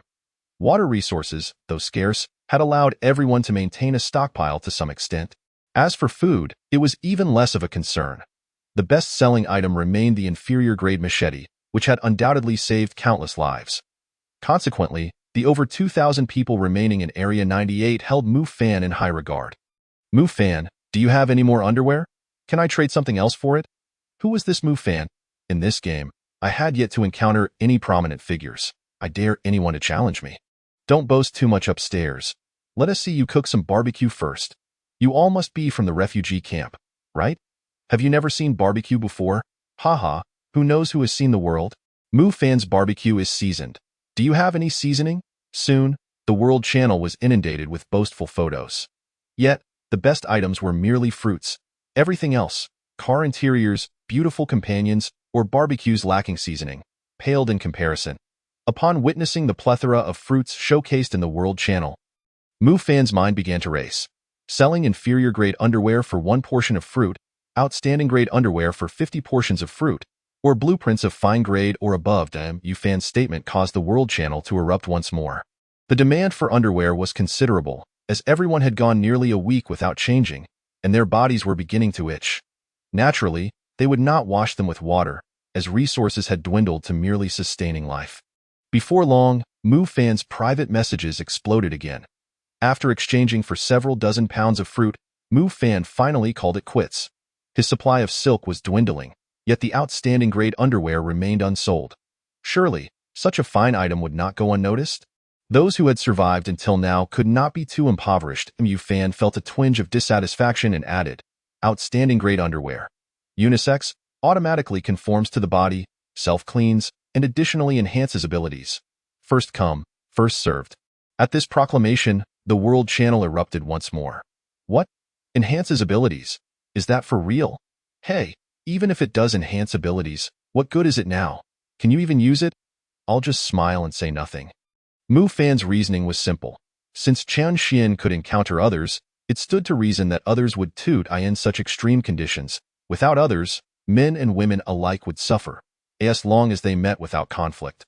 A: Water resources, though scarce, had allowed everyone to maintain a stockpile to some extent. As for food, it was even less of a concern. The best-selling item remained the inferior-grade machete, which had undoubtedly saved countless lives. Consequently, the over 2,000 people remaining in Area 98 held Mu Fan in high regard. Mu Fan, do you have any more underwear? Can I trade something else for it? Who was this Mu Fan? In this game, I had yet to encounter any prominent figures. I dare anyone to challenge me. Don't boast too much upstairs. Let us see you cook some barbecue first. You all must be from the refugee camp, right? Have you never seen barbecue before? Haha, who knows who has seen the world? Mu Fan's barbecue is seasoned. Do you have any seasoning? Soon, the World Channel was inundated with boastful photos. Yet, the best items were merely fruits. Everything else, car interiors, beautiful companions, or barbecues lacking seasoning, paled in comparison. Upon witnessing the plethora of fruits showcased in the World Channel, Mu Fan's mind began to race. Selling inferior-grade underwear for 1 portion of fruit, outstanding-grade underwear for 50 portions of fruit, or blueprints of fine grade or above. Mu Fan's statement caused the World Channel to erupt once more. The demand for underwear was considerable, as everyone had gone nearly a week without changing, and their bodies were beginning to itch. Naturally, they would not wash them with water, as resources had dwindled to merely sustaining life. Before long, Mu Fan's private messages exploded again. After exchanging for several dozen pounds of fruit, Mu Fan finally called it quits. His supply of silk was dwindling, yet the outstanding grade underwear remained unsold. Surely, such a fine item would not go unnoticed? Those who had survived until now could not be too impoverished. Mu Fan felt a twinge of dissatisfaction and added, outstanding grade underwear. Unisex, automatically conforms to the body, self-cleans, and additionally enhances abilities. First come, first served. At this proclamation, the World Channel erupted once more. What? Enhances abilities? Is that for real? Hey, even if it does enhance abilities, what good is it now? Can you even use it? I'll just smile and say nothing. Mu Fan's reasoning was simple. Since Qian Xian could encounter others, it stood to reason that others would too in such extreme conditions. Without others, men and women alike would suffer, as long as they met without conflict.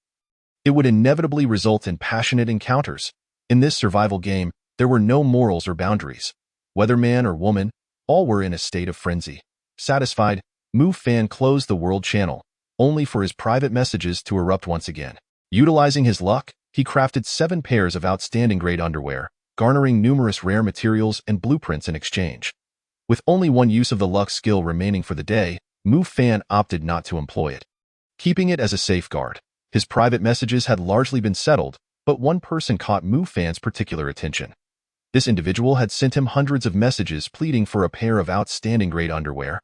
A: It would inevitably result in passionate encounters. In this survival game, there were no morals or boundaries. Whether man or woman, all were in a state of frenzy. Satisfied, Mu Fan closed the World Channel, only for his private messages to erupt once again. Utilizing his luck, he crafted 7 pairs of outstanding grade underwear, garnering numerous rare materials and blueprints in exchange. With only one use of the luck skill remaining for the day, Mu Fan opted not to employ it. Keeping it as a safeguard, his private messages had largely been settled, but one person caught Mu Fan's particular attention. This individual had sent him hundreds of messages pleading for a pair of outstanding grade underwear.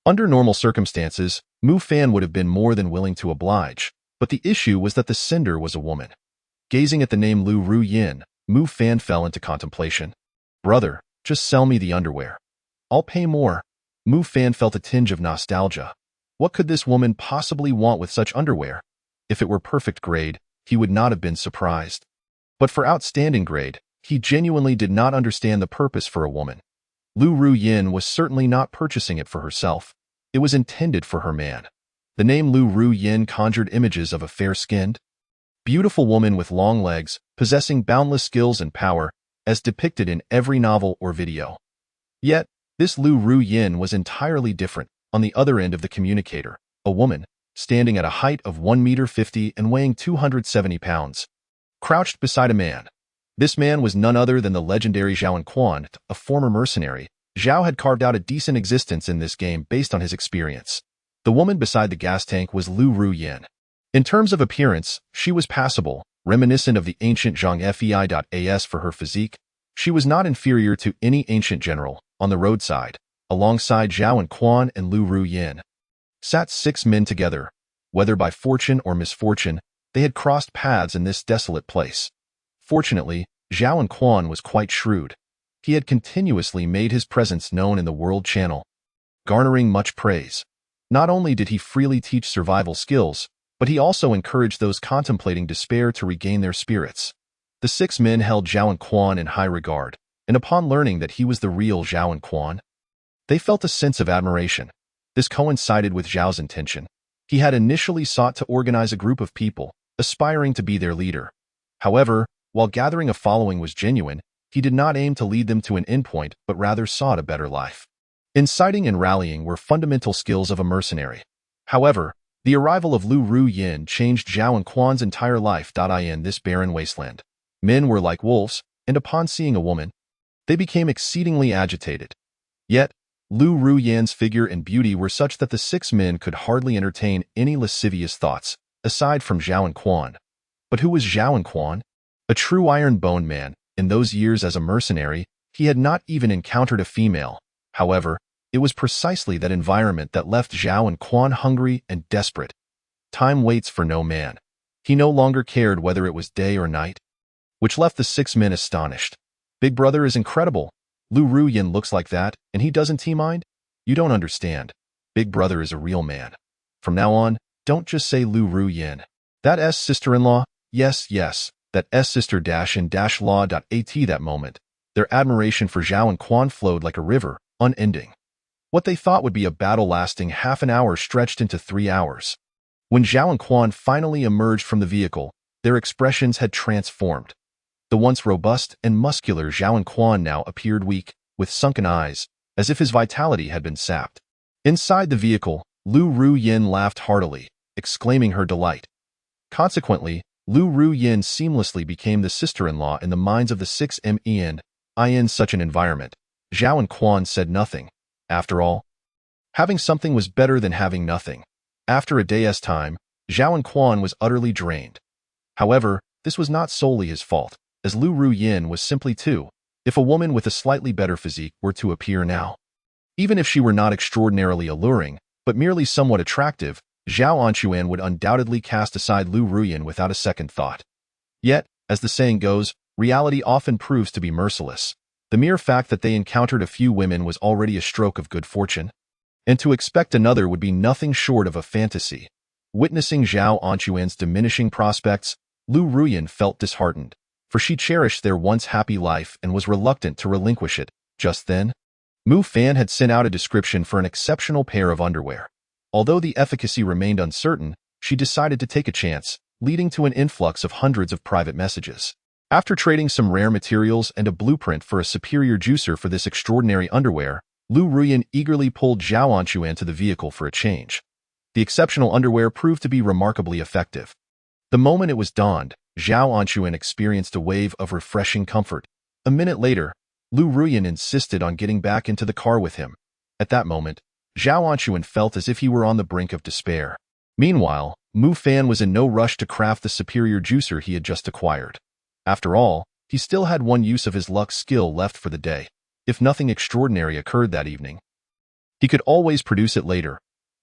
A: Under normal circumstances, Mu Fan would have been more than willing to oblige, but the issue was that the sender was a woman. Gazing at the name Lu Ru Yin, Mu Fan fell into contemplation. Brother, just sell me the underwear. I'll pay more. Mu Fan felt a tinge of nostalgia. What could this woman possibly want with such underwear? If it were perfect grade, he would not have been surprised. But for outstanding grade, he genuinely did not understand the purpose for a woman. Lu Ru Yin was certainly not purchasing it for herself. It was intended for her man. The name Lu Ru Yin conjured images of a fair-skinned, beautiful woman with long legs, possessing boundless skills and power, as depicted in every novel or video. Yet, this Lu Ru Yin was entirely different. On the other end of the communicator, a woman, standing at a height of 1.50 meters and weighing 270 pounds, crouched beside a man. This man was none other than the legendary Zhao Enquan, a former mercenary. Zhao had carved out a decent existence in this game based on his experience. The woman beside the gas tank was Lu Ru Yin. In terms of appearance, she was passable, reminiscent of the ancient Zhang Fei.as for her physique. She was not inferior to any ancient general. On the roadside, alongside Zhao Enquan and Lu Ru Yin, sat 6 men together. Whether by fortune or misfortune, they had crossed paths in this desolate place. Fortunately, Zhao Enquan was quite shrewd. He had continuously made his presence known in the World Channel, garnering much praise. Not only did he freely teach survival skills, but he also encouraged those contemplating despair to regain their spirits. The 6 men held Zhao Enquan in high regard, and upon learning that he was the real Zhao Enquan, they felt a sense of admiration. This coincided with Zhao's intention. He had initially sought to organize a group of people, aspiring to be their leader. However, while gathering a following was genuine, he did not aim to lead them to an endpoint, but rather sought a better life. Inciting and rallying were fundamental skills of a mercenary. However, the arrival of Lu Ru Yin changed Zhao Enquan's entire life. In this barren wasteland, men were like wolves, and upon seeing a woman, they became exceedingly agitated. Yet, Lu Ru Yin's figure and beauty were such that the 6 men could hardly entertain any lascivious thoughts, aside from Zhao Enquan. But who was Zhao Enquan? A true iron-boned man. In those years as a mercenary, he had not even encountered a female. However, it was precisely that environment that left Zhao Enquan hungry and desperate. Time waits for no man. He no longer cared whether it was day or night, which left the 6 men astonished. Big Brother is incredible. Lu Ruyin looks like that, and he doesn't mind? You don't understand. Big Brother is a real man. From now on, don't just say Lu Ruyin. That S sister-in-law? Yes, that S sister-in-law.at that moment. Their admiration for Zhao and Quan flowed like a river, unending. What they thought would be a battle lasting half an hour stretched into 3 hours. When Zhao and Quan finally emerged from the vehicle, their expressions had transformed. The once robust and muscular Zhao and Quan now appeared weak, with sunken eyes, as if his vitality had been sapped. Inside the vehicle, Lu Ruyin laughed heartily, exclaiming her delight. Consequently, Lu Ruyin seamlessly became the sister-in-law in the minds of the 6 men. In such an environment, Zhao and Quan said nothing. After all, having something was better than having nothing. After a day's time, Zhao and Quan was utterly drained. However, this was not solely his fault, as Lu Ruyin was simply too. If a woman with a slightly better physique were to appear now, even if she were not extraordinarily alluring, but merely somewhat attractive, Zhao Anquan would undoubtedly cast aside Lu Ruyin without a second thought. Yet, as the saying goes, reality often proves to be merciless. The mere fact that they encountered a few women was already a stroke of good fortune, and to expect another would be nothing short of a fantasy. Witnessing Zhao Anquan's diminishing prospects, Lu Ruyin felt disheartened, for she cherished their once happy life and was reluctant to relinquish it. Just then, Mu Fan had sent out a description for an exceptional pair of underwear. Although the efficacy remained uncertain, she decided to take a chance, leading to an influx of hundreds of private messages. After trading some rare materials and a blueprint for a superior juicer for this extraordinary underwear, Lu Ruyin eagerly pulled Zhao Anquan to the vehicle for a change. The exceptional underwear proved to be remarkably effective. The moment it was donned, Zhao Anquan experienced a wave of refreshing comfort. A minute later, Lu Ruyin insisted on getting back into the car with him. At that moment, Zhao Anquan felt as if he were on the brink of despair. Meanwhile, Mu Fan was in no rush to craft the superior juicer he had just acquired. After all, he still had one use of his luck skill left for the day. If nothing extraordinary occurred that evening, he could always produce it later.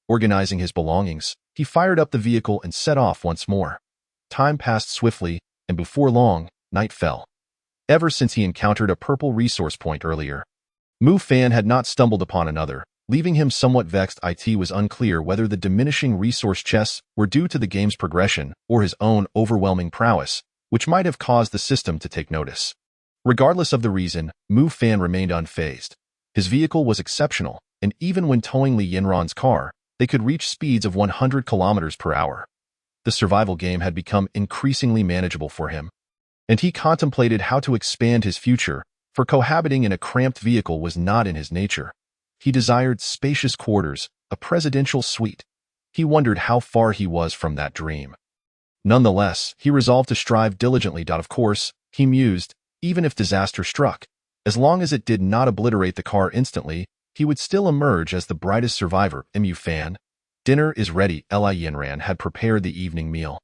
A: Organizing his belongings, he fired up the vehicle and set off once more. Time passed swiftly, and before long, night fell. Ever since he encountered a purple resource point earlier, Mu Fan had not stumbled upon another, leaving him somewhat vexed. It was unclear whether the diminishing resource chests were due to the game's progression or his own overwhelming prowess, which might have caused the system to take notice. Regardless of the reason, Mu Fan remained unfazed. His vehicle was exceptional, and even when towing Li Yinran's car, they could reach speeds of 100 kilometers per hour. The survival game had become increasingly manageable for him, and he contemplated how to expand his future, for cohabiting in a cramped vehicle was not in his nature. He desired spacious quarters, a presidential suite. He wondered how far he was from that dream. Nonetheless, he resolved to strive diligently. Of course, he mused, even if disaster struck, as long as it did not obliterate the car instantly, he would still emerge as the brightest survivor. Mu Fan. Dinner is ready. Li Yinran had prepared the evening meal.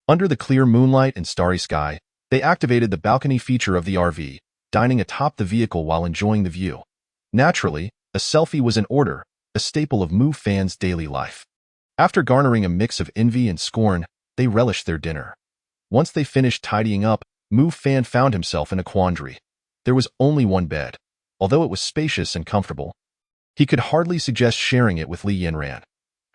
A: Under the clear moonlight and starry sky, they activated the balcony feature of the RV, dining atop the vehicle while enjoying the view. Naturally, a selfie was in order, a staple of Mu Fan's daily life. After garnering a mix of envy and scorn, they relished their dinner. Once they finished tidying up, Mu Fan found himself in a quandary. There was only one bed. Although it was spacious and comfortable, he could hardly suggest sharing it with Li Yinran.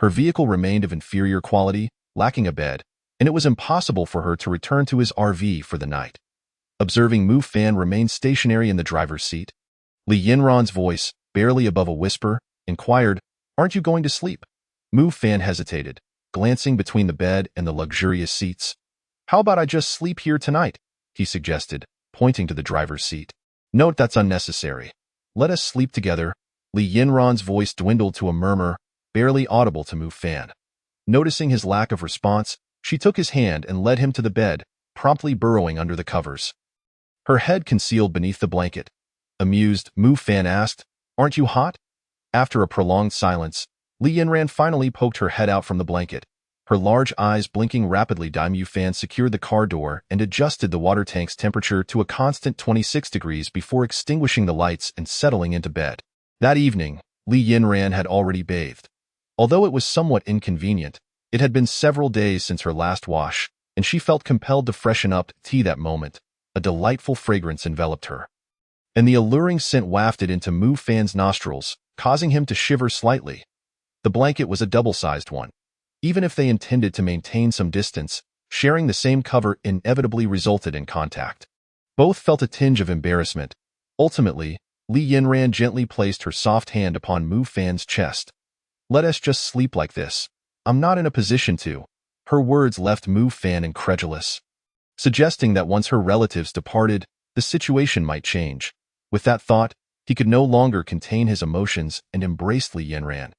A: Her vehicle remained of inferior quality, lacking a bed, and it was impossible for her to return to his RV for the night. Observing Mu Fan remain stationary in the driver's seat, Li Yinran's voice, barely above a whisper, inquired, "Aren't you going to sleep?" Mu Fan hesitated, glancing between the bed and the luxurious seats. "How about I just sleep here tonight?" he suggested, pointing to the driver's seat. "Note that's unnecessary. Let us sleep together." Li Yinran's voice dwindled to a murmur, barely audible to Mu Fan. Noticing his lack of response, she took his hand and led him to the bed, promptly burrowing under the covers. Her head concealed beneath the blanket. Amused, Mu Fan asked, "Aren't you hot?" After a prolonged silence, Li Yinran finally poked her head out from the blanket. Her large eyes blinking rapidly. Mu Fan secured the car door and adjusted the water tank's temperature to a constant 26 degrees before extinguishing the lights and settling into bed. That evening, Li Yinran had already bathed. Although it was somewhat inconvenient, it had been several days since her last wash, and she felt compelled to freshen up tea that moment. A delightful fragrance enveloped her, and the alluring scent wafted into Mu Fan's nostrils, causing him to shiver slightly. The blanket was a double-sized one. Even if they intended to maintain some distance, sharing the same cover inevitably resulted in contact. Both felt a tinge of embarrassment. Ultimately, Li Yinran gently placed her soft hand upon Mu Fan's chest. "Let us just sleep like this. I'm not in a position to." Her words left Mu Fan incredulous, suggesting that once her relatives departed, the situation might change. With that thought, he could no longer contain his emotions and embraced Li Yinran.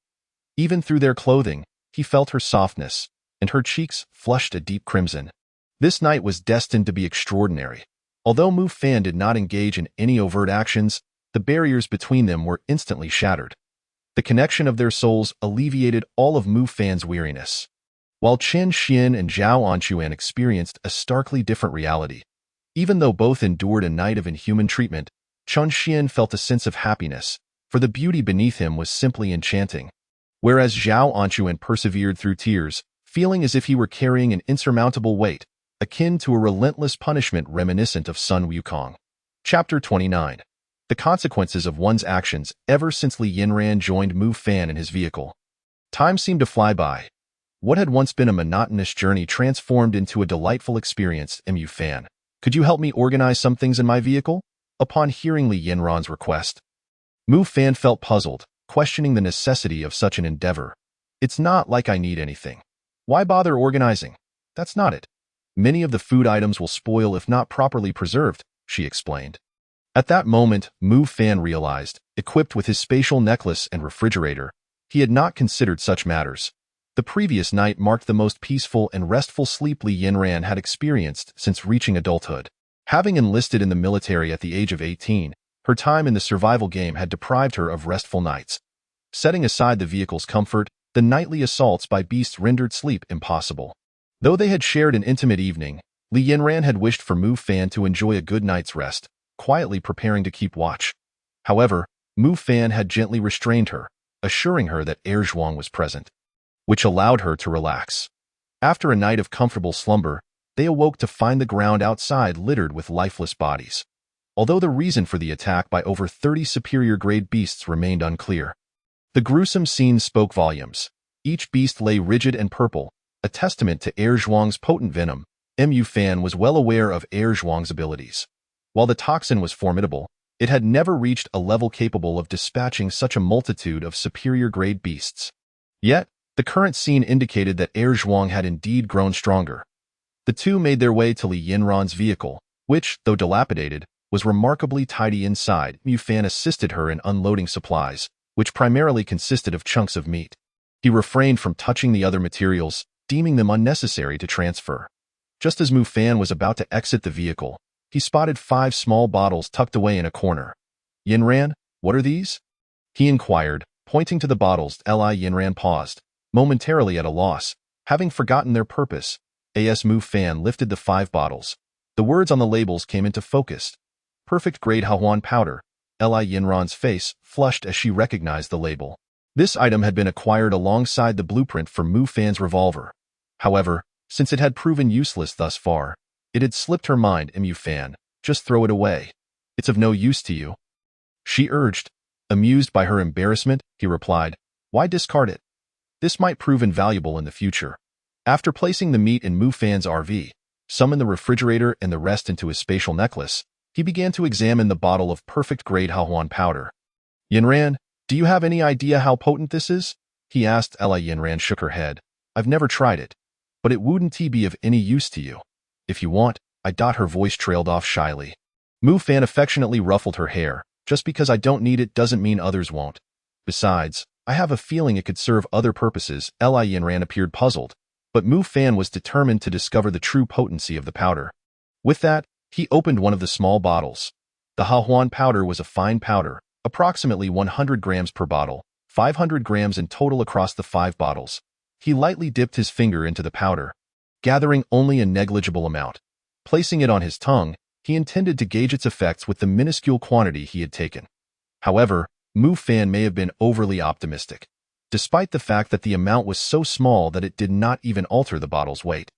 A: Even through their clothing, he felt her softness, and her cheeks flushed a deep crimson. This night was destined to be extraordinary. Although Mu Fan did not engage in any overt actions, the barriers between them were instantly shattered. The connection of their souls alleviated all of Mu Fan's weariness. While Chen Xian and Zhao Anquan experienced a starkly different reality. Even though both endured a night of inhuman treatment, Chen Xian felt a sense of happiness, for the beauty beneath him was simply enchanting. Whereas Zhao Anquan persevered through tears, feeling as if he were carrying an insurmountable weight, akin to a relentless punishment reminiscent of Sun Wukong. Chapter 29. The consequences of one's actions ever since Li Yinran joined Mu Fan in his vehicle. Time seemed to fly by. What had once been a monotonous journey transformed into a delightful experience. Mu Fan, could you help me organize some things in my vehicle? Upon hearing Li Yinran's request, Mu Fan felt puzzled, questioning the necessity of such an endeavor. "It's not like I need anything. Why bother organizing? That's not it. Many of the food items will spoil if not properly preserved," she explained. At that moment, Mu Fan realized, equipped with his spatial necklace and refrigerator, he had not considered such matters. The previous night marked the most peaceful and restful sleep Li Yinran had experienced since reaching adulthood. Having enlisted in the military at the age of 18, her time in the survival game had deprived her of restful nights. Setting aside the vehicle's comfort, the nightly assaults by beasts rendered sleep impossible. Though they had shared an intimate evening, Li Yinran had wished for Mu Fan to enjoy a good night's rest, quietly preparing to keep watch. However, Mu Fan had gently restrained her, assuring her that Zhuang was present, which allowed her to relax. After a night of comfortable slumber, they awoke to find the ground outside littered with lifeless bodies. Although the reason for the attack by over 30 superior-grade beasts remained unclear, the gruesome scene spoke volumes. Each beast lay rigid and purple, a testament to Zhuang's potent venom. Mu Fan was well aware of Zhuang's abilities. While the toxin was formidable, it had never reached a level capable of dispatching such a multitude of superior-grade beasts. Yet, the current scene indicated that Zhuang had indeed grown stronger. The two made their way to Li Yinran's vehicle, which, though dilapidated, was remarkably tidy inside. Mu Fan assisted her in unloading supplies, which primarily consisted of chunks of meat. He refrained from touching the other materials, deeming them unnecessary to transfer. Just as Mu Fan was about to exit the vehicle, he spotted 5 small bottles tucked away in a corner. "Yinran, what are these?" he inquired, pointing to the bottles. Li Yinran paused, momentarily at a loss, having forgotten their purpose. As Mu Fan lifted the 5 bottles, the words on the labels came into focus. "Perfect grade Hahuan powder." Li Yinran's face flushed as she recognized the label. This item had been acquired alongside the blueprint for Mu Fan's revolver. However, since it had proven useless thus far, it had slipped her mind. "Mu Fan, just throw it away. It's of no use to you," she urged. Amused by her embarrassment, he replied, "Why discard it? This might prove invaluable in the future." After placing the meat in Mu Fan's RV, summoned the refrigerator and the rest into his spatial necklace, he began to examine the bottle of perfect-grade Hahuan powder. "Yinran, do you have any idea how potent this is?" he asked. Li Yinran shook her head. "I've never tried it, but it wouldn't be of any use to you. If you want, her voice trailed off shyly. Mu Fan affectionately ruffled her hair. "Just because I don't need it doesn't mean others won't. Besides, I have a feeling it could serve other purposes." Li Yinran appeared puzzled, but Mu Fan was determined to discover the true potency of the powder. With that, he opened one of the small bottles. The Hahuan powder was a fine powder, approximately 100 grams per bottle, 500 grams in total across the 5 bottles. He lightly dipped his finger into the powder, gathering only a negligible amount. Placing it on his tongue, he intended to gauge its effects with the minuscule quantity he had taken. However, Mu Fan may have been overly optimistic, despite the fact that the amount was so small that it did not even alter the bottle's weight.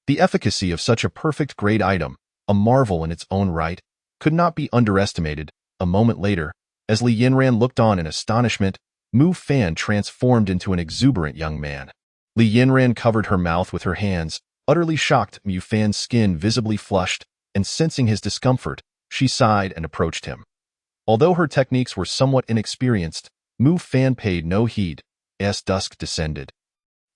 A: The efficacy of such a perfect-grade item, a marvel in its own right, could not be underestimated. A moment later, as Li Yinran looked on in astonishment, Mu Fan transformed into an exuberant young man. Li Yinran covered her mouth with her hands, utterly shocked. Mu Fan's skin visibly flushed, and sensing his discomfort, she sighed and approached him. Although her techniques were somewhat inexperienced, Mu Fan paid no heed. As dusk descended,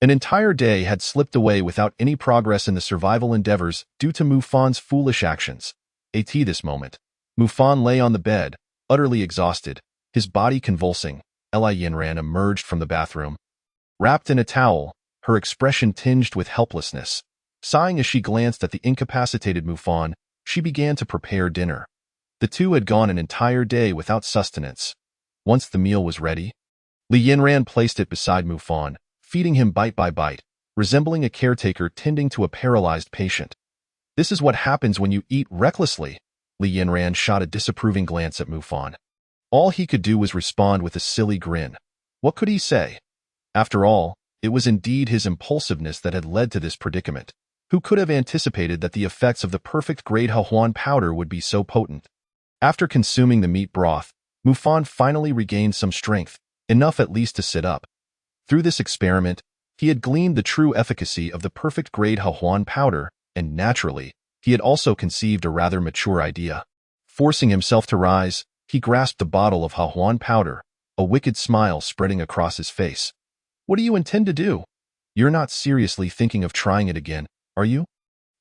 A: an entire day had slipped away without any progress in the survival endeavors due to Mu Fan's foolish actions. At this moment, Mu Fan lay on the bed, utterly exhausted, his body convulsing. Li Yinran emerged from the bathroom. Wrapped in a towel, her expression tinged with helplessness. Sighing as she glanced at the incapacitated Mu Fan, she began to prepare dinner. The two had gone an entire day without sustenance. Once the meal was ready, Li Yinran placed it beside Mu Fan, feeding him bite by bite, resembling a caretaker tending to a paralyzed patient. This is what happens when you eat recklessly. Li Yinran shot a disapproving glance at Mu Fan. All he could do was respond with a silly grin. What could he say? After all, it was indeed his impulsiveness that had led to this predicament. Who could have anticipated that the effects of the perfect-grade Hahuan powder would be so potent? After consuming the meat broth, Mu Fan finally regained some strength, enough at least to sit up. Through this experiment, he had gleaned the true efficacy of the perfect-grade Hahuan powder, and naturally, he had also conceived a rather mature idea. Forcing himself to rise, he grasped the bottle of Hahuan powder, a wicked smile spreading across his face. What do you intend to do? You're not seriously thinking of trying it again, are you?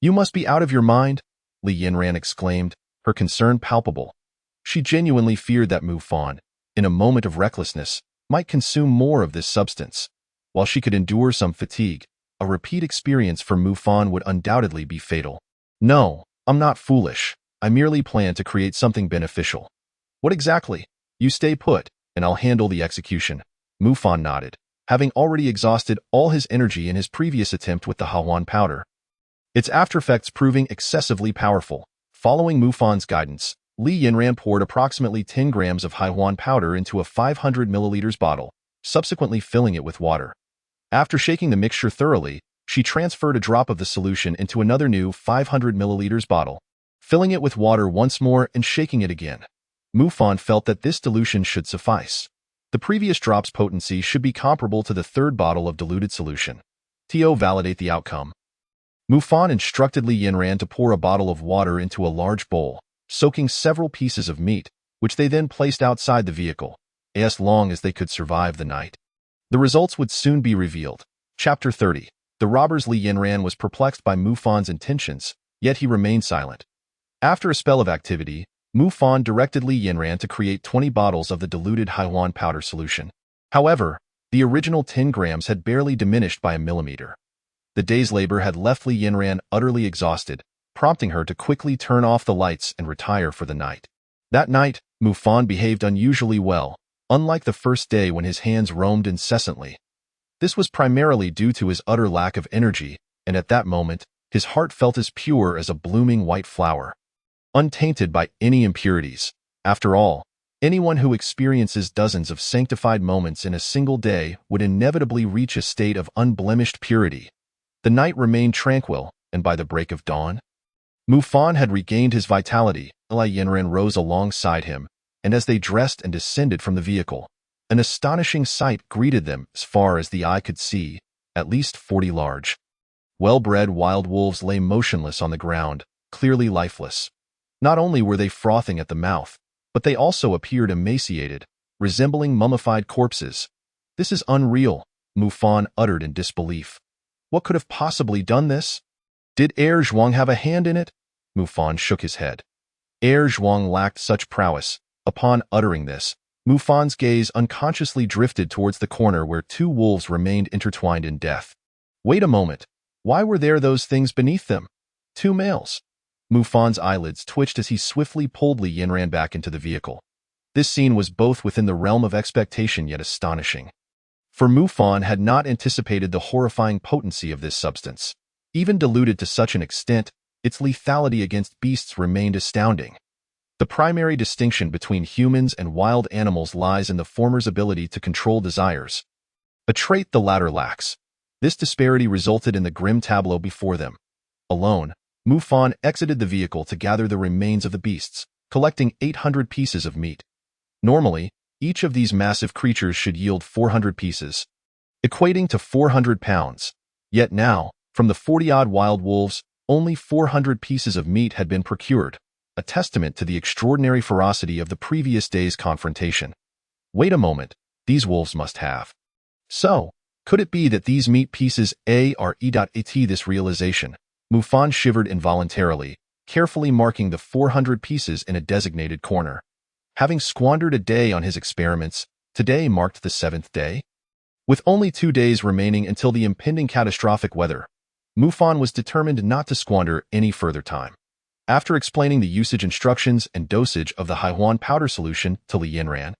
A: You must be out of your mind, Li Yinran exclaimed, her concern palpable. She genuinely feared that Mu Fan, in a moment of recklessness, might consume more of this substance. While she could endure some fatigue, a repeat experience for Mu Fan would undoubtedly be fatal. No, I'm not foolish. I merely plan to create something beneficial. What exactly? You stay put, and I'll handle the execution. Mu Fan nodded, having already exhausted all his energy in his previous attempt with the Hahuan powder. Its aftereffects proving excessively powerful. Following Mu Fan's guidance, Li Yinran poured approximately 10 grams of Hahuan powder into a 500 milliliters bottle, subsequently filling it with water. After shaking the mixture thoroughly, she transferred a drop of the solution into another new 500 milliliters bottle, filling it with water once more and shaking it again. Mu Fan felt that this dilution should suffice. The previous drop's potency should be comparable to the third bottle of diluted solution. To validate the outcome, Mu Fan instructed Li Yinran to pour a bottle of water into a large bowl, soaking several pieces of meat, which they then placed outside the vehicle, as long as they could survive the night. The results would soon be revealed. Chapter 30. The robbers. Li Yinran was perplexed by Mu Fan's intentions, yet he remained silent. After a spell of activity, Mu Fan directed Li Yinran to create 20 bottles of the diluted Hahuan powder solution. However, the original 10 grams had barely diminished by a millimeter. The day's labor had left Li Yinran utterly exhausted, prompting her to quickly turn off the lights and retire for the night. That night, Mu Fan behaved unusually well, unlike the first day when his hands roamed incessantly. This was primarily due to his utter lack of energy, and at that moment, his heart felt as pure as a blooming white flower, untainted by any impurities. After all, anyone who experiences dozens of sanctified moments in a single day would inevitably reach a state of unblemished purity. The night remained tranquil, and by the break of dawn, Mu Fan had regained his vitality. Li Yinran rose alongside him, and as they dressed and descended from the vehicle, an astonishing sight greeted them. As far as the eye could see, at least 40 large, well-bred wild wolves lay motionless on the ground, clearly lifeless. Not only were they frothing at the mouth, but they also appeared emaciated, resembling mummified corpses. This is unreal, Mu Fan uttered in disbelief. What could have possibly done this? Did Zhuang have a hand in it? Mu Fan shook his head. Zhuang lacked such prowess. Upon uttering this, Mu Fan's gaze unconsciously drifted towards the corner where 2 wolves remained intertwined in death. Wait a moment. Why were there those things beneath them? 2 males. Mu Fan's eyelids twitched as he swiftly pulled Li Yinran back into the vehicle. This scene was both within the realm of expectation yet astonishing. For Mu Fan had not anticipated the horrifying potency of this substance. Even diluted to such an extent, its lethality against beasts remained astounding. The primary distinction between humans and wild animals lies in the former's ability to control desires, a trait the latter lacks. This disparity resulted in the grim tableau before them. Alone, Mufan exited the vehicle to gather the remains of the beasts, collecting 800 pieces of meat. Normally, each of these massive creatures should yield 400 pieces, equating to 400 pounds. Yet now, from the 40-odd wild wolves, only 400 pieces of meat had been procured, a testament to the extraordinary ferocity of the previous day's confrontation. Wait a moment, these wolves must have. So, could it be that these meat pieces are this realization? Mufan shivered involuntarily, carefully marking the 400 pieces in a designated corner. Having squandered a day on his experiments, today marked the 7th day. With only 2 days remaining until the impending catastrophic weather, Mufan was determined not to squander any further time. After explaining the usage instructions and dosage of the Haihuan powder solution to Li Yinran,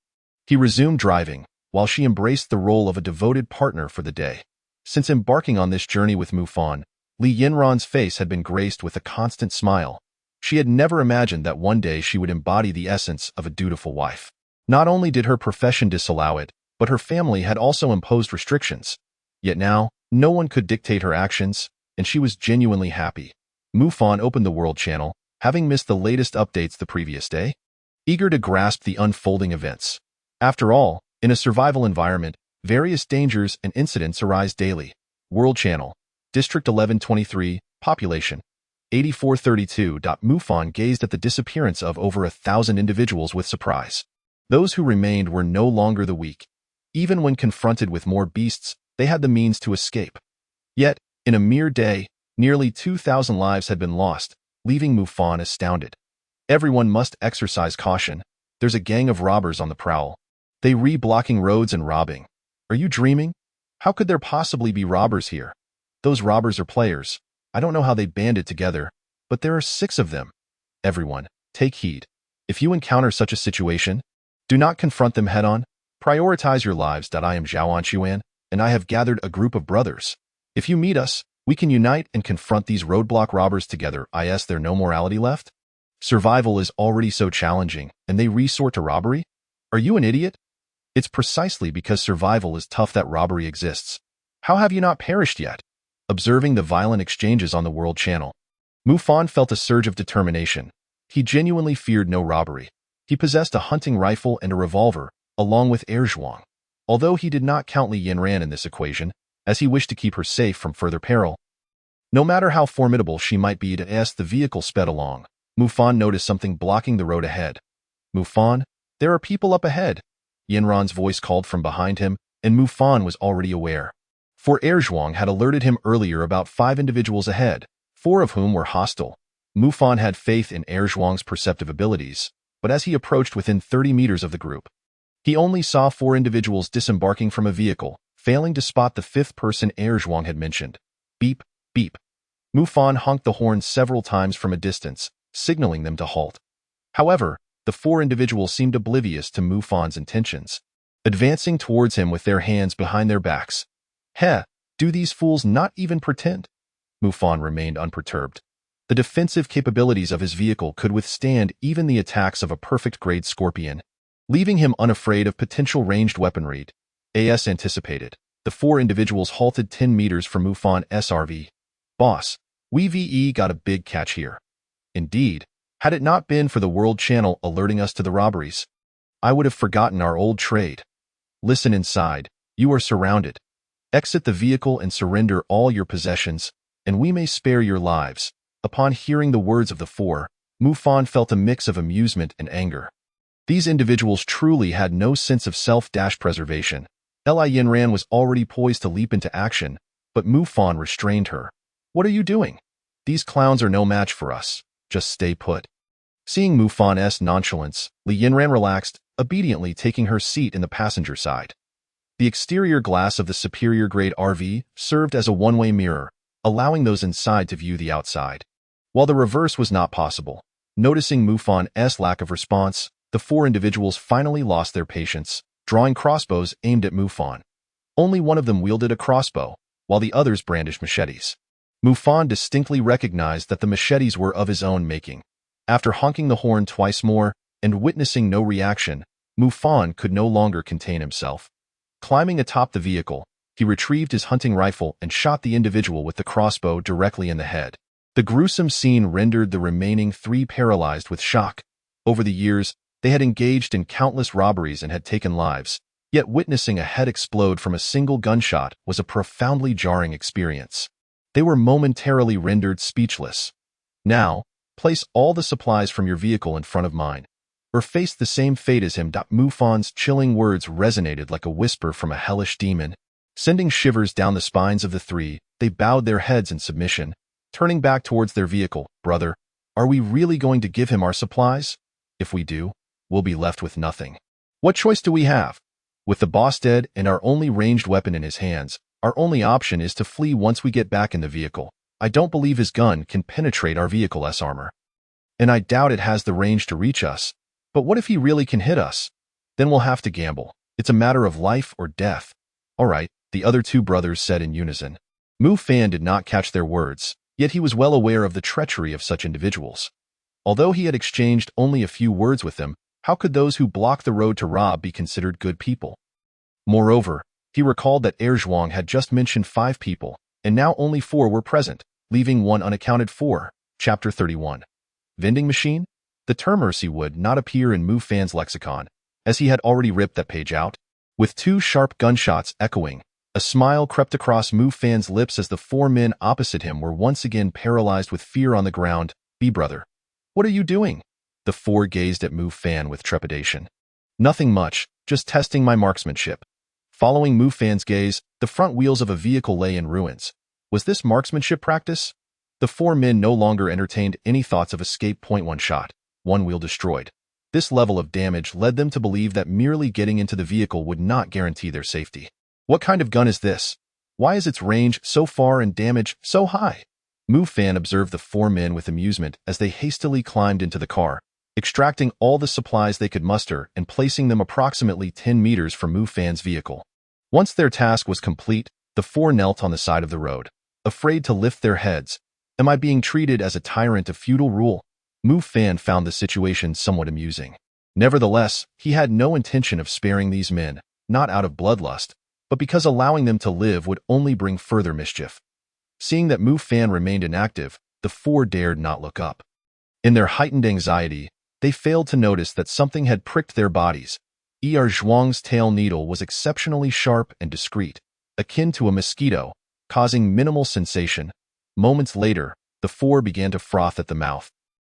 A: he resumed driving, while she embraced the role of a devoted partner for the day. Since embarking on this journey with Mufan, Li Yinran's face had been graced with a constant smile. She had never imagined that one day she would embody the essence of a dutiful wife. Not only did her profession disallow it, but her family had also imposed restrictions. Yet now, no one could dictate her actions, and she was genuinely happy. Mufan opened the World Channel, having missed the latest updates the previous day, eager to grasp the unfolding events. After all, in a survival environment, various dangers and incidents arise daily. World Channel, District 1123, population 8432. Mufan gazed at the disappearance of over 1,000 individuals with surprise. Those who remained were no longer the weak. Even when confronted with more beasts, they had the means to escape. Yet, in a mere day, nearly 2,000 lives had been lost, leaving Mufan astounded. Everyone must exercise caution. There's a gang of robbers on the prowl. They blocking roads and robbing. Are you dreaming? How could there possibly be robbers here? Those robbers are players. I don't know how they banded together, but there are 6 of them. Everyone, take heed. If you encounter such a situation, do not confront them head-on. Prioritize your lives. I am Zhao Anquan, and I have gathered a group of brothers. If you meet us, we can unite and confront these roadblock robbers together. Is there no morality left? Survival is already so challenging, and they resort to robbery? Are you an idiot? It's precisely because survival is tough that robbery exists. How have you not perished yet? Observing the violent exchanges on the World Channel, Mufan felt a surge of determination. He genuinely feared no robbery. He possessed a hunting rifle and a revolver, along with Erzhuang. Although he did not count Li Yinran in this equation, as he wished to keep her safe from further peril. No matter how formidable she might be, the vehicle sped along. Mufan noticed something blocking the road ahead. Mufan, there are people up ahead. Yinran's voice called from behind him, and Mufan was already aware. For Erzhuang had alerted him earlier about 5 individuals ahead, 4 of whom were hostile. Mufan had faith in Erzhuang's perceptive abilities, but as he approached within 30 meters of the group, he only saw 4 individuals disembarking from a vehicle, failing to spot the 5th person Erzhuang had mentioned. Beep, beep. Mufan honked the horn several times from a distance, signaling them to halt. However, the 4 individuals seemed oblivious to Mufan's intentions, advancing towards him with their hands behind their backs. Do these fools not even pretend? Mufan remained unperturbed. The defensive capabilities of his vehicle could withstand even the attacks of a perfect-grade Scorpion, leaving him unafraid of potential ranged weaponry. As anticipated, the 4 individuals halted 10 meters from Mufan's RV. Boss, we got a big catch here. Indeed, had it not been for the World Channel alerting us to the robberies, I would have forgotten our old trade. Listen inside, you are surrounded. Exit the vehicle and surrender all your possessions, and we may spare your lives. Upon hearing the words of the 4, Mufan felt a mix of amusement and anger. These individuals truly had no sense of self-preservation. Li Yinran was already poised to leap into action, but Mufan restrained her. What are you doing? These clowns are no match for us. Just stay put. Seeing Mufan's nonchalance, Li Yinran relaxed, obediently taking her seat in the passenger side. The exterior glass of the superior-grade RV served as a one-way mirror, allowing those inside to view the outside. While the reverse was not possible, noticing Mufan's lack of response, the 4 individuals finally lost their patience, drawing crossbows aimed at Mufan. Only one of them wielded a crossbow, while the others brandished machetes. Mufan distinctly recognized that the machetes were of his own making. After honking the horn twice more and witnessing no reaction, Mufan could no longer contain himself. Climbing atop the vehicle, he retrieved his hunting rifle and shot the individual with the crossbow directly in the head. The gruesome scene rendered the remaining three paralyzed with shock. Over the years, they had engaged in countless robberies and had taken lives, yet witnessing a head explode from a single gunshot was a profoundly jarring experience. They were momentarily rendered speechless. Now, place all the supplies from your vehicle in front of mine, or face the same fate as him. Mufan's chilling words resonated like a whisper from a hellish demon. Sending shivers down the spines of the three, they bowed their heads in submission, turning back towards their vehicle. Brother, are we really going to give him our supplies? If we do, we'll be left with nothing. What choice do we have? With the boss dead and our only ranged weapon in his hands, our only option is to flee once we get back in the vehicle. I don't believe his gun can penetrate our vehicle's armor. And I doubt it has the range to reach us. But what if he really can hit us? Then we'll have to gamble. It's a matter of life or death. All right, the other two brothers said in unison. Mu Fan did not catch their words, yet he was well aware of the treachery of such individuals. Although he had exchanged only a few words with them, how could those who blocked the road to rob be considered good people? Moreover, he recalled that Zhuang had just mentioned 5 people, and now only 4 were present, leaving one unaccounted for. Chapter 31. Vending machine? The term mercy would not appear in Mu Fan's lexicon, as he had already ripped that page out. With 2 sharp gunshots echoing, a smile crept across Mu Fan's lips as the 4 men opposite him were once again paralyzed with fear on the ground. Brother, what are you doing? The 4 gazed at Mu Fan with trepidation. Nothing much, just testing my marksmanship. Following Mu Fan's gaze, the front wheels of a vehicle lay in ruins. Was this marksmanship practice? The 4 men no longer entertained any thoughts of escape. One shot, 1 wheel destroyed. This level of damage led them to believe that merely getting into the vehicle would not guarantee their safety. What kind of gun is this? Why is its range so far and damage so high? Mu Fan observed the 4 men with amusement as they hastily climbed into the car, extracting all the supplies they could muster and placing them approximately 10 meters from Mu Fan's vehicle. Once their task was complete, the 4 knelt on the side of the road, afraid to lift their heads. Am I being treated as a tyrant of feudal rule? Mu Fan found the situation somewhat amusing. Nevertheless, he had no intention of sparing these men, not out of bloodlust, but because allowing them to live would only bring further mischief. Seeing that Mu Fan remained inactive, the 4 dared not look up. In their heightened anxiety, they failed to notice that something had pricked their bodies. Zhuang's tail needle was exceptionally sharp and discreet, akin to a mosquito, causing minimal sensation. Moments later, the 4 began to froth at the mouth,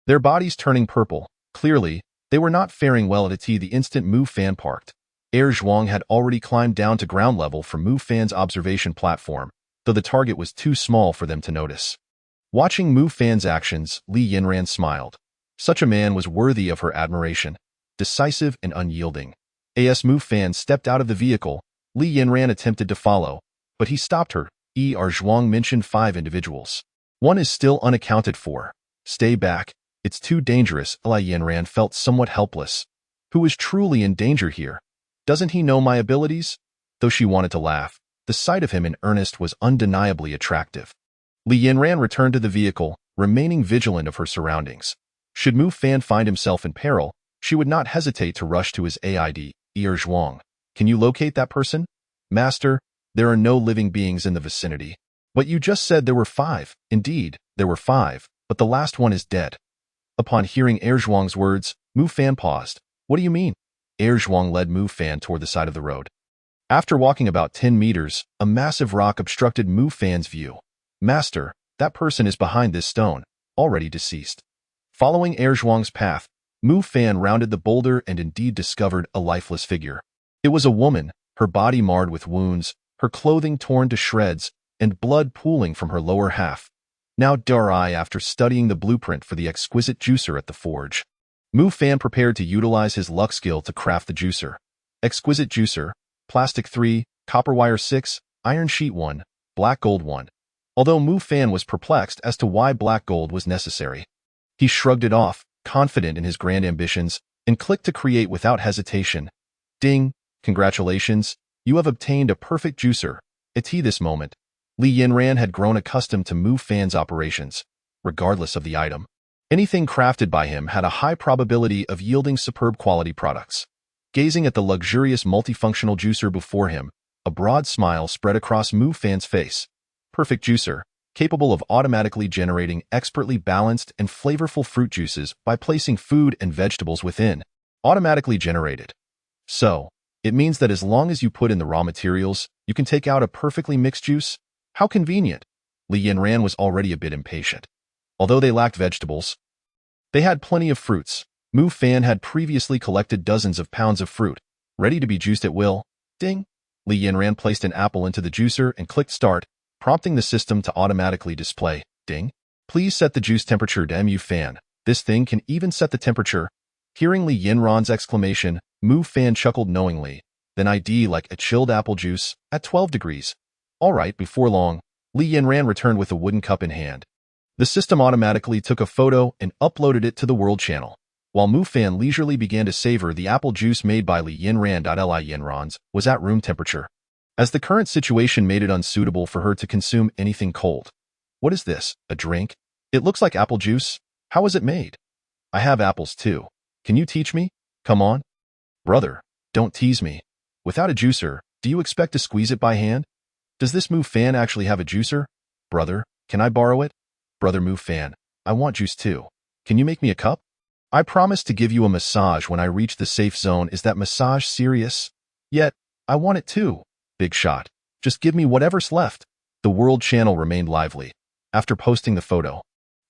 A: their bodies turning purple. Clearly, they were not faring well at the instant Mu Fan parked. Zhuang had already climbed down to ground level from Mu Fan's observation platform, though the target was too small for them to notice. Watching Mu Fan's actions, Li Yinran smiled. Such a man was worthy of her admiration, decisive and unyielding. As Mu Fan stepped out of the vehicle, Li Yinran attempted to follow, but he stopped her. Zhuang mentioned 5 individuals. One is still unaccounted for. Stay back. It's too dangerous. Li Yinran felt somewhat helpless. Who is truly in danger here? Doesn't he know my abilities? Though she wanted to laugh, the sight of him in earnest was undeniably attractive. Li Yinran returned to the vehicle, remaining vigilant of her surroundings. Should Mu Fan find himself in peril, she would not hesitate to rush to his aid. Zhuang, can you locate that person? Master, there are no living beings in the vicinity. But you just said there were 5. Indeed, there were 5, but the last one is dead. Upon hearing Zhuang's words, Mu Fan paused. What do you mean? Zhuang led Mu Fan toward the side of the road. After walking about 10 meters, a massive rock obstructed Mu Fan's view. Master, that person is behind this stone, already deceased. Following Zhuang's path, Mu Fan rounded the boulder and indeed discovered a lifeless figure. It was a woman, her body marred with wounds, her clothing torn to shreds, and blood pooling from her lower half. Now Darai after studying the blueprint for the exquisite juicer at the forge. Mu Fan prepared to utilize his luck skill to craft the juicer. Exquisite juicer, plastic 3, copper wire 6, iron sheet 1, black gold 1. Although Mu Fan was perplexed as to why black gold was necessary, he shrugged it off, confident in his grand ambitions, and clicked to create without hesitation. Ding! Congratulations, you have obtained a perfect juicer. At this moment, Li Yinran had grown accustomed to Mu Fan's operations. Regardless of the item, anything crafted by him had a high probability of yielding superb quality products. Gazing at the luxurious multifunctional juicer before him, a broad smile spread across Mu Fan's face. Perfect juicer. capable of automatically generating expertly balanced and flavorful fruit juices by placing food and vegetables within. Automatically generated. So, it means that as long as you put in the raw materials, you can take out a perfectly mixed juice? How convenient! Li Yanran was already a bit impatient. Although they lacked vegetables, they had plenty of fruits. Mu Fan had previously collected dozens of pounds of fruit, ready to be juiced at will. Ding! Li Yanran placed an apple into the juicer and clicked start, prompting the system to automatically display, ding. Please set the juice temperature to Mu Fan. This thing can even set the temperature. Hearing Li Yanran's exclamation, Mu Fan chuckled knowingly. Then ID like a chilled apple juice at 12 degrees. Alright, before long, Li Yanran returned with a wooden cup in hand. The system automatically took a photo and uploaded it to the World Channel, while Mu Fan leisurely began to savor the apple juice made by Li Yanran. Li Yanran's was at room temperature, as the current situation made it unsuitable for her to consume anything cold. What is this, a drink? It looks like apple juice. How is it made? I have apples too. Can you teach me? Come on. Brother, don't tease me. Without a juicer, do you expect to squeeze it by hand? Does this Mu Fan actually have a juicer? Brother, can I borrow it? Brother Mu Fan, I want juice too. Can you make me a cup? I promise to give you a massage when I reach the safe zone. Is that massage serious? Yet, I want it too. Big shot. Just give me whatever's left. The World Channel remained lively. After posting the photo,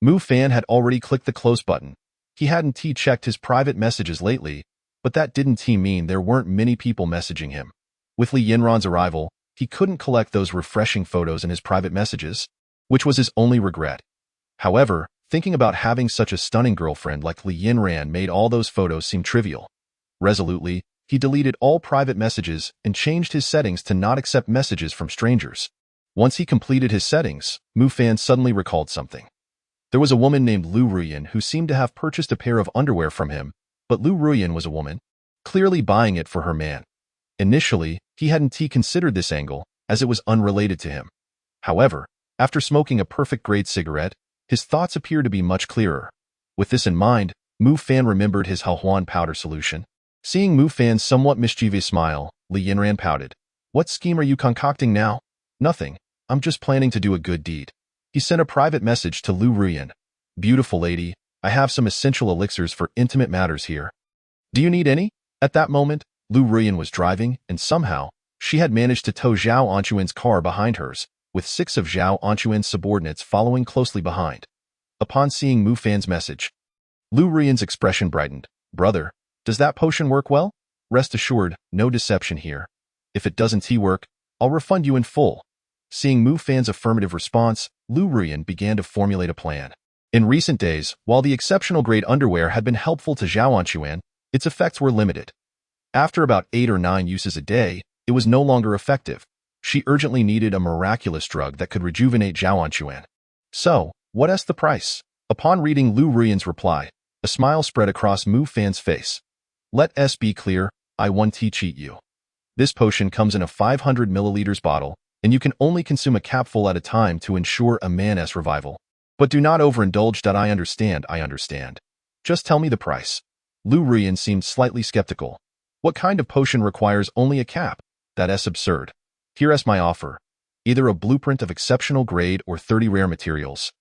A: Mu Fan had already clicked the close button. He hadn't checked his private messages lately, but that didn't mean there weren't many people messaging him. With Li Yanran's arrival, he couldn't collect those refreshing photos in his private messages, which was his only regret. However, thinking about having such a stunning girlfriend like Li Yanran made all those photos seem trivial. Resolutely, he deleted all private messages and changed his settings to not accept messages from strangers. Once he completed his settings, Mu Fan suddenly recalled something. There was a woman named Lu Ruyan who seemed to have purchased a pair of underwear from him, but Lu Ruyan was a woman, clearly buying it for her man. Initially, he hadn't considered this angle, as it was unrelated to him. However, after smoking a perfect-grade cigarette, his thoughts appeared to be much clearer. With this in mind, Mu Fan remembered his Haohuan powder solution. Seeing Mu Fan's somewhat mischievous smile, Li Yanran pouted. What scheme are you concocting now? Nothing. I'm just planning to do a good deed. He sent a private message to Lu Ruyan. Beautiful lady, I have some essential elixirs for intimate matters here. Do you need any? At that moment, Lu Ruyan was driving, and somehow, she had managed to tow Zhao Anquan's car behind hers, with 6 of Zhao Anquan's subordinates following closely behind. Upon seeing Mu Fan's message, Lu Ruyan's expression brightened. Brother, does that potion work well? Rest assured, no deception here. If it doesn't work, I'll refund you in full. Seeing Mu Fan's affirmative response, Lu Ruyan began to formulate a plan. In recent days, while the exceptional grade underwear had been helpful to Zhao Anquan, its effects were limited. After about 8 or 9 uses a day, it was no longer effective. She urgently needed a miraculous drug that could rejuvenate Zhao Anquan. So, what's the price? Upon reading Lu Ruyan's reply, a smile spread across Mu Fan's face. Let us be clear, I won't cheat you. This potion comes in a 500 milliliters bottle, and you can only consume a capful at a time to ensure a man's revival. But do not overindulge. I understand. Just tell me the price. Lu Ruyan seemed slightly skeptical. What kind of potion requires only a cap? That's absurd. Here's my offer. Either a blueprint of exceptional grade or 30 rare materials.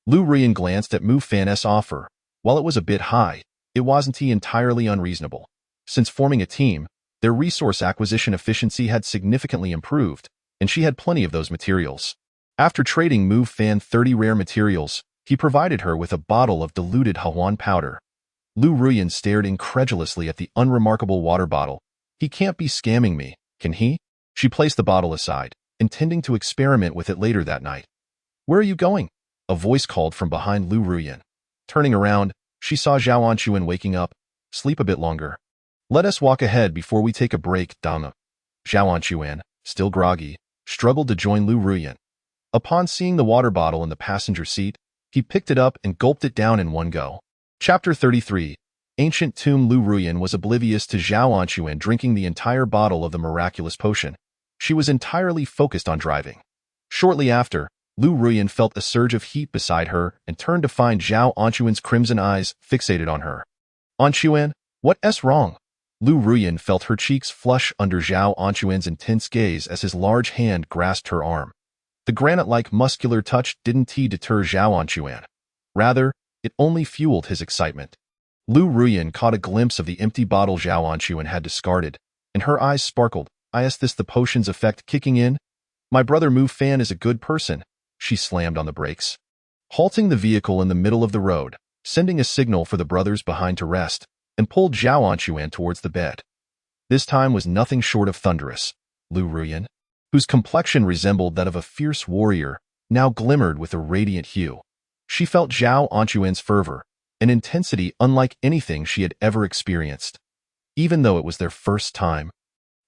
A: Lu Ruyan glanced at Mu Fan's offer. While it was a bit high, it wasn't entirely unreasonable. Since forming a team, their resource acquisition efficiency had significantly improved, and she had plenty of those materials. After trading Mu Fan 30 rare materials, he provided her with a bottle of diluted Haohuan powder. Lu Ruyan stared incredulously at the unremarkable water bottle. He can't be scamming me, can he? She placed the bottle aside, intending to experiment with it later that night. Where are you going? A voice called from behind Lu Ruyan. Turning around, she saw Zhao Anquan waking up. Sleep a bit longer. Let us walk ahead before we take a break, Dama. Zhao Anquan, still groggy, struggled to join Lu Ruyan. Upon seeing the water bottle in the passenger seat, he picked it up and gulped it down in one go. Chapter 33. Ancient Tomb. Lu Ruyan was oblivious to Zhao Anquan drinking the entire bottle of the miraculous potion. She was entirely focused on driving. Shortly after, Lu Ruyan felt a surge of heat beside her and turned to find Zhao Anquan's crimson eyes fixated on her. Anquan, what's wrong? Lu Ruyan felt her cheeks flush under Zhao Anquan's intense gaze as his large hand grasped her arm. The granite-like muscular touch didn't deter Zhao Anquan. Rather, it only fueled his excitement. Lu Ruyan caught a glimpse of the empty bottle Zhao Anquan had discarded, and her eyes sparkled. Is this the potion's effect kicking in? My brother Mu Fan is a good person. She slammed on the brakes, halting the vehicle in the middle of the road, sending a signal for the brothers behind to rest, and pulled Zhao Anquan towards the bed. This time was nothing short of thunderous. Lu Ruyan, whose complexion resembled that of a fierce warrior, now glimmered with a radiant hue. She felt Zhao Anquan's fervor, an intensity unlike anything she had ever experienced. Even though it was their first time,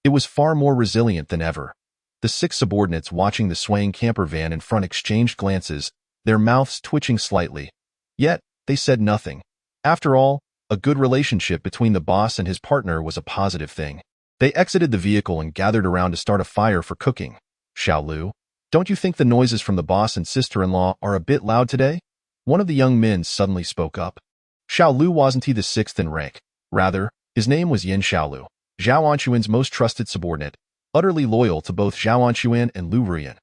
A: it was far more resilient than ever. The 6 subordinates watching the swaying camper van in front exchanged glances, their mouths twitching slightly. Yet, they said nothing. After all, a good relationship between the boss and his partner was a positive thing. They exited the vehicle and gathered around to start a fire for cooking. Xiao Lu, don't you think the noises from the boss and sister-in-law are a bit loud today? One of the young men suddenly spoke up. Xiao Lu wasn't he the 6th in rank. Rather, his name was Yin Xiaolu, Zhao Anquan's most trusted subordinate, utterly loyal to both Zhao Anquan and Lu Ruyan.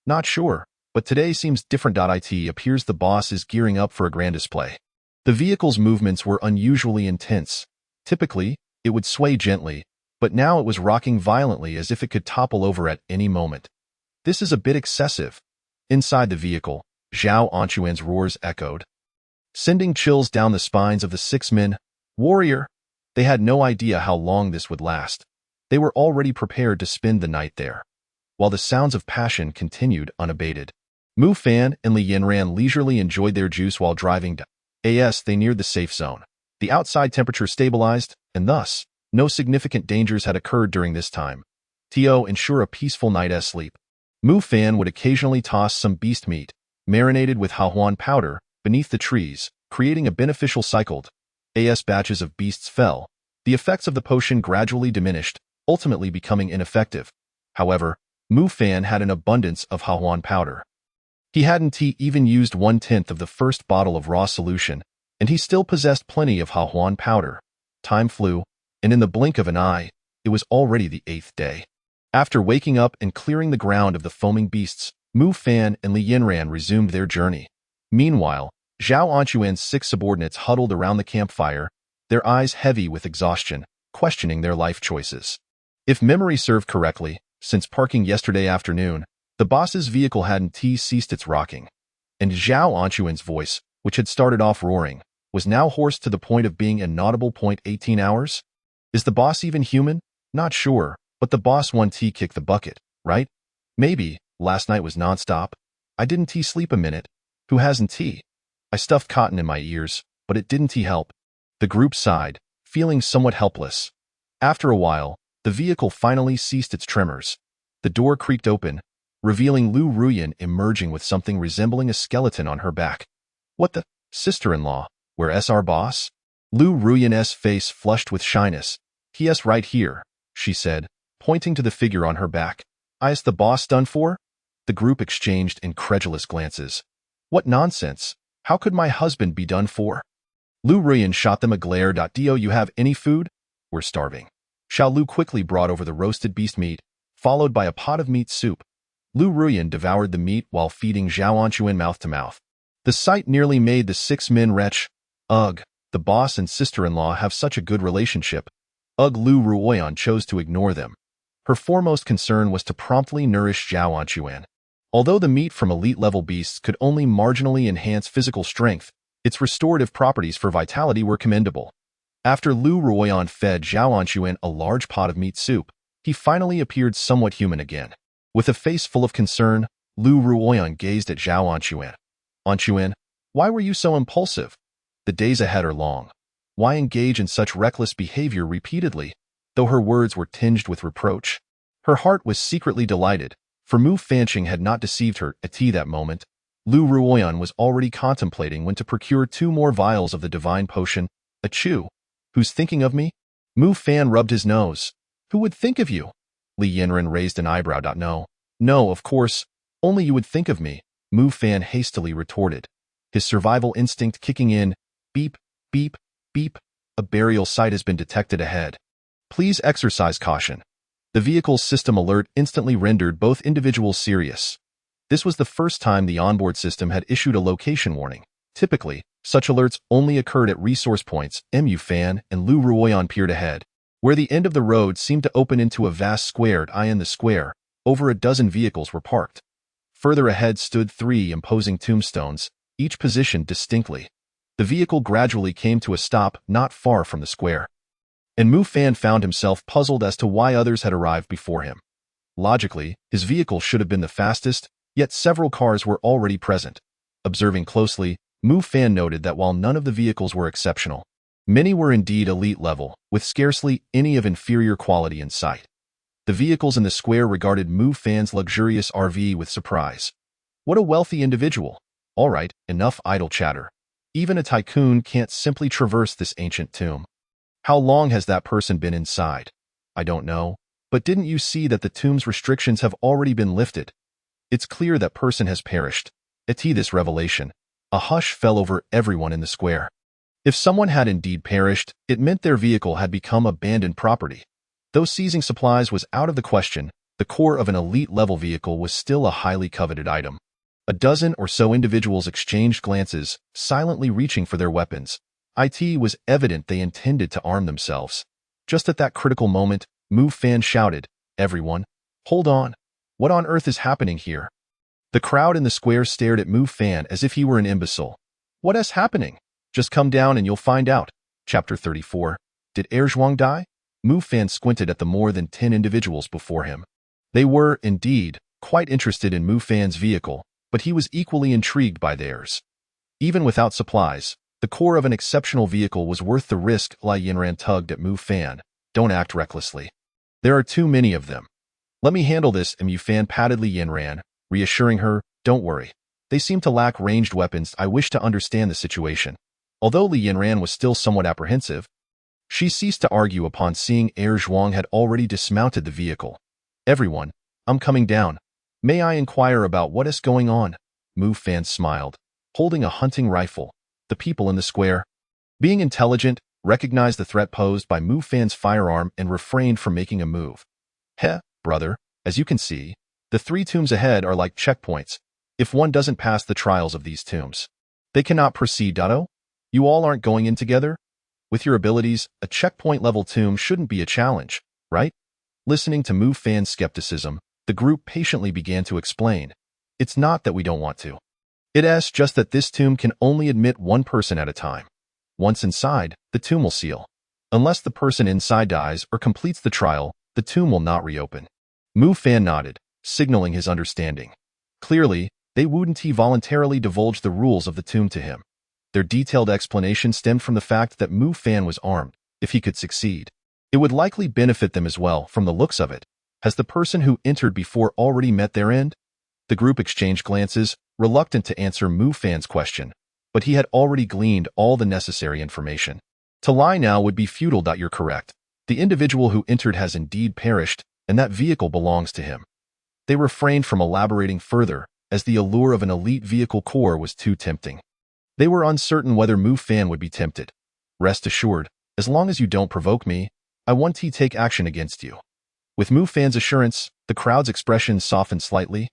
A: Not sure, but today seems different. It appears the boss is gearing up for a grand display. The vehicle's movements were unusually intense. Typically, it would sway gently, but now it was rocking violently as if it could topple over at any moment. This is a bit excessive. Inside the vehicle, Zhao Anquan's roars echoed, sending chills down the spines of the 6 men. Warrior! They had no idea how long this would last. They were already prepared to spend the night there. While the sounds of passion continued unabated, Mu Fan and Li Yinran leisurely enjoyed their juice while driving to As they neared the safe zone. The outside temperature stabilized, and thus, no significant dangers had occurred during this time. To ensure a peaceful night's sleep, Mu Fan would occasionally toss some beast meat, marinated with Hahuan powder, beneath the trees, creating a beneficial cycle. As batches of beasts fell, the effects of the potion gradually diminished, ultimately becoming ineffective. However, Mu Fan had an abundance of Hahuan powder. He hadn't even used 1/10 of the first bottle of raw solution, and he still possessed plenty of Hahuan powder. Time flew, and in the blink of an eye, it was already the 8th day. After waking up and clearing the ground of the foaming beasts, Mu Fan and Li Yinran resumed their journey. Meanwhile, Zhao Anquan's 6 subordinates huddled around the campfire, their eyes heavy with exhaustion, questioning their life choices. If memory served correctly, since parking yesterday afternoon, the boss's vehicle hadn't ceased its rocking, and Zhao Anquan's voice, which had started off roaring, was now hoarse to the point of being inaudible. 18 hours? Is the boss even human? Not sure, but the boss won kick the bucket, right? Maybe. Last night was nonstop. I didn't sleep a minute. Who hasn't? I stuffed cotton in my ears, but it didn't help. The group sighed, feeling somewhat helpless. After a while, the vehicle finally ceased its tremors. The door creaked open, revealing Lu Ruyan emerging with something resembling a skeleton on her back. What the? Sister-in-law, where's our boss? Lu Ruyan's face flushed with shyness. He's right here, she said, pointing to the figure on her back. Is the boss done for? The group exchanged incredulous glances. What nonsense! How could my husband be done for? Lu Ruyan shot them a glare. Do you have any food? We're starving. Xiao Lu quickly brought over the roasted beast meat, followed by a pot of meat soup. Lu Ruyan devoured the meat while feeding Zhao Anquan mouth to mouth. The sight nearly made the 6 men retch. Ugh, the boss and sister-in-law have such a good relationship. Ugh. Lu Ruyan chose to ignore them. Her foremost concern was to promptly nourish Zhao Anquan. Although the meat from elite-level beasts could only marginally enhance physical strength, its restorative properties for vitality were commendable. After Lu Ruyan fed Zhao Anquan a large pot of meat soup, he finally appeared somewhat human again. With a face full of concern, Lu Ruyan gazed at Zhao Anquan. Anquan, why were you so impulsive? The days ahead are long. Why engage in such reckless behavior repeatedly? Though her words were tinged with reproach, her heart was secretly delighted, for Mu Fanqing had not deceived her at that moment. Lu Ruyan was already contemplating when to procure 2 more vials of the divine potion. Achoo! Who's thinking of me? Mu Fan rubbed his nose. Who would think of you? Li Yinran raised an eyebrow. No, of course. Only you would think of me, Mu Fan hastily retorted, his survival instinct kicking in. Beep, beep, beep. A burial site has been detected ahead. Please exercise caution. The vehicle's system alert instantly rendered both individuals serious. This was the first time the onboard system had issued a location warning. Typically, such alerts only occurred at resource points Mu Fan and Lu Ruoyan peered ahead, where the end of the road seemed to open into a vast square. In the square, over a dozen vehicles were parked. Further ahead stood 3 imposing tombstones, each positioned distinctly. The vehicle gradually came to a stop not far from the square, and Mu Fan found himself puzzled as to why others had arrived before him. Logically, his vehicle should have been the fastest, yet several cars were already present. Observing closely, Mu Fan noted that while none of the vehicles were exceptional, many were indeed elite level, with scarcely any of inferior quality in sight. The vehicles in the square regarded Mu Fan's luxurious RV with surprise. What a wealthy individual. All right, enough idle chatter. Even a tycoon can't simply traverse this ancient tomb. How long has that person been inside? I don't know, but didn't you see that the tomb's restrictions have already been lifted? It's clear that person has perished. At this revelation, a hush fell over everyone in the square. If someone had indeed perished, it meant their vehicle had become abandoned property. Though seizing supplies was out of the question, the core of an elite-level vehicle was still a highly coveted item. A dozen or so individuals exchanged glances, silently reaching for their weapons. It was evident they intended to arm themselves. Just at that critical moment, Mu Fan shouted, "Everyone, hold on. What on earth is happening here?" The crowd in the square stared at Mu Fan as if he were an imbecile. "What is happening? Just come down and you'll find out." Chapter 34. Did Zhuang die? Mu Fan squinted at the more than 10 individuals before him. They were, indeed, quite interested in Mu Fan's vehicle, but he was equally intrigued by theirs. Even without supplies, the core of an exceptional vehicle was worth the risk. Li Yinran tugged at Mu Fan. "Don't act recklessly. There are too many of them." "Let me handle this," Mu Fan patted Li Yinran, reassuring her, "Don't worry. They seem to lack ranged weapons." I wish to understand the situation. Although Li Yinran was still somewhat apprehensive, she ceased to argue upon seeing Zhuang had already dismounted the vehicle. "Everyone, I'm coming down. May I inquire about what is going on?" Mu Fan smiled, holding a hunting rifle. The people in the square, being intelligent, recognized the threat posed by Mu Fan's firearm and refrained from making a move. "Heh, brother, as you can see, the 3 tombs ahead are like checkpoints. If one doesn't pass the trials of these tombs, they cannot proceed. You all aren't going in together? With your abilities, a checkpoint-level tomb shouldn't be a challenge, right?" Listening to Mu Fan's skepticism, the group patiently began to explain. "It's not that we don't want to. It's just that this tomb can only admit one person at a time. Once inside, the tomb will seal. Unless the person inside dies or completes the trial, the tomb will not reopen." Mu Fan nodded, signaling his understanding. Clearly, they wouldn't voluntarily divulge the rules of the tomb to him. Their detailed explanation stemmed from the fact that Mu Fan was armed. If he could succeed, it would likely benefit them as well. From the looks of it, has the person who entered before already met their end? The group exchanged glances, reluctant to answer Mu Fan's question, but he had already gleaned all the necessary information. To lie now would be futile. "You're correct. The individual who entered has indeed perished, and that vehicle belongs to him." They refrained from elaborating further, as the allure of an elite vehicle core was too tempting. They were uncertain whether Mu Fan would be tempted. "Rest assured, as long as you don't provoke me, I won't take action against you." With Mu Fan's assurance, the crowd's expression softened slightly.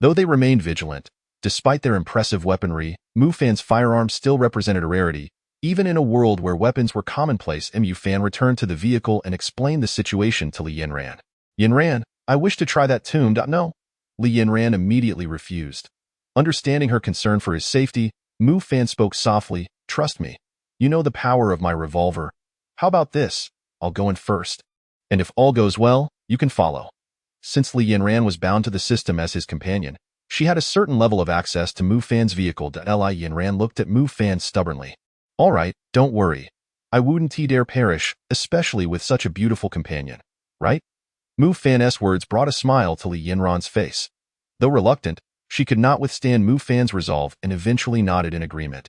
A: Though they remained vigilant, despite their impressive weaponry, Mu Fan's firearm still represented a rarity. Even in a world where weapons were commonplace, Mu Fan returned to the vehicle and explained the situation to Li Yinran. "Yinran, I wish to try that tomb." "No." Li Yinran immediately refused. Understanding her concern for his safety, Mu Fan spoke softly, "Trust me. You know the power of my revolver. How about this? I'll go in first. And if all goes well, you can follow." Since Li Yinran was bound to the system as his companion, she had a certain level of access to Mu Fan's vehicle. Li Yinran looked at Mu Fan stubbornly. "All right, don't worry. I wouldn't dare perish, especially with such a beautiful companion. Right?" Mu Fan's words brought a smile to Li Yinran's face. Though reluctant, she could not withstand Mu Fan's resolve and eventually nodded in agreement.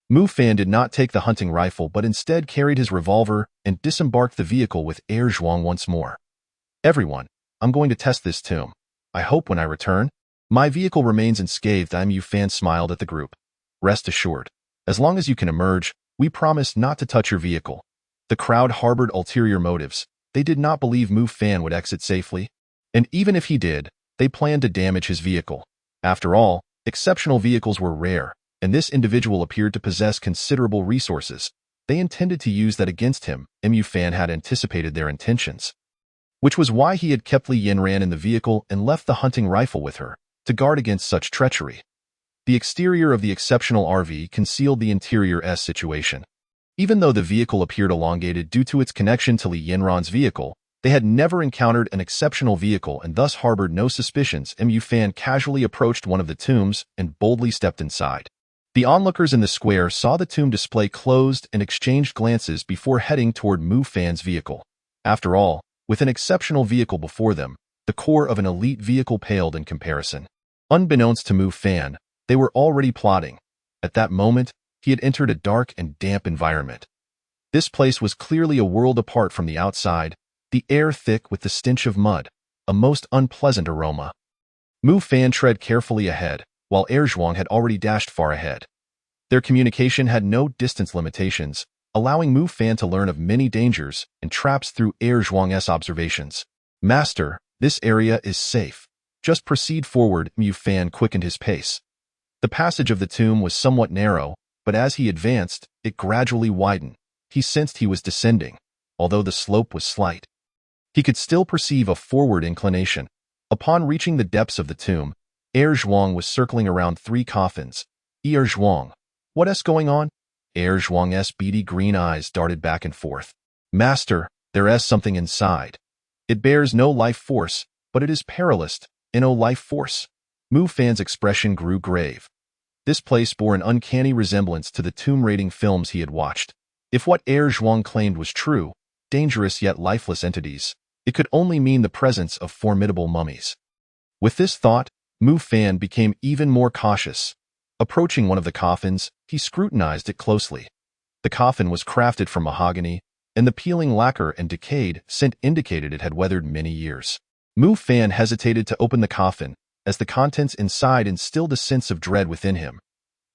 A: Mu Fan did not take the hunting rifle but instead carried his revolver and disembarked the vehicle with Zhuang once more. "Everyone, I'm going to test this tomb. I hope when I return, my vehicle remains unscathed." Mu Fan smiled at the group. "Rest assured, as long as you can emerge, we promise not to touch your vehicle." The crowd harbored ulterior motives. They did not believe Mu Fan would exit safely, and even if he did, they planned to damage his vehicle. After all, exceptional vehicles were rare, and this individual appeared to possess considerable resources. They intended to use that against him. Mu Fan had anticipated their intentions, which was why he had kept Li Yinran in the vehicle and left the hunting rifle with her, to guard against such treachery. The exterior of the exceptional RV concealed the interior's situation. Even though the vehicle appeared elongated due to its connection to Li Yinran's vehicle, they had never encountered an exceptional vehicle and thus harbored no suspicions. Mu Fan casually approached one of the tombs and boldly stepped inside. The onlookers in the square saw the tomb display closed and exchanged glances before heading toward Mu Fan's vehicle. After all, with an exceptional vehicle before them, the core of an elite vehicle paled in comparison. Unbeknownst to Mu Fan, they were already plotting. At that moment, he had entered a dark and damp environment. This place was clearly a world apart from the outside, the air thick with the stench of mud, a most unpleasant aroma. Mu Fan tread carefully ahead, while Zhuang had already dashed far ahead. Their communication had no distance limitations, allowing Mu Fan to learn of many dangers and traps through Zhuang's observations. Master, this area is safe. Just proceed forward. Mu Fan quickened his pace. The passage of the tomb was somewhat narrow, but as he advanced, it gradually widened. He sensed he was descending, although the slope was slight. He could still perceive a forward inclination. Upon reaching the depths of the tomb, Zhuang was circling around 3 coffins. Zhuang, what's going on? Zhuang's beady green eyes darted back and forth. Master, there's something inside. It bears no life force, but it is perilous, no life force. Mu Fan's expression grew grave. This place bore an uncanny resemblance to the tomb raiding films he had watched. If what Zhuang claimed was true, dangerous yet lifeless entities, it could only mean the presence of formidable mummies. With this thought, Mu Fan became even more cautious. Approaching one of the coffins, he scrutinized it closely. The coffin was crafted from mahogany, and the peeling lacquer and decayed scent indicated it had weathered many years. Mu Fan hesitated to open the coffin, as the contents inside instilled a sense of dread within him.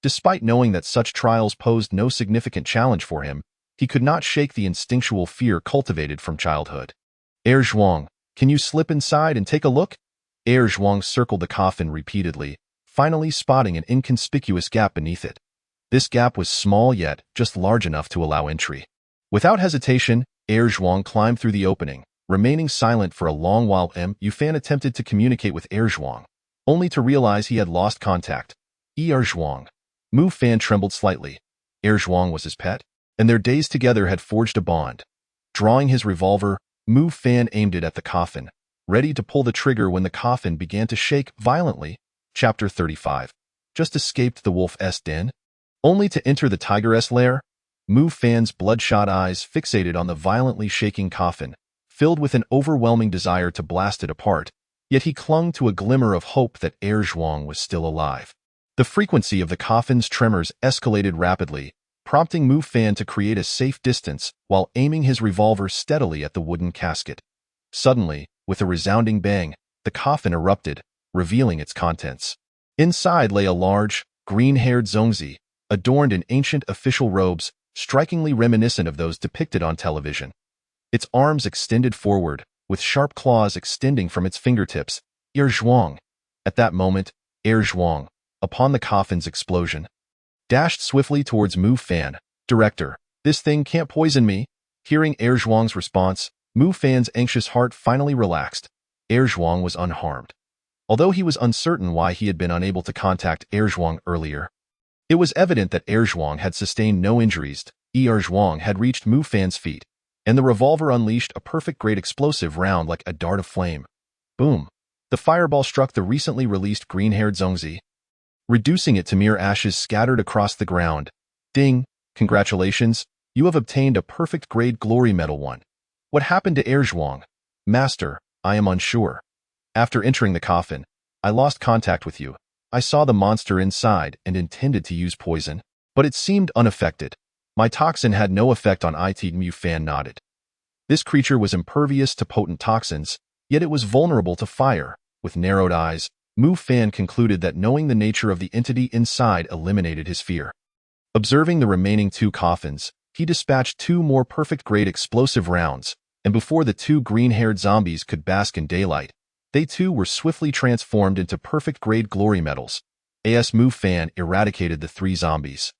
A: Despite knowing that such trials posed no significant challenge for him, he could not shake the instinctual fear cultivated from childhood. Zhuang, can you slip inside and take a look? Zhuang circled the coffin repeatedly, finally spotting an inconspicuous gap beneath it. This gap was small yet just large enough to allow entry. Without hesitation, Zhuang climbed through the opening, remaining silent for a long while. Mu Fan attempted to communicate with Zhuang, only to realize he had lost contact. Zhuang. Mu Fan trembled slightly. Zhuang was his pet, and their days together had forged a bond. Drawing his revolver, Mu Fan aimed it at the coffin, ready to pull the trigger when the coffin began to shake violently. Chapter 35. Just escaped the wolf's den? Only to enter the tiger's lair? Mu Fan's bloodshot eyes fixated on the violently shaking coffin, filled with an overwhelming desire to blast it apart, yet he clung to a glimmer of hope that Zhuang was still alive. The frequency of the coffin's tremors escalated rapidly, prompting Mu Fan to create a safe distance while aiming his revolver steadily at the wooden casket. Suddenly, with a resounding bang, the coffin erupted, revealing its contents. Inside lay a large, green-haired Zongzi, adorned in ancient official robes, strikingly reminiscent of those depicted on television. Its arms extended forward, with sharp claws extending from its fingertips. Zhuang. At that moment, Zhuang, upon the coffin's explosion, dashed swiftly towards Mu Fan. Director, this thing can't poison me. Hearing Zhuang's response, Mu Fan's anxious heart finally relaxed. Zhuang was unharmed. Although he was uncertain why he had been unable to contact Zhuang earlier, it was evident that Zhuang had sustained no injuries. Zhuang had reached Mu Fan's feet, and the revolver unleashed a perfect-grade explosive round like a dart of flame. Boom! The fireball struck the recently released green-haired Zongzi, reducing it to mere ashes scattered across the ground. Ding! Congratulations, you have obtained a perfect-grade glory medal 1. What happened to Zhuang? Master, I am unsure. After entering the coffin, I lost contact with you. I saw the monster inside and intended to use poison, but it seemed unaffected. My toxin had no effect on it. Mu Fan nodded. This creature was impervious to potent toxins, yet it was vulnerable to fire. With narrowed eyes, Mu Fan concluded that knowing the nature of the entity inside eliminated his fear. Observing the remaining 2 coffins, he dispatched 2 more perfect-grade explosive rounds, and before the 2 green-haired zombies could bask in daylight, They too were swiftly transformed into perfect-grade glory metals. As Mu Fan eradicated the 3 zombies,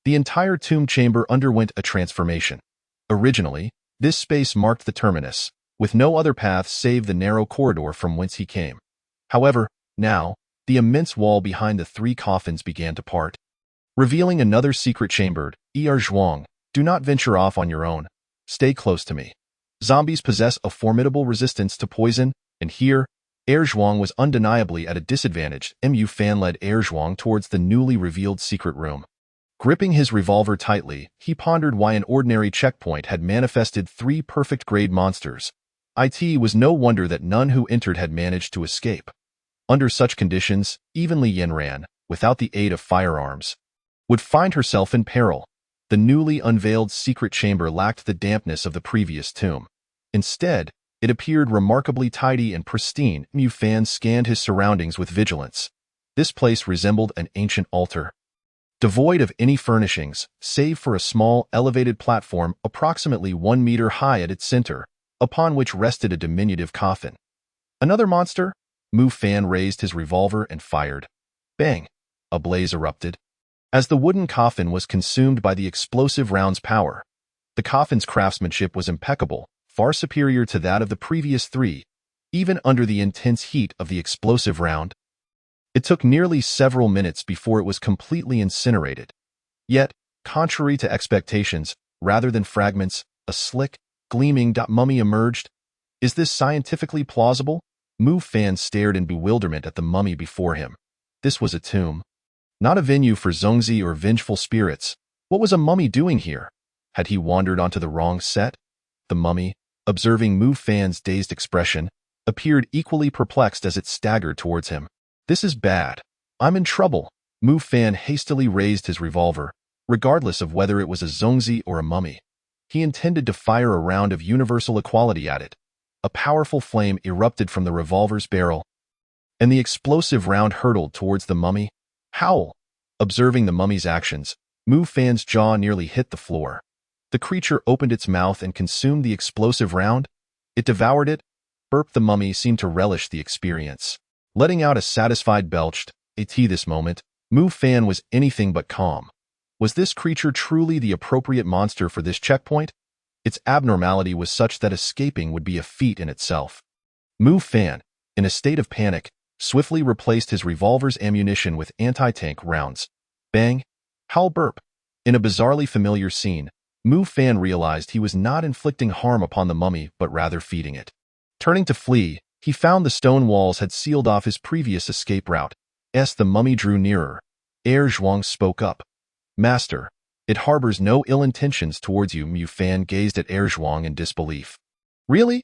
A: the entire tomb chamber underwent a transformation. Originally, this space marked the terminus, with no other path save the narrow corridor from whence he came. However, now, the immense wall behind the 3 coffins began to part, revealing another secret chamber. Zhuang, do not venture off on your own. Stay close to me. Zombies possess a formidable resistance to poison, and here, Zhuang was undeniably at a disadvantage. Mu Fan led Zhuang towards the newly revealed secret room. Gripping his revolver tightly, he pondered why an ordinary checkpoint had manifested 3 perfect-grade monsters. It was no wonder that none who entered had managed to escape. Under such conditions, even Li Yanran, without the aid of firearms, would find herself in peril. The newly unveiled secret chamber lacked the dampness of the previous tomb. Instead, it appeared remarkably tidy and pristine. Mu Fan scanned his surroundings with vigilance. This place resembled an ancient altar, devoid of any furnishings, save for a small, elevated platform approximately 1 meter high at its center, upon which rested a diminutive coffin. Another monster? Mu Fan raised his revolver and fired. Bang! A blaze erupted. As the wooden coffin was consumed by the explosive round's power, the coffin's craftsmanship was impeccable, far superior to that of the previous 3, even under the intense heat of the explosive round. It took nearly several minutes before it was completely incinerated. Yet, contrary to expectations, rather than fragments, a slick, gleaming mummy emerged. Is this scientifically plausible? Mu Fan stared in bewilderment at the mummy before him. This was a tomb, not a venue for Zongzi or vengeful spirits. What was a mummy doing here? Had he wandered onto the wrong set? The mummy, observing Mu Fan's dazed expression, appeared equally perplexed as it staggered towards him. This is bad. I'm in trouble. Mu Fan hastily raised his revolver, regardless of whether it was a Zongzi or a mummy. He intended to fire a round of universal equality at it. A powerful flame erupted from the revolver's barrel, and the explosive round hurtled towards the mummy. Howl! Observing the mummy's actions, Mu Fan's jaw nearly hit the floor. The creature opened its mouth and consumed the explosive round. It devoured it. Burp! The mummy seemed to relish the experience, letting out a satisfied belch. This moment, Mu Fan was anything but calm. Was this creature truly the appropriate monster for this checkpoint? Its abnormality was such that escaping would be a feat in itself. Mu Fan, in a state of panic, swiftly replaced his revolver's ammunition with anti-tank rounds. Bang! Howl! Burp! In a bizarrely familiar scene, Mu Fan realized he was not inflicting harm upon the mummy but rather feeding it. Turning to flee, he found the stone walls had sealed off his previous escape route. As the mummy drew nearer, Zhuang spoke up. Master, it harbors no ill intentions towards you. Mu Fan gazed at Zhuang in disbelief. Really?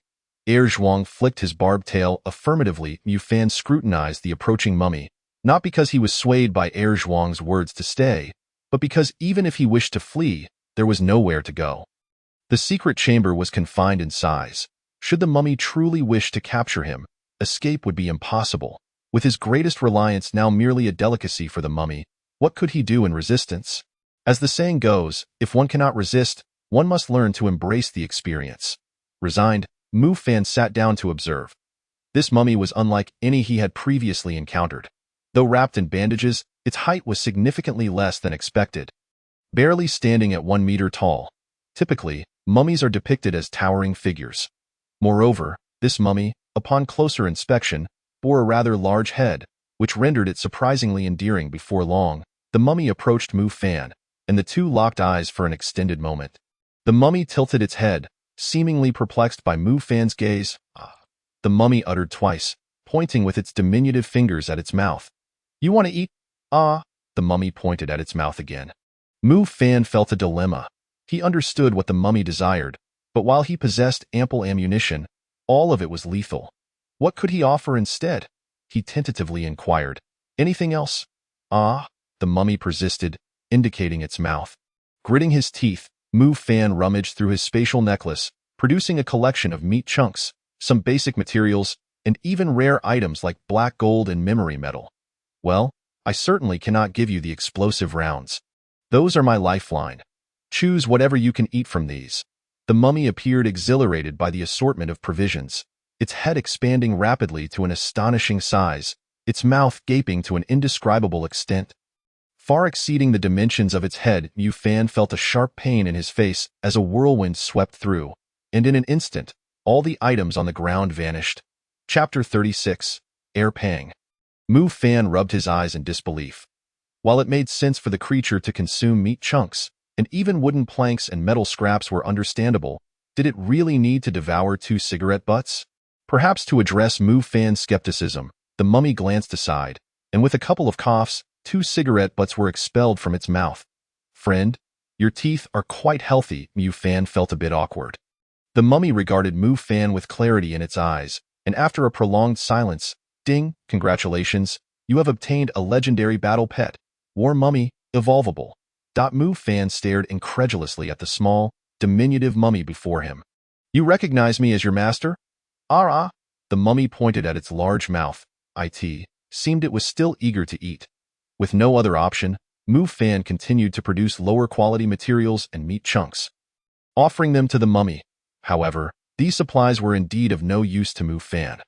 A: Zhuang flicked his barbed tail affirmatively. Mu Fan scrutinized the approaching mummy, not because he was swayed by Zhuang's words to stay, but because even if he wished to flee, there was nowhere to go. The secret chamber was confined in size. Should the mummy truly wish to capture him, escape would be impossible. With his greatest reliance now merely a delicacy for the mummy, what could he do in resistance? As the saying goes, if one cannot resist, one must learn to embrace the experience. Resigned, Mu Fan sat down to observe. This mummy was unlike any he had previously encountered. Though wrapped in bandages, its height was significantly less than expected, barely standing at 1 meter tall. Typically, mummies are depicted as towering figures. Moreover, this mummy, upon closer inspection, bore a rather large head, which rendered it surprisingly endearing. Before long, the mummy approached Mu Fan, and the two locked eyes for an extended moment. The mummy tilted its head, seemingly perplexed by Mu Fan's gaze. The mummy uttered twice, pointing with its diminutive fingers at its mouth. You want to eat? The mummy pointed at its mouth again. Mu Fan felt a dilemma. He understood what the mummy desired, but while he possessed ample ammunition, all of it was lethal. What could he offer instead? He tentatively inquired. Anything else? The mummy persisted, indicating its mouth. Gritting his teeth, Mu Fan rummaged through his spatial necklace, producing a collection of meat chunks, some basic materials, and even rare items like black gold and memory metal. Well, I certainly cannot give you the explosive rounds. Those are my lifeline. Choose whatever you can eat from these. The mummy appeared exhilarated by the assortment of provisions. its head expanding rapidly to an astonishing size, its mouth gaping to an indescribable extent. Far exceeding the dimensions of its head, Mu Fan felt a sharp pain in his face as a whirlwind swept through, and in an instant, all the items on the ground vanished. Chapter 36. Air Pang. Mu Fan rubbed his eyes in disbelief. While it made sense for the creature to consume meat chunks, and even wooden planks and metal scraps were understandable, did it really need to devour 2 cigarette butts? Perhaps to address Mu Fan's skepticism, the mummy glanced aside, and with a couple of coughs, 2 cigarette butts were expelled from its mouth. Friend, your teeth are quite healthy. Mu Fan felt a bit awkward. The mummy regarded Mu Fan with clarity in its eyes, and after a prolonged silence, ding, congratulations, you have obtained a legendary battle pet, War Mummy, evolvable. Mu Fan stared incredulously at the small, diminutive mummy before him. You recognize me as your master? Ah. The mummy pointed at its large mouth. It seemed it was still eager to eat. With no other option, Mu Fan continued to produce lower quality materials and meat chunks, offering them to the mummy. However, these supplies were indeed of no use to Mu Fan.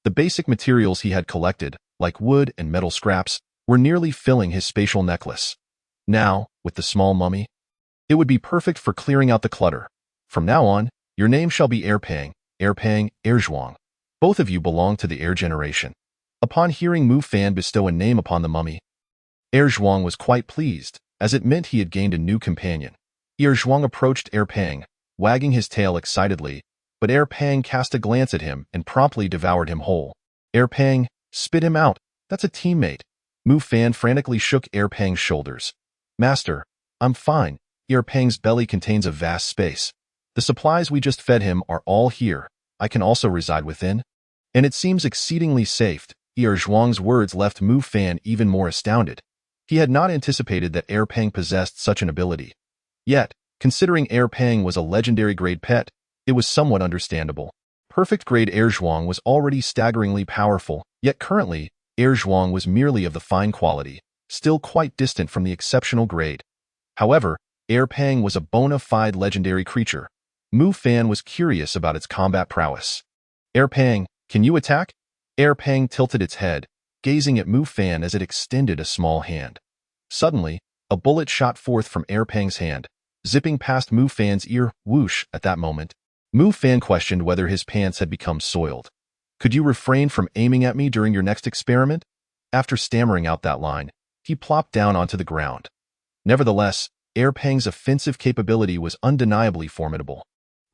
A: The basic materials he had collected, like wood and metal scraps, were nearly filling his spatial necklace. Now, with the small mummy, it would be perfect for clearing out the clutter. From now on, your name shall be Air Pang, Air Zhuang. Both of you belong to the air generation. Upon hearing Mu Fan bestow a name upon the mummy, Air Zhuang was quite pleased, as it meant he had gained a new companion. Air Zhuang approached Air Pang, wagging his tail excitedly, but Air Pang cast a glance at him and promptly devoured him whole. Air Pang, spit him out. That's a teammate. Mu Fan frantically shook Air Pang's shoulders. Master, I'm fine. Air Pang's belly contains a vast space. The supplies we just fed him are all here. I can also reside within. And it seems exceedingly safe. Air Zhuang's words left Mu Fan even more astounded. He had not anticipated that Air Pang possessed such an ability. Yet, considering Air Pang was a legendary grade pet, it was somewhat understandable. Perfect grade Air Zhuang was already staggeringly powerful, yet currently, Air Zhuang was merely of the fine quality, still quite distant from the exceptional grade. However, Air Pang was a bona fide legendary creature. Mu Fan was curious about its combat prowess. Air Pang, can you attack? Air Pang tilted its head, gazing at Mu Fan as it extended a small hand. Suddenly, a bullet shot forth from Air Pang's hand, zipping past Mu Fan's ear. Whoosh! At that moment, Mu Fan questioned whether his pants had become soiled. Could you refrain from aiming at me during your next experiment? After stammering out that line, he plopped down onto the ground. Nevertheless, Air Pang's offensive capability was undeniably formidable.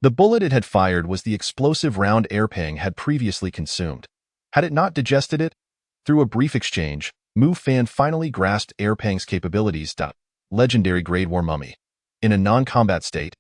A: The bullet it had fired was the explosive round Air Pang had previously consumed. Had it not digested it? Through a brief exchange, Mu Fan finally grasped Air Pang's capabilities. Legendary grade War Mummy. In a non-combat state,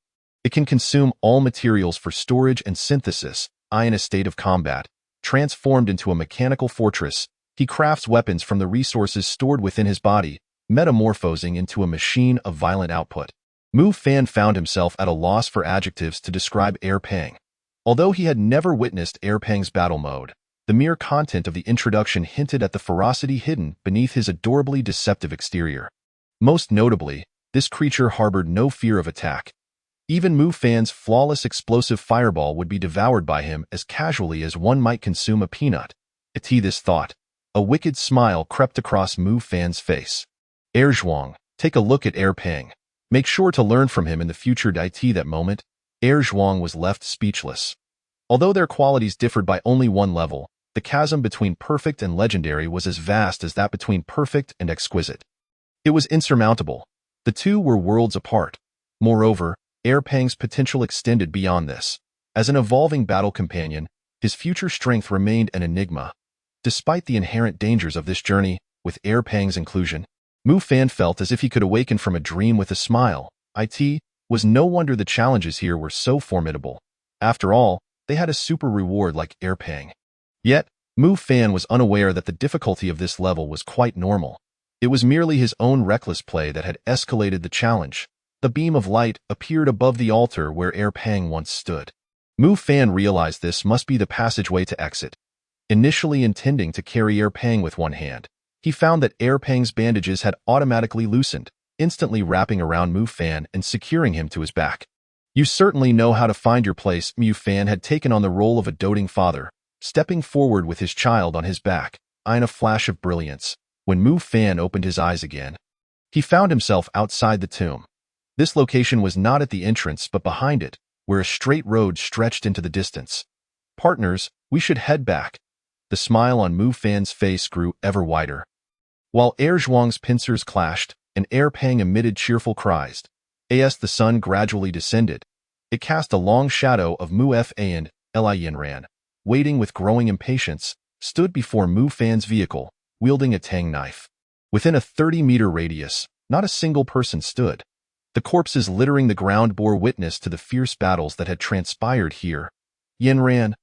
A: it can consume all materials for storage and synthesis. In a state of combat, transformed into a mechanical fortress, he crafts weapons from the resources stored within his body, metamorphosing into a machine of violent output. Mu Fan found himself at a loss for adjectives to describe Air Pang. Although he had never witnessed Air Pang's battle mode, the mere content of the introduction hinted at the ferocity hidden beneath his adorably deceptive exterior. Most notably, this creature harbored no fear of attack. Even Mu Fan's flawless explosive fireball would be devoured by him as casually as one might consume a peanut. This thought. A wicked smile crept across Mu Fan's face. Air Zhuang, take a look at Air Pang. Make sure to learn from him in the future. That moment, Air Zhuang was left speechless. Although their qualities differed by only one level, the chasm between perfect and legendary was as vast as that between perfect and exquisite. It was insurmountable. The two were worlds apart. Moreover, Air Pang's potential extended beyond this. As an evolving battle companion, his future strength remained an enigma. Despite the inherent dangers of this journey, with Air Pang's inclusion, Mu Fan felt as if he could awaken from a dream with a smile. It was no wonder the challenges here were so formidable. After all, they had a super reward like Air Pang. Yet, Mu Fan was unaware that the difficulty of this level was quite normal. It was merely his own reckless play that had escalated the challenge. The beam of light appeared above the altar where Air Pang once stood. Mu Fan realized this must be the passageway to exit. Initially intending to carry Air Pang with one hand, he found that Air Pang's bandages had automatically loosened, instantly wrapping around Mu Fan and securing him to his back. You certainly know how to find your place. Mu Fan had taken on the role of a doting father, stepping forward with his child on his back, eyeing a flash of brilliance. When Mu Fan opened his eyes again, he found himself outside the tomb. This location was not at the entrance but behind it, where a straight road stretched into the distance. Partners, we should head back. The smile on Mu Fan's face grew ever wider. While Zhuang's pincers clashed, and Pang emitted cheerful cries, as the sun gradually descended, it cast a long shadow of Mu Fa and Li Yanran, waiting with growing impatience, stood before Mu Fan's vehicle, wielding a tang knife. Within a 30-meter radius, not a single person stood. The corpses littering the ground bore witness to the fierce battles that had transpired here. Yanran.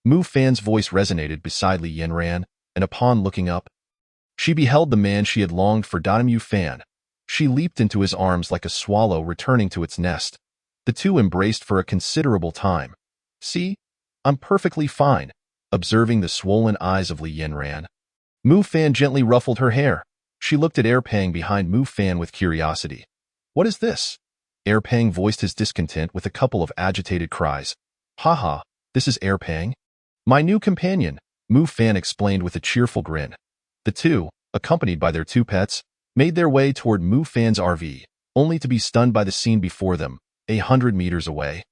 A: Mu Fan's voice resonated beside Li Yanran, and upon looking up, she beheld the man she had longed for. Mu Fan. She leaped into his arms like a swallow returning to its nest. The two embraced for a considerable time. See? I'm perfectly fine. Observing the swollen eyes of Li Yanran, Mu Fan gently ruffled her hair. She looked at Pang behind Mu Fan with curiosity. What is this? Pang voiced his discontent with a couple of agitated cries. Haha, this is Pang? My new companion, Mu Fan explained with a cheerful grin. The two, accompanied by their two pets, made their way toward Mu Fan's RV, only to be stunned by the scene before them, 100 meters away.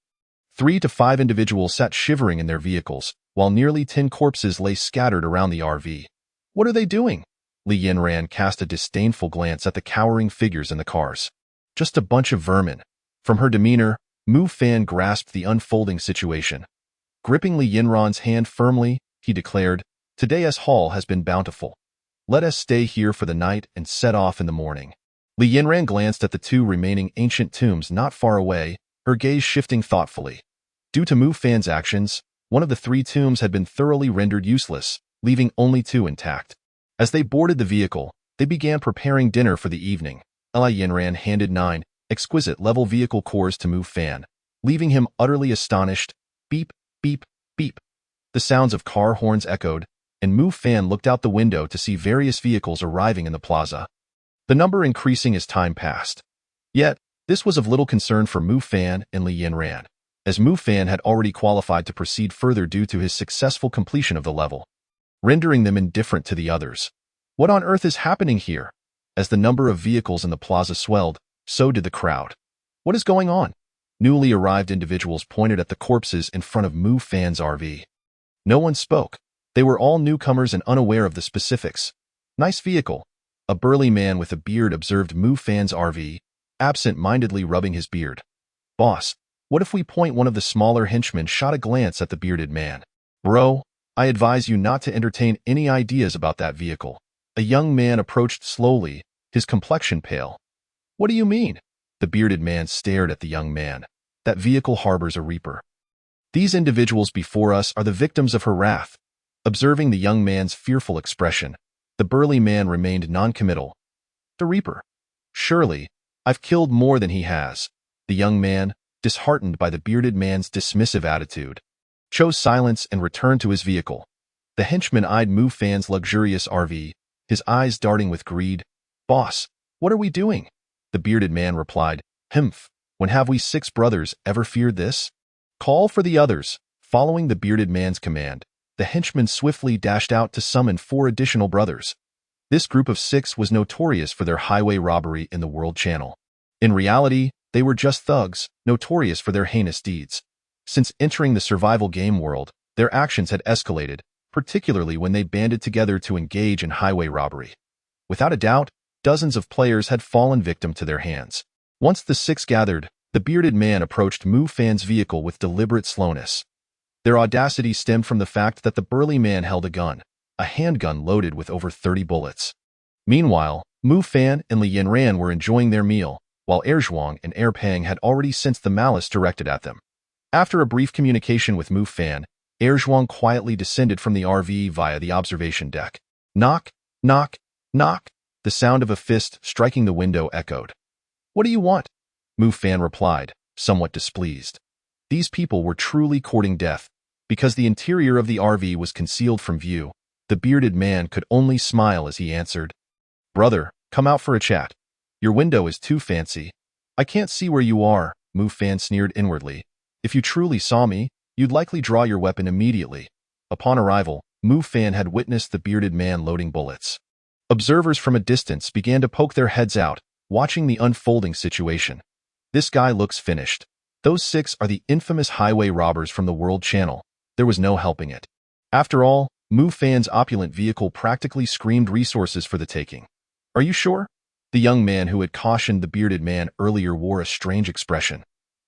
A: 3 to 5 individuals sat shivering in their vehicles, while nearly 10 corpses lay scattered around the RV. What are they doing? Li Yanran cast a disdainful glance at the cowering figures in the cars. Just a bunch of vermin. From her demeanor, Mu Fan grasped the unfolding situation. Gripping Li Yanran's hand firmly, he declared, Today's haul has been bountiful. Let us stay here for the night and set off in the morning. Li Yanran glanced at the two remaining ancient tombs not far away, her gaze shifting thoughtfully. Due to Mu Fan's actions, one of the 3 tombs had been thoroughly rendered useless, leaving only 2 intact. As they boarded the vehicle, they began preparing dinner for the evening. Li Yanran handed 9 exquisite-level vehicle cores to Mu Fan, leaving him utterly astonished. Beep, beep, beep. The sounds of car horns echoed, and Mu Fan looked out the window to see various vehicles arriving in the plaza, the number increasing as time passed. Yet, this was of little concern for Mu Fan and Li Yanran, as Mu Fan had already qualified to proceed further due to his successful completion of the level, rendering them indifferent to the others. What on earth is happening here? As the number of vehicles in the plaza swelled, so did the crowd. What is going on? Newly arrived individuals pointed at the corpses in front of Mu Fan's RV. No one spoke. They were all newcomers and unaware of the specifics. Nice vehicle. A burly man with a beard observed Mu Fan's RV, absent-mindedly rubbing his beard. Boss, what if we point? One of the smaller henchmen shot a glance at the bearded man. Bro, I advise you not to entertain any ideas about that vehicle. A young man approached slowly, his complexion pale. What do you mean? The bearded man stared at the young man. That vehicle harbors a reaper. These individuals before us are the victims of her wrath. Observing the young man's fearful expression, the burly man remained non-committal. The reaper. Surely, I've killed more than he has. The young man, disheartened by the bearded man's dismissive attitude, chose silence and returned to his vehicle. The henchman eyed Mu Fan's luxurious RV, his eyes darting with greed. Boss, what are we doing? The bearded man replied, Humph, when have we 6 brothers ever feared this? Call for the others. Following the bearded man's command, the henchman swiftly dashed out to summon 4 additional brothers. This group of 6 was notorious for their highway robbery in the World Channel. In reality, they were just thugs, notorious for their heinous deeds. Since entering the survival game world, their actions had escalated, particularly when they banded together to engage in highway robbery. Without a doubt, dozens of players had fallen victim to their hands. Once the 6 gathered, the bearded man approached Mu Fan's vehicle with deliberate slowness. Their audacity stemmed from the fact that the burly man held a gun, a handgun loaded with over 30 bullets. Meanwhile, Mu Fan and Li Yanran were enjoying their meal, while Zhuang and Pang had already sensed the malice directed at them. After a brief communication with Mu Fan, Zhuang quietly descended from the RV via the observation deck. Knock, knock, knock. The sound of a fist striking the window echoed. What do you want? Mu Fan replied, somewhat displeased. These people were truly courting death. Because the interior of the RV was concealed from view, the bearded man could only smile as he answered, Brother, come out for a chat. Your window is too fancy. I can't see where you are, Mu Fan sneered inwardly. If you truly saw me, you'd likely draw your weapon immediately. Upon arrival, Mu Fan had witnessed the bearded man loading bullets. Observers from a distance began to poke their heads out, watching the unfolding situation. This guy looks finished. Those 6 are the infamous highway robbers from the World Channel. There was no helping it. After all, Mu Fan's opulent vehicle practically screamed resources for the taking. Are you sure? The young man who had cautioned the bearded man earlier wore a strange expression.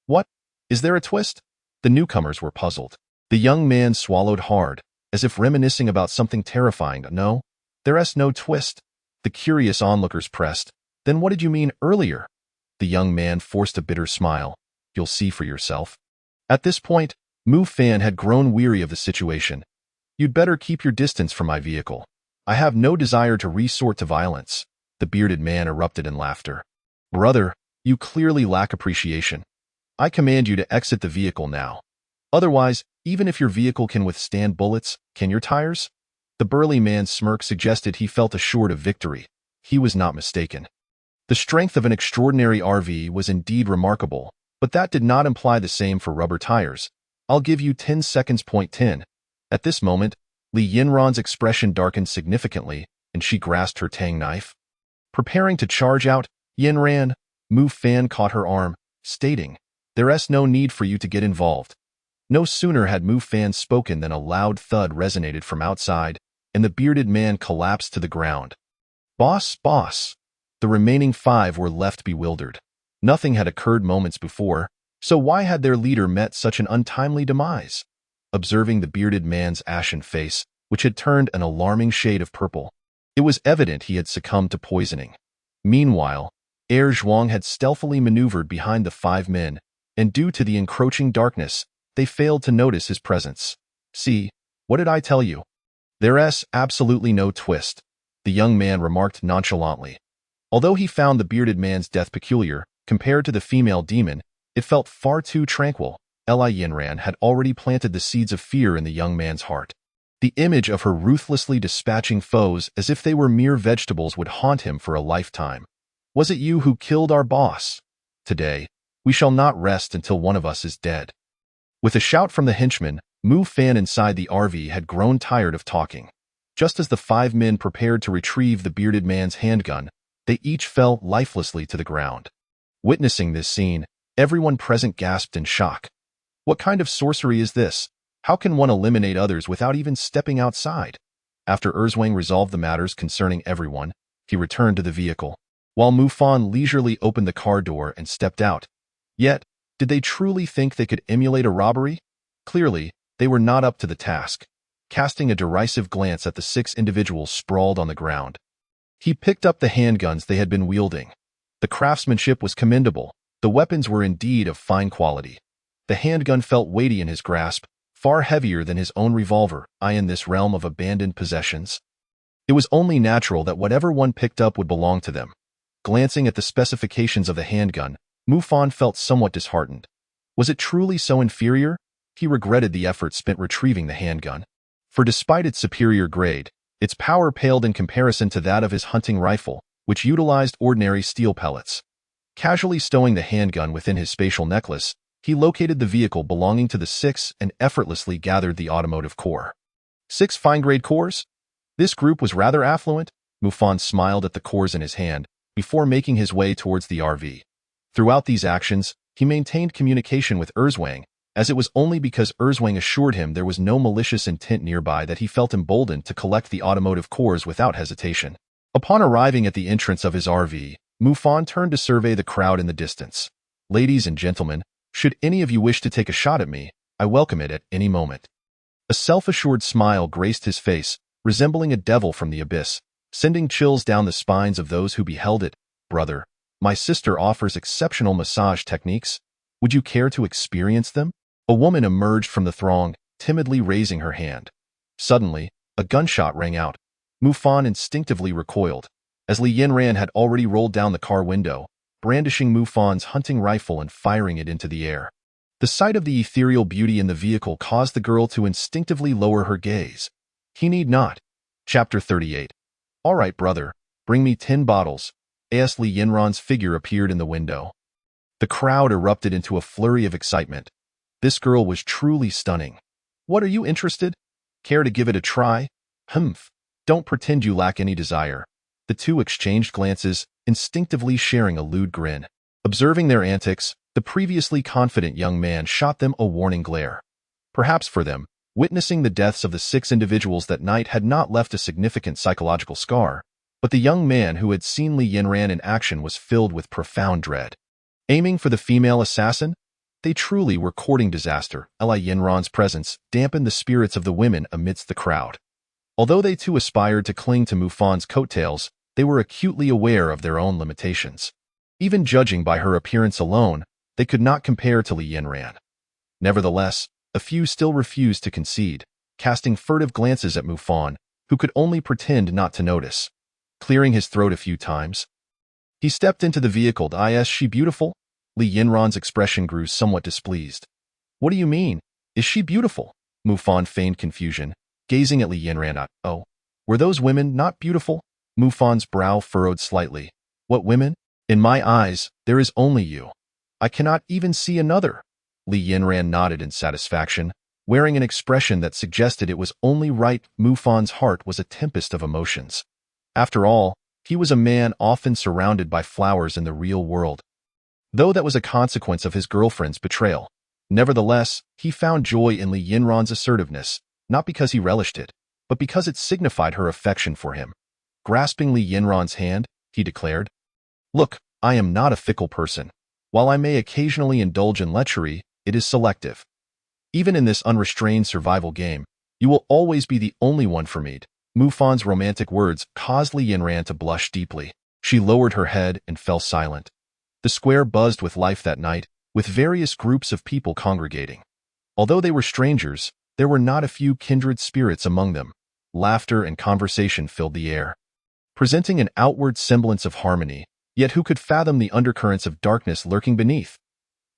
A: What? Is there a twist? The newcomers were puzzled. The young man swallowed hard, as if reminiscing about something terrifying. No, there's no twist. The curious onlookers pressed. Then what did you mean earlier? The young man forced a bitter smile. You'll see for yourself. At this point, Mu Fan had grown weary of the situation. You'd better keep your distance from my vehicle. I have no desire to resort to violence. The bearded man erupted in laughter. Brother, you clearly lack appreciation. I command you to exit the vehicle now. Otherwise, even if your vehicle can withstand bullets, can your tires? The burly man's smirk suggested he felt assured of victory. He was not mistaken. The strength of an extraordinary RV was indeed remarkable, but that did not imply the same for rubber tires. I'll give you 10 seconds. 10. At this moment, Li Yinran's expression darkened significantly, and she grasped her tang knife. Preparing to charge out, Yinran, Mu Fan caught her arm, stating, There's no need for you to get involved. No sooner had Mu Fan spoken than a loud thud resonated from outside, and the bearded man collapsed to the ground. Boss, boss! The remaining 5 were left bewildered. Nothing had occurred moments before, so why had their leader met such an untimely demise? Observing the bearded man's ashen face, which had turned an alarming shade of purple, it was evident he had succumbed to poisoning. Meanwhile, Er Zhuang had stealthily maneuvered behind the 5 men, and due to the encroaching darkness, they failed to notice his presence. See, what did I tell you? There's absolutely no twist, the young man remarked nonchalantly. Although he found the bearded man's death peculiar, compared to the female demon, it felt far too tranquil. Li Yinran had already planted the seeds of fear in the young man's heart. The image of her ruthlessly dispatching foes as if they were mere vegetables would haunt him for a lifetime. Was it you who killed our boss? Today, we shall not rest until one of us is dead. With a shout from the henchman, Mu Fan inside the RV had grown tired of talking. Just as the 5 men prepared to retrieve the bearded man's handgun, they each fell lifelessly to the ground. Witnessing this scene, everyone present gasped in shock. What kind of sorcery is this? How can one eliminate others without even stepping outside? After Erzwang resolved the matters concerning everyone, he returned to the vehicle, while Mu Fan leisurely opened the car door and stepped out. Yet, did they truly think they could emulate a robbery? Clearly, they were not up to the task. Casting a derisive glance at the 6 individuals sprawled on the ground, he picked up the handguns they had been wielding. The craftsmanship was commendable. The weapons were indeed of fine quality. The handgun felt weighty in his grasp, far heavier than his own revolver. In this realm of abandoned possessions, it was only natural that whatever one picked up would belong to them. Glancing at the specifications of the handgun, Mu Fan felt somewhat disheartened. Was it truly so inferior? He regretted the effort spent retrieving the handgun. For despite its superior grade, its power paled in comparison to that of his hunting rifle, which utilized ordinary steel pellets. Casually stowing the handgun within his spatial necklace, he located the vehicle belonging to the 6 and effortlessly gathered the automotive core. 6 fine-grade cores? This group was rather affluent. Mu Fan smiled at the cores in his hand, before making his way towards the RV. Throughout these actions, he maintained communication with Erzwang, as it was only because Erzwang assured him there was no malicious intent nearby that he felt emboldened to collect the automotive cores without hesitation. Upon arriving at the entrance of his RV, Mu Fan turned to survey the crowd in the distance. Ladies and gentlemen, should any of you wish to take a shot at me, I welcome it at any moment. A self-assured smile graced his face, resembling a devil from the abyss, sending chills down the spines of those who beheld it. Brother, my sister offers exceptional massage techniques. Would you care to experience them? A woman emerged from the throng, timidly raising her hand. Suddenly, a gunshot rang out. Mu Fan instinctively recoiled, as Li Yinran had already rolled down the car window, brandishing Mu Fan's hunting rifle and firing it into the air. The sight of the ethereal beauty in the vehicle caused the girl to instinctively lower her gaze. He need not. Chapter 38. All right, brother, bring me 10 bottles. As Li Yinran's figure appeared in the window. The crowd erupted into a flurry of excitement. This girl was truly stunning. What are you interested? Care to give it a try? Humph. Don't pretend you lack any desire. The two exchanged glances, instinctively sharing a lewd grin. Observing their antics, the previously confident young man shot them a warning glare. Perhaps for them, witnessing the deaths of the 6 individuals that night had not left a significant psychological scar, but the young man who had seen Li Yinran in action was filled with profound dread. Aiming for the female assassin? They truly were courting disaster. Li Yinran's presence dampened the spirits of the women amidst the crowd. Although they too aspired to cling to Mufan's coattails, they were acutely aware of their own limitations. Even judging by her appearance alone, they could not compare to Li Yinran. Nevertheless, a few still refused to concede, casting furtive glances at Mufan, who could only pretend not to notice. Clearing his throat a few times, he stepped into the vehicle. Is she beautiful? Li Yinran's expression grew somewhat displeased. What do you mean? Is she beautiful? Mufan feigned confusion, gazing at Li Yinran. Oh, were those women not beautiful? Mufan's brow furrowed slightly. What women? In my eyes, there is only you. I cannot even see another. Li Yinran nodded in satisfaction, wearing an expression that suggested it was only right. Mufan's heart was a tempest of emotions. After all, he was a man often surrounded by flowers in the real world. Though that was a consequence of his girlfriend's betrayal. Nevertheless, he found joy in Li Yinran's assertiveness, not because he relished it, but because it signified her affection for him. Grasping Li Yinran's hand, he declared, "Look, I am not a fickle person. While I may occasionally indulge in lechery, it is selective. Even in this unrestrained survival game, you will always be the only one for me." Mufan's romantic words caused Li Yinran to blush deeply. She lowered her head and fell silent. The square buzzed with life that night, with various groups of people congregating. Although they were strangers, there were not a few kindred spirits among them. Laughter and conversation filled the air, presenting an outward semblance of harmony, yet who could fathom the undercurrents of darkness lurking beneath?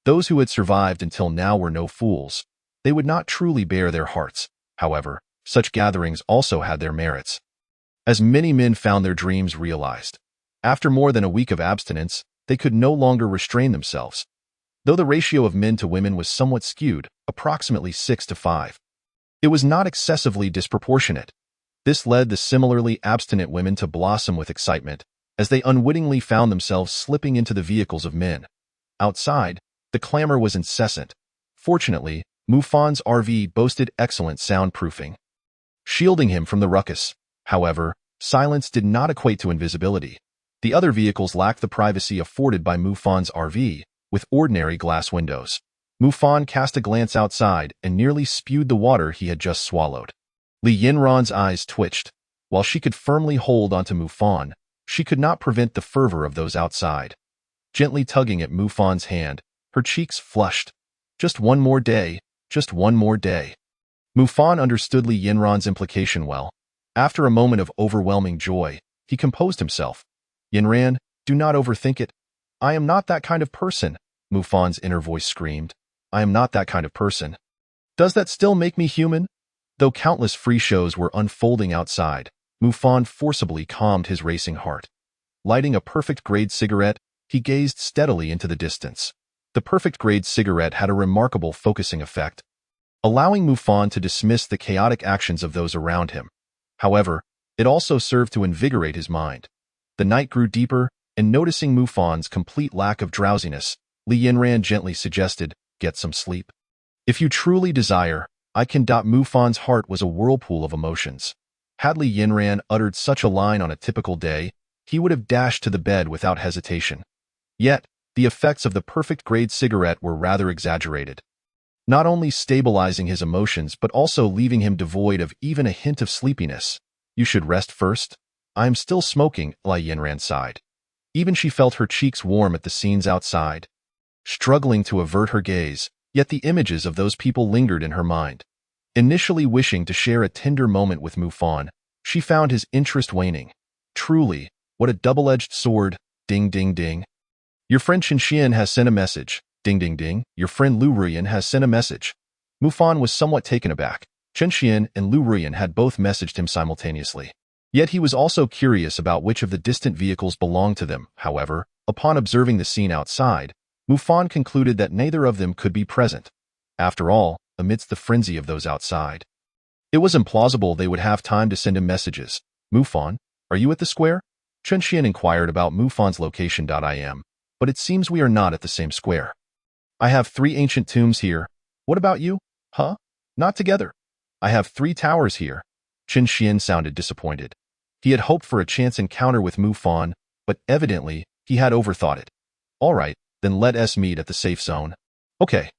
A: Those who had survived until now were no fools. They would not truly bare their hearts. However, such gatherings also had their merits, as many men found their dreams realized. After more than a week of abstinence, they could no longer restrain themselves. Though the ratio of men to women was somewhat skewed, approximately 6 to 5. It was not excessively disproportionate. This led the similarly abstinent women to blossom with excitement, as they unwittingly found themselves slipping into the vehicles of men. Outside, the clamor was incessant. Fortunately, Mufan's RV boasted excellent soundproofing, shielding him from the ruckus. However, silence did not equate to invisibility. The other vehicles lacked the privacy afforded by Mufan's RV, with ordinary glass windows. Mufan cast a glance outside and nearly spewed the water he had just swallowed. Li Yinran's eyes twitched. While she could firmly hold onto Mufan, she could not prevent the fervor of those outside. Gently tugging at Mufan's hand, her cheeks flushed. Just one more day, just one more day. Mufan understood Li Yinran's implication well. After a moment of overwhelming joy, he composed himself. Yinran, do not overthink it. I am not that kind of person, Mufan's inner voice screamed. I am not that kind of person. Does that still make me human? Though countless free shows were unfolding outside, Mufan forcibly calmed his racing heart. Lighting a perfect grade cigarette, he gazed steadily into the distance. The perfect grade cigarette had a remarkable focusing effect, allowing Mufan to dismiss the chaotic actions of those around him. However, it also served to invigorate his mind. The night grew deeper, and noticing Mufan's complete lack of drowsiness, Li Yinran gently suggested, get some sleep. If you truly desire, I can. Mufan's heart was a whirlpool of emotions. Had Li Yinran uttered such a line on a typical day, he would have dashed to the bed without hesitation. Yet, the effects of the perfect grade cigarette were rather exaggerated, not only stabilizing his emotions but also leaving him devoid of even a hint of sleepiness. You should rest first. I am still smoking, Li Yinran sighed. Even she felt her cheeks warm at the scenes outside. Struggling to avert her gaze, yet the images of those people lingered in her mind. Initially wishing to share a tender moment with Mufan, she found his interest waning. Truly, what a double-edged sword, ding ding ding. Your friend Qianxian has sent a message, ding ding ding. Your friend Lu Ruyan has sent a message. Mufan was somewhat taken aback. Qianxian and Lu Ruyan had both messaged him simultaneously. Yet he was also curious about which of the distant vehicles belonged to them. However, upon observing the scene outside, Mufan concluded that neither of them could be present. After all, amidst the frenzy of those outside, It was implausible they would have time to send him messages. Mufan, are you at the square? Chen Xian inquired about Mufan's location. But it seems we are not at the same square. I have 3 ancient tombs here. What about you? Huh? Not together. I have 3 towers here. Chen Xian sounded disappointed. He had hoped for a chance encounter with Mufan, but evidently he had overthought it. All right, then let us meet at the safe zone. Okay.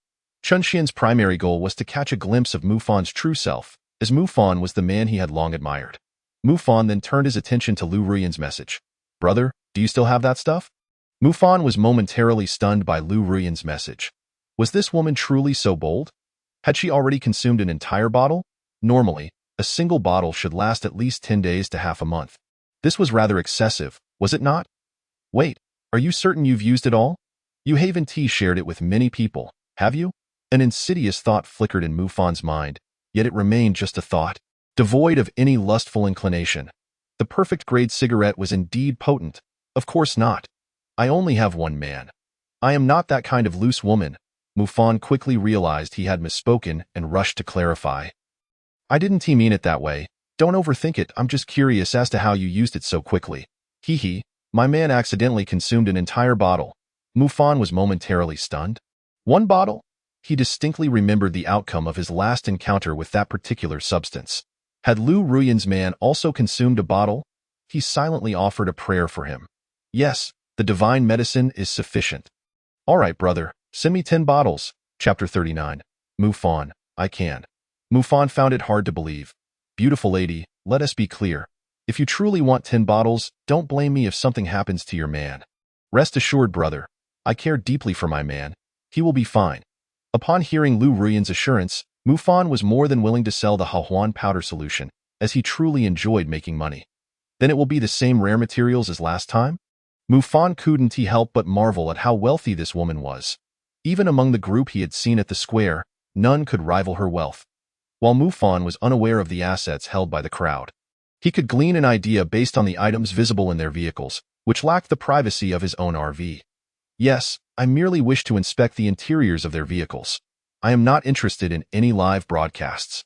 A: Chen Xian's primary goal was to catch a glimpse of Mufan's true self, as Mufan was the man he had long admired. Mufan then turned his attention to Lu Ruyan's message. Brother, do you still have that stuff? Mufan was momentarily stunned by Lu Ruyan's message. Was this woman truly so bold? Had she already consumed an entire bottle? Normally, a single bottle should last at least 10 days to half a month. This was rather excessive, was it not? Wait, are you certain you've used it all? You Haven Tea shared it with many people, have you? An insidious thought flickered in Mufan's mind, yet it remained just a thought, devoid of any lustful inclination. The perfect grade cigarette was indeed potent. Of course not. I only have one man. I am not that kind of loose woman. Mufan quickly realized he had misspoken and rushed to clarify. I didn't mean it that way. Don't overthink it. I'm just curious as to how you used it so quickly. Hee hee, my man accidentally consumed an entire bottle. Mufan was momentarily stunned. 1 bottle? He distinctly remembered the outcome of his last encounter with that particular substance. Had Lu Ruyan's man also consumed a bottle? He silently offered a prayer for him. Yes, the divine medicine is sufficient. All right, brother, send me 10 bottles. Chapter 39. Mufan, I can. Mufan found it hard to believe. Beautiful lady, let us be clear. If you truly want 10 bottles, don't blame me if something happens to your man. Rest assured, brother, I care deeply for my man. He will be fine. Upon hearing Lu Ruyan's assurance, Mufan was more than willing to sell the Hahuan powder solution, as he truly enjoyed making money. Then it will be the same rare materials as last time? Mufan couldn't help but marvel at how wealthy this woman was. Even among the group he had seen at the square, none could rival her wealth. While Mufan was unaware of the assets held by the crowd, he could glean an idea based on the items visible in their vehicles, which lacked the privacy of his own RV. Yes, I merely wish to inspect the interiors of their vehicles. I am not interested in any live broadcasts.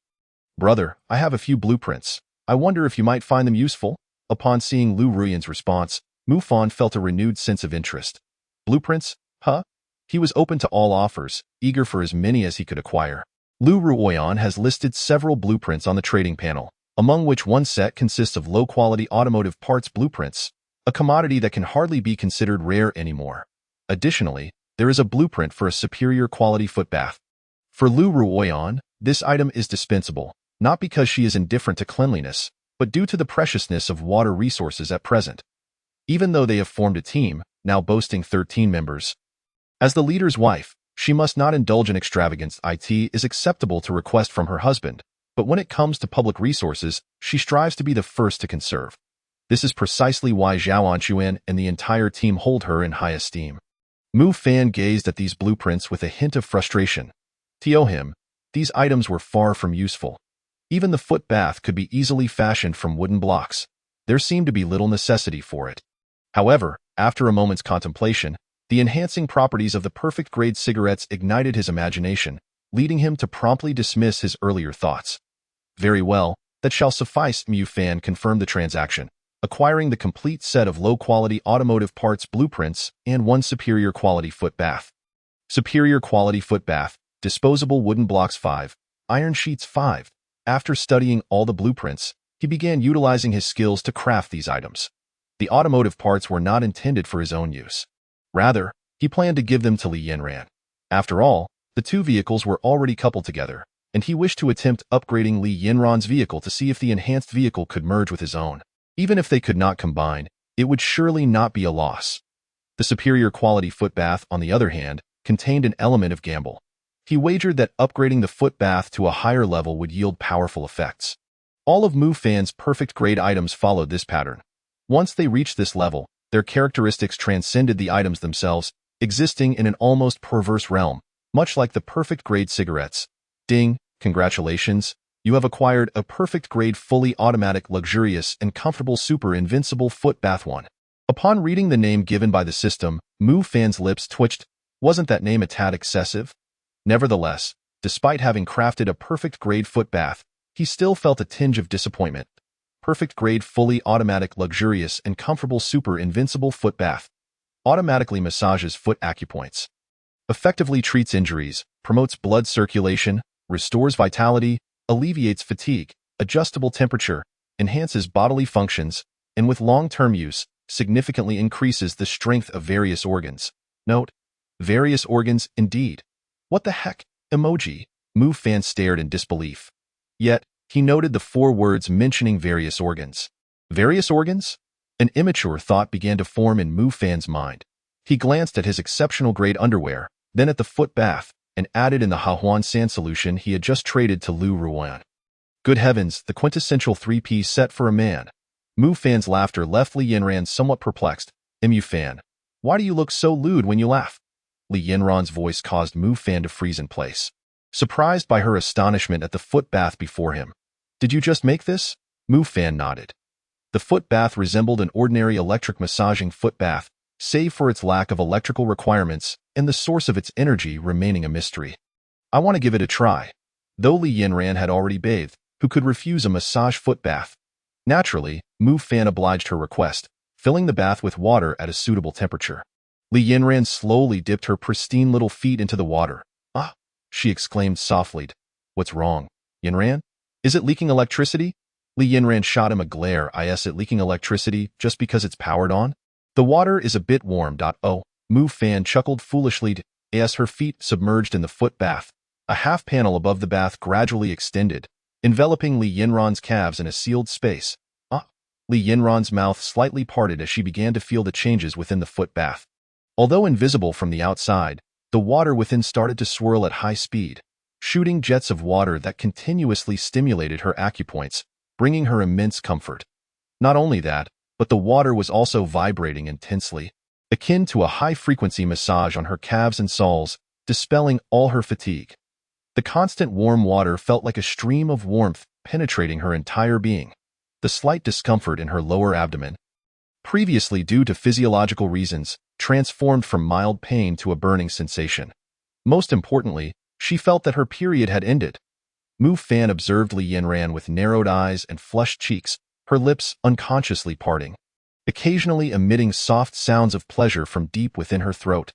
A: Brother, I have a few blueprints. I wonder if you might find them useful? Upon seeing Lu Ruyan's response, Mufan felt a renewed sense of interest. Blueprints? Huh? He was open to all offers, eager for as many as he could acquire. Lu Ruyan has listed several blueprints on the trading panel, among which one set consists of low-quality automotive parts blueprints, a commodity that can hardly be considered rare anymore. Additionally, there is a blueprint for a superior quality footbath. For Lu Ruyan, this item is dispensable, not because she is indifferent to cleanliness, but due to the preciousness of water resources at present. Even though they have formed a team, now boasting 13 members. As the leader's wife, she must not indulge in extravagance. It is acceptable to request from her husband, but when it comes to public resources, she strives to be the first to conserve. This is precisely why Zhao Anquan and the entire team hold her in high esteem. Mufan gazed at these blueprints with a hint of frustration. To him, these items were far from useful. Even the foot bath could be easily fashioned from wooden blocks. There seemed to be little necessity for it. However, after a moment's contemplation, the enhancing properties of the perfect grade cigarettes ignited his imagination, leading him to promptly dismiss his earlier thoughts. Very well, that shall suffice. Mufan confirmed the transaction, acquiring the complete set of low-quality automotive parts blueprints and one superior quality foot bath. Superior quality foot bath, disposable wooden blocks 5, iron sheets 5. After studying all the blueprints, he began utilizing his skills to craft these items. The automotive parts were not intended for his own use. Rather, he planned to give them to Li Yanran. After all, the two vehicles were already coupled together, and he wished to attempt upgrading Li Yanran's vehicle to see if the enhanced vehicle could merge with his own. Even if they could not combine, it would surely not be a loss. The superior quality foot bath, on the other hand, contained an element of gamble. He wagered that upgrading the foot bath to a higher level would yield powerful effects. All of Mufan's perfect grade items followed this pattern. Once they reached this level, their characteristics transcended the items themselves, existing in an almost perverse realm, much like the perfect grade cigarettes. Ding, congratulations, you have acquired a perfect grade fully automatic luxurious and comfortable super invincible foot bath 1. Upon reading the name given by the system, Mufan's lips twitched. Wasn't that name a tad excessive? Nevertheless, despite having crafted a perfect grade foot bath, he still felt a tinge of disappointment. Perfect grade, fully automatic, luxurious, and comfortable super invincible foot bath. Automatically massages foot acupoints. Effectively treats injuries, promotes blood circulation, restores vitality, alleviates fatigue, adjustable temperature, enhances bodily functions, and with long-term use, significantly increases the strength of various organs. Note: various organs indeed. What the heck? Emoji. Move Fan stared in disbelief. Yet, he noted the 4 words mentioning various organs. Various organs? An immature thought began to form in Move Fan's mind. He glanced at his exceptional grade underwear, then at the foot bath, and added in the Hahuan sand solution he had just traded to Lu Ruan. Good heavens, the quintessential 3-piece set for a man. Move Fan's laughter left Li Yinran somewhat perplexed. Mu Fan, why do you look so lewd when you laugh? Li Yinran's voice caused Move Fan to freeze in place. Surprised by her astonishment at the foot bath before him. Did you just make this? Move Fan nodded. The foot bath resembled an ordinary electric massaging foot bath, save for its lack of electrical requirements and the source of its energy remaining a mystery. I want to give it a try. Though Li Yinran had already bathed, who could refuse a massage foot bath? Naturally, Move Fan obliged her request, filling the bath with water at a suitable temperature. Li Yinran slowly dipped her pristine little feet into the water. Ah, she exclaimed softly. What's wrong, Yinran? Is it leaking electricity? Li Yinran shot him a glare. Is it leaking electricity just because it's powered on? The water is a bit warm. Oh, Move Fan chuckled foolishly as her feet submerged in the foot bath. A half panel above the bath gradually extended, enveloping Li Yinran's calves in a sealed space. Ah! Li Yinran's mouth slightly parted as she began to feel the changes within the foot bath. Although invisible from the outside, the water within started to swirl at high speed, shooting jets of water that continuously stimulated her acupoints, bringing her immense comfort. Not only that, but the water was also vibrating intensely, akin to a high-frequency massage on her calves and soles, dispelling all her fatigue. The constant warm water felt like a stream of warmth penetrating her entire being. The slight discomfort in her lower abdomen, previously due to physiological reasons, transformed from mild pain to a burning sensation. Most importantly, she felt that her period had ended. Move Fan observed Li Yinran with narrowed eyes and flushed cheeks, her lips unconsciously parting, occasionally emitting soft sounds of pleasure from deep within her throat.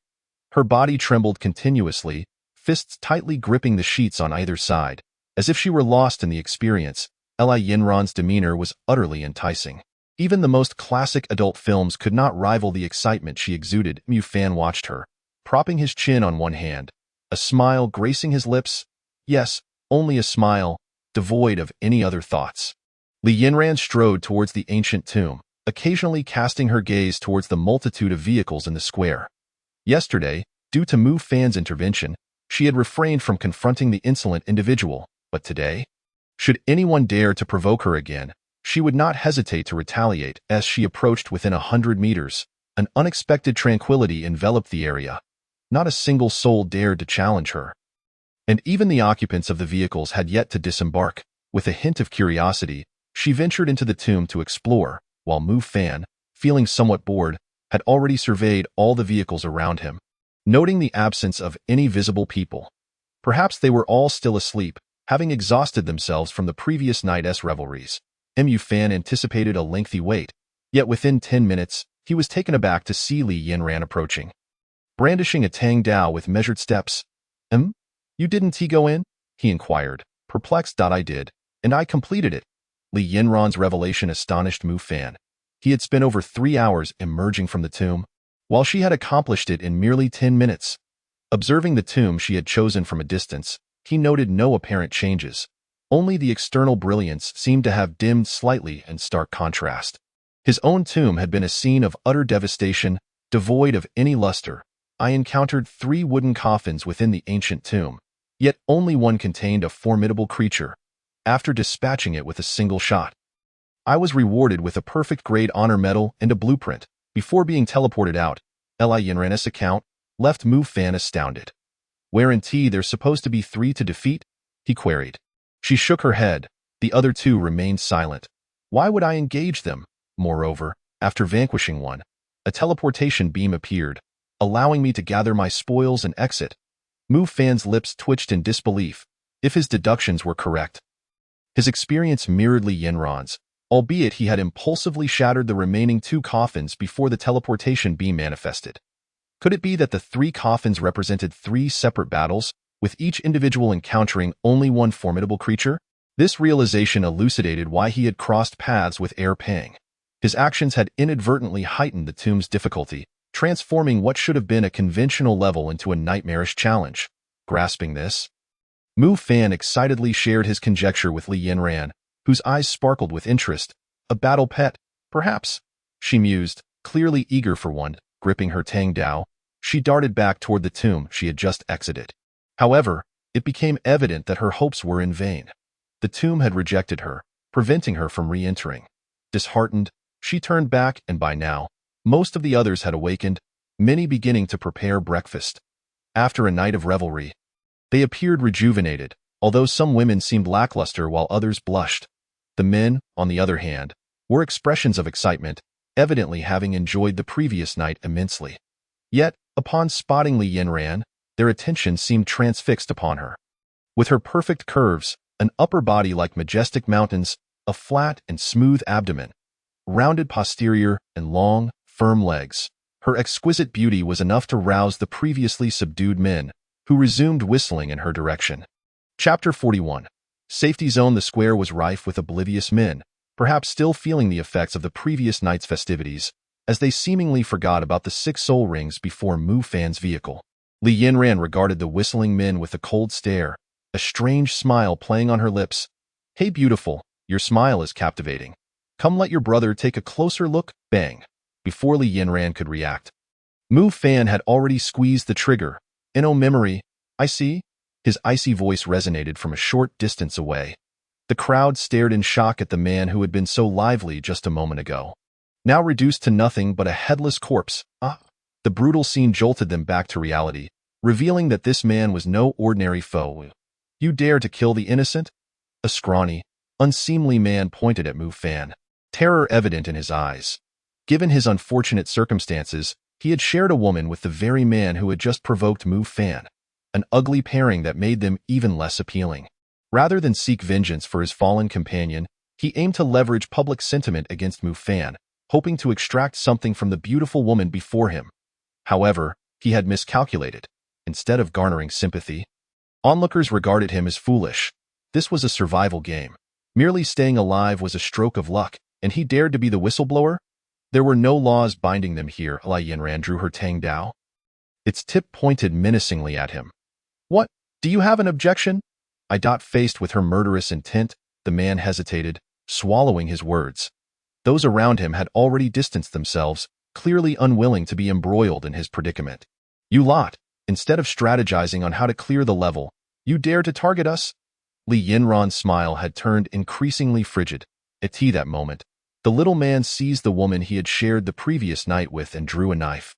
A: Her body trembled continuously, fists tightly gripping the sheets on either side, as if she were lost in the experience. Li Yinran's demeanor was utterly enticing. Even the most classic adult films could not rival the excitement she exuded. Move Fan watched her, propping his chin on one hand, a smile gracing his lips. Yes, only a smile, devoid of any other thoughts. Li Yinran strode towards the ancient tomb, occasionally casting her gaze towards the multitude of vehicles in the square. Yesterday, due to Move Fan's intervention, she had refrained from confronting the insolent individual, but today? Should anyone dare to provoke her again, she would not hesitate to retaliate. As she approached within 100 meters, an unexpected tranquility enveloped the area. Not a single soul dared to challenge her. And even the occupants of the vehicles had yet to disembark. With a hint of curiosity, she ventured into the tomb to explore, while Move Fan, feeling somewhat bored, had already surveyed all the vehicles around him, noting the absence of any visible people. Perhaps they were all still asleep, having exhausted themselves from the previous night's revelries. Move Fan anticipated a lengthy wait, yet within 10 minutes, he was taken aback to see Li Yinran approaching. Brandishing a Tang Dao with measured steps. You didn't go in? He inquired, perplexed. I did, and I completed it. Li Yinran's revelation astonished Move Fan. He had spent over 3 hours emerging from the tomb, while she had accomplished it in merely 10 minutes. Observing the tomb she had chosen from a distance, he noted no apparent changes. Only the external brilliance seemed to have dimmed slightly in stark contrast. His own tomb had been a scene of utter devastation, devoid of any luster. I encountered 3 wooden coffins within the ancient tomb, yet only one contained a formidable creature. After dispatching it with a single shot, I was rewarded with a perfect grade honor medal and a blueprint. Before being teleported out, Li Yinran's account left Move Fan astounded. Guarantee there's supposed to be 3 to defeat? He queried. She shook her head. The other 2 remained silent. Why would I engage them? Moreover, after vanquishing one, a teleportation beam appeared, allowing me to gather my spoils and exit. Move Fan's lips twitched in disbelief. If his deductions were correct, His experience mirrored Li Yanran's, albeit he had impulsively shattered the remaining 2 coffins before the teleportation beam manifested. Could it be that the 3 coffins represented 3 separate battles, with each individual encountering only one formidable creature? This realization elucidated why he had crossed paths with Peng. His actions had inadvertently heightened the tomb's difficulty, transforming what should have been a conventional level into a nightmarish challenge. Grasping this, Mu Fan excitedly shared his conjecture with Li Yanran, whose eyes sparkled with interest. A battle pet, perhaps, she mused, clearly eager for one. Gripping her Tang Dao, she darted back toward the tomb she had just exited. However, it became evident that her hopes were in vain. The tomb had rejected her, preventing her from re-entering. Disheartened, she turned back, and by now, most of the others had awakened, many beginning to prepare breakfast. After a night of revelry, they appeared rejuvenated, although some women seemed lackluster while others blushed. The men, on the other hand, were expressions of excitement, evidently having enjoyed the previous night immensely. Yet, upon spotting Li Yanran, their attention seemed transfixed upon her. With her perfect curves, an upper body like majestic mountains, a flat and smooth abdomen, rounded posterior, and long, firm legs, her exquisite beauty was enough to rouse the previously subdued men, who resumed whistling in her direction. Chapter 41. Safety Zone. The square was rife with oblivious men, perhaps still feeling the effects of the previous night's festivities, as they seemingly forgot about the 6 soul rings before Mu Fan's vehicle. Li Yanran regarded the whistling men with a cold stare, a strange smile playing on her lips. "Hey beautiful, your smile is captivating. Come let your brother take a closer look." Bang! Before Li Yanran could react, Mu Fan had already squeezed the trigger. "In memory, I see." His icy voice resonated from a short distance away. The crowd stared in shock at the man who had been so lively just a moment ago, now reduced to nothing but a headless corpse. The brutal scene jolted them back to reality, revealing that this man was no ordinary foe. "You dare to kill the innocent?" A scrawny, unseemly man pointed at Mu Fan, terror evident in his eyes. Given his unfortunate circumstances, he had shared a woman with the very man who had just provoked Mu Fan, an ugly pairing that made them even less appealing. Rather than seek vengeance for his fallen companion, he aimed to leverage public sentiment against Mu Fan, hoping to extract something from the beautiful woman before him. However, he had miscalculated. Instead of garnering sympathy, onlookers regarded him as foolish. This was a survival game. Merely staying alive was a stroke of luck, and he dared to be the whistleblower? There were no laws binding them here. Li Yanran drew her Tang Dao. Its tip pointed menacingly at him. "What? Do you have an objection?" Faced with her murderous intent, the man hesitated, swallowing his words. Those around him had already distanced themselves, clearly unwilling to be embroiled in his predicament. "You lot, instead of strategizing on how to clear the level, you dare to target us?" Li Yanran's smile had turned increasingly frigid. At that moment, the little man seized the woman he had shared the previous night with and drew a knife,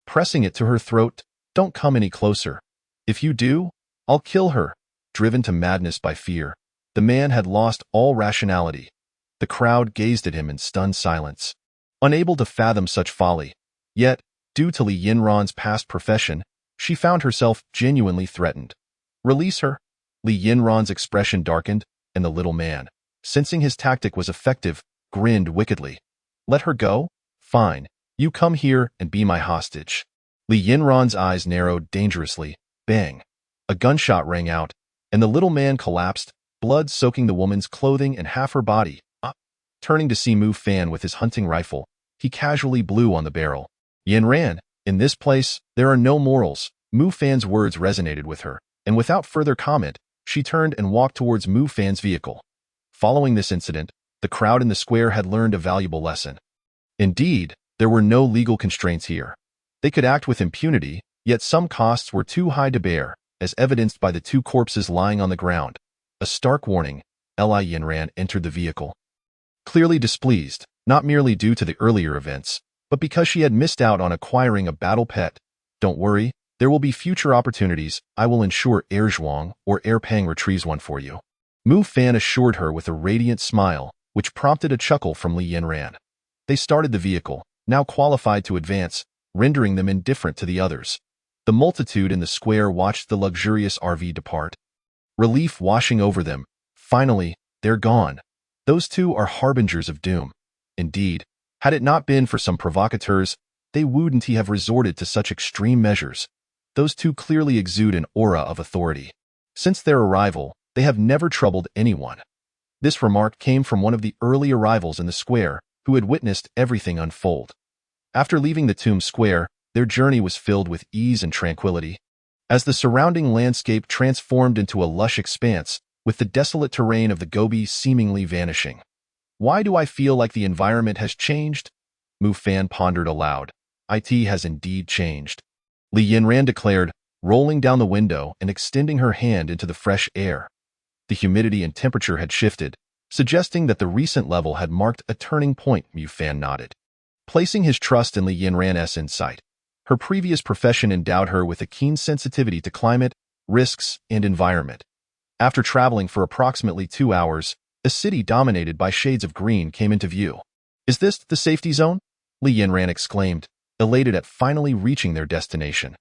A: pressing it to her throat. "Don't come any closer. If you do, I'll kill her." Driven to madness by fear, the man had lost all rationality. The crowd gazed at him in stunned silence, unable to fathom such folly. Yet, due to Li Yanran's past profession, she found herself genuinely threatened. "Release her." Li Yanran's expression darkened, and the little man, sensing his tactic was effective, grinned wickedly. "Let her go? Fine. You come here and be my hostage." Li Yanran's eyes narrowed dangerously. Bang! A gunshot rang out, and the little man collapsed, blood soaking the woman's clothing and half her body. Turning to see Mu Fan with his hunting rifle, he casually blew on the barrel. "Yanran, in this place, there are no morals." Mu Fan's words resonated with her, and without further comment, she turned and walked towards Mu Fan's vehicle. Following this incident, the crowd in the square had learned a valuable lesson. Indeed, there were no legal constraints here. They could act with impunity, yet some costs were too high to bear, as evidenced by the 2 corpses lying on the ground. A stark warning. Li Yanran entered the vehicle, clearly displeased, not merely due to the earlier events, but because she had missed out on acquiring a battle pet. "Don't worry, there will be future opportunities. I will ensure Zhuang or Peng retrieves one for you." Mu Fan assured her with a radiant smile, which prompted a chuckle from Li Yanran. They started the vehicle, now qualified to advance, rendering them indifferent to the others. The multitude in the square watched the luxurious RV depart, relief washing over them. Finally, They're gone. Those two are harbingers of doom. Indeed, had it not been for some provocateurs, they wouldn't have resorted to such extreme measures. Those two clearly exude an aura of authority. Since their arrival, they have never troubled anyone. This remark came from one of the early arrivals in the square, who had witnessed everything unfold. After leaving the tomb square, their journey was filled with ease and tranquility. As the surrounding landscape transformed into a lush expanse, with the desolate terrain of the Gobi seemingly vanishing. Why do I feel like the environment has changed? Mu Fan pondered aloud. It has indeed changed. Li Yinran declared, rolling down the window and extending her hand into the fresh air. The humidity and temperature had shifted, suggesting that the recent level had marked a turning point. Mu Fan nodded. Placing his trust in Li Yinran's insight, her previous profession endowed her with a keen sensitivity to climate, risks, and environment. After traveling for approximately 2 hours, a city dominated by shades of green came into view. Is this the safety zone? Li Yinran exclaimed, elated at finally reaching their destination.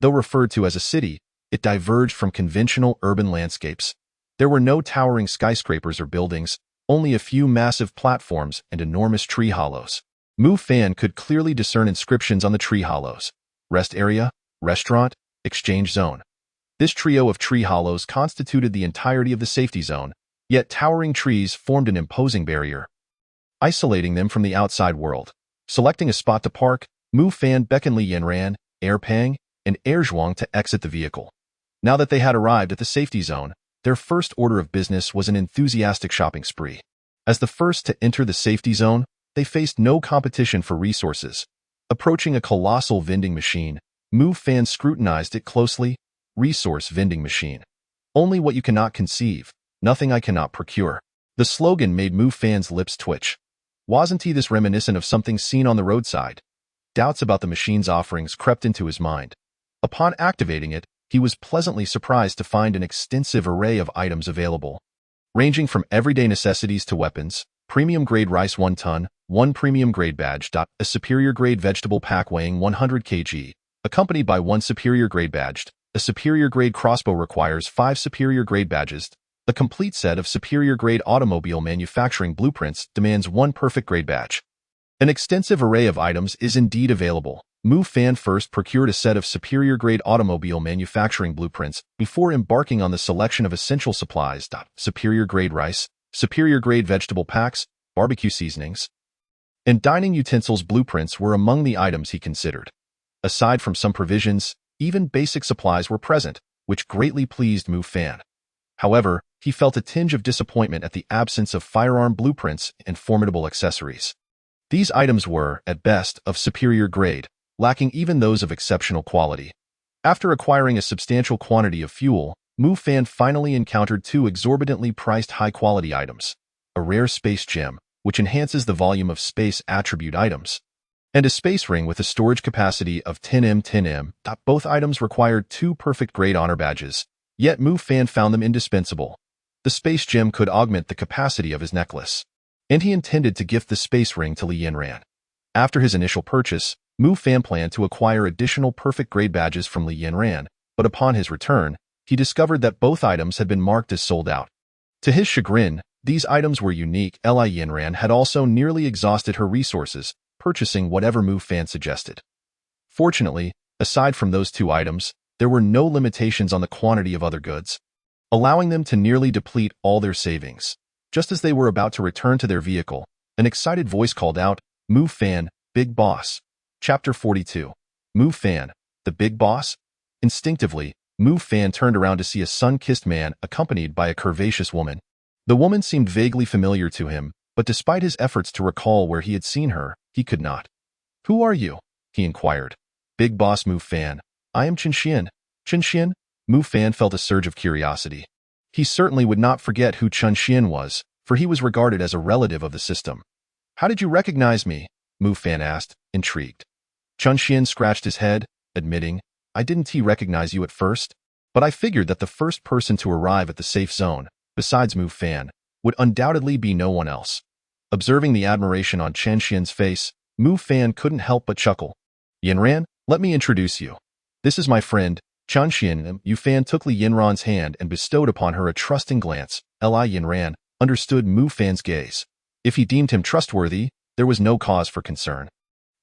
A: Though referred to as a city, it diverged from conventional urban landscapes. There were no towering skyscrapers or buildings, only a few massive platforms and enormous tree hollows. Mu Fan could clearly discern inscriptions on the tree hollows. Rest area, restaurant, exchange zone. This trio of tree hollows constituted the entirety of the safety zone, yet towering trees formed an imposing barrier, isolating them from the outside world. Selecting a spot to park, Mu Fan beckoned Li Yinran, Air Pang, and Air Zhuang to exit the vehicle. Now that they had arrived at the safety zone, their first order of business was an enthusiastic shopping spree. As the first to enter the safety zone, they faced no competition for resources. Approaching a colossal vending machine, Mu Fan scrutinized it closely. Resource vending machine. Only what you cannot conceive, nothing I cannot procure. The slogan made Mu Fan's lips twitch. Wasn't this reminiscent of something seen on the roadside? Doubts about the machine's offerings crept into his mind. Upon activating it, he was pleasantly surprised to find an extensive array of items available, ranging from everyday necessities to weapons. Premium-grade rice 1 ton, 1 premium-grade badge. A superior-grade vegetable pack weighing 100 kg, accompanied by 1 superior-grade badge. A superior-grade crossbow requires 5 superior-grade badges. A complete set of superior-grade automobile manufacturing blueprints demands 1 perfect-grade badge. An extensive array of items is indeed available. Mu Fan first procured a set of superior-grade automobile manufacturing blueprints before embarking on the selection of essential supplies. Superior-grade rice, superior-grade vegetable packs, barbecue seasonings, and dining utensils blueprints were among the items he considered. Aside from some provisions, even basic supplies were present, which greatly pleased Mu Fan. However, he felt a tinge of disappointment at the absence of firearm blueprints and formidable accessories. These items were, at best, of superior grade, lacking even those of exceptional quality. After acquiring a substantial quantity of fuel, Mu Fan finally encountered 2 exorbitantly priced high-quality items: a rare space gem, which enhances the volume of space attribute items, and a space ring with a storage capacity of 10M. Both items required 2 perfect-grade honor badges, yet Mu Fan found them indispensable. The space gem could augment the capacity of his necklace, and he intended to gift the space ring to Li Yinran. After his initial purchase, Mu Fan planned to acquire additional perfect-grade badges from Li Yinran, but upon his return, he discovered that both items had been marked as sold out. To his chagrin, these items were unique. Li Yinran had also nearly exhausted her resources, purchasing whatever Mu Fan suggested. Fortunately, aside from those 2 items, there were no limitations on the quantity of other goods, allowing them to nearly deplete all their savings. Just as they were about to return to their vehicle, an excited voice called out, "Mu Fan, Big Boss." Chapter 42. Mu Fan, the Big Boss? Instinctively, Mu Fan turned around to see a sun-kissed man accompanied by a curvaceous woman. The woman seemed vaguely familiar to him, but despite his efforts to recall where he had seen her, he could not. "Who are you?" he inquired. "Big Boss Mu Fan. I am Chen Xian." Chen Xian? Mu Fan felt a surge of curiosity. He certainly would not forget who Chen Xian was, for he was regarded as a relative of the system. "How did you recognize me?" Mu Fan asked, intrigued. Chen Xian scratched his head, admitting, "I didn't recognize you at first, but I figured that the first person to arrive at the safe zone, besides Mu Fan, would undoubtedly be no one else." Observing the admiration on Chen Xian's face, Mu Fan couldn't help but chuckle. "Yinran, let me introduce you. This is my friend, Chen Xian." Mu Fan took Li Yinran's hand and bestowed upon her a trusting glance. "Li Yinran, understood Mu Fan's gaze. If he deemed him trustworthy, there was no cause for concern.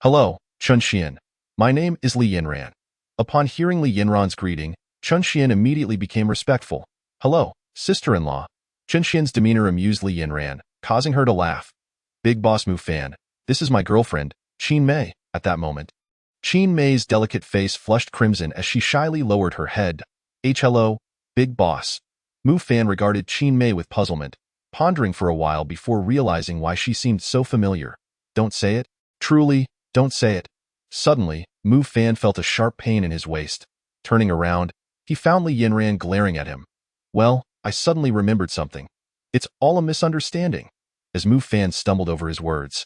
A: Hello, Chen Xian. My name is Li Yinran. Upon hearing Li Yinran's greeting, Chen Xian immediately became respectful. Hello, sister-in-law. Chen Xian's demeanor amused Li Yinran, causing her to laugh. Big boss Mu Fan, this is my girlfriend, Qin Mei. At that moment, Qin Mei's delicate face flushed crimson as she shyly lowered her head. Hello, big boss. Mu Fan regarded Qin Mei with puzzlement, pondering for a while before realizing why she seemed so familiar. Don't say it. Truly, don't say it. Suddenly, Mu Fan felt a sharp pain in his waist. Turning around, he found Li Yinran glaring at him. Well, I suddenly remembered something. It's all a misunderstanding. As Mu Fan stumbled over his words,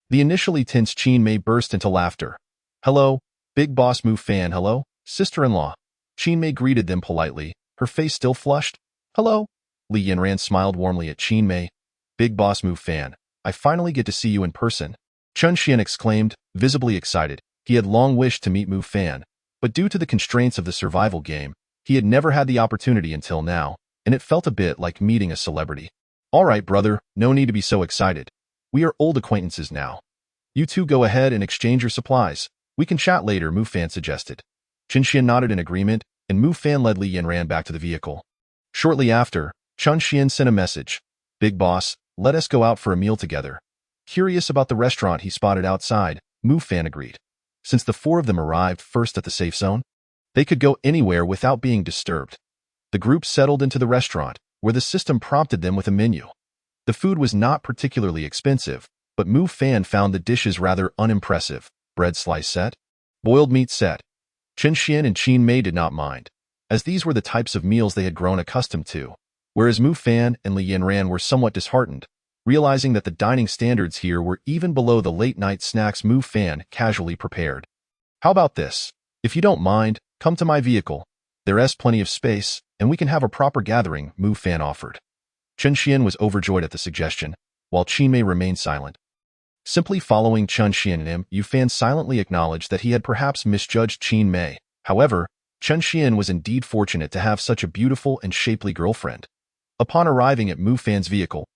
A: the initially tense Qin Mei burst into laughter. Hello, big boss Mu Fan. Hello, sister-in-law. Qin Mei greeted them politely, her face still flushed. Hello. Li Yinran smiled warmly at Qin Mei. Big boss Mu Fan, I finally get to see you in person. Chen Xian exclaimed, visibly excited. He had long wished to meet Mu Fan, but due to the constraints of the survival game, he had never had the opportunity until now, and it felt a bit like meeting a celebrity. All right, brother, no need to be so excited. We are old acquaintances now. You two go ahead and exchange your supplies. We can chat later, Mu Fan suggested. Chen Xian nodded in agreement, and Mu Fan led Li Yinran back to the vehicle. Shortly after, Chen Xian sent a message. Big boss, let us go out for a meal together. Curious about the restaurant he spotted outside, Mu Fan agreed. Since the four of them arrived first at the safe zone, they could go anywhere without being disturbed. The group settled into the restaurant, where the system prompted them with a menu. The food was not particularly expensive, but Mu Fan found the dishes rather unimpressive. Bread slice set, boiled meat set. Chen Xian and Qin Mei did not mind, as these were the types of meals they had grown accustomed to, whereas Mu Fan and Li Yinran were somewhat disheartened, realizing that the dining standards here were even below the late-night snacks Mu Fan casually prepared. How about this? If you don't mind, come to my vehicle. There's plenty of space, and we can have a proper gathering, Mu Fan offered. Chen Xian was overjoyed at the suggestion, while Qin Mei remained silent. Simply following Chen Xian and Mu Fan silently acknowledged that he had perhaps misjudged Qin Mei. However, Chen Xian was indeed fortunate to have such a beautiful and shapely girlfriend. Upon arriving at Mu Fan's vehicle,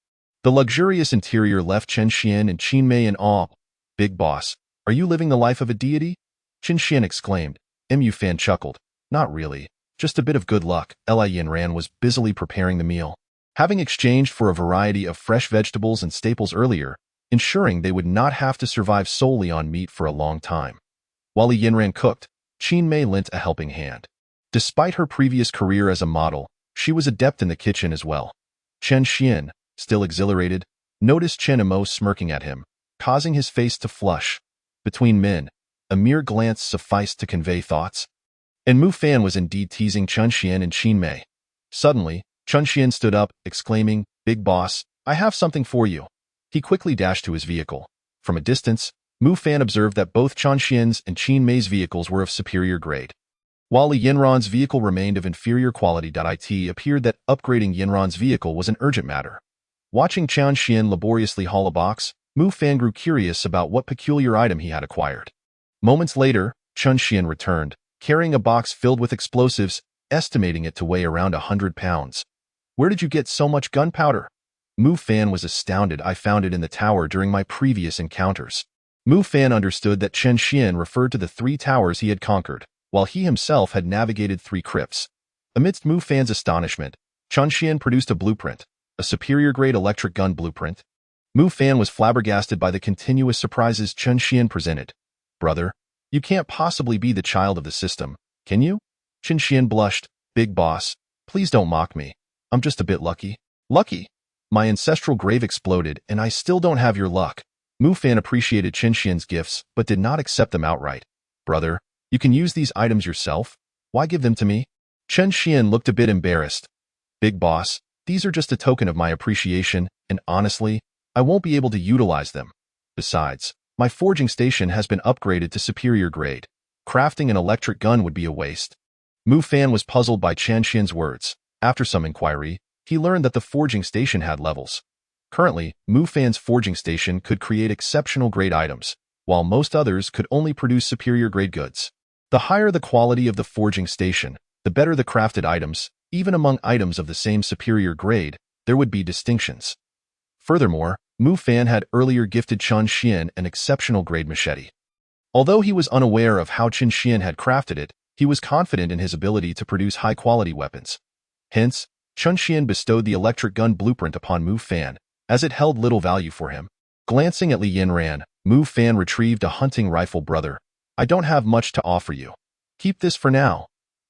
A: the luxurious interior left Chen Xian and Qin Mei in awe. Big boss, are you living the life of a deity? Chen Xian exclaimed. Mu Fan chuckled. Not really, just a bit of good luck. Li Yinran was busily preparing the meal, having exchanged for a variety of fresh vegetables and staples earlier, ensuring they would not have to survive solely on meat for a long time. While Li Yinran cooked, Qin Mei lent a helping hand. Despite her previous career as a model, she was adept in the kitchen as well. Chen Xian, still exhilarated, noticed Chen Mo smirking at him, causing his face to flush. Between men, a mere glance sufficed to convey thoughts. And Mu Fan was indeed teasing Chen Xian and Qin Mei. Suddenly, Chen Xian stood up, exclaiming, Big boss, I have something for you. He quickly dashed to his vehicle. From a distance, Mu Fan observed that both Chen Xian's and Qin Mei's vehicles were of superior grade, while Li Yinran's vehicle remained of inferior quality. It appeared that upgrading Yinran's vehicle was an urgent matter. Watching Chen Xian laboriously haul a box, Mu Fan grew curious about what peculiar item he had acquired. Moments later, Chen Xian returned, carrying a box filled with explosives, estimating it to weigh around 100 pounds. Where did you get so much gunpowder? Mu Fan was astounded. I found it in the tower during my previous encounters. Mu Fan understood that Chen Xian referred to the 3 towers he had conquered, while he himself had navigated 3 crypts. Amidst Mu Fan's astonishment, Chen Xian produced a blueprint, a superior-grade electric gun blueprint. Mu Fan was flabbergasted by the continuous surprises Chen Xian presented. Brother, you can't possibly be the child of the system, can you? Chen Xian blushed. Big boss, please don't mock me. I'm just a bit lucky. Lucky? My ancestral grave exploded, and I still don't have your luck. Mu Fan appreciated Chen Xian's gifts, but did not accept them outright. Brother, you can use these items yourself. Why give them to me? Chen Xian looked a bit embarrassed. Big boss, these are just a token of my appreciation, and honestly, I won't be able to utilize them. Besides, my forging station has been upgraded to superior grade. Crafting an electric gun would be a waste. Mu Fan was puzzled by Chen Xian's words. After some inquiry, he learned that the forging station had levels. Currently, Mu Fan's forging station could create exceptional grade items, while most others could only produce superior grade goods. The higher the quality of the forging station, the better the crafted items. Even among items of the same superior grade, there would be distinctions. Furthermore, Mu Fan had earlier gifted Chen Xian an exceptional grade machete. Although he was unaware of how Chen Xian had crafted it, he was confident in his ability to produce high-quality weapons. Hence, Chen Xian bestowed the electric gun blueprint upon Mu Fan, as it held little value for him. Glancing at Li Yinran, Mu Fan retrieved a hunting rifle. Brother, I don't have much to offer you. Keep this for now.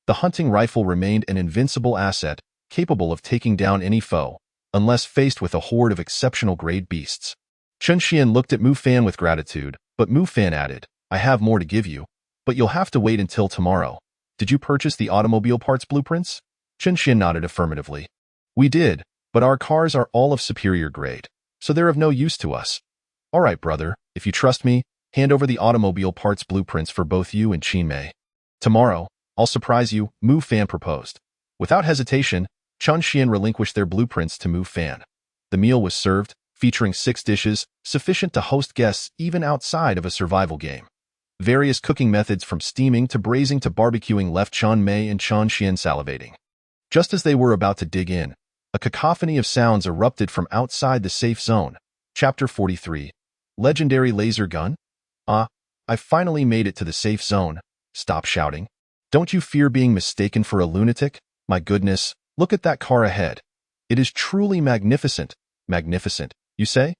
A: The hunting rifle remained an invincible asset, capable of taking down any foe, unless faced with a horde of exceptional grade beasts. Chen Xian looked at Mu Fan with gratitude, but Mu Fan added, I have more to give you, but you'll have to wait until tomorrow. Did you purchase the automobile parts blueprints? Chen Xian nodded affirmatively. We did, but our cars are all of superior grade, so they're of no use to us. All right, brother, if you trust me, hand over the automobile parts blueprints for both you and Qin Mei. Tomorrow, I'll surprise you, Mu Fan proposed. Without hesitation, Chen Xian relinquished their blueprints to Mu Fan. The meal was served, featuring 6 dishes, sufficient to host guests even outside of a survival game. Various cooking methods from steaming to braising to barbecuing left Chen Mei and Chen Xian salivating. Just as they were about to dig in, a cacophony of sounds erupted from outside the safe zone. Chapter 43. Legendary Laser Gun? I finally made it to the safe zone. Stop shouting. Don't you fear being mistaken for a lunatic? My goodness, look at that car ahead. It is truly magnificent. Magnificent, you say?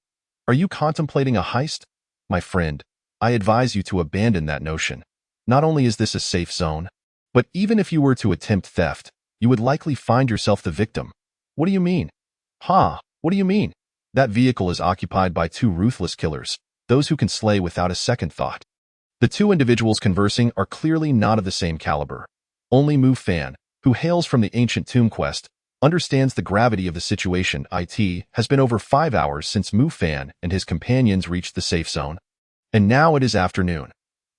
A: Are you contemplating a heist? My friend, I advise you to abandon that notion. Not only is this a safe zone, but even if you were to attempt theft, you would likely find yourself the victim. What do you mean? What do you mean? That vehicle is occupied by 2 ruthless killers, those who can slay without a second thought. The 2 individuals conversing are clearly not of the same caliber. Only Mu Fan, who hails from the ancient tomb quest, understands the gravity of the situation. It has been over 5 hours since Mu Fan and his companions reached the safe zone. And now it is afternoon.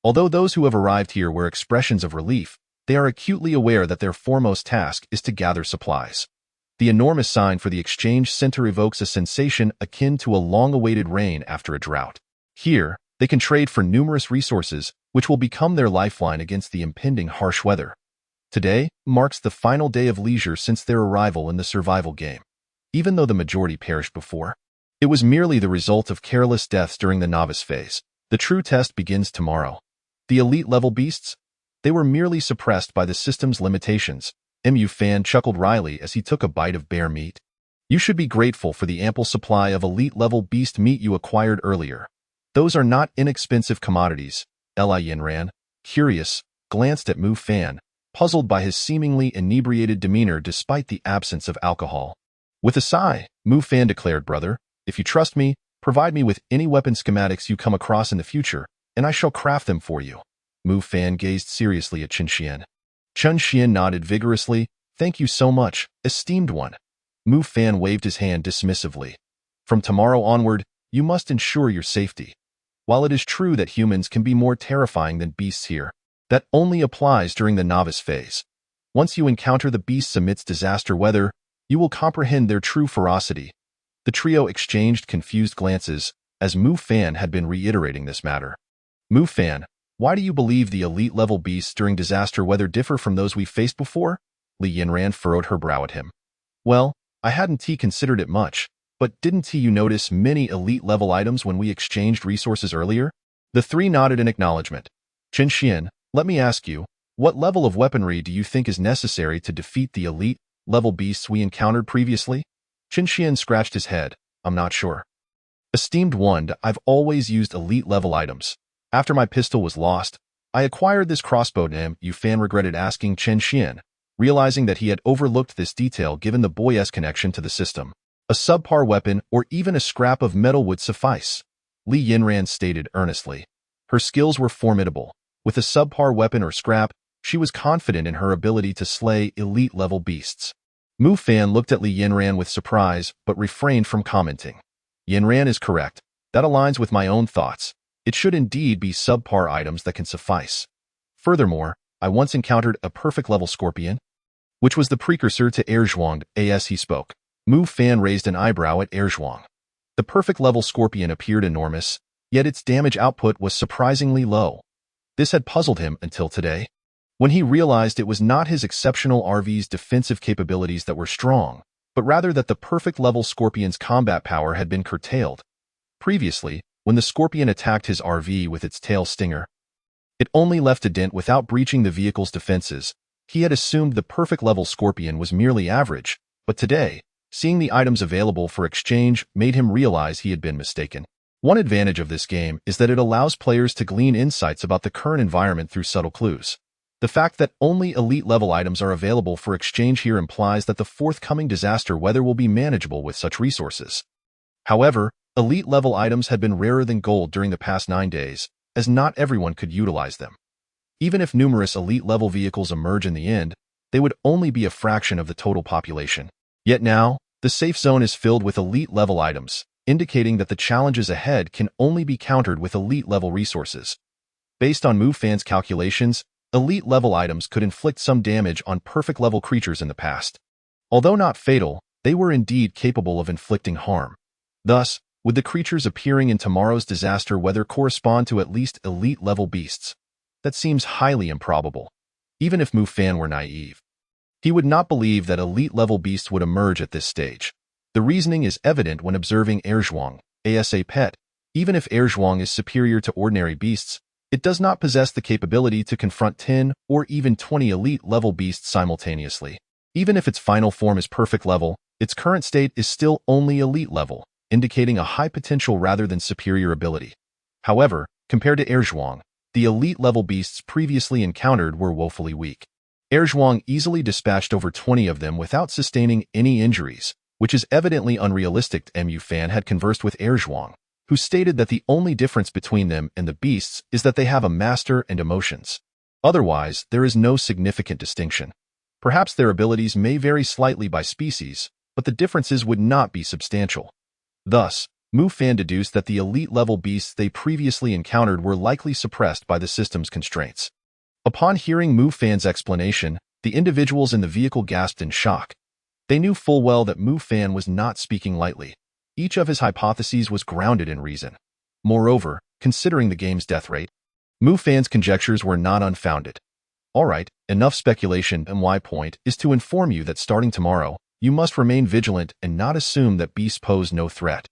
A: Although those who have arrived here wear expressions of relief, they are acutely aware that their foremost task is to gather supplies. The enormous sign for the exchange center evokes a sensation akin to a long-awaited rain after a drought. Here, they can trade for numerous resources, which will become their lifeline against the impending harsh weather. Today marks the final day of leisure since their arrival in the survival game. Even though the majority perished before, it was merely the result of careless deaths during the novice phase. The true test begins tomorrow. The elite-level beasts? They were merely suppressed by the system's limitations. Mu Fan chuckled wryly as he took a bite of bear meat. You should be grateful for the ample supply of elite-level beast meat you acquired earlier. Those are not inexpensive commodities. Li Yinran, curious, glanced at Mu Fan, puzzled by his seemingly inebriated demeanor despite the absence of alcohol. With a sigh, Mu Fan declared, Brother, if you trust me, provide me with any weapon schematics you come across in the future, and I shall craft them for you. Mu Fan gazed seriously at Chen Xian. Chen Xian nodded vigorously. Thank you so much, esteemed one. Mu Fan waved his hand dismissively. From tomorrow onward, you must ensure your safety. While it is true that humans can be more terrifying than beasts here, that only applies during the novice phase. Once you encounter the beasts amidst disaster weather, you will comprehend their true ferocity. The trio exchanged confused glances, as Mu Fan had been reiterating this matter. Mu Fan, why do you believe the elite-level beasts during disaster weather differ from those we faced before? Li Yinran furrowed her brow at him. Well, I hadn't considered it much, but didn't you notice many elite-level items when we exchanged resources earlier? The 3 nodded in acknowledgement. Chen Xian, let me ask you, what level of weaponry do you think is necessary to defeat the elite-level beasts we encountered previously? Chen Xian scratched his head. I'm not sure. Esteemed one, I've always used elite-level items. After my pistol was lost, I acquired this crossbow. Mu Fan regretted asking Chen Xian, realizing that he had overlooked this detail given the boy's connection to the system. A subpar weapon or even a scrap of metal would suffice, Li Yinran stated earnestly. Her skills were formidable. With a subpar weapon or scrap, she was confident in her ability to slay elite-level beasts. Mu Fan looked at Li Yinran with surprise, but refrained from commenting. Yinran is correct. That aligns with my own thoughts. It should indeed be subpar items that can suffice. Furthermore, I once encountered a perfect-level scorpion, which was the precursor to Erzhuang. As he spoke, Mu Fan raised an eyebrow at Erzhuang. The perfect-level scorpion appeared enormous, yet its damage output was surprisingly low. This had puzzled him until today, when he realized it was not his exceptional RV's defensive capabilities that were strong, but rather that the perfect level Scorpion's combat power had been curtailed. Previously, when the Scorpion attacked his RV with its tail stinger, it only left a dent without breaching the vehicle's defenses. He had assumed the perfect level Scorpion was merely average, but today, seeing the items available for exchange made him realize he had been mistaken. One advantage of this game is that it allows players to glean insights about the current environment through subtle clues. The fact that only elite-level items are available for exchange here implies that the forthcoming disaster weather will be manageable with such resources. However, elite-level items had been rarer than gold during the past 9 days, as not everyone could utilize them. Even if numerous elite-level vehicles emerge in the end, they would only be a fraction of the total population. Yet now, the safe zone is filled with elite-level items, indicating that the challenges ahead can only be countered with elite-level resources. Based on MoveFan's calculations, elite-level items could inflict some damage on perfect-level creatures in the past. Although not fatal, they were indeed capable of inflicting harm. Thus, would the creatures appearing in tomorrow's disaster weather correspond to at least elite-level beasts? That seems highly improbable. Even if MoveFan were naive, he would not believe that elite-level beasts would emerge at this stage. The reasoning is evident when observing Erzhuang, ASA Pet. Even if Erzhuang is superior to ordinary beasts, it does not possess the capability to confront 10 or even 20 elite-level beasts simultaneously. Even if its final form is perfect level, its current state is still only elite level, indicating a high potential rather than superior ability. However, compared to Erzhuang, the elite-level beasts previously encountered were woefully weak. Erzhuang easily dispatched over 20 of them without sustaining any injuries, which is evidently unrealistic. MoveFan had conversed with Erzhuang, who stated that the only difference between them and the beasts is that they have a master and emotions. Otherwise, there is no significant distinction. Perhaps their abilities may vary slightly by species, but the differences would not be substantial. Thus, MoveFan deduced that the elite-level beasts they previously encountered were likely suppressed by the system's constraints. Upon hearing MoveFan's explanation, the individuals in the vehicle gasped in shock. They knew full well that MoveFan was not speaking lightly. Each of his hypotheses was grounded in reason. Moreover, considering the game's death rate, MoveFan's conjectures were not unfounded. Alright, enough speculation, and my point is to inform you that starting tomorrow, you must remain vigilant and not assume that beasts pose no threat.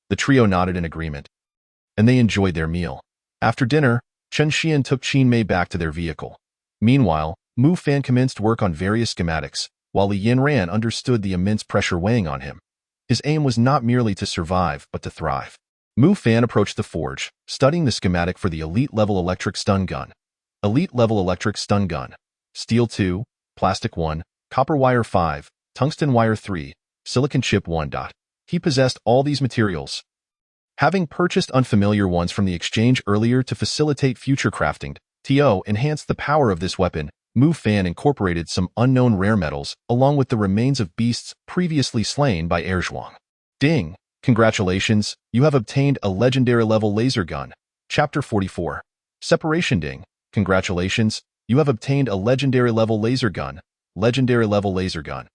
A: The trio nodded in agreement, and they enjoyed their meal. After dinner, Chen Xian took Qin Mei back to their vehicle. Meanwhile, MoveFan commenced work on various schematics, while Li Yanran understood the immense pressure weighing on him. His aim was not merely to survive, but to thrive. MoveFan approached the forge, studying the schematic for the elite-level electric stun gun. Elite-level electric stun gun. Steel 2, plastic 1, copper wire 5, tungsten wire 3, silicon chip 1. He possessed all these materials, having purchased unfamiliar ones from the exchange earlier to facilitate future crafting. To enhance the power of this weapon, MoveFan incorporated some unknown rare metals along with the remains of beasts previously slain by Erzhuang. Ding! Congratulations, you have obtained a legendary level laser gun. Chapter 44. Separation. Ding! Congratulations, you have obtained a legendary level laser gun. Legendary level laser gun.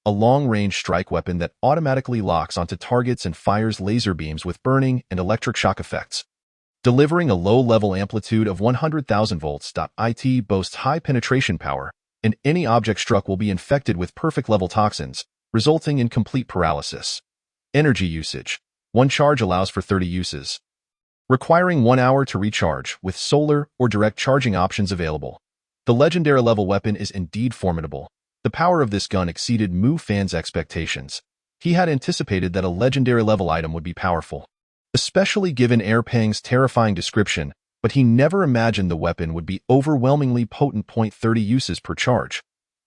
A: A long-range strike weapon that automatically locks onto targets and fires laser beams with burning and electric shock effects. Delivering a low-level amplitude of 100,000 volts. It boasts high penetration power, and any object struck will be infected with perfect-level toxins, resulting in complete paralysis. Energy usage. One charge allows for 30 uses, requiring 1 hour to recharge, with solar or direct charging options available. The legendary level weapon is indeed formidable. The power of this gun exceeded MoveFan's expectations. He had anticipated that a legendary level item would be powerful, especially given Erpang's terrifying description, but he never imagined the weapon would be overwhelmingly potent. 30 uses per charge.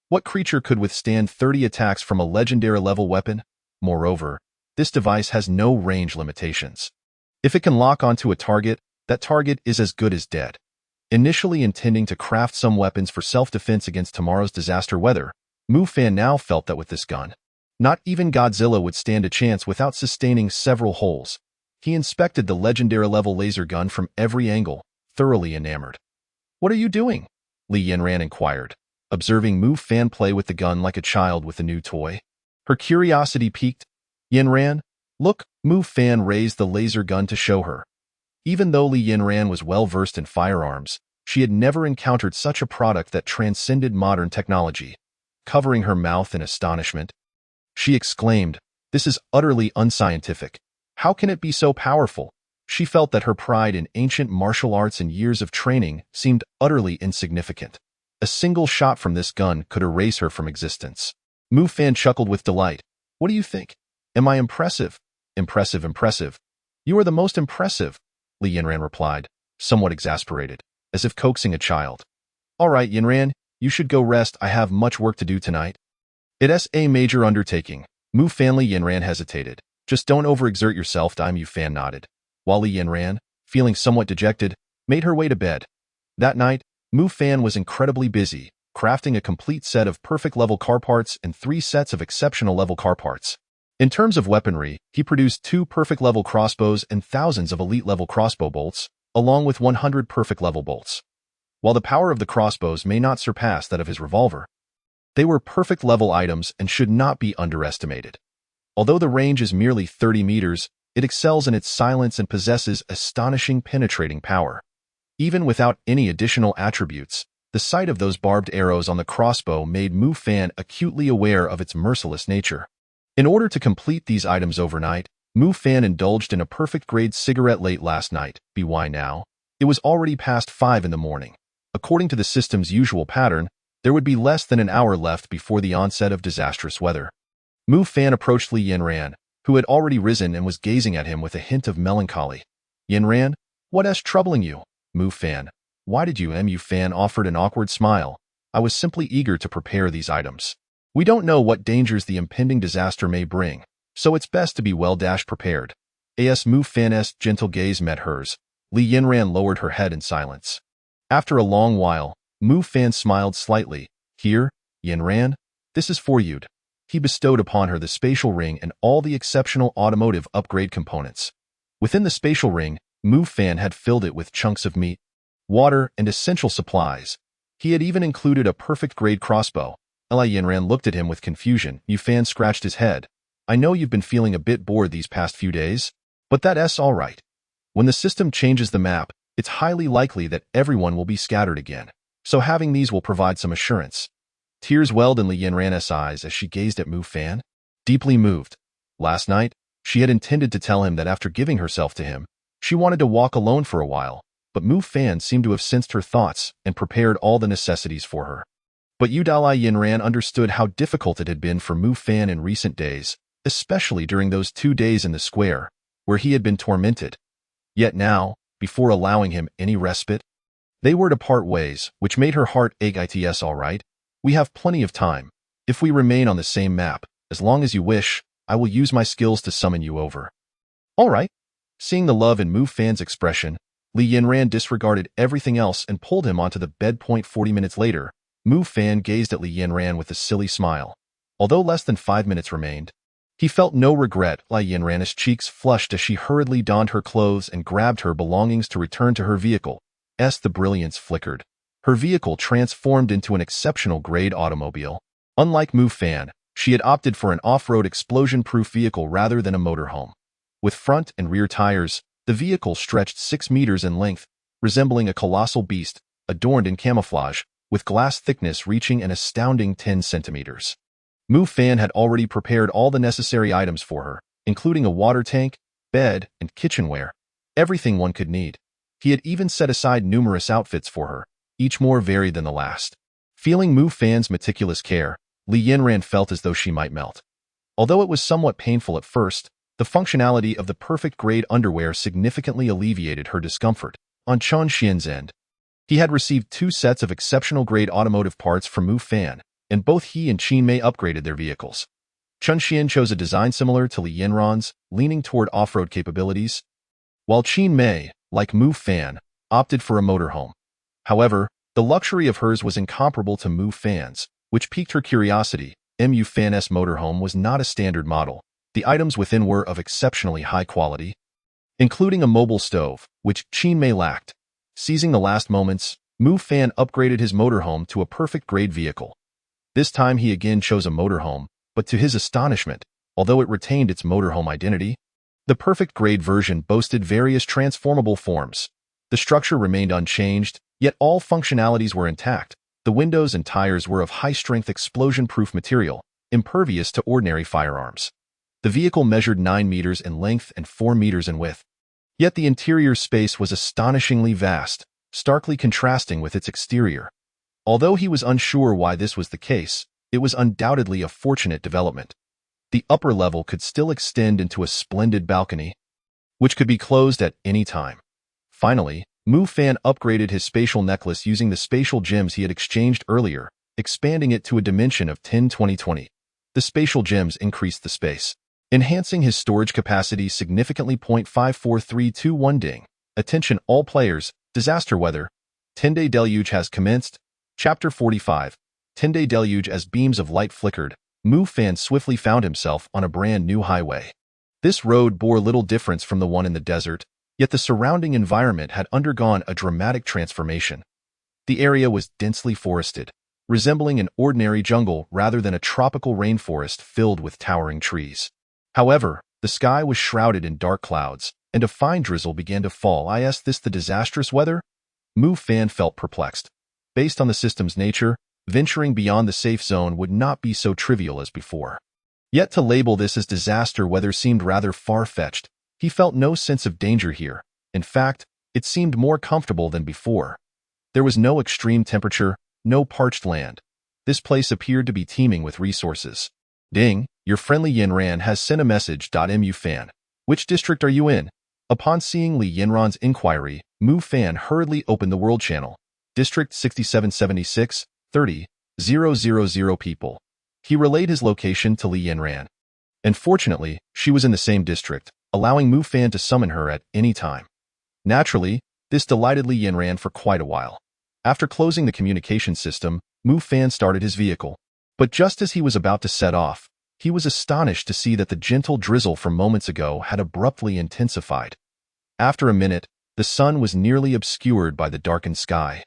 A: What creature could withstand 30 attacks from a legendary level weapon? Moreover, this device has no range limitations. If it can lock onto a target, that target is as good as dead. Initially intending to craft some weapons for self-defense against tomorrow's disaster weather, MoveFan now felt that with this gun, not even Godzilla would stand a chance without sustaining several holes. He inspected the legendary level laser gun from every angle, thoroughly enamored. "What are you doing?" Li Yanran inquired, observing MoveFan play with the gun like a child with a new toy. Her curiosity piqued. "Yanran, look." MoveFan raised the laser gun to show her. Even though Li Yanran was well-versed in firearms, she had never encountered such a product that transcended modern technology. Covering her mouth in astonishment, She exclaimed, "This is utterly unscientific. How can it be so powerful?" She felt that her pride in ancient martial arts and years of training seemed utterly insignificant. A single shot from this gun could erase her from existence. Mu Fan chuckled with delight. "What do you think? Am I impressive?" "Impressive, impressive. You are the most impressive," Li Yinran replied, somewhat exasperated, as if coaxing a child. "All right, Yinran, you should go rest. I have much work to do tonight." "It's a major undertaking." Mu Fan. Li Yinran hesitated. "Just don't overexert yourself." Mu Fan nodded, while Li Yinran, feeling somewhat dejected, made her way to bed. That night, Mu Fan was incredibly busy, crafting a complete set of perfect-level car parts and 3 sets of exceptional-level car parts. In terms of weaponry, he produced 2 perfect-level crossbows and thousands of elite-level crossbow bolts, along with 100 perfect-level bolts. While the power of the crossbows may not surpass that of his revolver, they were perfect-level items and should not be underestimated. Although the range is merely 30 meters, it excels in its silence and possesses astonishing penetrating power. Even without any additional attributes, the sight of those barbed arrows on the crossbow made Mu Fan acutely aware of its merciless nature. In order to complete these items overnight, Mu Fan indulged in a perfect-grade cigarette late last night. Why now? It was already past 5 in the morning. According to the system's usual pattern, there would be less than an hour left before the onset of disastrous weather. Mu Fan approached Li Yinran, who had already risen and was gazing at him with a hint of melancholy. "Yinran, what's troubling you?" "Mu Fan, why did you?" Mu Fan offered an awkward smile. "I was simply eager to prepare these items. We don't know what dangers the impending disaster may bring, so it's best to be well-prepared." As Mu Fan's gentle gaze met hers, Li Yinran lowered her head in silence. After a long while, Mu Fan smiled slightly. "Here, Yinran, this is for you." He bestowed upon her the spatial ring and all the exceptional automotive upgrade components. Within the spatial ring, Mu Fan had filled it with chunks of meat, water, and essential supplies. He had even included a perfect-grade crossbow. Li Yinran looked at him with confusion. Mu Fan scratched his head. "I know you've been feeling a bit bored these past few days, but that's all right. When the system changes the map, it's highly likely that everyone will be scattered again, so having these will provide some assurance." Tears welled in Li Yinran's eyes as she gazed at Mu Fan, deeply moved. Last night, she had intended to tell him that after giving herself to him, she wanted to walk alone for a while, but Mu Fan seemed to have sensed her thoughts and prepared all the necessities for her. But Li Yinran understood how difficult it had been for Mu Fan in recent days, especially during those 2 days in the square, where he had been tormented. Yet now, before allowing him any respite, they were to part ways, which made her heart ache. "It's all right. We have plenty of time. If we remain on the same map, as long as you wish, I will use my skills to summon you over." "All right." Seeing the love in Mu Fan's expression, Li Yinran disregarded everything else and pulled him onto the bed. 40 minutes later, Mu Fan gazed at Li Yinran with a silly smile. Although less than 5 minutes remained, he felt no regret. Li Yinran's cheeks flushed as she hurriedly donned her clothes and grabbed her belongings to return to her vehicle. The brilliance flickered. Her vehicle transformed into an exceptional-grade automobile. Unlike Mu Fan, she had opted for an off-road explosion-proof vehicle rather than a motorhome. With front and rear tires, the vehicle stretched 6 meters in length, resembling a colossal beast, adorned in camouflage, with glass thickness reaching an astounding 10 centimeters. Mu Fan had already prepared all the necessary items for her, including a water tank, bed, and kitchenware. Everything one could need. He had even set aside numerous outfits for her, each more varied than the last. Feeling Mu Fan's meticulous care, Li Yinran felt as though she might melt. Although it was somewhat painful at first, the functionality of the perfect-grade underwear significantly alleviated her discomfort. On Chen Xian's end, he had received 2 sets of exceptional-grade automotive parts from Mu Fan, and both he and Qin Mei upgraded their vehicles. Chen Xian chose a design similar to Li Yinran's, leaning toward off-road capabilities, while Qin Mei, like Mu Fan, opted for a motorhome. However, the luxury of hers was incomparable to Mu Fan's, which piqued her curiosity. Mu Fan's motorhome was not a standard model. The items within were of exceptionally high quality, including a mobile stove, which Qin Mei lacked. Seizing the last moments, Mu Fan upgraded his motorhome to a perfect-grade vehicle. This time he again chose a motorhome, but to his astonishment, although it retained its motorhome identity, the perfect-grade version boasted various transformable forms. The structure remained unchanged, yet all functionalities were intact. The windows and tires were of high-strength explosion-proof material, impervious to ordinary firearms. The vehicle measured 9 meters in length and 4 meters in width. Yet the interior space was astonishingly vast, starkly contrasting with its exterior. Although he was unsure why this was the case, it was undoubtedly a fortunate development. The upper level could still extend into a splendid balcony, which could be closed at any time. Finally, Mu Fan upgraded his spatial necklace using the spatial gems he had exchanged earlier, expanding it to a dimension of 10-20-20. The spatial gems increased the space, enhancing his storage capacity significantly. 54321 Ding. Attention all players, disaster weather. 10-day deluge has commenced. Chapter 45. 10-day deluge. As beams of light flickered, Mu Fan swiftly found himself on a brand new highway. This road bore little difference from the one in the desert, yet the surrounding environment had undergone a dramatic transformation. The area was densely forested, resembling an ordinary jungle rather than a tropical rainforest filled with towering trees. However, the sky was shrouded in dark clouds, and a fine drizzle began to fall. Is this the disastrous weather? Mu Fan felt perplexed. Based on the system's nature, venturing beyond the safe zone would not be so trivial as before. Yet to label this as disaster weather seemed rather far-fetched. He felt no sense of danger here. In fact, it seemed more comfortable than before. There was no extreme temperature, no parched land. This place appeared to be teeming with resources. Ding, your friendly Yinran has sent a message. Mu Fan. Which district are you in? Upon seeing Li Yinran's inquiry, Mu Fan hurriedly opened the world channel. District 6776, 30,000 people. He relayed his location to Li Yinran. And fortunately, she was in the same district, allowing Mu Fan to summon her at any time. Naturally, this delighted Li Yinran for quite a while. After closing the communication system, Mu Fan started his vehicle. But just as he was about to set off, he was astonished to see that the gentle drizzle from moments ago had abruptly intensified. After a minute, the sun was nearly obscured by the darkened sky.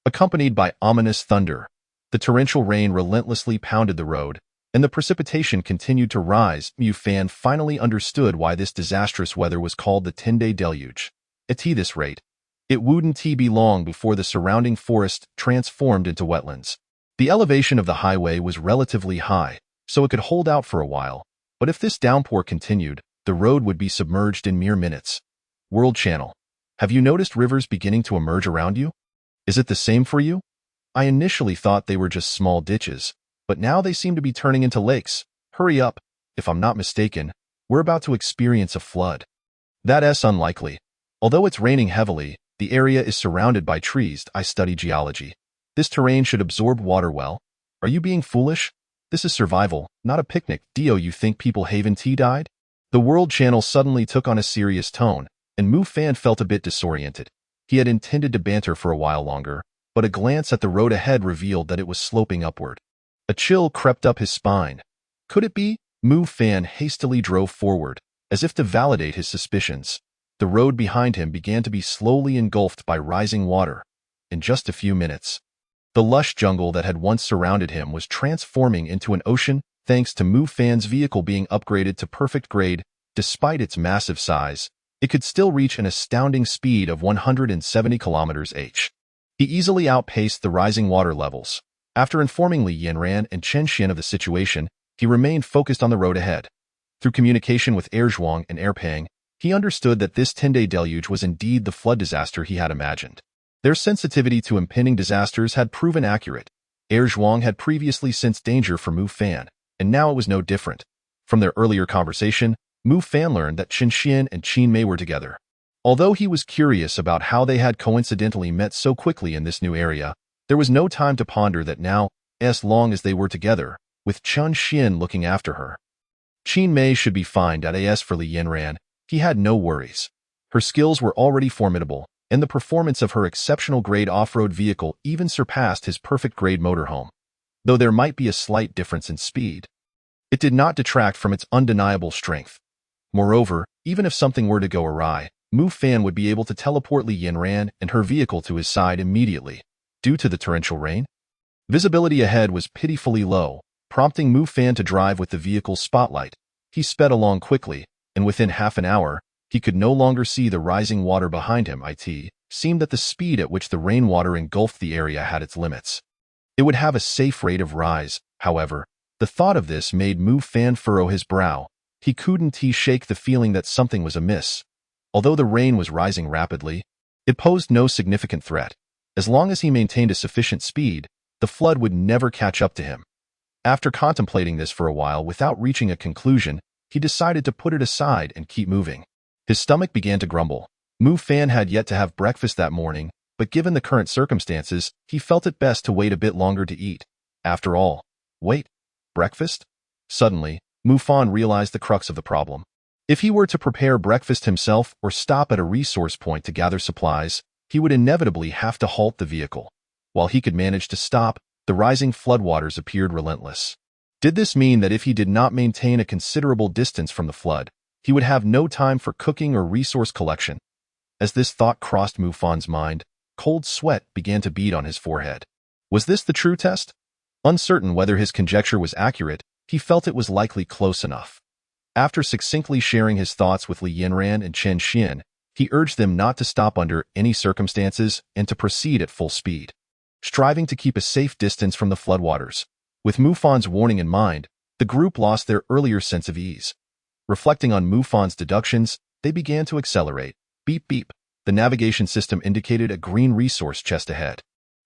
A: Accompanied by ominous thunder, the torrential rain relentlessly pounded the road, and the precipitation continued to rise. Mu Fan finally understood why this disastrous weather was called the 10-day deluge. At this rate, it wouldn't be long before the surrounding forest transformed into wetlands. The elevation of the highway was relatively high, so it could hold out for a while, but if this downpour continued, the road would be submerged in mere minutes. World Channel. Have you noticed rivers beginning to emerge around you? Is it the same for you? I initially thought they were just small ditches, but now they seem to be turning into lakes. Hurry up. If I'm not mistaken, we're about to experience a flood. That's unlikely. Although it's raining heavily, the area is surrounded by trees. I study geology. This terrain should absorb water well. Are you being foolish? This is survival, not a picnic. You think people Haven Tea died? The World Channel suddenly took on a serious tone, and Mu Fan felt a bit disoriented. He had intended to banter for a while longer, but a glance at the road ahead revealed that it was sloping upward. A chill crept up his spine. Could it be? Mu Fan hastily drove forward, as if to validate his suspicions. The road behind him began to be slowly engulfed by rising water. In just a few minutes, the lush jungle that had once surrounded him was transforming into an ocean, thanks to Mu Fan's vehicle being upgraded to perfect grade. Despite its massive size, it could still reach an astounding speed of 170 km/h. He easily outpaced the rising water levels. After informing Li Yinran and Chen Xian of the situation, he remained focused on the road ahead. Through communication with Erzhuang and Erpang, he understood that this 10-day deluge was indeed the flood disaster he had imagined. Their sensitivity to impending disasters had proven accurate. Erzhuang had previously sensed danger for Mu Fan, and now it was no different. From their earlier conversation, Mu Fan learned that Chen Xian and Qin Mei were together. Although he was curious about how they had coincidentally met so quickly in this new area, there was no time to ponder that now, as long as they were together, with Chen Xian looking after her. Qin Mei should be fine. As for Li Yinran, he had no worries. Her skills were already formidable, and the performance of her exceptional grade off-road vehicle even surpassed his perfect grade motorhome. Though there might be a slight difference in speed, it did not detract from its undeniable strength. Moreover, even if something were to go awry, Mu Fan would be able to teleport Li Yinran and her vehicle to his side immediately. Due to the torrential rain, visibility ahead was pitifully low, prompting Mu Fan to drive with the vehicle's spotlight. He sped along quickly, and within half an hour, he could no longer see the rising water behind him. It seemed that the speed at which the rainwater engulfed the area had its limits. It would have a safe rate of rise, however. The thought of this made Mu Fan furrow his brow. He couldn't shake the feeling that something was amiss. Although the rain was rising rapidly, it posed no significant threat. As long as he maintained a sufficient speed, the flood would never catch up to him. After contemplating this for a while without reaching a conclusion, he decided to put it aside and keep moving. His stomach began to grumble. Mu Fan had yet to have breakfast that morning, but given the current circumstances, he felt it best to wait a bit longer to eat. After all, wait, breakfast? Suddenly, Mu Fan realized the crux of the problem. If he were to prepare breakfast himself or stop at a resource point to gather supplies, he would inevitably have to halt the vehicle. While he could manage to stop, the rising floodwaters appeared relentless. Did this mean that if he did not maintain a considerable distance from the flood, he would have no time for cooking or resource collection? As this thought crossed Mu Fan's mind, cold sweat began to bead on his forehead. Was this the true test? Uncertain whether his conjecture was accurate, he felt it was likely close enough. After succinctly sharing his thoughts with Li Yanran and Chen Xian, he urged them not to stop under any circumstances and to proceed at full speed, striving to keep a safe distance from the floodwaters. With Mu Fan's warning in mind, the group lost their earlier sense of ease. Reflecting on Mu Fan's deductions, they began to accelerate. Beep beep. The navigation system indicated a green resource chest ahead.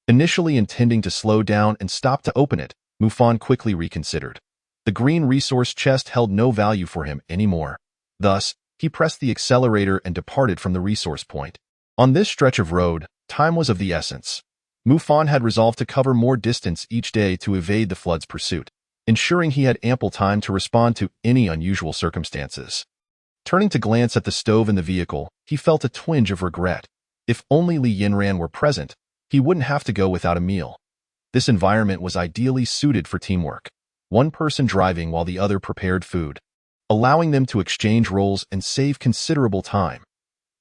A: Initially intending to slow down and stop to open it, Mu Fan quickly reconsidered. The green resource chest held no value for him anymore. Thus, he pressed the accelerator and departed from the resource point. On this stretch of road, time was of the essence. Mu Fan had resolved to cover more distance each day to evade the flood's pursuit, ensuring he had ample time to respond to any unusual circumstances. Turning to glance at the stove in the vehicle, he felt a twinge of regret. If only Li Yanran were present, he wouldn't have to go without a meal. This environment was ideally suited for teamwork, one person driving while the other prepared food, allowing them to exchange roles and save considerable time.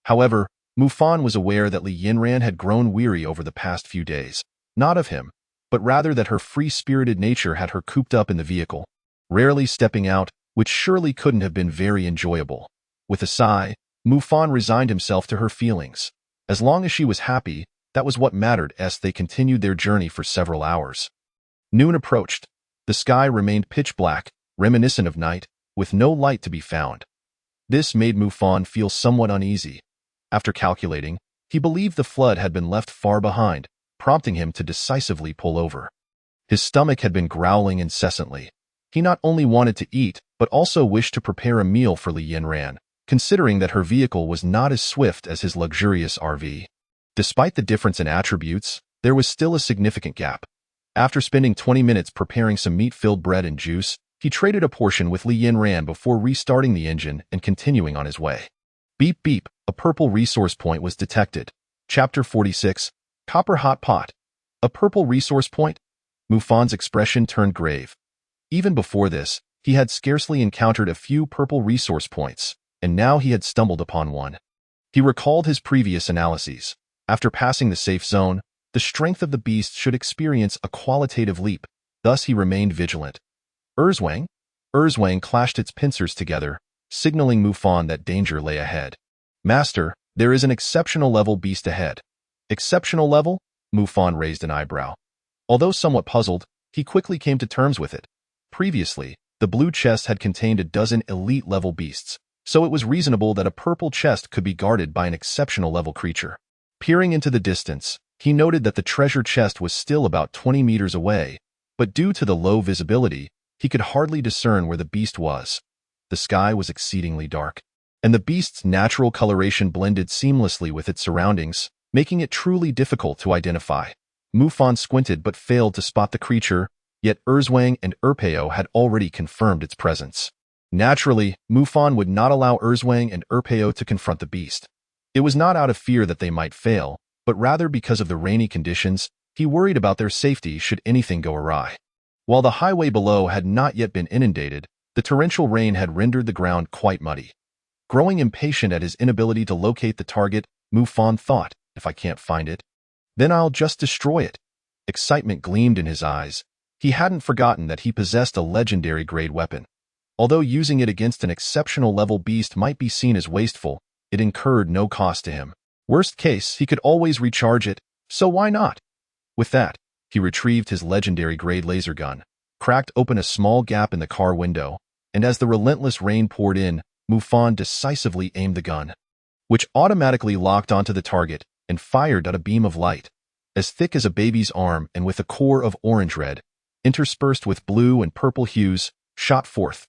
A: However, Mu Fan was aware that Li Yanran had grown weary over the past few days, not of him, but rather that her free-spirited nature had her cooped up in the vehicle, rarely stepping out, which surely couldn't have been very enjoyable. With a sigh, Mu Fan resigned himself to her feelings. As long as she was happy, that was what mattered as they continued their journey for several hours. Noon approached. The sky remained pitch black, reminiscent of night, with no light to be found. This made Mu Fan feel somewhat uneasy. After calculating, he believed the flood had been left far behind, prompting him to decisively pull over. His stomach had been growling incessantly. He not only wanted to eat, but also wished to prepare a meal for Li Yanran, considering that her vehicle was not as swift as his luxurious RV. Despite the difference in attributes, there was still a significant gap. After spending 20 minutes preparing some meat-filled bread and juice, he traded a portion with Li Yanran before restarting the engine and continuing on his way. Beep beep, a purple resource point was detected. Chapter 46, Copper Hot Pot. A purple resource point? Mu Fan's expression turned grave. Even before this, he had scarcely encountered a few purple resource points, and now he had stumbled upon one. He recalled his previous analyses. After passing the safe zone, the strength of the beast should experience a qualitative leap. Thus he remained vigilant. Erzwang? Erzwang clashed its pincers together, signaling Mu Fan that danger lay ahead. Master, there is an exceptional level beast ahead. Exceptional level? Mu Fan raised an eyebrow. Although somewhat puzzled, he quickly came to terms with it. Previously, the blue chest had contained a dozen elite-level beasts, so it was reasonable that a purple chest could be guarded by an exceptional-level creature. Peering into the distance, he noted that the treasure chest was still about 20 meters away, but due to the low visibility, he could hardly discern where the beast was. The sky was exceedingly dark, and the beast's natural coloration blended seamlessly with its surroundings, making it truly difficult to identify. Mu Fan squinted but failed to spot the creature, yet Erzwang and Erpeo had already confirmed its presence. Naturally, Mu Fan would not allow Erzwang and Erpeo to confront the beast. It was not out of fear that they might fail, but rather because of the rainy conditions, he worried about their safety should anything go awry. While the highway below had not yet been inundated, the torrential rain had rendered the ground quite muddy. Growing impatient at his inability to locate the target, Mu Fan thought, if I can't find it, then I'll just destroy it. Excitement gleamed in his eyes. He hadn't forgotten that he possessed a legendary-grade weapon. Although using it against an exceptional-level beast might be seen as wasteful, it incurred no cost to him. Worst case, he could always recharge it, so why not? With that, he retrieved his legendary-grade laser gun. cracked open a small gap in the car window, and as the relentless rain poured in, Mufan decisively aimed the gun, which automatically locked onto the target and fired out a beam of light, as thick as a baby's arm and with a core of orange-red, interspersed with blue and purple hues, shot forth.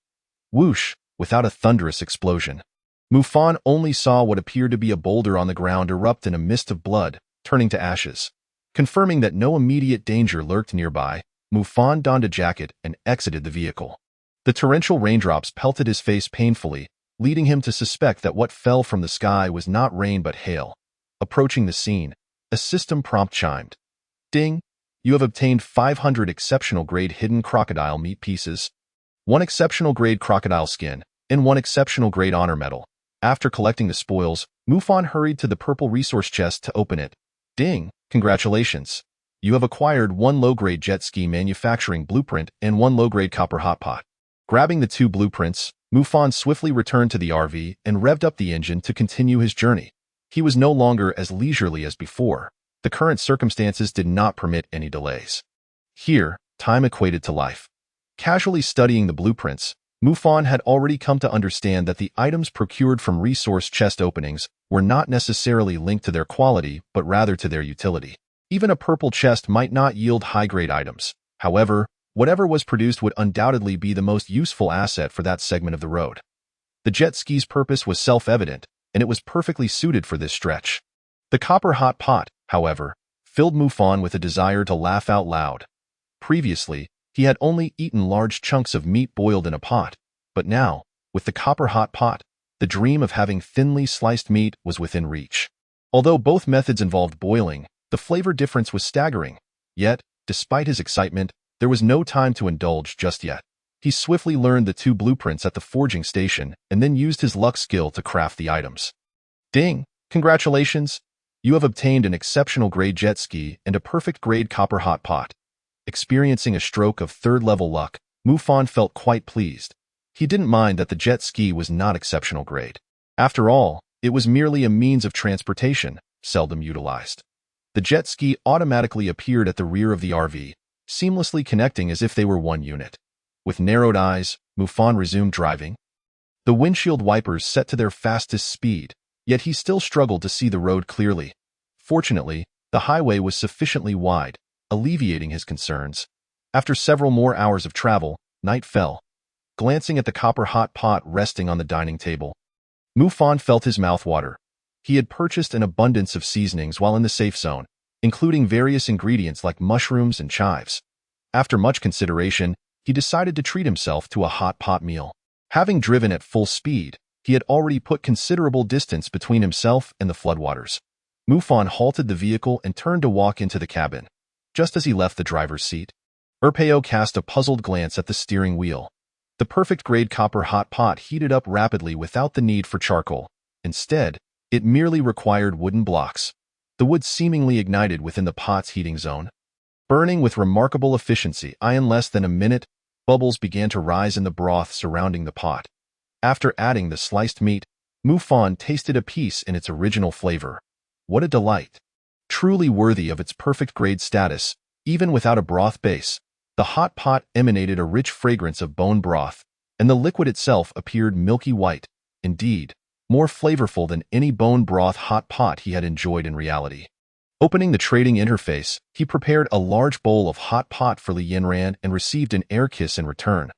A: Whoosh, without a thunderous explosion. Mufan only saw what appeared to be a boulder on the ground erupt in a mist of blood, turning to ashes. Confirming that no immediate danger lurked nearby, Mufan donned a jacket and exited the vehicle. The torrential raindrops pelted his face painfully, leading him to suspect that what fell from the sky was not rain but hail. Approaching the scene, a system prompt chimed. Ding! You have obtained 500 exceptional-grade hidden crocodile meat pieces, 1 exceptional-grade crocodile skin, and 1 exceptional-grade honor medal. After collecting the spoils, Mufan hurried to the purple resource chest to open it. Ding! Congratulations! You have acquired 1 low-grade jet ski manufacturing blueprint and 1 low-grade copper hotpot. Grabbing the 2 blueprints, Mufan swiftly returned to the RV and revved up the engine to continue his journey. He was no longer as leisurely as before. The current circumstances did not permit any delays. Here, time equated to life. Casually studying the blueprints, Mufan had already come to understand that the items procured from resource chest openings were not necessarily linked to their quality but rather to their utility. Even a purple chest might not yield high-grade items. However, whatever was produced would undoubtedly be the most useful asset for that segment of the road. The jet ski's purpose was self-evident, and it was perfectly suited for this stretch. The copper hot pot, however, filled Mufan with a desire to laugh out loud. Previously, he had only eaten large chunks of meat boiled in a pot, but now, with the copper hot pot, the dream of having thinly sliced meat was within reach. Although both methods involved boiling, the flavor difference was staggering. Yet, despite his excitement, there was no time to indulge just yet. He swiftly learned the 2 blueprints at the forging station and then used his luck skill to craft the items. Ding! Congratulations! You have obtained an exceptional grade jet ski and a perfect grade copper hot pot. Experiencing a stroke of 3rd-level luck, Mufan felt quite pleased. He didn't mind that the jet ski was not exceptional grade. After all, it was merely a means of transportation, seldom utilized. The jet ski automatically appeared at the rear of the RV, seamlessly connecting as if they were one unit. With narrowed eyes, Mufan resumed driving. The windshield wipers set to their fastest speed, yet he still struggled to see the road clearly. Fortunately, the highway was sufficiently wide, alleviating his concerns. After several more hours of travel, night fell. Glancing at the copper hot pot resting on the dining table, Mufan felt his mouth water. He had purchased an abundance of seasonings while in the safe zone, including various ingredients like mushrooms and chives. After much consideration, he decided to treat himself to a hot pot meal. Having driven at full speed, he had already put considerable distance between himself and the floodwaters. Mufan halted the vehicle and turned to walk into the cabin. Just as he left the driver's seat, Urpeo cast a puzzled glance at the steering wheel. The perfect-grade copper hot pot heated up rapidly without the need for charcoal. Instead, it merely required wooden blocks. The wood seemingly ignited within the pot's heating zone. Burning with remarkable efficiency, in less than a minute, bubbles began to rise in the broth surrounding the pot. After adding the sliced meat, Mufan tasted a piece in its original flavor. What a delight! Truly worthy of its perfect grade status, even without a broth base. The hot pot emanated a rich fragrance of bone broth, and the liquid itself appeared milky white, indeed, more flavorful than any bone broth hot pot he had enjoyed in reality. Opening the trading interface, he prepared a large bowl of hot pot for Li Yinran and received an air kiss in return.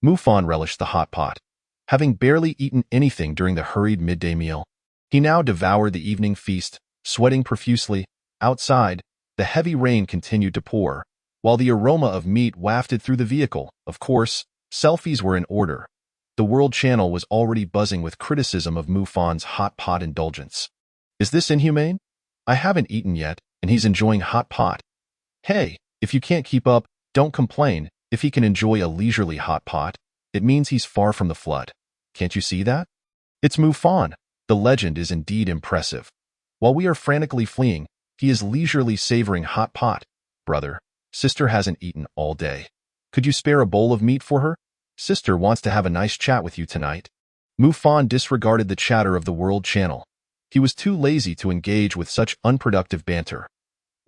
A: Mufan relished the hot pot. Having barely eaten anything during the hurried midday meal, he now devoured the evening feast, sweating profusely. Outside, the heavy rain continued to pour, while the aroma of meat wafted through the vehicle. Of course, selfies were in order. The World Channel was already buzzing with criticism of Mufan's hot pot indulgence. Is this inhumane? I haven't eaten yet, and he's enjoying hot pot. Hey, if you can't keep up, don't complain. If he can enjoy a leisurely hot pot, it means he's far from the flood. Can't you see that? It's Mufan. The legend is indeed impressive. While we are frantically fleeing, he is leisurely savoring hot pot. Brother, sister hasn't eaten all day. Could you spare a bowl of meat for her? Sister wants to have a nice chat with you tonight. Mufan disregarded the chatter of the World Channel. He was too lazy to engage with such unproductive banter.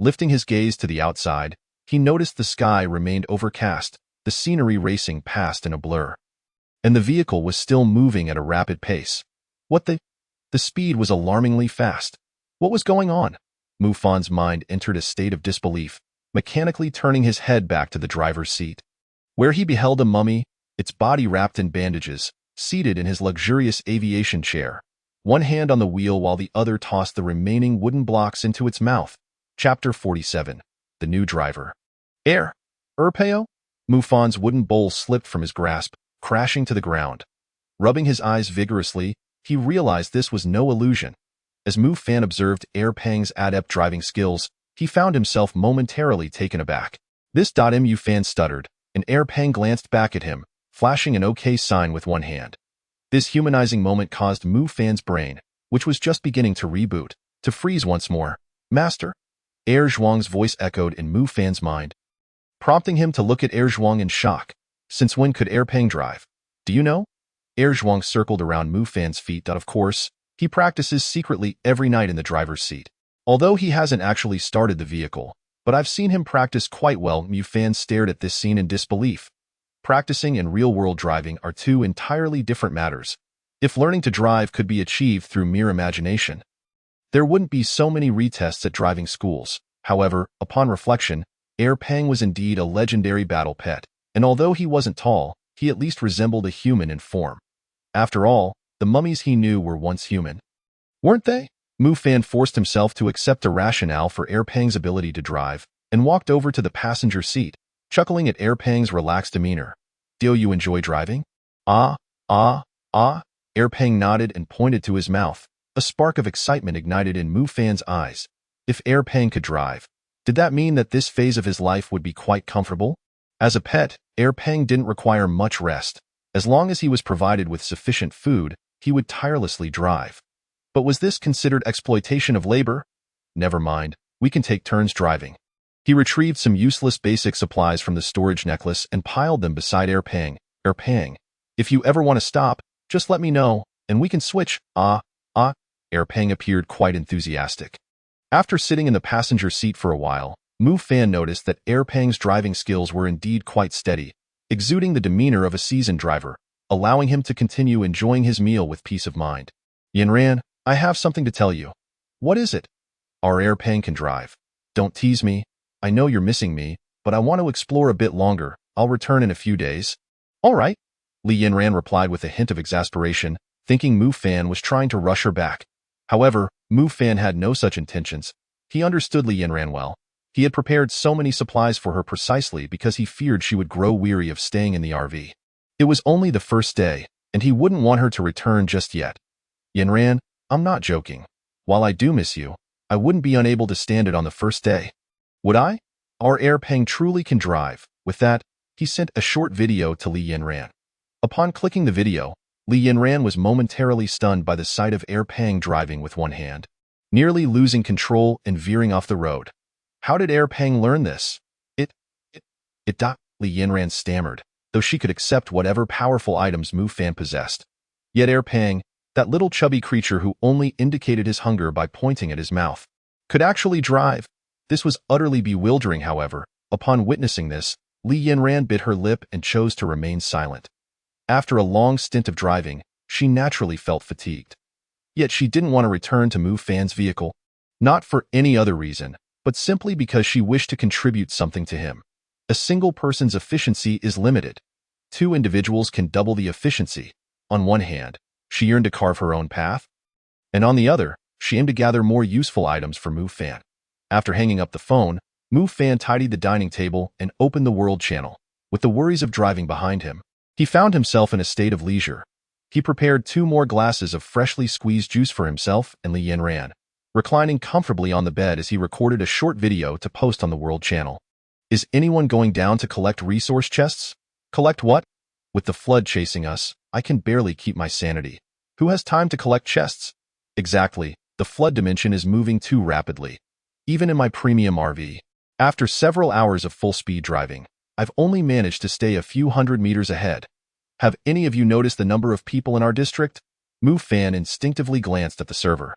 A: Lifting his gaze to the outside, he noticed the sky remained overcast, the scenery racing past in a blur. And the vehicle was still moving at a rapid pace. The speed was alarmingly fast. What was going on? Mufan's mind entered a state of disbelief, mechanically turning his head back to the driver's seat, where he beheld a mummy, its body wrapped in bandages, seated in his luxurious aviation chair, one hand on the wheel while the other tossed the remaining wooden blocks into its mouth. Chapter 47. The New Driver. Erpeo? Mufan's wooden bowl slipped from his grasp, crashing to the ground. Rubbing his eyes vigorously, he realized this was no illusion. As Mufan observed Erpeng's adept driving skills, he found himself momentarily taken aback. Mufan stuttered, and Erpeng glanced back at him, flashing an OK sign with one hand. This humanizing moment caused Mufan's brain, which was just beginning to reboot, to freeze once more. Master? Zhuang's voice echoed in Mufan's mind, prompting him to look at Zhuang in shock. Since when could Erpeng drive? Do you know? Zhuang circled around Mufan's feet. Of course, he practices secretly every night in the driver's seat. Although he hasn't actually started the vehicle, but I've seen him practice quite well. Mufan stared at this scene in disbelief. Practicing and real-world driving are two entirely different matters. If learning to drive could be achieved through mere imagination, there wouldn't be so many retests at driving schools. However, upon reflection, Erpeng was indeed a legendary battle pet, and although he wasn't tall, he at least resembled a human in form. After all, the mummies he knew were once human. Weren't they? Mufan forced himself to accept a rationale for Erpeng's ability to drive, and walked over to the passenger seat, chuckling at Erpeng's relaxed demeanor. Do you enjoy driving? Erpeng nodded and pointed to his mouth. A spark of excitement ignited in Mufan's eyes. If Erpeng could drive, did that mean that this phase of his life would be quite comfortable? As a pet, Erpeng didn't require much rest. As long as he was provided with sufficient food, he would tirelessly drive. But was this considered exploitation of labor? Never mind, we can take turns driving. He retrieved some useless basic supplies from the storage necklace and piled them beside Erpeng. Erpeng, if you ever want to stop, just let me know, and we can switch. Erpeng appeared quite enthusiastic. After sitting in the passenger seat for a while, Mufan noticed that Erpeng's driving skills were indeed quite steady, exuding the demeanor of a seasoned driver, allowing him to continue enjoying his meal with peace of mind. Yanran, I have something to tell you. What is it? Our Erpeng can drive. Don't tease me. I know you're missing me, but I want to explore a bit longer. I'll return in a few days. All right, Li Yanran replied with a hint of exasperation, thinking Mufan was trying to rush her back. However, Mufan had no such intentions. He understood Li Yanran well. He had prepared so many supplies for her precisely because he feared she would grow weary of staying in the RV. It was only the first day, and he wouldn't want her to return just yet. Yanran, I'm not joking. While I do miss you, I wouldn't be unable to stand it on the first day. Would I? Our Erpeng truly can drive. With that, he sent a short video to Li Yanran. Upon clicking the video, Li Yanran was momentarily stunned by the sight of Erpeng driving with one hand, nearly losing control and veering off the road. How did Erpeng learn this? Li Yanran stammered, though she could accept whatever powerful items Mufan possessed. Yet Erpeng, that little chubby creature who only indicated his hunger by pointing at his mouth, could actually drive. This was utterly bewildering, however. Upon witnessing this, Li Yanran bit her lip and chose to remain silent. After a long stint of driving, she naturally felt fatigued. Yet she didn't want to return to Mufan's vehicle, not for any other reason, but simply because she wished to contribute something to him. A single person's efficiency is limited. Two individuals can double the efficiency. On one hand, she yearned to carve her own path, and on the other, she aimed to gather more useful items for Mufan. After hanging up the phone, Mufan tidied the dining table and opened the World Channel. With the worries of driving behind him, he found himself in a state of leisure. He prepared 2 more glasses of freshly squeezed juice for himself and Li Yanran, reclining comfortably on the bed as he recorded a short video to post on the World Channel. Is anyone going down to collect resource chests? Collect what? With the flood chasing us, I can barely keep my sanity. Who has time to collect chests? Exactly, the flood dimension is moving too rapidly. Even in my premium RV, after several hours of full-speed driving, I've only managed to stay a few hundred meters ahead. Have any of you noticed the number of people in our district? Mufan instinctively glanced at the server.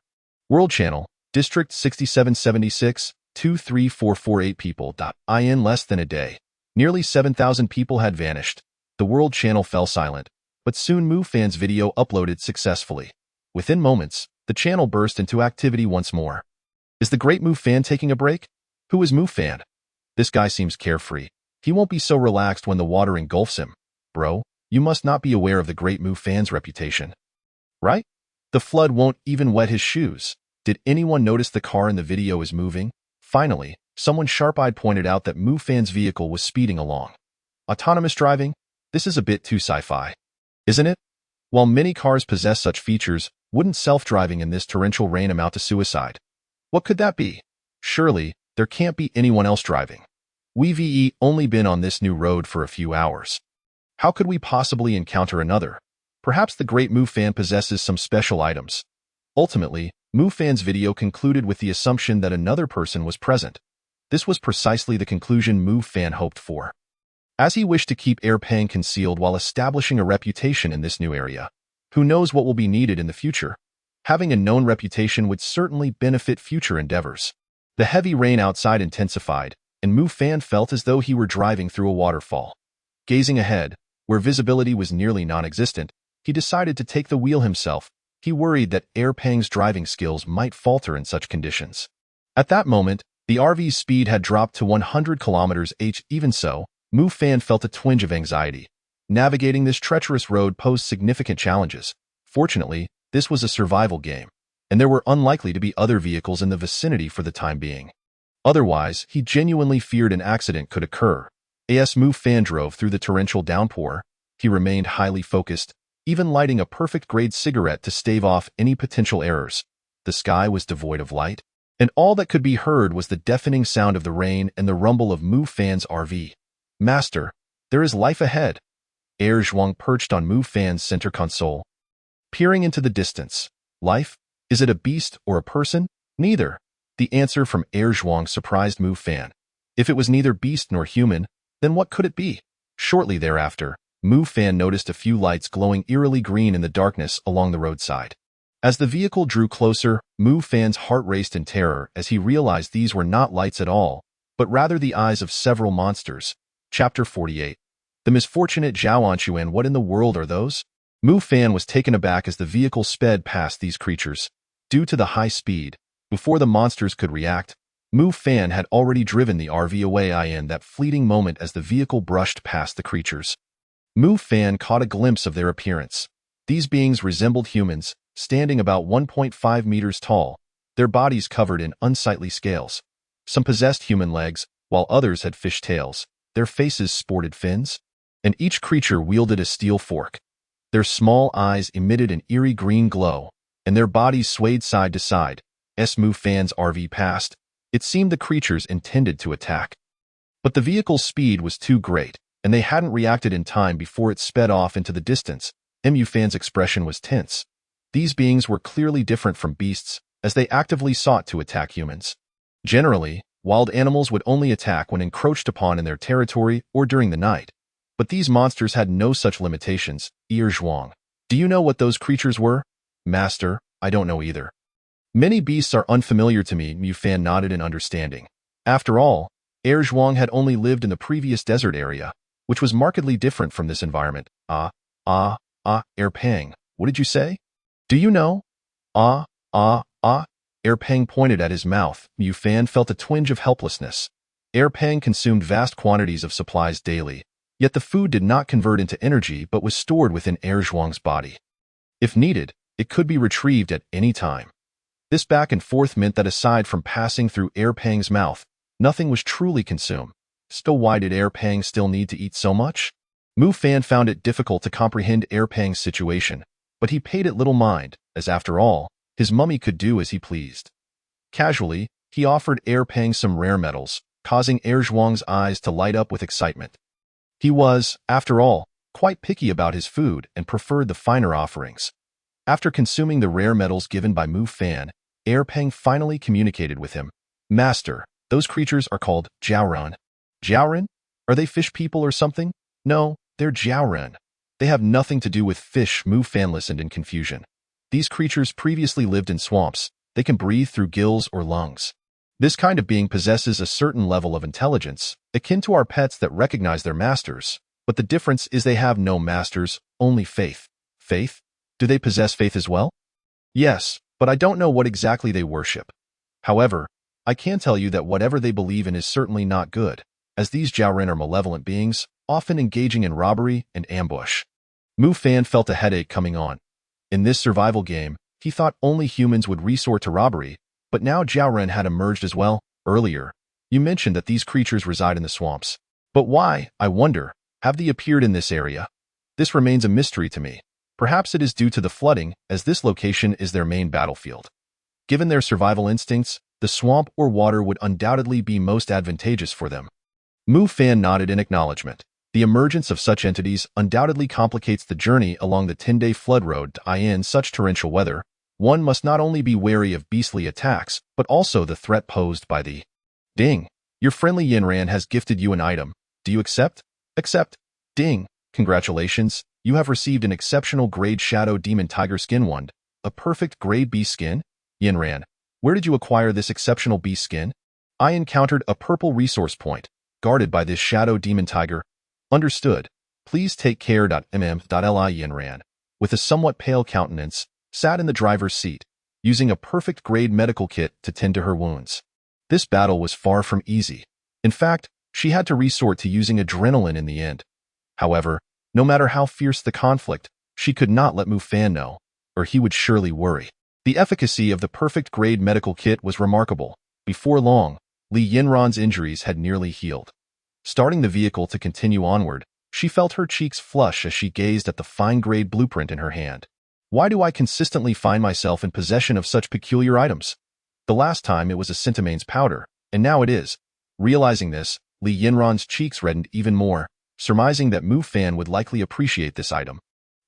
A: World Channel, District 6776, 23448 people. In less than a day, Nearly 7,000 people had vanished. The World Channel fell silent, but soon Fan's video uploaded successfully. Within moments, the channel burst into activity once more. Is the great Fan taking a break? Who is Fan? This guy seems carefree. He won't be so relaxed when the water engulfs him. Bro, you must not be aware of the great Fan's reputation. Right? The flood won't even wet his shoes. Did anyone notice the car in the video is moving? Finally, someone sharp-eyed pointed out that Fan's vehicle was speeding along. Autonomous driving? This is a bit too sci-fi. Isn't it? While many cars possess such features, wouldn't self-driving in this torrential rain amount to suicide? What could that be? Surely, there can't be anyone else driving. We've only been on this new road for a few hours. How could we possibly encounter another? Perhaps the great Fan possesses some special items. Ultimately, Fan's video concluded with the assumption that another person was present. This was precisely the conclusion Fan hoped for. As he wished to keep Peng concealed while establishing a reputation in this new area. Who knows what will be needed in the future? Having a known reputation would certainly benefit future endeavors. The heavy rain outside intensified, and Fan felt as though he were driving through a waterfall. Gazing ahead, where visibility was nearly non-existent, he decided to take the wheel himself. He worried that Peng's driving skills might falter in such conditions. At that moment, the RV's speed had dropped to 100 km/h. Even so, Fan felt a twinge of anxiety. Navigating this treacherous road posed significant challenges. Fortunately, this was a survival game, and there were unlikely to be other vehicles in the vicinity for the time being. Otherwise, he genuinely feared an accident could occur. As Fan drove through the torrential downpour, he remained highly focused, even lighting a perfect-grade cigarette to stave off any potential errors. The sky was devoid of light, and all that could be heard was the deafening sound of the rain and the rumble of Fan's RV. Master, there is life ahead. Zhuang perched on Fan's center console, peering into the distance. Life? Is it a beast or a person? Neither. The answer from Zhuang surprised Fan. If it was neither beast nor human, then what could it be? Shortly thereafter, Fan noticed a few lights glowing eerily green in the darkness along the roadside. As the vehicle drew closer, Fan's heart raced in terror as he realized these were not lights at all, but rather the eyes of several monsters. Chapter 48. The misfortunate Zhao. What in the world are those? Fan was taken aback as the vehicle sped past these creatures. Due to the high speed, before the monsters could react, Fan had already driven the RV away in that fleeting moment as the vehicle brushed past the creatures. Fan caught a glimpse of their appearance. These beings resembled humans, standing about 1.5 meters tall, their bodies covered in unsightly scales. Some possessed human legs, while others had fish tails. Their faces sported fins, and each creature wielded a steel fork. Their small eyes emitted an eerie green glow, and their bodies swayed side to side. As Fan's RV passed, it seemed the creatures intended to attack. But the vehicle's speed was too great, and they hadn't reacted in time before it sped off into the distance. Fan's expression was tense. These beings were clearly different from beasts, as they actively sought to attack humans. Generally, wild animals would only attack when encroached upon in their territory or during the night. But these monsters had no such limitations. Zhuang, do you know what those creatures were? Master, I don't know either. Many beasts are unfamiliar to me. Fan nodded in understanding. After all, Zhuang had only lived in the previous desert area, which was markedly different from this environment. Peng, what did you say? Do you know? Peng pointed at his mouth. Fan felt a twinge of helplessness. Peng consumed vast quantities of supplies daily, yet the food did not convert into energy but was stored within Zhuang's body. If needed, it could be retrieved at any time. This back and forth meant that aside from passing through Peng's mouth, nothing was truly consumed. So why did Peng still need to eat so much? Fan found it difficult to comprehend Peng's situation, but he paid it little mind, as after all, his mummy could do as he pleased. Casually, he offered Peng some rare metals, causing Zhuang's eyes to light up with excitement. He was, after all, quite picky about his food and preferred the finer offerings. After consuming the rare metals given by Fan, Peng finally communicated with him. Master, those creatures are called Jiaoren. Jiaoren? Are they fish people or something? No, they're Jiaoren. They have nothing to do with fish. Fan listened in confusion. These creatures previously lived in swamps. They can breathe through gills or lungs. This kind of being possesses a certain level of intelligence, akin to our pets that recognize their masters, but the difference is they have no masters, only faith. Faith? Do they possess faith as well? Yes, but I don't know what exactly they worship. However, I can tell you that whatever they believe in is certainly not good, as these Jiaoren are malevolent beings, often engaging in robbery and ambush. Mu Fan felt a headache coming on. In this survival game, he thought only humans would resort to robbery, but now Jiaoren had emerged as well. Earlier, you mentioned that these creatures reside in the swamps. But why, I wonder, have they appeared in this area? This remains a mystery to me. Perhaps it is due to the flooding, as this location is their main battlefield. Given their survival instincts, the swamp or water would undoubtedly be most advantageous for them. Mu Fan nodded in acknowledgement. The emergence of such entities undoubtedly complicates the journey along the 10-day flood road. In such torrential weather, one must not only be wary of beastly attacks, but also the threat posed by the Ding. Your friendly Yinran has gifted you an item. Do you accept? Accept. Ding. Congratulations, you have received an exceptional grade Shadow Demon Tiger Skin Wand, a perfect grade B skin. Yinran, where did you acquire this exceptional B skin? I encountered a purple resource point, guarded by this Shadow Demon Tiger. Understood. Please take care. Li Yinran, with a somewhat pale countenance, sat in the driver's seat, using a perfect grade medical kit to tend to her wounds. This battle was far from easy. In fact, she had to resort to using adrenaline in the end. However, no matter how fierce the conflict, she could not let Mu Fan know, or he would surely worry. The efficacy of the perfect grade medical kit was remarkable. Before long, Li Yinran's injuries had nearly healed. Starting the vehicle to continue onward, she felt her cheeks flush as she gazed at the fine-grade blueprint in her hand. Why do I consistently find myself in possession of such peculiar items? The last time it was a Scintimane's powder, and now it is. Realizing this, Li Yinran's cheeks reddened even more, surmising that Mu Fan would likely appreciate this item.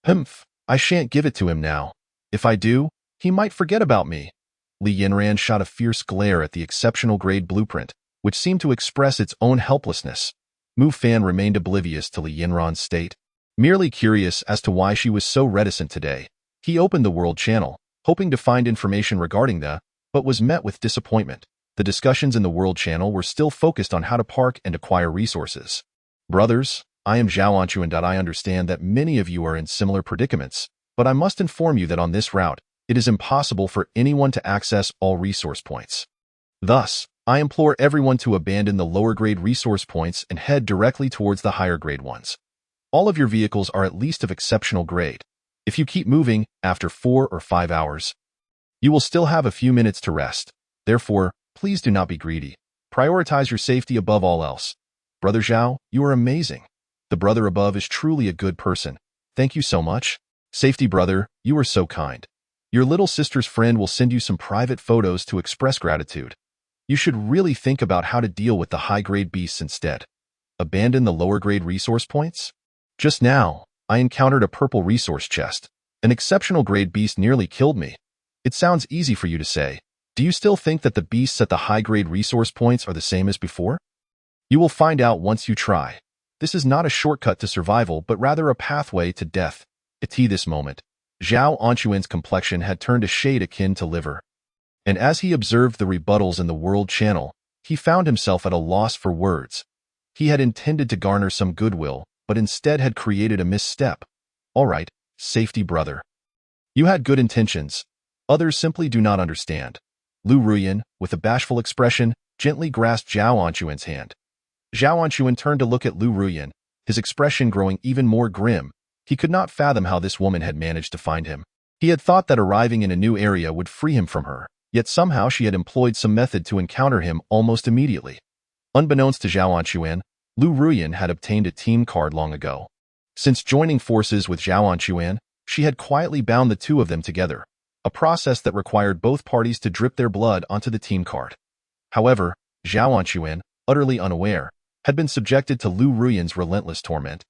A: Humph, I shan't give it to him now. If I do, he might forget about me. Li Yinran shot a fierce glare at the exceptional grade blueprint, which seemed to express its own helplessness. Mu Fan remained oblivious to Li Yinran's state. Merely curious as to why she was so reticent today, he opened the World Channel, hoping to find information regarding but was met with disappointment. The discussions in the World Channel were still focused on how to park and acquire resources. Brothers, I am Zhao Anquan. I understand that many of you are in similar predicaments, but I must inform you that on this route, it is impossible for anyone to access all resource points. Thus, I implore everyone to abandon the lower-grade resource points and head directly towards the higher-grade ones. All of your vehicles are at least of exceptional grade. If you keep moving, after 4 or 5 hours, you will still have a few minutes to rest. Therefore, please do not be greedy. Prioritize your safety above all else. Brother Zhao, you are amazing. The brother above is truly a good person. Thank you so much. Safety brother, you are so kind. Your little sister's friend will send you some private photos to express gratitude. You should really think about how to deal with the high-grade beasts instead. Abandon the lower-grade resource points? Just now, I encountered a purple resource chest. An exceptional grade beast nearly killed me. It sounds easy for you to say. Do you still think that the beasts at the high-grade resource points are the same as before? You will find out once you try. This is not a shortcut to survival, but rather a pathway to death. At this moment, Zhao Anquan's complexion had turned a shade akin to liver. And as he observed the rebuttals in the World Channel, he found himself at a loss for words. He had intended to garner some goodwill, but instead had created a misstep. All right, safety brother. You had good intentions. Others simply do not understand. Lu Ruyan, with a bashful expression, gently grasped Zhao Anquan's hand. Zhao Anquan turned to look at Lu Ruyan, his expression growing even more grim. He could not fathom how this woman had managed to find him. He had thought that arriving in a new area would free him from her, yet somehow she had employed some method to encounter him almost immediately. Unbeknownst to Zhao Anquan, Lu Ruyan had obtained a team card long ago. Since joining forces with Zhao Anquan, she had quietly bound the two of them together, a process that required both parties to drip their blood onto the team card. However, Zhao Anquan, utterly unaware, had been subjected to Lu Ruyan's relentless torment.